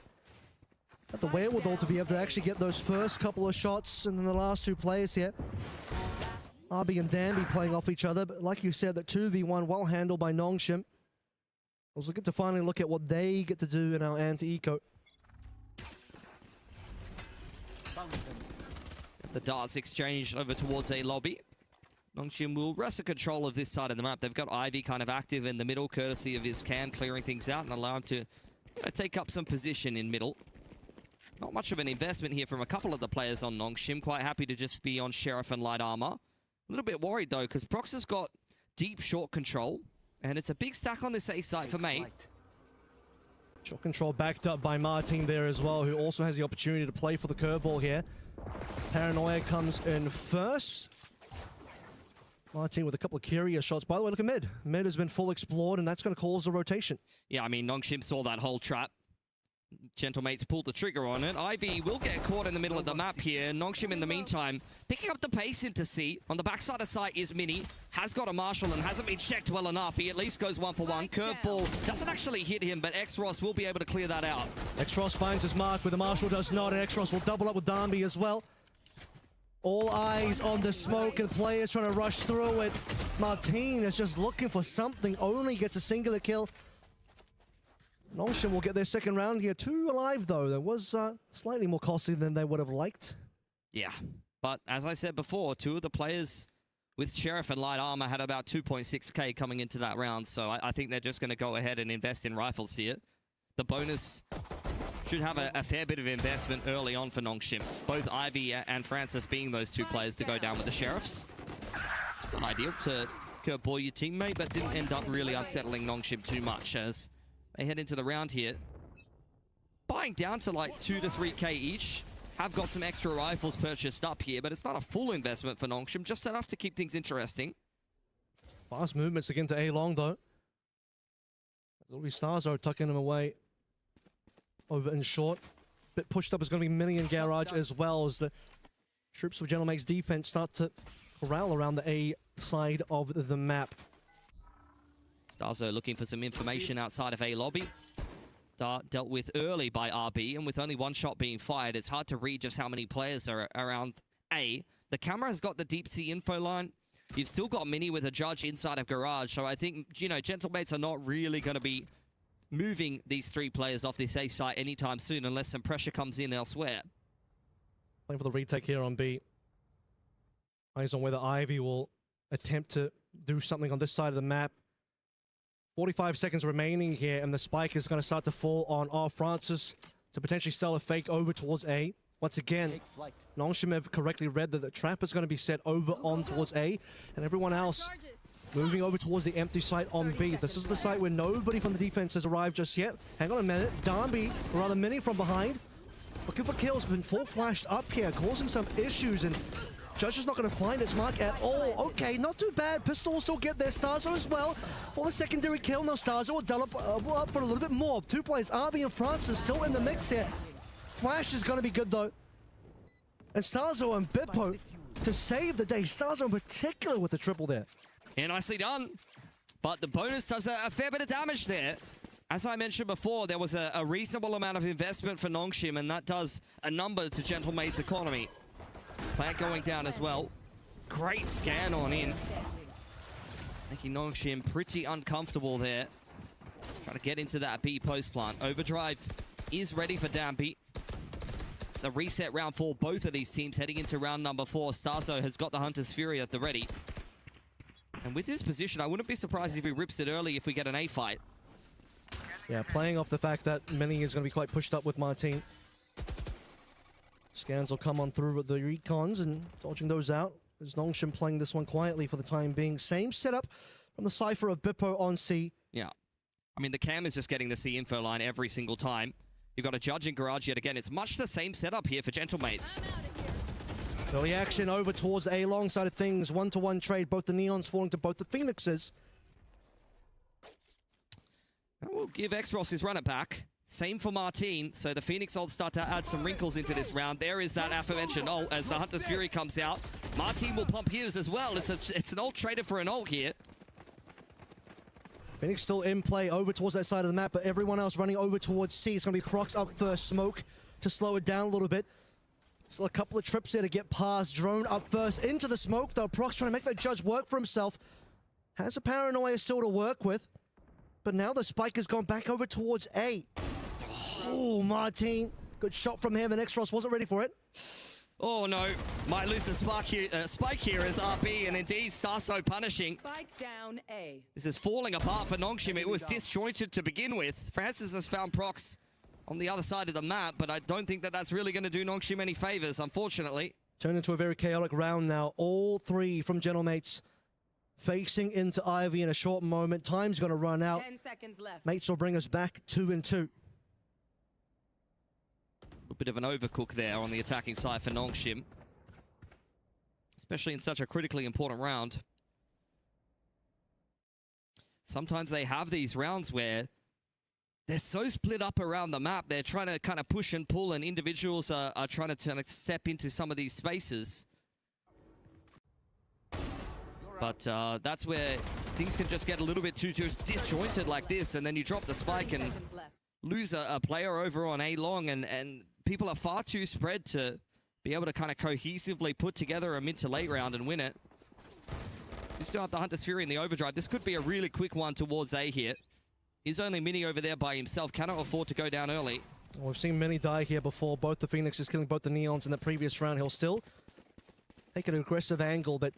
Got the wherewithal to be able to actually get those first couple of shots, and then the last 2 players here. RB and Danby playing off each other, but like you said, that 2v1 well handled by Nongshim. I was looking to finally look at what they get to do in our anti-eco. The darts exchanged over towards a lobby. Nongshim will wrestle control of this side of the map. They've got Ivy kind of active in the middle, courtesy of his Cam clearing things out and allow him to take up some position in middle. Not much of an investment here from a couple of the players on Nongshim. Quite happy to just be on Sheriff and Light Armor. A little bit worried though, because Prox has got deep short control, and it's a big stack on this A site for Main. Short control backed up by Martin there as well, who also has the opportunity to play for the curveball here. Paranoia comes in first. Martin with a couple of curious shots. By the way, look at mid. Mid has been full explored, and that's going to cause a rotation. Yeah, I mean, Nongshim saw that whole trap. Gentlemates pulled the trigger on it. Ivy will get caught in the middle of the map here. Nongshim, in the meantime, picking up the pace into C. On the backside of site is Mini. Has got a Marshall and hasn't been checked well enough. He at least goes 1 for 1. Curveball doesn't actually hit him, but X-Ross will be able to clear that out. X-Ross finds his mark, but the Marshall does not. And X-Ross will double up with Danby as well. All eyes on the smoke and players trying to rush through it. Martin is just looking for something. Only gets a singular kill. Nongshim will get their second round here. 2 alive, though. That was slightly more costly than they would have liked. Yeah, but as I said before, 2 of the players with Sheriff and Light Armor had about 2.6k coming into that round, so I think they're just going to go ahead and invest in rifles here. The bonus should have a fair bit of investment early on for Nongshim. Both Ivy and Francis being those 2 players to go down with the Sheriffs. Ideal to curveball your teammate, but didn't end up really unsettling Nongshim too much as they head into the round here. Buying down to like 2 to 3k each. Have got some extra rifles purchased up here, but it's not a full investment for Nongshim, just enough to keep things interesting. Fast movements again to A-Long, though. Louis Stazo tucking him away over in short. Bit pushed up is going to be Mini and Garage as well, as the troops of Gentlemate's defense start to corral around the A side of the map. Stazo looking for some information outside of A lobby. Dart dealt with early by RB, and with only 1 shot being fired, it's hard to read just how many players are around A. The camera has got the deep sea info line. You've still got Mini with a judge inside of Garage, so I think, you know, Gentlemates are not really going to be moving these 3 players off this A site anytime soon unless some pressure comes in elsewhere. Playing for the retake here on B. Eyes on whether Ivy will attempt to do something on this side of the map. 45 seconds remaining here, and the spike is going to start to fall on Francis to potentially sell a fake over towards A. Once again, Nongshim have correctly read that the trap is going to be set over on towards A, and everyone else moving over towards the empty site on B. This is the site where nobody from the defense has arrived just yet. Hang on a minute. Danby, or rather Mini from behind, looking for kills, been full flashed up here, causing some issues, and Judge is not going to find its mark at all. Okay, not too bad. Pistol will still get there. Starzo as well for the secondary kill. Now Starzo will double up for a little bit more. Two players, RB and Francis, still in the mix here. Flash is going to be good though. And Starzo and Bippo to save the day. Starzo in particular with the triple there. Yeah, nicely done. But the bonus does a fair bit of damage there. As I mentioned before, there was a reasonable amount of investment for Nongshim, and that does a number to Gentlemate's economy. Plant going down as well. Great scan on in. Making Nongshim pretty uncomfortable there. Trying to get into that B post plant. Overdrive is ready for Dampy. It's a reset round for both of these teams heading into round number 4. Starzo has got the Hunter's Fury at the ready. And with his position, I wouldn't be surprised if he rips it early if we get an A fight. Yeah, playing off the fact that Mini is going to be quite pushed up with Martin. Scans will come on through with the recons and dodging those out. There's Nongshim playing this one quietly for the time being. Same setup from the Cypher of Bippo on C. Yeah. I mean, the cam is just getting the C info line every single time. You've got a judge in garage yet again. It's much the same setup here for Gentlemates. Early action over towards A long side of things. 1-to-1 trade. Both the Neons falling to both the Phoenixes. And we'll give X-Ross his run it back. Same for Martin. So the Phoenix ult start to add some wrinkles into this round. There is that aforementioned ult as the Hunter's Fury comes out. Martin will pump his as well. It's an ult traded for an ult here. Phoenix still in play over towards that side of the map, but everyone else running over towards C. It's going to be Crocs up first. Smoke to slow it down a little bit. Still a couple of trips there to get past. Drone up first into the smoke, though. Prox trying to make that Judge work for himself. Has a paranoia still to work with. But now the spike has gone back over towards A. Oh, Martin. Good shot from him, and X-Ross wasn't ready for it. Oh, no. Might lose the spike here as RB, and indeed Starso punishing. Spike down A. This is falling apart for Nongshim. It was disjointed to begin with. Francis has found Prox on the other side of the map, but I don't think that that's really going to do Nongshim any favors, unfortunately. Turned into a very chaotic round now. All three from Gentlemates facing into Ivy in a short moment. Time's going to run out. 10 seconds left. Mates will bring us back 2-2. A bit of an overcook there on the attacking side for Nongshim, especially in such a critically important round. Sometimes they have these rounds where they're so split up around the map, they're trying to kind of push and pull, and individuals are trying to step into some of these spaces. But that's where things can just get a little bit too disjointed like this, and then you drop the spike and lose a player over on A long, and people are far too spread to be able to kind of cohesively put together a mid to late round and win it. You still have the Hunter's Fury in the overdrive. This could be a really quick one towards A here. He's only Mini over there by himself. Cannot afford to go down early. Well, we've seen Mini die here before. Both the Phoenixes killing both the Neons in the previous round. He'll still take an aggressive angle, but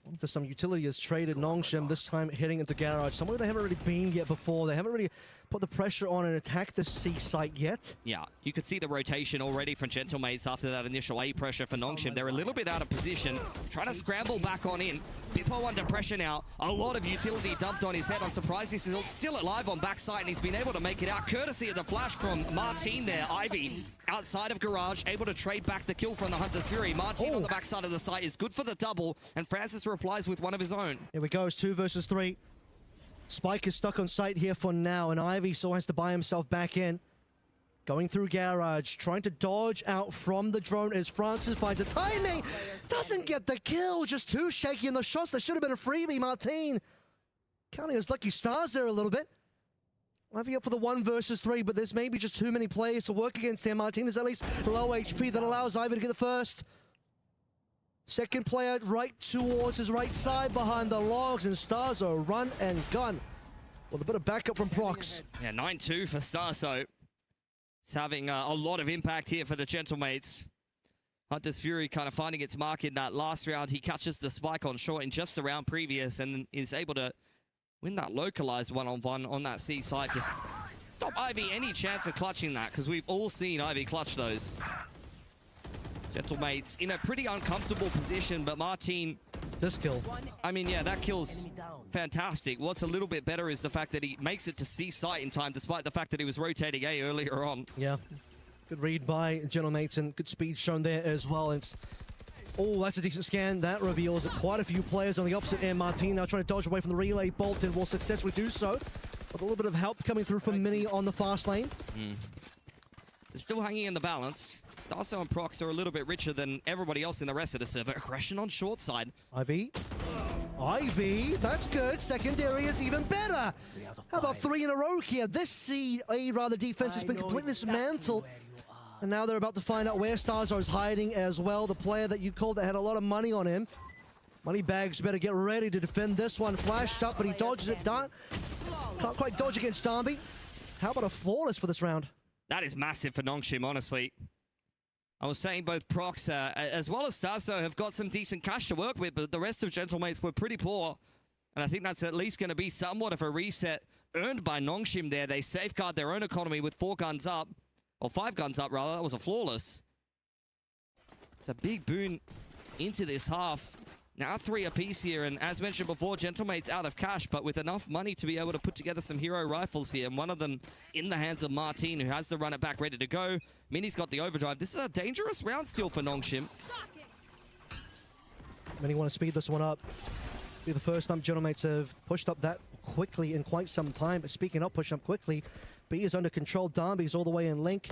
onto some utility has traded Nongshim, this time heading into garage. Somewhere they haven't really been yet before. They haven't really put the pressure on and attacked the C site yet. Yeah, you could see the rotation already from Gentlemates after that initial A pressure for Nongshim. They're a little bit out of position, trying to scramble back on in. Bippo under pressure now. A lot of utility dumped on his head. I'm surprised he's still alive on backside, and he's been able to make it out, courtesy of the flash from Martin there. Ivy outside of garage, able to trade back the kill from the Hunter's Fury. Martin on the backside of the site is good for the double, and Francis replies with one of his own. Here we go, it's 2 versus 3. Spike is stuck on site here for now, and Ivy still has to buy himself back in. Going through garage, trying to dodge out from the drone as Francis finds a timing. Doesn't get the kill, just too shaky in the shots. There should have been a freebie. Martin counting his lucky stars there a little bit. Ivy up for the 1 versus 3, but there's maybe just too many players to work against him. Martin is at least low HP that allows Ivy to get the first. Second player right towards his right side behind the logs, and Starzo run and gun with a bit of backup from Prox. Yeah, 9-2 for Starzo. It's having a lot of impact here for the Gentlemates. Hunter's Fury kind of finding its mark in that last round. He catches the spike on short in just the round previous and is able to win that localized one-on-one on that C side. Just stop Ivy any chance of clutching that, because we've all seen Ivy clutch those. Gentlemates in a pretty uncomfortable position, but Martin... This kill. I mean, yeah, that kill's fantastic. What's a little bit better is the fact that he makes it to C site in time, despite the fact that he was rotating A earlier on. Yeah. Good read by Gentlemates and good speed shown there as well. It's Oh, that's a decent scan. That reveals quite a few players on the opposite end. Martin now trying to dodge away from the relay. Bolton will successfully do so. With a little bit of help coming through from Mini on the fast lane. They're still hanging in the balance. Starso and Prox are a little bit richer than everybody else in the rest of the server. Aggression on short side. Ivy, that's good. Secondary is even better. How about 3 in a row here? This CA rather defense has been completely dismantled. And now they're about to find out where Starzo is hiding as well. The player that you called that had a lot of money on him. Moneybags better get ready to defend this one. Flashed up, but he dodges it. Can't quite dodge against Darby. How about a flawless for this round? That is massive for Nongshim, honestly. I was saying both Prox as well as Starso have got some decent cash to work with, but the rest of Gentlemates were pretty poor. And I think that's at least going to be somewhat of a reset earned by Nongshim there. They safeguard their own economy with 4 guns up. Or 5 guns up, rather. That was a flawless. It's a big boon into this half. Now 3 apiece here, and as mentioned before, Gentlemate's out of cash, but with enough money to be able to put together some hero rifles here, and one of them in the hands of Martin, who has the run it back ready to go. Mini's got the overdrive. This is a dangerous round still for Nongshim. Many want to speed this one up. Be the first time Gentlemates have pushed up that quickly in quite some time, but speaking up, push up quickly. B is under control. Darby's all the way in link.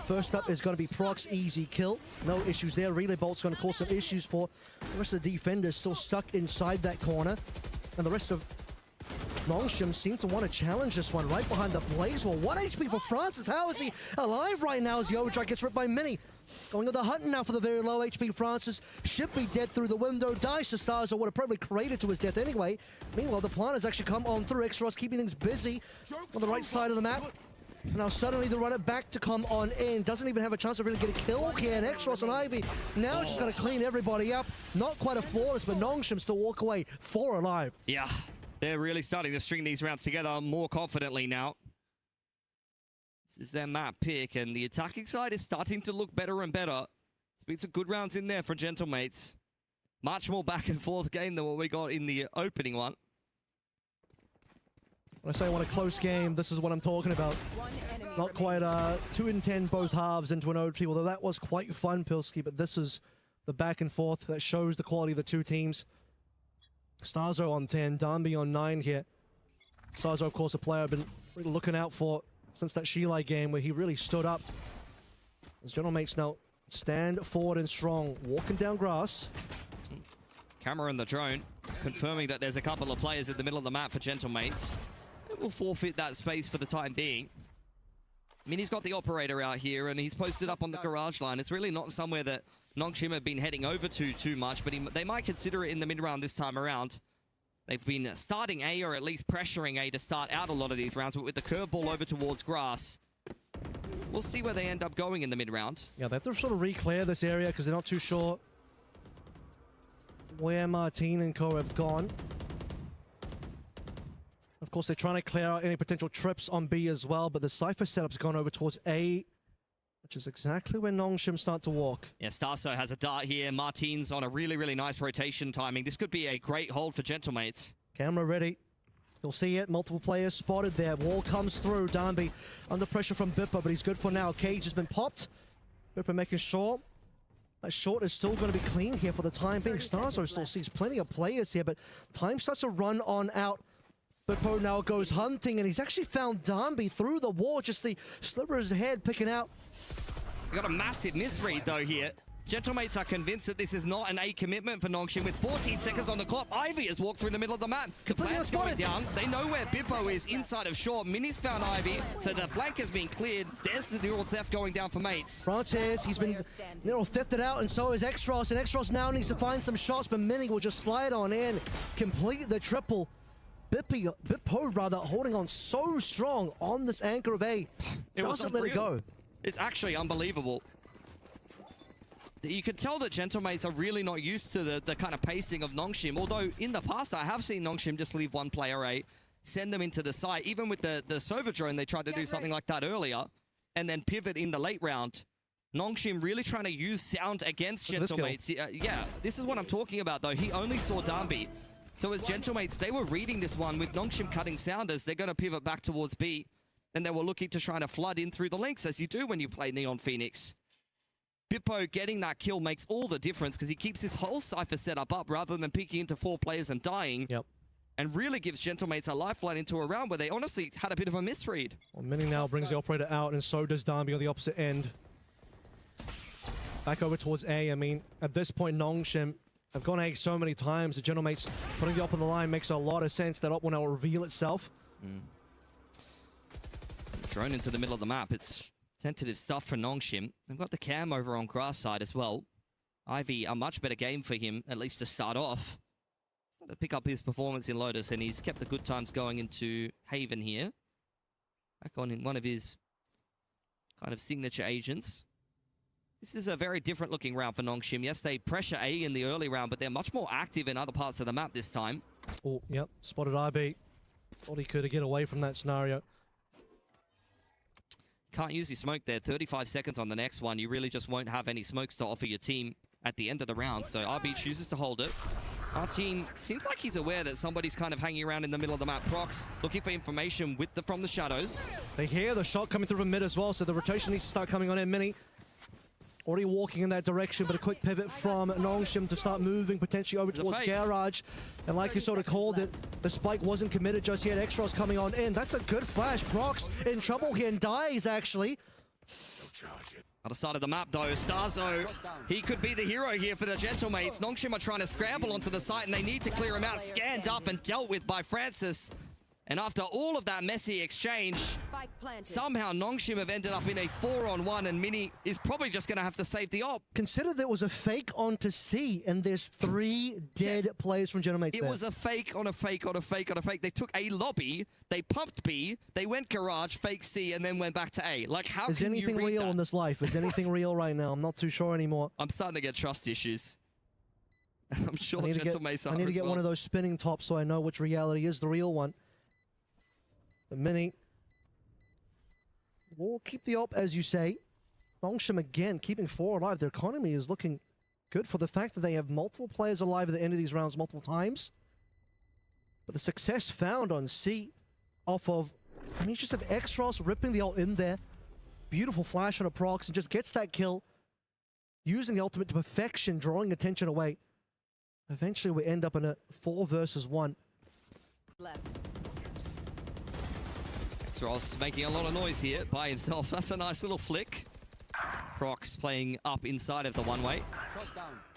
First up is going to be Prox. Easy kill. No issues there. Relay Bolt's going to cause some issues for the rest of the defenders still stuck inside that corner. And the rest of Nongshim seem to want to challenge this one right behind the Blaze Wall. 1 HP for Francis. How is he alive right now as the overdrive gets ripped by Mini? Going on the hunt now for the very low HP Francis. Should be dead through the window. Dice to Stars would have probably created to his death anyway. Meanwhile, the plan has actually come on through. Xros keeping things busy on the right side of the map. Now suddenly the runner back to come on in. Doesn't even have a chance to really get a kill here. And Xros and Ivy now just going to clean everybody up. Not quite a flawless, but Nongshim still walk away 4 alive. Yeah, they're really starting to string these rounds together more confidently now. This is their map pick, and the attacking side is starting to look better and better. It's been some good rounds in there for Gentlemates. Much more back and forth game than what we got in the opening one. When I say I want a close game, this is what I'm talking about. Not quite 2 in 10 both halves into an OT, although that was quite fun, Pilski, but this is the back and forth that shows the quality of the 2 teams. Starzo on 10, Darby on 9 here. Starzo, of course, a player I've been really looking out for since that Shilai game where he really stood up. As Gentlemates now stand forward and strong, walking down grass. Camera and the drone confirming that there's a couple of players in the middle of the map for Gentlemates. It will forfeit that space for the time being. Mini's got the operator out here, and he's posted up on the garage line. It's really not somewhere that Nongshim have been heading over to too much, but they might consider it in the mid-round this time around. They've been starting A, or at least pressuring A to start out a lot of these rounds, but with the curveball over towards grass, we'll see where they end up going in the mid-round. Yeah, they have to sort of re-clear this area because they're not too sure where Martin and Co have gone. Of course, they're trying to clear out any potential trips on B as well, but the Cypher setup's gone over towards A, which is exactly where Nongshim start to walk. Yeah, Starso has a dart here. Martin's on a really, really nice rotation timing. This could be a great hold for Gentlemates. Camera ready. You'll see it. Multiple players spotted there. Wall comes through. Darby under pressure from Bipper, but he's good for now. Cage has been popped. Bipper making sure that short is still going to be clean here for the time being. Starso still sees plenty of players here, but time starts to run on out. Bippo now goes hunting, and he's actually found Darby through the wall. Just the sliver of his head picking out. We got a massive misread, though, here. Gentlemates are convinced that this is not an A commitment for Nongshim. With 14 seconds on the clock, Ivy has walked through the middle of the map. The plan's going down. They know where Bippo is inside of short. Mini's found Ivy, so the flank has been cleared. There's the neural theft going down for Mates. Francis, he's been neural thefted out, and so is Xros. And Xros now needs to find some shots, but Mini will just slide on in, complete the triple. Bippo, rather, holding on so strong on this anchor of A. Doesn't let it go. It's actually unbelievable. You can tell that Gentlemates are really not used to the kind of pacing of Nongshim, although in the past I have seen Nongshim just leave one player A, send them into the site. Even with the Sova drone, they tried to do something like that earlier, and then pivot in the late round. Nongshim really trying to use sound against Gentlemates. Yeah, this is what I'm talking about, though. He only saw Darby. So as Gentlemates, they were reading this one with Nongshim cutting sounders. They're going to pivot back towards B. And they were looking to try to flood in through the links, as you do when you play Neon Phoenix. Bippo getting that kill makes all the difference because he keeps his whole Cypher setup up rather than peeking into 4 players and dying. Yep. And really gives Gentlemates a lifeline into a round where they honestly had a bit of a misread. Well, Mini now brings the operator out, and so does Darby on the opposite end. Back over towards A. I mean, at this point, Nongshim have gone A so many times. The Gentlemates putting the op on the line makes a lot of sense. That op will now reveal itself. Drone into the middle of the map. It's tentative stuff for Nongshim. They've got the cam over on grass side as well. Ivy, a much better game for him, at least to start off. To pick up his performance in Lotus, and he's kept the good times going into Haven here. Back on in one of his kind of signature agents. This is a very different looking round for Nongshim. Yes, they pressure A in the early round, but they're much more active in other parts of the map this time. Oh, yep. Spotted IB. Thought he could get away from that scenario. Can't use your smoke there. 35 seconds on the next one. You really just won't have any smokes to offer your team at the end of the round. So RB chooses to hold it. Martin seems like he's aware that somebody's kind of hanging around in the middle of the map. Prox looking for information from the shadows. They hear the shot coming through from mid as well, so the rotation needs to start coming on in. Mini already walking in that direction, but a quick pivot from Nongshim to start moving potentially over towards Garage. And like you sort of called it, the spike wasn't committed just yet. Extras coming on in. That's a good flash. Prox in trouble here and dies, actually. Other side of the map, though, Starzo, he could be the hero here for the Gentlemates. Nongshim are trying to scramble onto the site, and they need to clear him out. Scanned up and dealt with by Francis. And after all of that messy exchange, somehow Nongshim have ended up in a 4-on-1, and Mini is probably just going to have to save the op. Consider there was a fake onto C, and there's 3 dead players from Gentlemates It was a fake on a fake on a fake on a fake. They took a lobby, they pumped B, they went garage, fake C, and then went back to A. Like, how Is can anything you read real that? in this life? Is anything real right now? I'm not too sure anymore. I'm starting to get trust issues. I'm sure I need Gentlemates are to as get well. one of those spinning tops so I know which reality is the real one. The Mini will keep the op, as you say. Nongshim again keeping 4 alive. Their economy is looking good for the fact that they have multiple players alive at the end of these rounds multiple times. But the success found on C off of, I mean, you just have Extros ripping the ult in there. Beautiful flash on a Prox and just gets that kill. Using the ultimate to perfection, drawing attention away. Eventually we end up in a 4 versus 1. Ross making a lot of noise here by himself. That's a nice little flick. Prox playing up inside of the one-way.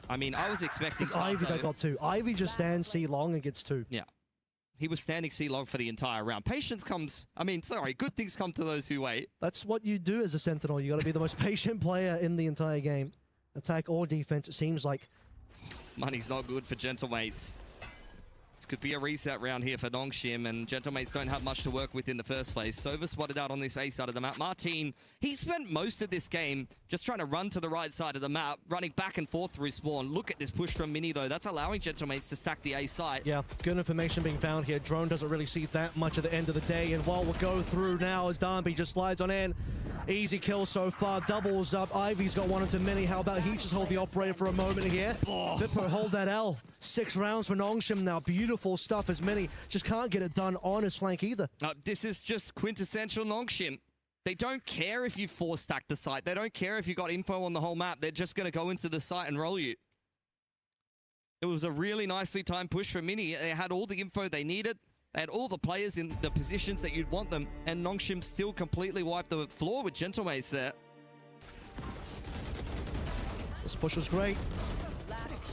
I mean, I was expecting... It's Ivy that got 2. Ivy just stands C long and gets 2. Yeah. He was standing C long for the entire round. Patience comes... I mean, sorry, good things come to those who wait. That's what you do as a Sentinel. You got to be the most patient player in the entire game. Attack or defense, it seems like. Money's not good for Gentlemates. This could be a reset round here for Nongshim, and Gentlemates don't have much to work with in the first place. Sova spotted out on this A side of the map. Martin, he spent most of this game just trying to run to the right side of the map, running back and forth through spawn. Look at this push from Mini, though. That's allowing Gentlemates to stack the A site. Yeah, good information being found here. Drone doesn't really see that much at the end of the day, and while we'll go through now as Darby just slides on in. Easy kill so far, doubles up. Ivy's got 1 into Mini. How about he just hold the operator for a moment here? Vipper hold that L. 6 rounds for Nongshim now. Beautiful stuff as Mini just can't get it done on his flank either. This is just quintessential Nongshim. They don't care if you 4-stacked the site. They don't care if you got info on the whole map. They're just going to go into the site and roll you. It was a really nicely timed push for Mini. They had all the info they needed. They had all the players in the positions that you'd want them, and Nongshim still completely wiped the floor with Gentlemates there. This push was great.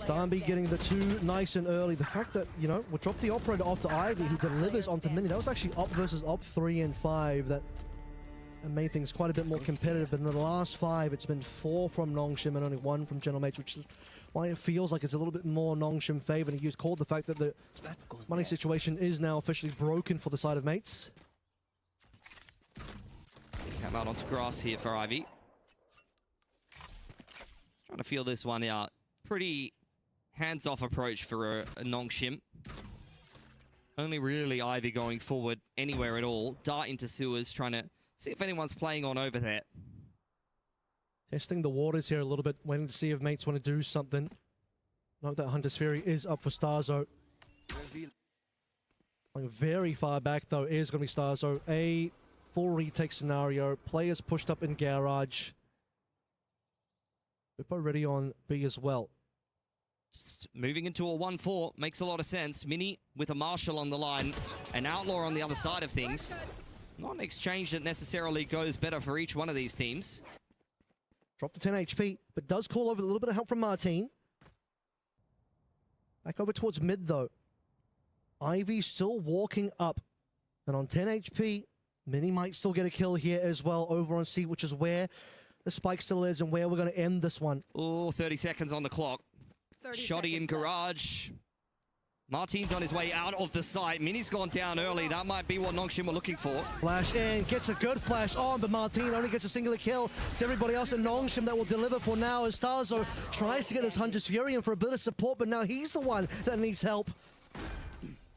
Darby getting the 2 nice and early. The fact that, you know, we'll drop the operator off to Ivy, who delivers onto Mini. That was actually op versus op 3 and 5 that made things quite a bit more competitive. But in the last 5, it's been 4 from Nongshim and only 1 from Gentlemates, which is why it feels like it's a little bit more Nongshim favored. He called the fact that the money situation is now officially broken for the side of Mates. Came out onto grass here for Ivy. Trying to feel this one out. Pretty hands-off approach for a Nongshim. Only really Ivy going forward anywhere at all. Dart into sewers, trying to see if anyone's playing on over there. Testing the waters here a little bit, waiting to see if Mates want to do something. Note that Hunter's Fury is up for Starzo. Going very far back, though, is going to be Starzo. A full retake scenario. Players pushed up in garage. Bippo ready on B as well. Just moving into a 1-4 makes a lot of sense. Mini with a Marshall on the line, an Outlaw on the other side of things. Not an exchange that necessarily goes better for each one of these teams. Dropped to 10 HP, but does call over a little bit of help from Martin. Back over towards mid, though. Ivy still walking up. And on 10 HP, Mini might still get a kill here as well over on C, which is where the spike still is and where we're going to end this one. Oh, 30 seconds on the clock. Shoddy in garage. Martin's on his way out of the site. Mini's gone down early. That might be what Nongshim were looking for. Flash in, gets a good flash on, but Martin only gets a singular kill. It's everybody else in Nongshim that will deliver for now as Starzo tries to get this Hunter's Fury in for a bit of support, but now he's the one that needs help.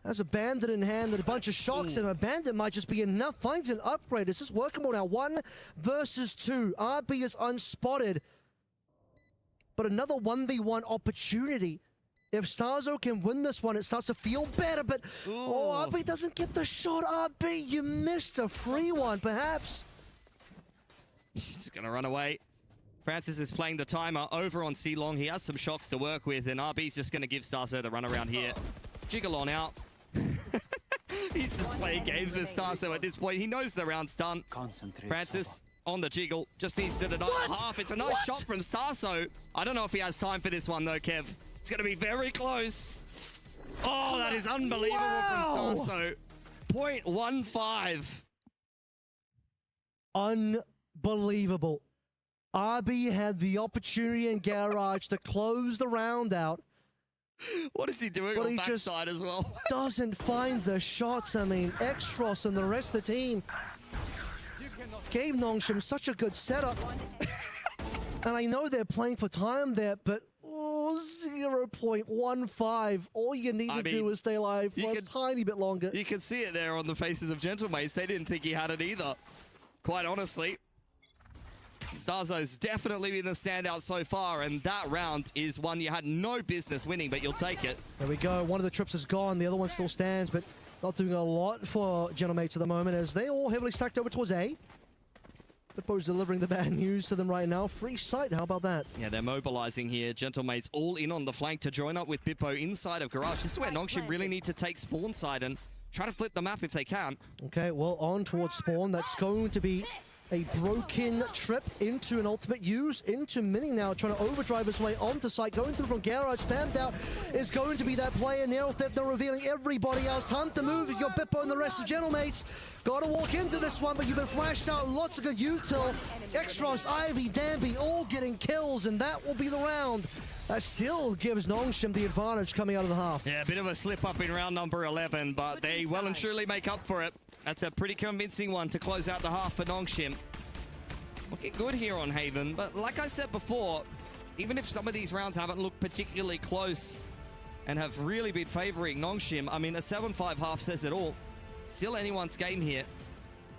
Has a bandit in hand and a bunch of shocks, and a bandit might just be enough. Finds an upgrade. It's just workable now. 1 versus 2. RB is unspotted. But another 1v1 opportunity. If Starzo can win this one, it starts to feel better, but oh, RB doesn't get the shot. RB, you missed a free one, perhaps. He's gonna run away. Francis is playing the timer over on C-Long. He has some shocks to work with, and RB's just gonna give Starzo the run around here. Jiggle on out. He's just playing games with Starzo at this point. He knows the round's done. Francis on the jiggle. Just needs to deny half. It's a nice shot from Starzo. I don't know if he has time for this one, though, Kev. It's going to be very close. Oh, that is unbelievable from Starzo. 0.15. Unbelievable. RB had the opportunity in garage to close the round out. What is he doing on backside as well? Doesn't find the shots. I mean, Extros and the rest of the team gave Nongshim such a good setup. And I know they're playing for time there, but 0.15. All you need to do is stay alive for a tiny bit longer. You can see it there on the faces of Gentlemates. They didn't think he had it either, quite honestly. Starzo's definitely been the standout so far, and that round is one you had no business winning, but you'll take it. There we go. One of the trips is gone. The other one still stands, but not doing a lot for Gentlemates at the moment as they all heavily stacked over towards A. Bippo's delivering the bad news to them right now. Free sight, how about that? Yeah, they're mobilizing here. Gentlemates all in on the flank to join up with Bippo inside of garage. This is where Nongshim really need to take spawn side and try to flip the map if they can. Okay, well, on towards spawn. That's going to be a broken trip into an ultimate use, into Mini now, trying to overdrive his way onto site, going through from garage, spammed out, is going to be that player. Now that they're revealing everybody else. Time to move if you're Bippo and the rest of Gentlemates. Gotta walk into this one, but you've been flashed out. Lots of good util. Extros, Ivy, Danby, all getting kills, and that will be the round. That still gives Nongshim the advantage coming out of the half. Yeah, a bit of a slip up in round number 11, but they well and truly make up for it. That's a pretty convincing one to close out the half for Nongshim. Looking good here on Haven, but like I said before, even if some of these rounds haven't looked particularly close and have really been favoring Nongshim, I mean, a 7-5 half says it all. Still anyone's game here.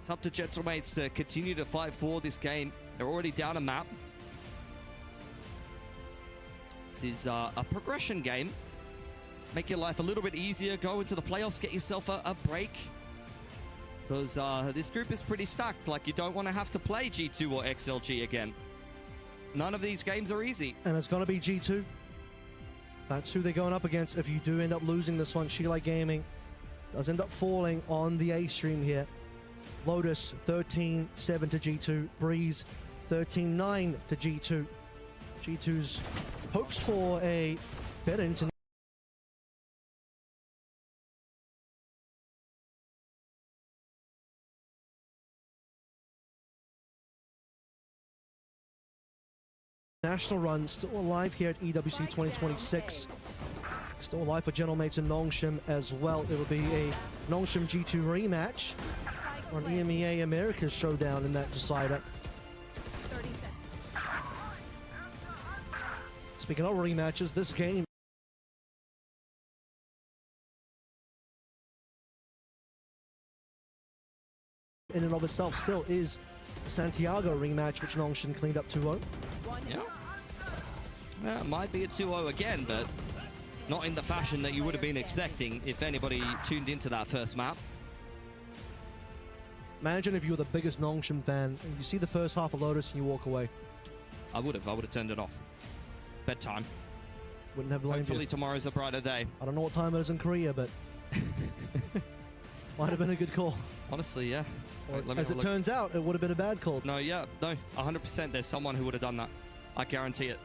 It's up to Gentlemates to continue to fight for this game. They're already down a map. This is a progression game. Make your life a little bit easier. Go into the playoffs, get yourself a break. Because this group is pretty stacked. Like, you don't want to have to play G2 or XLG again. None of these games are easy. And it's going to be G2. That's who they're going up against if you do end up losing this one. Shilai Gaming does end up falling on the A stream here. Lotus 13-7 to G2. Breeze 13-9 to G2. G2's hopes for a better international run still alive here at EWC 2026. Still alive for Gentlemates and Nongshim as well. It'll be a Nongshim G2 rematch on EMEA America's showdown in that decider. Speaking of rematches, this game in and of itself still is the Santiago rematch, which Nongshim cleaned up 2-0. Yeah. It might be a 2-0 again, but not in the fashion that you would have been expecting if anybody tuned into that first map. Imagine if you were the biggest Nongshim fan and you see the first half of Lotus and you walk away. I would have turned it off. Bedtime. Wouldn't have blamed Hopefully you. tomorrow's a brighter day. I don't know what time it is in Korea, but might have been a good call. Honestly, yeah. Or, Wait, as it turns out, it would have been a bad call. No, 100%. There's someone who would have done that. I guarantee it.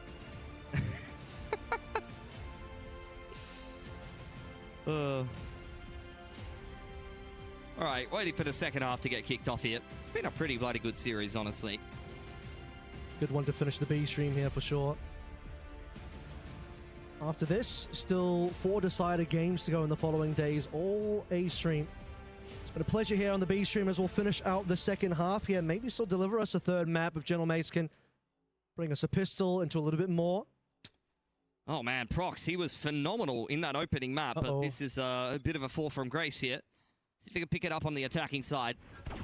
All right, waiting for the second half to get kicked off here. It's been a pretty bloody good series, honestly. Good one to finish the B stream here for sure. After this, still 4 decided games to go in the following days, all A stream. It's been a pleasure here on the B stream as we'll finish out the second half here. Maybe still deliver us a third map if General Mates can bring us a pistol into a little bit more. Oh man, Prox, he was phenomenal in that opening map, but this is a bit of a fall from grace here. See if we can pick it up on the attacking side.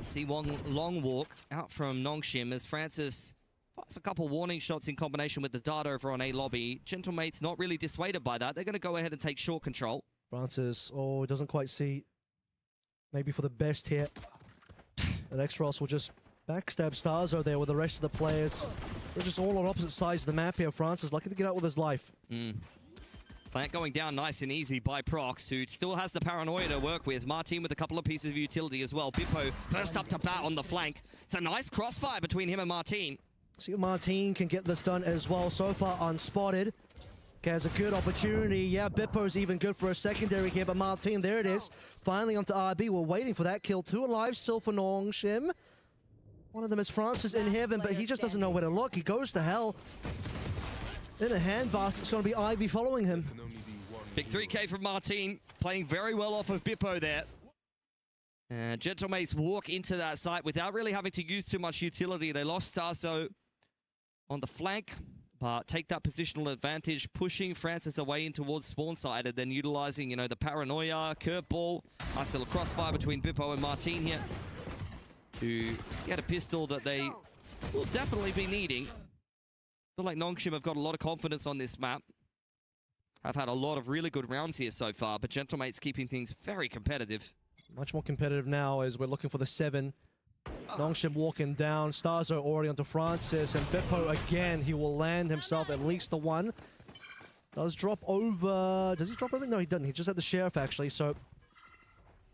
See one long walk out from Nongshim as Francis fires a couple warning shots in combination with the dart over on A lobby. Gentlemate's not really dissuaded by that. They're going to go ahead and take short control. Francis, doesn't quite see. Maybe for the best hit. And X-Ross will just backstab Starzo there with the rest of the players. They're just all on opposite sides of the map here. Francis lucky to get out with his life. Plant going down nice and easy by Prox, who still has the paranoia to work with. Martin with a couple of pieces of utility as well. Bippo first up to bat on the flank. It's a nice crossfire between him and Martin. See if Martin can get this done as well. So far unspotted. Has a good opportunity. Yeah, Bippo's even good for a secondary here, but Martin, there it is. Finally onto RB. We're waiting for that kill. 2 alive still for Nongshim. One of them is Francis in heaven, but he just doesn't know where to look. He goes to hell. In a hand basket, it's going to be Ivy following him. Big 3K from Martin, playing very well off of Bippo there. Gentlemates walk into that site without really having to use too much utility. They lost Starso on the flank, but take that positional advantage, pushing Francis away in towards spawn side and then utilizing, the paranoia, curveball. Nice little crossfire between Bippo and Martin here to get a pistol that they will definitely be needing. I feel like Nongshim have got a lot of confidence on this map. I've had a lot of really good rounds here so far, but Gentlemate's keeping things very competitive. Much more competitive now as we're looking for the 7. Nongshim walking down. Starzo already onto Francis. And Bippo again, he will land himself at least the 1. Does drop over. Does he drop over? No, he doesn't. He just had the sheriff actually, so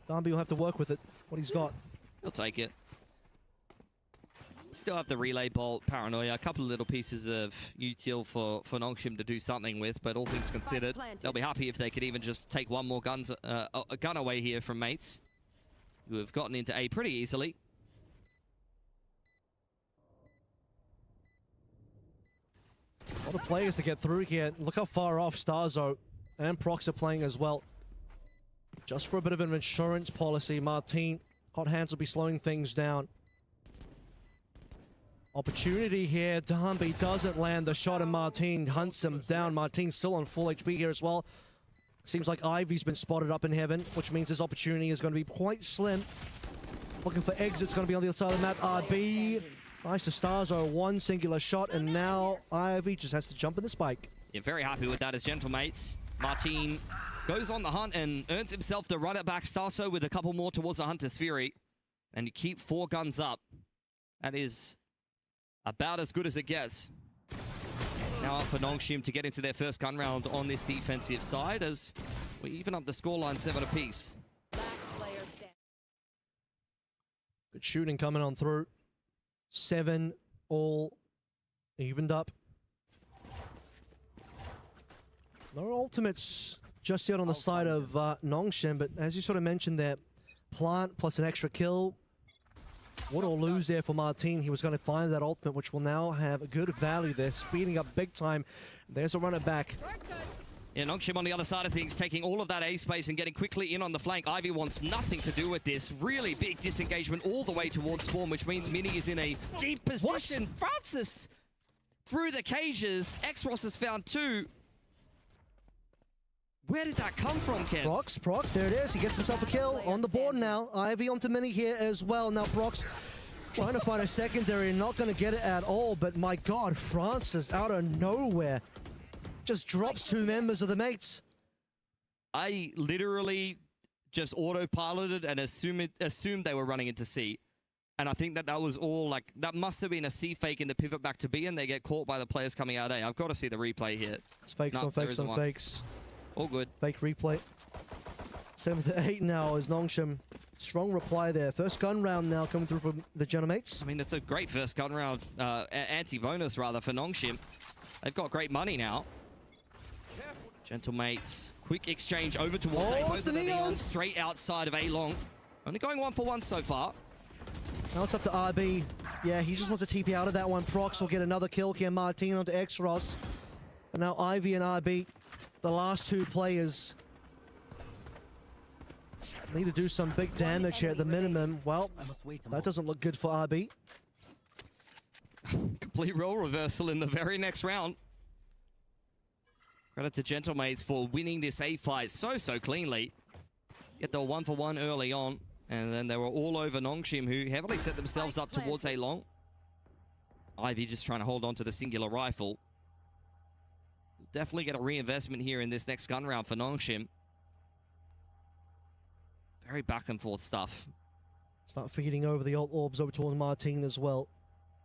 Darby will have to work with it, what he's got. He'll take it. Still have the relay bolt, paranoia, a couple of little pieces of util for Nongshim to do something with, but all things considered, they'll be happy if they could even just take one more gun away here from mates, who have gotten into A pretty easily. A lot of players to get through here. Look how far off Starzo and Prox are playing as well. Just for a bit of an insurance policy, Martin, hot hands will be slowing things down. Opportunity here. Darby doesn't land the shot and Martin hunts him down. Martin's still on full HP here as well. Seems like Ivy's been spotted up in heaven, which means his opportunity is going to be quite slim. Looking for exits, going to be on the other side of the map. RB. Nice to Starzo, 1 singular shot, and now Ivy just has to jump in the spike. Yeah, very happy with that as Gentlemates. Martin goes on the hunt and earns himself the run it back Starso with a couple more towards the Hunter's Fury. And you keep 4 guns up. That is about as good as it gets. Now up for Nongshim to get into their first gun round on this defensive side as we even up the scoreline 7 apiece. Good shooting coming on through. 7 all evened up. No ultimates just yet on the side of Nongshim, but as you sort of mentioned there, plant plus an extra kill. What or lose there for Martin. He was going to find that ultimate, which will now have a good value there, speeding up big time. There's a runner back. Yeah, Nongshim on the other side of things, taking all of that A space and getting quickly in on the flank. Ivy wants nothing to do with this. Really big disengagement all the way towards spawn, which means Mini is in a deep position. What? Francis through the cages. X-Ross has found 2. Where did that come from, Kev? Prox, there it is. He gets himself a kill on the board now. Ivy onto Mini here as well. Now Prox trying to find a secondary, not going to get it at all. But my God, Francis out of nowhere just drops 2 members of the mates. I literally just autopiloted and assumed they were running into C. And I think that was all, like, that must have been a C fake in the pivot back to B, and they get caught by the players coming out A. I've got to see the replay here. It's fakes on fakes on fakes. All good. Fake replay. 7-8 now is Nongshim. Strong reply there. First gun round now coming through from the Genomates. I mean, it's a great first gun round, anti-bonus rather, for Nongshim. They've got great money now. Gentlemates, quick exchange over towards A. Both of the Neons straight outside of A long. Only going 1-for-1 so far. Now it's up to RB. Yeah, he just wants to TP out of that one. Prox will get another kill here. Martin onto X-Ross. And now Ivy and RB, the last two players, need to do some big damage here at the minimum. Well, that doesn't look good for RB. Complete role reversal in the very next round. Credit to Gentlemates for winning this A fight so cleanly. Get the 1-for-1 early on, and then they were all over Nongshim, who heavily set themselves up towards A long. Ivy just trying to hold on to the singular rifle. Definitely get a reinvestment here in this next gun round for Nongshim. Very back and forth stuff. Start feeding over the ult orbs over towards Martin as well.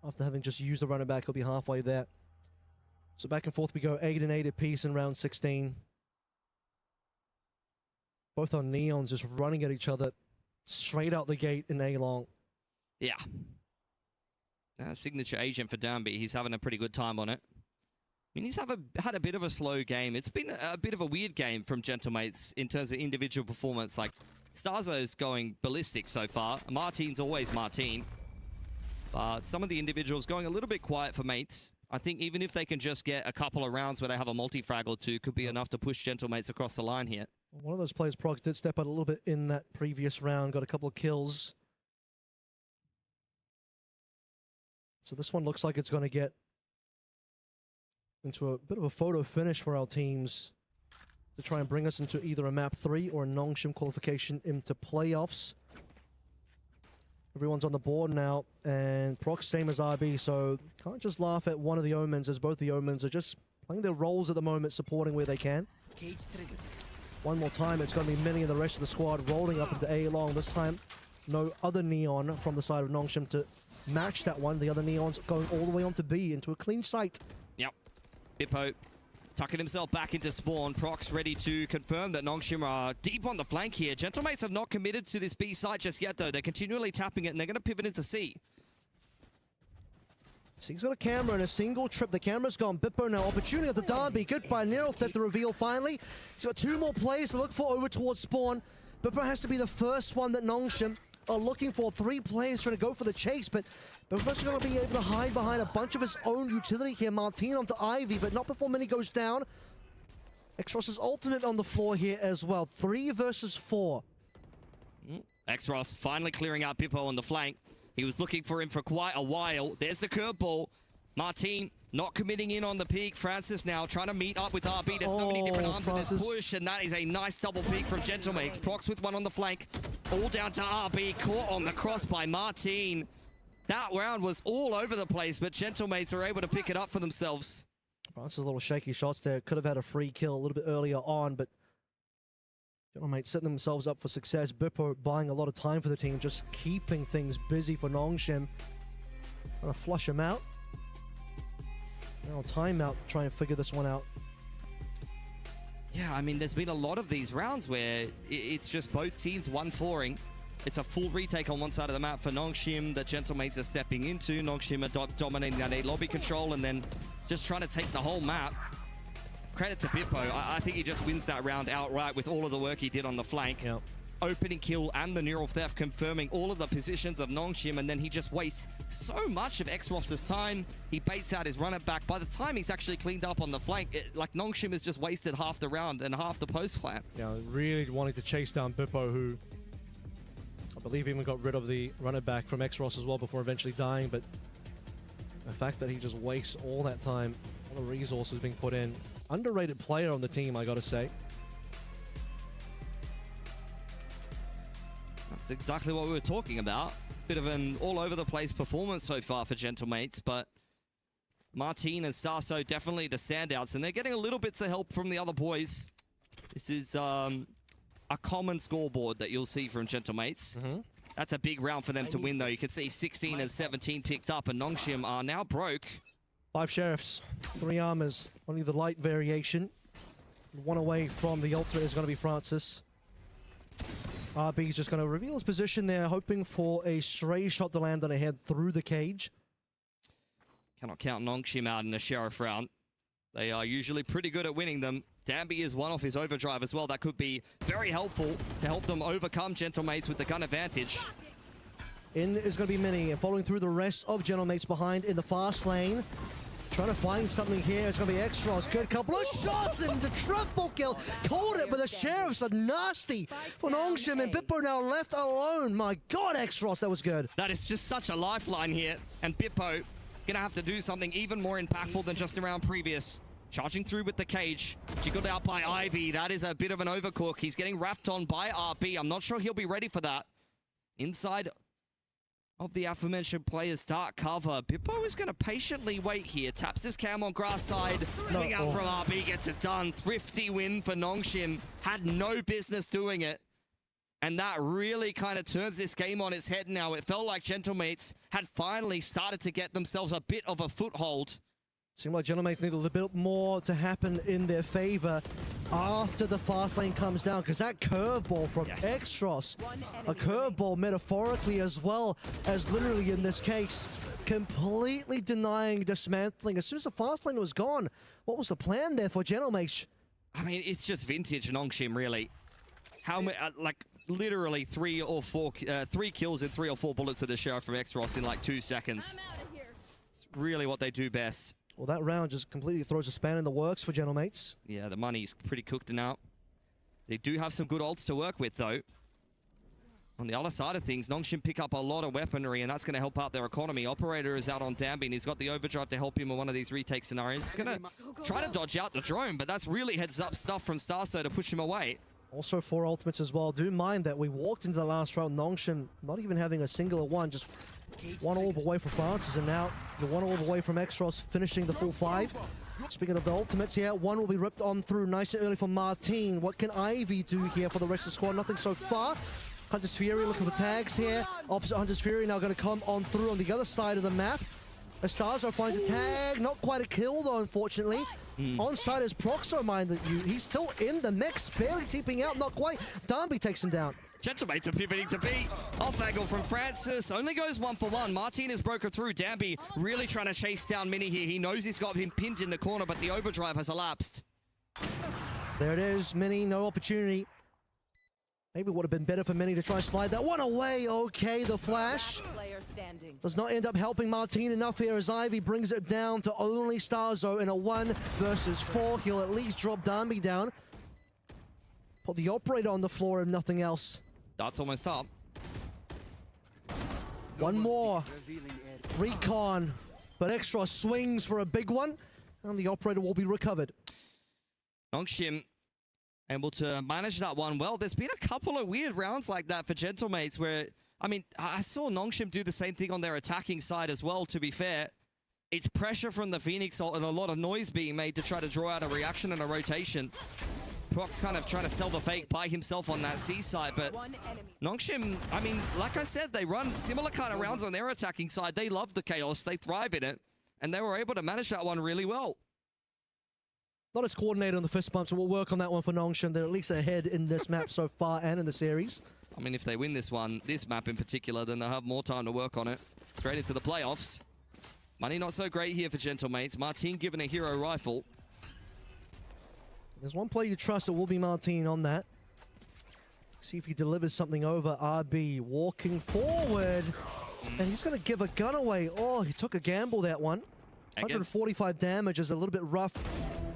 After having just used the running back, he'll be halfway there. So back and forth we go, 8 and 8 apiece in round 16. Both our Neons just running at each other straight out the gate in A long. Yeah. Signature agent for Danby. He's having a pretty good time on it. I mean, he's had a bit of a slow game. It's been a bit of a weird game from Gentlemates in terms of individual performance. Like, Starzo's going ballistic so far. Martin's always Martin. But some of the individuals going a little bit quiet for Mates. I think even if they can just get a couple of rounds where they have a multi-frag or two, could be enough to push Gentlemates across the line here. One of those players, Prox, did step out a little bit in that previous round, got a couple of kills. So this one looks like it's going to get into a bit of a photo finish for our teams to try and bring us into either a map 3 or a Nongshim qualification into playoffs. Everyone's on the board now, and Prox same as RB, so can't just laugh at one of the Omens, as both the Omens are just playing their roles at the moment, supporting where they can. One more time, it's going to be Minnie and the rest of the squad rolling up into A long. This time, no other Neon from the side of Nongshim to match that one. The other Neons going all the way on to B into a clean sight. Yep. Bippo tucking himself back into spawn. Prox ready to confirm that Nongshim are deep on the flank here. Gentlemates have not committed to this B site just yet, though. They're continually tapping it, and they're going to pivot into C. So he's got a camera and a single trip. The camera's gone. Bippo now. Opportunity at the Derby. Goodbye. Nero at the reveal finally. He's got 2 more players to look for over towards spawn. Bippo has to be the first one that Nongshim are looking for. 3 players trying to go for the chase, but Bippo's going to be able to hide behind a bunch of his own utility here. Martin onto Ivy, but not before Minnie goes down. X-Ross's ultimate on the floor here as well. 3 versus 4. X-Ross finally clearing out Bippo on the flank. He was looking for him for quite a while. There's the curveball. Martin not committing in on the peak. Francis now trying to meet up with RB. There's so many different arms in this push, and that is a nice double peak from Gentlemates. Prox with one on the flank. All down to RB. Caught on the cross by Martin. That round was all over the place, but Gentlemates are able to pick it up for themselves. Francis a little shaky shots there. Could have had a free kill a little bit earlier on, but Gentlemates setting themselves up for success. Bippo buying a lot of time for the team, just keeping things busy for Nongshim. Trying to flush him out. Now timeout to try and figure this one out. Yeah, I mean, there's been a lot of these rounds where it's just both teams 1-4ing. It's a full retake on one side of the map for Nongshim that Gentlemates are stepping into. Nongshim are dominating that A lobby control and then just trying to take the whole map. Credit to Bippo. I think he just wins that round outright with all of the work he did on the flank. Yep. Opening kill and the neural theft confirming all of the positions of Nongshim, and then he just wastes so much of X-Ross's time. He baits out his runner back. By the time he's actually cleaned up on the flank, like Nongshim has just wasted half the round and half the post plant. Yeah, really wanting to chase down Bippo, who I believe even got rid of the runner back from X-Ross as well before eventually dying, but the fact that he just wastes all that time, all the resources being put in. Underrated player on the team, I gotta say. That's exactly what we were talking about. Bit of an all-over-the-place performance so far for Gentlemates, but Martin and Starso definitely the standouts, and they're getting a little bits of help from the other boys. This is a common scoreboard that you'll see from Gentlemates. That's a big round for them to win, though. You can see 16 and 17 picked up, and Nongshim are now broke. 5 sheriffs, 3 armors, only the light variation. 1 away from the ultimate is going to be Francis. RB's just going to reveal his position there, hoping for a stray shot to land on a head through the cage. Cannot count Nongshim out in a sheriff round. They are usually pretty good at winning them. Danby is one off his overdrive as well. That could be very helpful to help them overcome Gentlemates with the gun advantage. In is going to be Mini, and following through the rest of Gentlemates behind in the fast lane. Trying to find something here. It's going to be Extros. Good couple of shots and the triple kill. Caught it, but the sheriffs are nasty for Nongshim, and Bippo now left alone. My God, Extros, that was good. That is just such a lifeline here, and Bippo gonna have to do something even more impactful than just the round previous. Charging through with the cage. Jiggled out by Ivy. That is a bit of an overcook. He's getting wrapped on by RB. I'm not sure he'll be ready for that. Inside of the aforementioned player's dark cover, Bippo is going to patiently wait here. Taps his cam on grass side. Swing out from RB, gets it done. Thrifty win for Nongshim. Had no business doing it. And that really kind of turns this game on its head now. It felt like Gentlemates had finally started to get themselves a bit of a foothold. Seemed like Gentlemates need a little bit more to happen in their favor after the fast lane comes down, because that curveball from Extros, a curveball metaphorically as well as literally in this case, completely denying dismantling. As soon as the fast lane was gone, what was the plan there for Gentlemates? I mean, it's just vintage Nongshim, really. How many, like, literally 3 kills and 3 or 4 bullets to the sheriff from Extros in like 2 seconds. It's really what they do best. Well, that round just completely throws a span in the works for Gentlemates. Yeah, the money's pretty cooked now. They do have some good ults to work with, though. On the other side of things, Nongshim pick up a lot of weaponry, and that's going to help out their economy. Operator is out on Danby, and he's got the overdrive to help him in one of these retake scenarios. He's going to try to dodge out the drone, but that's really heads-up stuff from Starso to push him away. Also 4 ultimates as well. Do mind that we walked into the last round, Nongshim not even having a single one, just 1 orb away from Francis, and now the 1 orb away from Extros finishing the full 5. Speaking of the ultimates here, 1 will be ripped on through nice and early for Martin. What can Ivy do here for the rest of the squad? Nothing so far. Hunter's Fury looking for tags here. Opposite Hunter's Fury now going to come on through on the other side of the map. Estazo finds a tag, not quite a kill though, unfortunately. On side is Proxo, mind that you. He's still in the mix, barely TPing out, not quite. Danby takes him down. Gentlemates are pivoting to B. Off angle from Francis. Only goes 1 for 1. Martin is broken through. Danby really trying to chase down Mini here. He knows he's got him pinned in the corner, but the overdrive has elapsed. There it is. Mini, no opportunity. Maybe it would have been better for Mini to try and slide that one away. Okay, the flash does not end up helping Martin enough here as Ivy brings it down to only Starzo in a 1 versus 4. He'll at least drop Danby down. Put the operator on the floor if nothing else. That's almost up. 1 more. Recon. But Extra swings for a big one. And the operator will be recovered. Nongshim able to manage that one well. There's been a couple of weird rounds like that for Gentlemates where, I mean, I saw Nongshim do the same thing on their attacking side as well, to be fair. It's pressure from the Phoenix ult and a lot of noise being made to try to draw out a reaction and a rotation. Prox kind of trying to sell the fake by himself on that C side, but Nongshim, I mean, like I said, they run similar kind of rounds on their attacking side. They love the chaos, they thrive in it, and they were able to manage that one really well. Not as coordinated on the fist bump, so we'll work on that one for Nongshim. They're at least ahead in this map so far and in the series. I mean, if they win this one, this map in particular, then they'll have more time to work on it. Straight into the playoffs. Money not so great here for Gentlemates. Martin given a hero rifle. There's one player you trust, it will be Martin on that. See if he delivers something over. RB walking forward. And he's going to give a gun away. Oh, he took a gamble, that one. 145 damage is a little bit rough.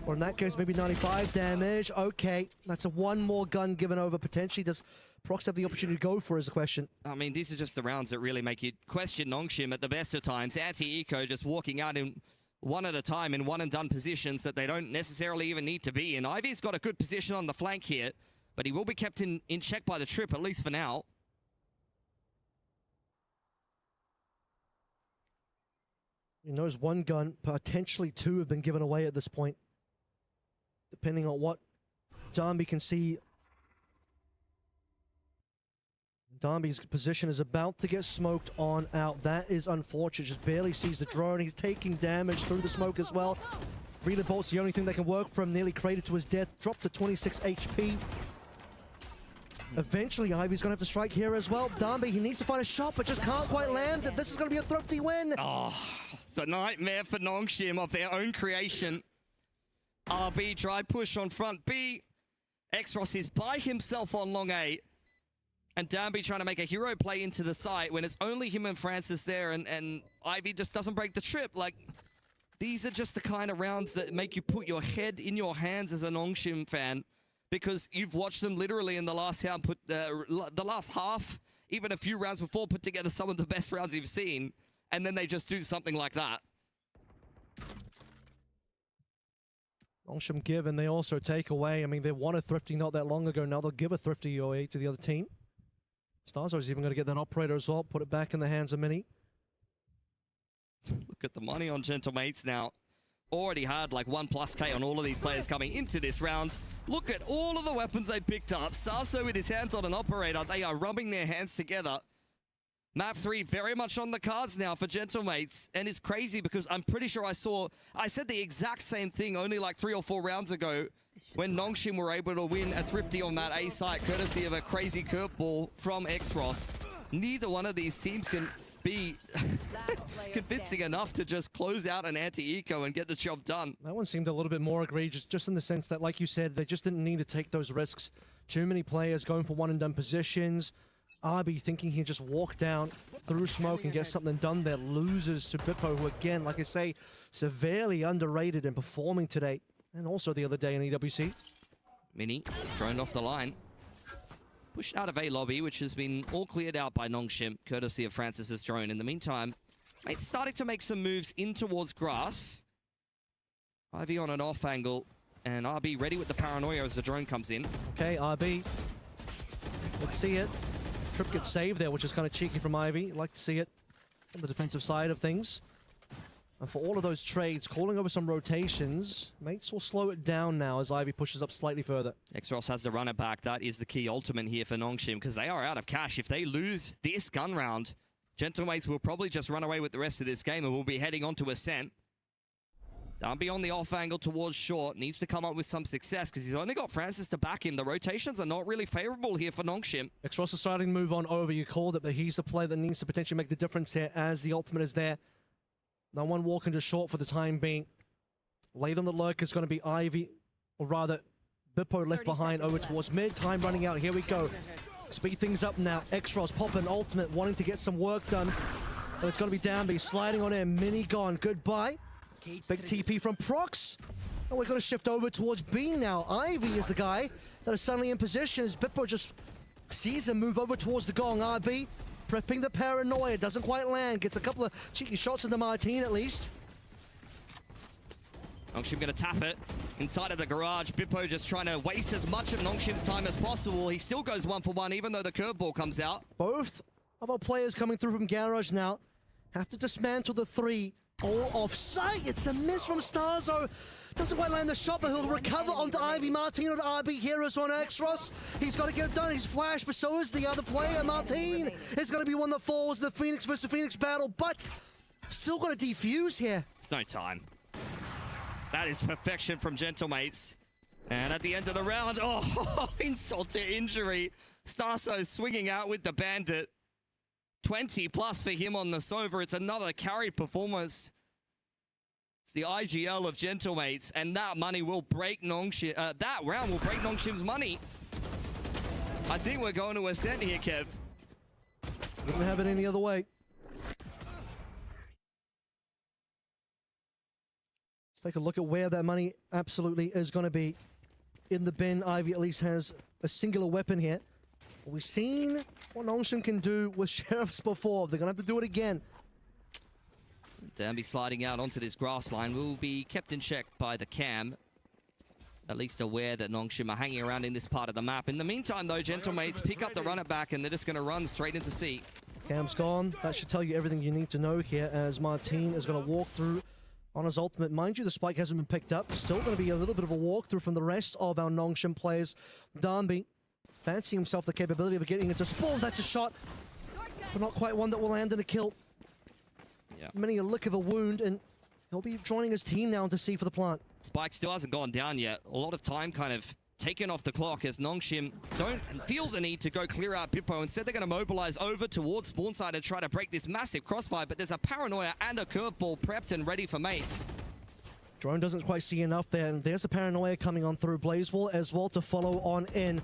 Or in that case, maybe 95 damage. Okay, that's a 1 more gun given over potentially. Does Prox have the opportunity to go for is the question. I mean, these are just the rounds that really make you question Nongshim at the best of times. Anti-Eco just walking out in 1 at a time in 1-and-done positions that they don't necessarily even need to be in. Ivy's got a good position on the flank here, but he will be kept in check by the trip, at least for now. He knows 1 gun, potentially 2 have been given away at this point. Depending on what Danby can see. Darby's position is about to get smoked on out. That is unfortunate. Just barely sees the drone. He's taking damage through the smoke as well. Relay bolt's the only thing that can work from. Nearly cratered to his death. Dropped to 26 HP. Eventually, Ivy's going to have to strike here as well. Darby, he needs to find a shot, but just can't quite land. This is going to be a thrifty win. Oh, it's a nightmare for Nongshim of their own creation. RB try push on front B. Xross is by himself on long A. And Danby trying to make a hero play into the site when it's only him and Francis there, and Ivy just doesn't break the trip. Like, these are just the kind of rounds that make you put your head in your hands as a Nongshim fan, because you've watched them literally in the last half, even a few rounds before, put together some of the best rounds you've seen, and then they just do something like that. Nongshim give and they also take away. I mean, they won a thrifty not that long ago. Now they'll give a thrifty away to the other team. Starzo's even going to get that operator as well. Put it back in the hands of Mini. Look at the money on Gentlemates now. Already had like 1+ K on all of these players coming into this round. Look at all of the weapons they picked up. Starzo with his hands on an operator. They are rubbing their hands together. Map 3 very much on the cards now for Gentlemates. And it's crazy because I'm pretty sure I said the exact same thing only like 3 or 4 rounds ago when Nongshim were able to win a thrifty on that A site courtesy of a crazy curveball from Xross. Neither one of these teams can be convincing enough to just close out an anti-eco and get the job done. That one seemed a little bit more egregious, just in the sense that, like you said, they just didn't need to take those risks. Too many players going for one-and-done positions. RB thinking he'd just walk down through smoke and get something done there. Loses to Bippo, who again, like I say, severely underrated in performing today. And also the other day in EWC. Mini droned off the line. Pushed out of A lobby, which has been all cleared out by Nongshim, courtesy of Francis's drone. In the meantime, it's starting to make some moves in towards grass. Ivy on an off angle, and RB ready with the paranoia as the drone comes in. Okay, RB. Let's see it. Trip gets saved there, which is kind of cheeky from Ivy. Like to see it on the defensive side of things. And for all of those trades, calling over some rotations, mates will slow it down now as Ivy pushes up slightly further. Xross has to run it back. That is the key ultimate here for Nongshim, because they are out of cash. If they lose this gun round, Gentlemates will probably just run away with the rest of this game and will be heading on to Ascent. Darby on the off angle towards short. Needs to come up with some success because he's only got Francis to back him. The rotations are not really favorable here for Nongshim. Xross is starting to move on over. You called it, but he's the player that needs to potentially make the difference here as the ultimate is there. No one walking to short for the time being. Late on the lurk is going to be Ivy, or rather, Bippo left behind over towards mid. Time running out. Here we go. Speed things up now. Xross popping ultimate, wanting to get some work done. And it's going to be Danby sliding on in. Mini gone. Goodbye. Big TP from Prox. And we're going to shift over towards B now. Ivy is the guy that is suddenly in position as Bippo just sees him move over towards the gong. RB prepping the paranoia. Doesn't quite land. Gets a couple of cheeky shots into Martine at least. Nongshim going to tap it inside of the garage. Bippo just trying to waste as much of Nongshim's time as possible. He still goes 1 for 1 even though the curveball comes out. Both of our players coming through from garage now have to dismantle the 3. All off sight. It's a miss from Starzo. Doesn't quite land the shot, but he'll recover onto Ivy. Martine on RB. Heroes on Xross. He's got to get it done. He's flashed, but so is the other player. Martine is going to be one that falls. The Phoenix versus Phoenix battle, but still got to defuse here. It's no time. That is perfection from Gentlemates. And at the end of the round, oh, insult to injury. Starzo swinging out with the bandit. 20+ for him on the Sova. It's another carried performance. It's the IGL of Gentlemates, and that money will break Nongshim. That round will break Nongshim's money. I think we're going to Ascent here, Kev. Wouldn't have it any other way. Let's take a look at where that money absolutely is going to be. In the bin, Ivy at least has a singular weapon here. We've seen what Nongshim can do with Sheriffs before. They're going to have to do it again. Danby sliding out onto this grass line will be kept in check by the cam. At least aware that Nongshim are hanging around in this part of the map. In the meantime, though, Gentlemates pick up the run it back and they're just going to run straight into C. Cam's gone. That should tell you everything you need to know here as Martine is going to walk through on his ultimate. Mind you, the spike hasn't been picked up. Still going to be a little bit of a walkthrough from the rest of our Nongshim players. Danby fancying himself the capability of getting into spawn. That's a shot, but not quite one that will land in a kill. Yeah. Many a lick of a wound, and he'll be joining his team now to see for the plant. Spike still hasn't gone down yet. A lot of time kind of taken off the clock as Nongshim don't feel the need to go clear out Bippo. Instead, they're going to mobilize over towards spawn side and try to break this massive crossfire, but there's a paranoia and a curveball prepped and ready for mates. Drone doesn't quite see enough there, and there's a paranoia coming on through. Blaze Wall as well to follow on in.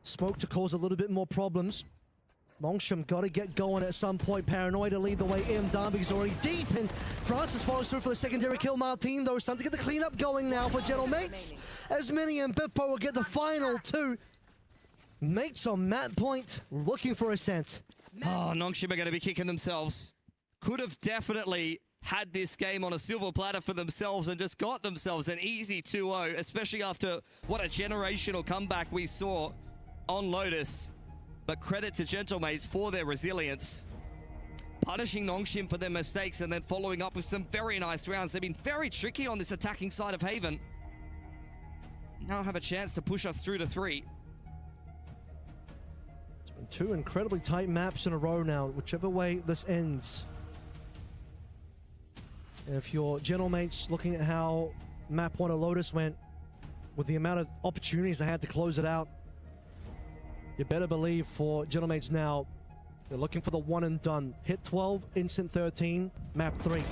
Smoke to cause a little bit more problems. Nongshim got to get going at some point. Paranoia to lead the way in. Darby's already deep, and Francis follows through for the secondary kill. Martin, though, time to get the cleanup going now for Gentle Mates. As Mini and Bippo will get the final two. Mates on mat point, looking for ascent. Oh, Nongshim are going to be kicking themselves. Could have definitely had this game on a silver platter for themselves and just got themselves an easy 2-0, especially after what a generational comeback we saw on Lotus. But credit to Gentlemates for their resilience. Punishing Nongshim for their mistakes and then following up with some very nice rounds. They've been very tricky on this attacking side of Haven. Now have a chance to push us through to 3. It's been 2 incredibly tight maps in a row now, whichever way this ends. And if you're Gentlemates looking at how map 1 of Lotus went, with the amount of opportunities they had to close it out, you better believe for Gentlemates now, they're looking for the one and done. Hit 12, instant 13, map 3.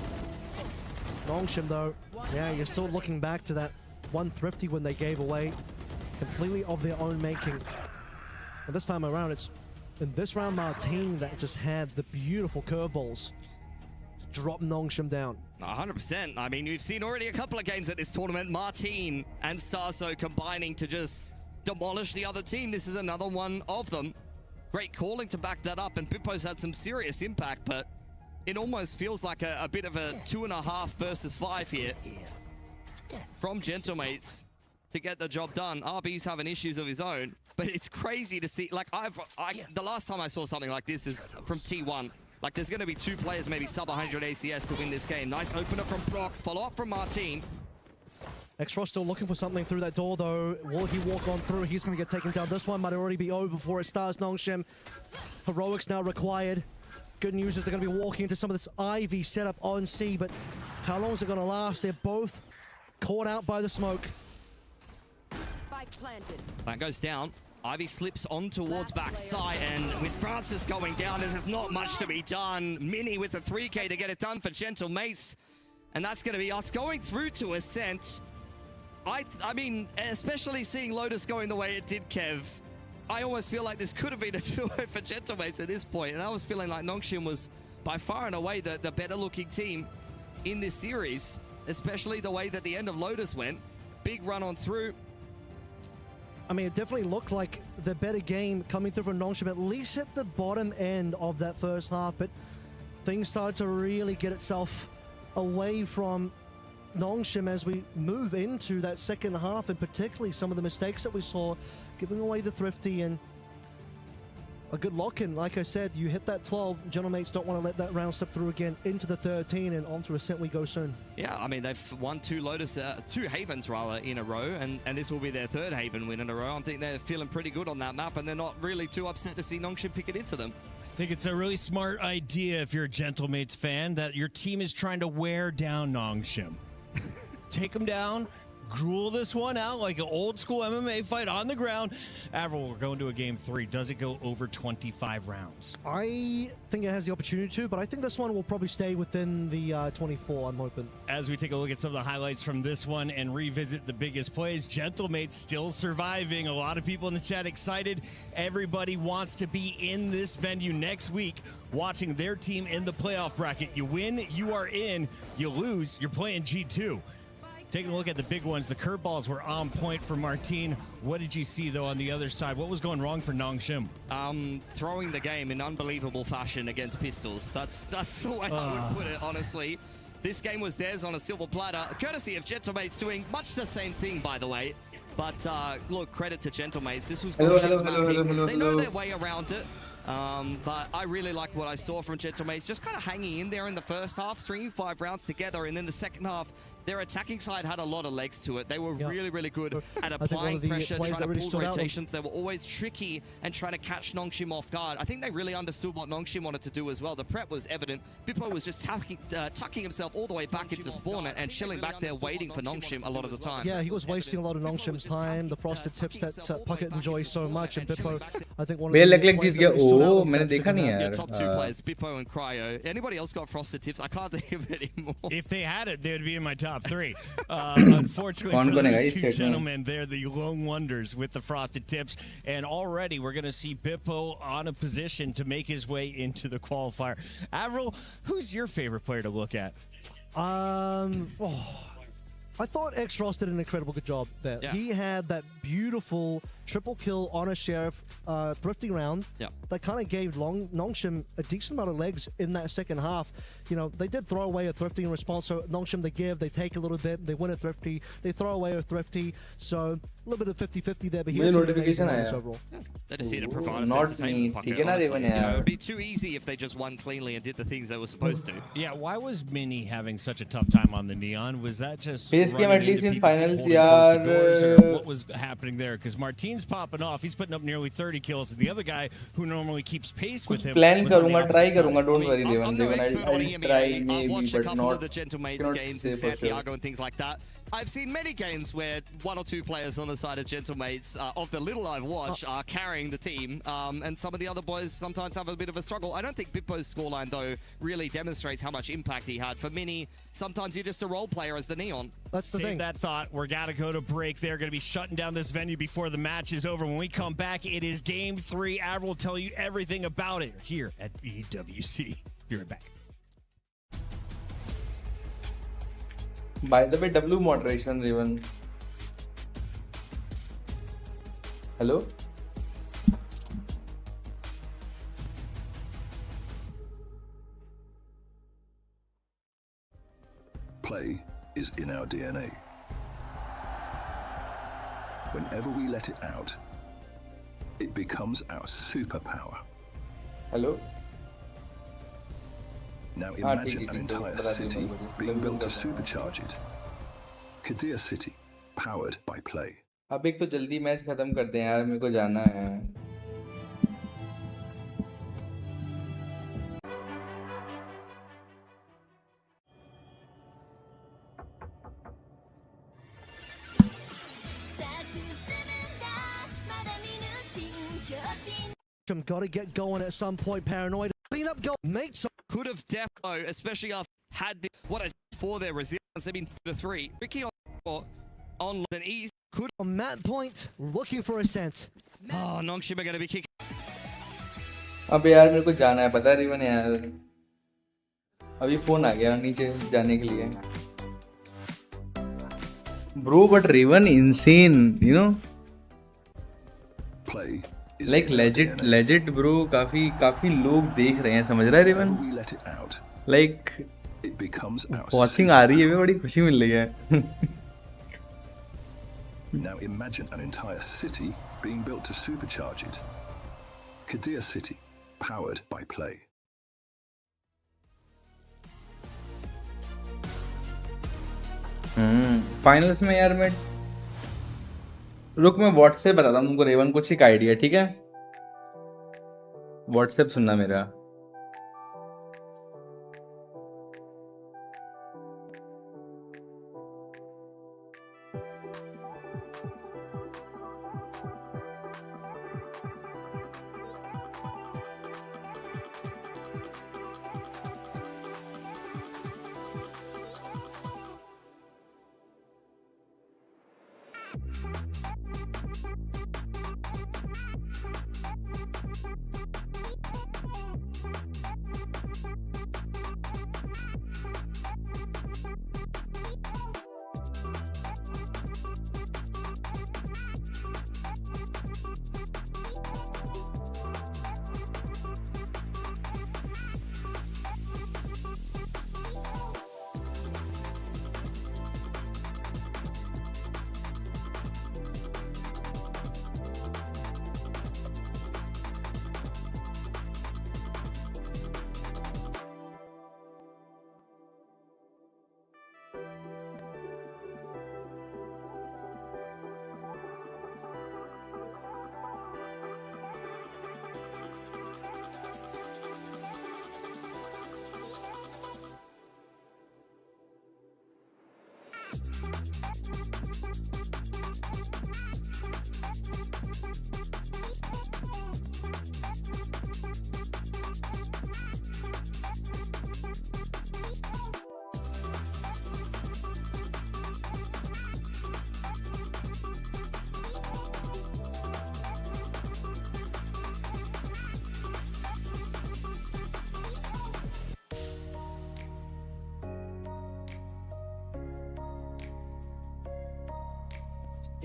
Nongshim though, yeah, you're still looking back to that one thrifty when they gave away, completely of their own making. And this time around, it's in this round Martin that just had the beautiful curveballs to drop Nongshim down. 100%. I mean, we've seen already a couple of games at this tournament. Martin and Starso combining to just demolish the other team. This is another one of them. Great calling to back that up, and Bippo's had some serious impact, but it almost feels like a bit of a 2.5 versus 5 here from Gentlemates to get the job done. RB's having issues of his own, but it's crazy to see. Like, the last time I saw something like this is from T1. Like, there's going to be 2 players, maybe sub 100 ACS to win this game. Nice opener from Prox, follow up from Martin. Extra still looking for something through that door, though. Will he walk on through? He's going to get taken down. This one might already be over before it starts. Nongshim. Heroics now required. Good news is they're going to be walking into some of this Ivy setup on C, but how long is it going to last? They're both caught out by the smoke. Spike planted. That goes down. Ivy slips on towards backside, and with Francis going down, there's not much to be done. Mini with the 3K to get it done for Gentle Mace, and that's going to be us going through to Ascent. I mean, especially seeing Lotus going the way it did, Kev, I almost feel like this could have been a 2-0 for Gentlemates at this point, and I was feeling like Nongshim was by far and away the better looking team in this series, especially the way that the end of Lotus went. Big run on through. I mean, it definitely looked like the better game coming through from Nongshim, at least at the bottom end of that first half, but things started to really get itself away from Nongshim as we move into that second half, and particularly some of the mistakes that we saw, giving away the thrifty and a good lock-in. Like I said, you hit that 12, Gentlemates don't want to let that round step through again into the 13, and onto Ascent we go soon. Yeah, I mean, they've won 2 Havens rather in a row, and this will be their 3rd Haven win in a row. I think they're feeling pretty good on that map, and they're not really too upset to see Nongshim pick it into them. I think it's a really smart idea if you're a Gentlemates fan that your team is trying to wear down Nongshim. Take them down, gruel this one out like an old school MMA fight on the ground. Avril, we're going to a game 3. Does it go over 25 rounds? I think it has the opportunity to, but I think this one will probably stay within the 24, I'm hoping. As we take a look at some of the highlights from this one and revisit the biggest plays, Gentlemates still surviving. A lot of people in the chat excited. Everybody wants to be in this venue next week watching their team in the playoff bracket. You win, you are in. You lose, you're playing G2. Taking a look at the big ones, the curveballs were on point for Martin. What did you see, though, on the other side? What was going wrong for Nongshim? Throwing the game in unbelievable fashion against pistols. That's the way I would put it, honestly. This game was theirs on a silver platter, courtesy of Gentlemates doing much the same thing, by the way. But look, credit to Gentlemates. This was Nongshim's map. They know their way around it. But I really liked what I saw from Gentlemates, just kind of hanging in there in the first half, stringing 5 rounds together, and then the second half, their attacking side had a lot of legs to it. They were really, really good at one applying of the pressure, plays trying that to really pull stood out rotations. They were always tricky and trying to catch Nongshim off guard. I think they really understood what Nongshim wanted to do as well. The prep was evident. Bippo was just tucking himself all the way back into spawn and chilling back there waiting for Nongshim a lot of the time. Yeah, he was wasting a lot of Nongshim's time. The frosted tips that Puckett enjoys so much, and Bippo, I think one of the players that really stood out मैंने देखा नहीं Your यार. top two players, Bippo and Cryo. Anybody else got frosted tips? I can't think of it anymore. If they had it, they would be in my top three. Unfortunately for those two gentlemen, they're the lone wonders with the frosted tips. And already we're going to see Bippo on a position to make his way into the qualifier. Avril, who's your favorite player to look at? I thought X-Ross did an incredible good job there. Yeah. He had that beautiful triple kill on a Sheriff thrifty round that kind of gave Nongshim a decent amount of legs in that second half. You know, they did throw away a thrifty in response, so Nongshim they give, they take a little bit, they win a thrifty, they throw away a thrifty, so a little bit of 50-50 there, but he had some amazing moments overall. They just here to provide us Not entertainment. me. Puckett, ठीक है ना honestly. Raven You know, यार. it'd be too easy if they just won cleanly and did the things they were supposed to. Yeah, why was Mini having such a tough time on the Neon? Was that just Base game running at least into in people finals, holding close to doors, or yaar. what was happening there? Because Martine's popping off. He's putting up nearly 30 kills. And the other guy who normally keeps pace with him Plan was on the करूँगा, opposite try side. करूँगा. Don't worry, I'm Devan. no Devan, expert on I'll EMEA. try I've maybe, watched a but couple not. of the Gentlemates cannot games say in for sure. Santiago and things like that. I've seen many games where one or two players on the side of Gentlemates, of the little I've watched, are carrying the team, and some of the other boys sometimes have a bit of a struggle. I don't think Bippo's scoreline, though, really demonstrates how much impact he had. For Mini, sometimes you're just a role player as the Neon. That's the Save thing. that thought. We're got to go to break. They're going to be shutting down this venue before the match is over. When we come back, it is Game 3. Avril will tell you everything about it here at EWC. Be right back. By the way, W moderation, Raven. Hello? Play is in our DNA. Whenever we let it out, it becomes our superpower. Hello? Now imagine an entire city being built to supercharge it. Kadir City, powered by Play. अब एक तो जल्दी match खत्म करते हैं यार, मेरे को जाना है. Got to get going at some point. Paranoid. Clean up goal. Make some. Could have defo, especially after had the, what a for their resilience. They've been 2-3. Ricky on an east. Could on that point, looking for a sense. Oh, Nongshim are going to be kicking. अबे यार मेरे को जाना है, पता है रिवन यार. अभी फोन आ गया नीचे जाने के लिए. Bro, but Raven insane, you know. Play. Like legit bro, काफी लोग देख रहे हैं, समझ रहा है Raven? Like watching आ रही है, बड़ी खुशी मिल रही है. Now imagine an entire city being built to supercharge it. Kadir City, powered by Play. Finals में यार मैं रुक, मैं व्हाट्सएप बताता हूँ तुमको रेवन, कुछ एक आइडिया, ठीक है? व्हाट्सएप सुनना मेरा.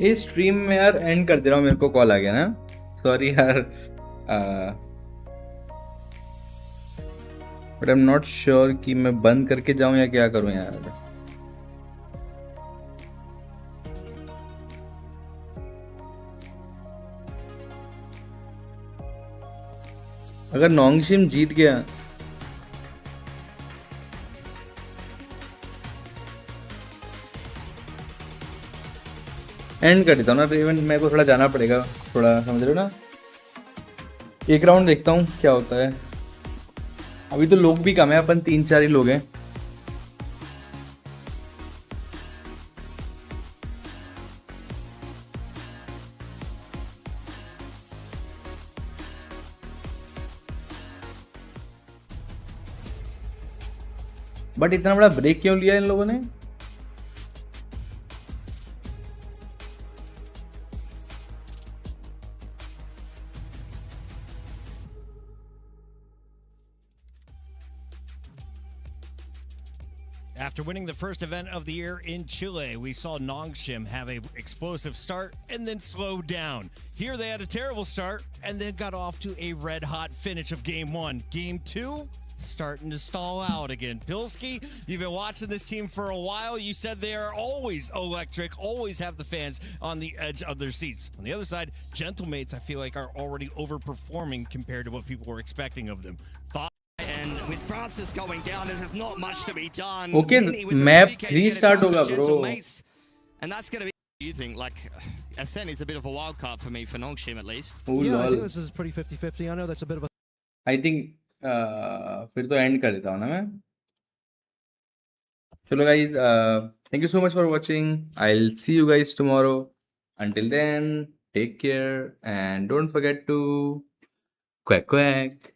ये स्ट्रीम में यार एंड कर दे रहा हूँ, मेरे को कॉल आ गया ना, सॉरी यार, but I am not sure कि मैं बंद करके जाऊँ या क्या करूँ यार। अगर नोंगशिम जीत गया एंड कर देता हूँ ना, इवेंट मेरे को थोड़ा जाना पड़ेगा, थोड़ा समझ रहे हो ना। एक राउंड देखता हूँ क्या होता है। अभी तो लोग भी कम है, अपन 3-4 ही लोग हैं। बट इतना बड़ा ब्रेक क्यों लिया इन लोगों ने? After winning the first event of the year in Chile, we saw Nongshim have an explosive start and then slow down. Here they had a terrible start and then got off to a red-hot finish of Game 1. Game 2, starting to stall out again. Pilski, you've been watching this team for a while. You said they are always electric, always have the fans on the edge of their seats. On the other side, Gentlemates, I feel like, are already overperforming compared to what people were expecting of them. And with Francis going down, there's just not much to be done. Okay, map 3 start hoga, bro. And that's going to be, you think, like, Ascent is a bit of a wild card for me, for Nongshim at least. Yeah, I think this is pretty 50-50. I know that's a bit of a... I think, फिर तो end कर देता हूँ ना मैं. चलो guys, thank you so much for watching. I'll see you guys tomorrow. Until then, take care and don't forget to quack quack.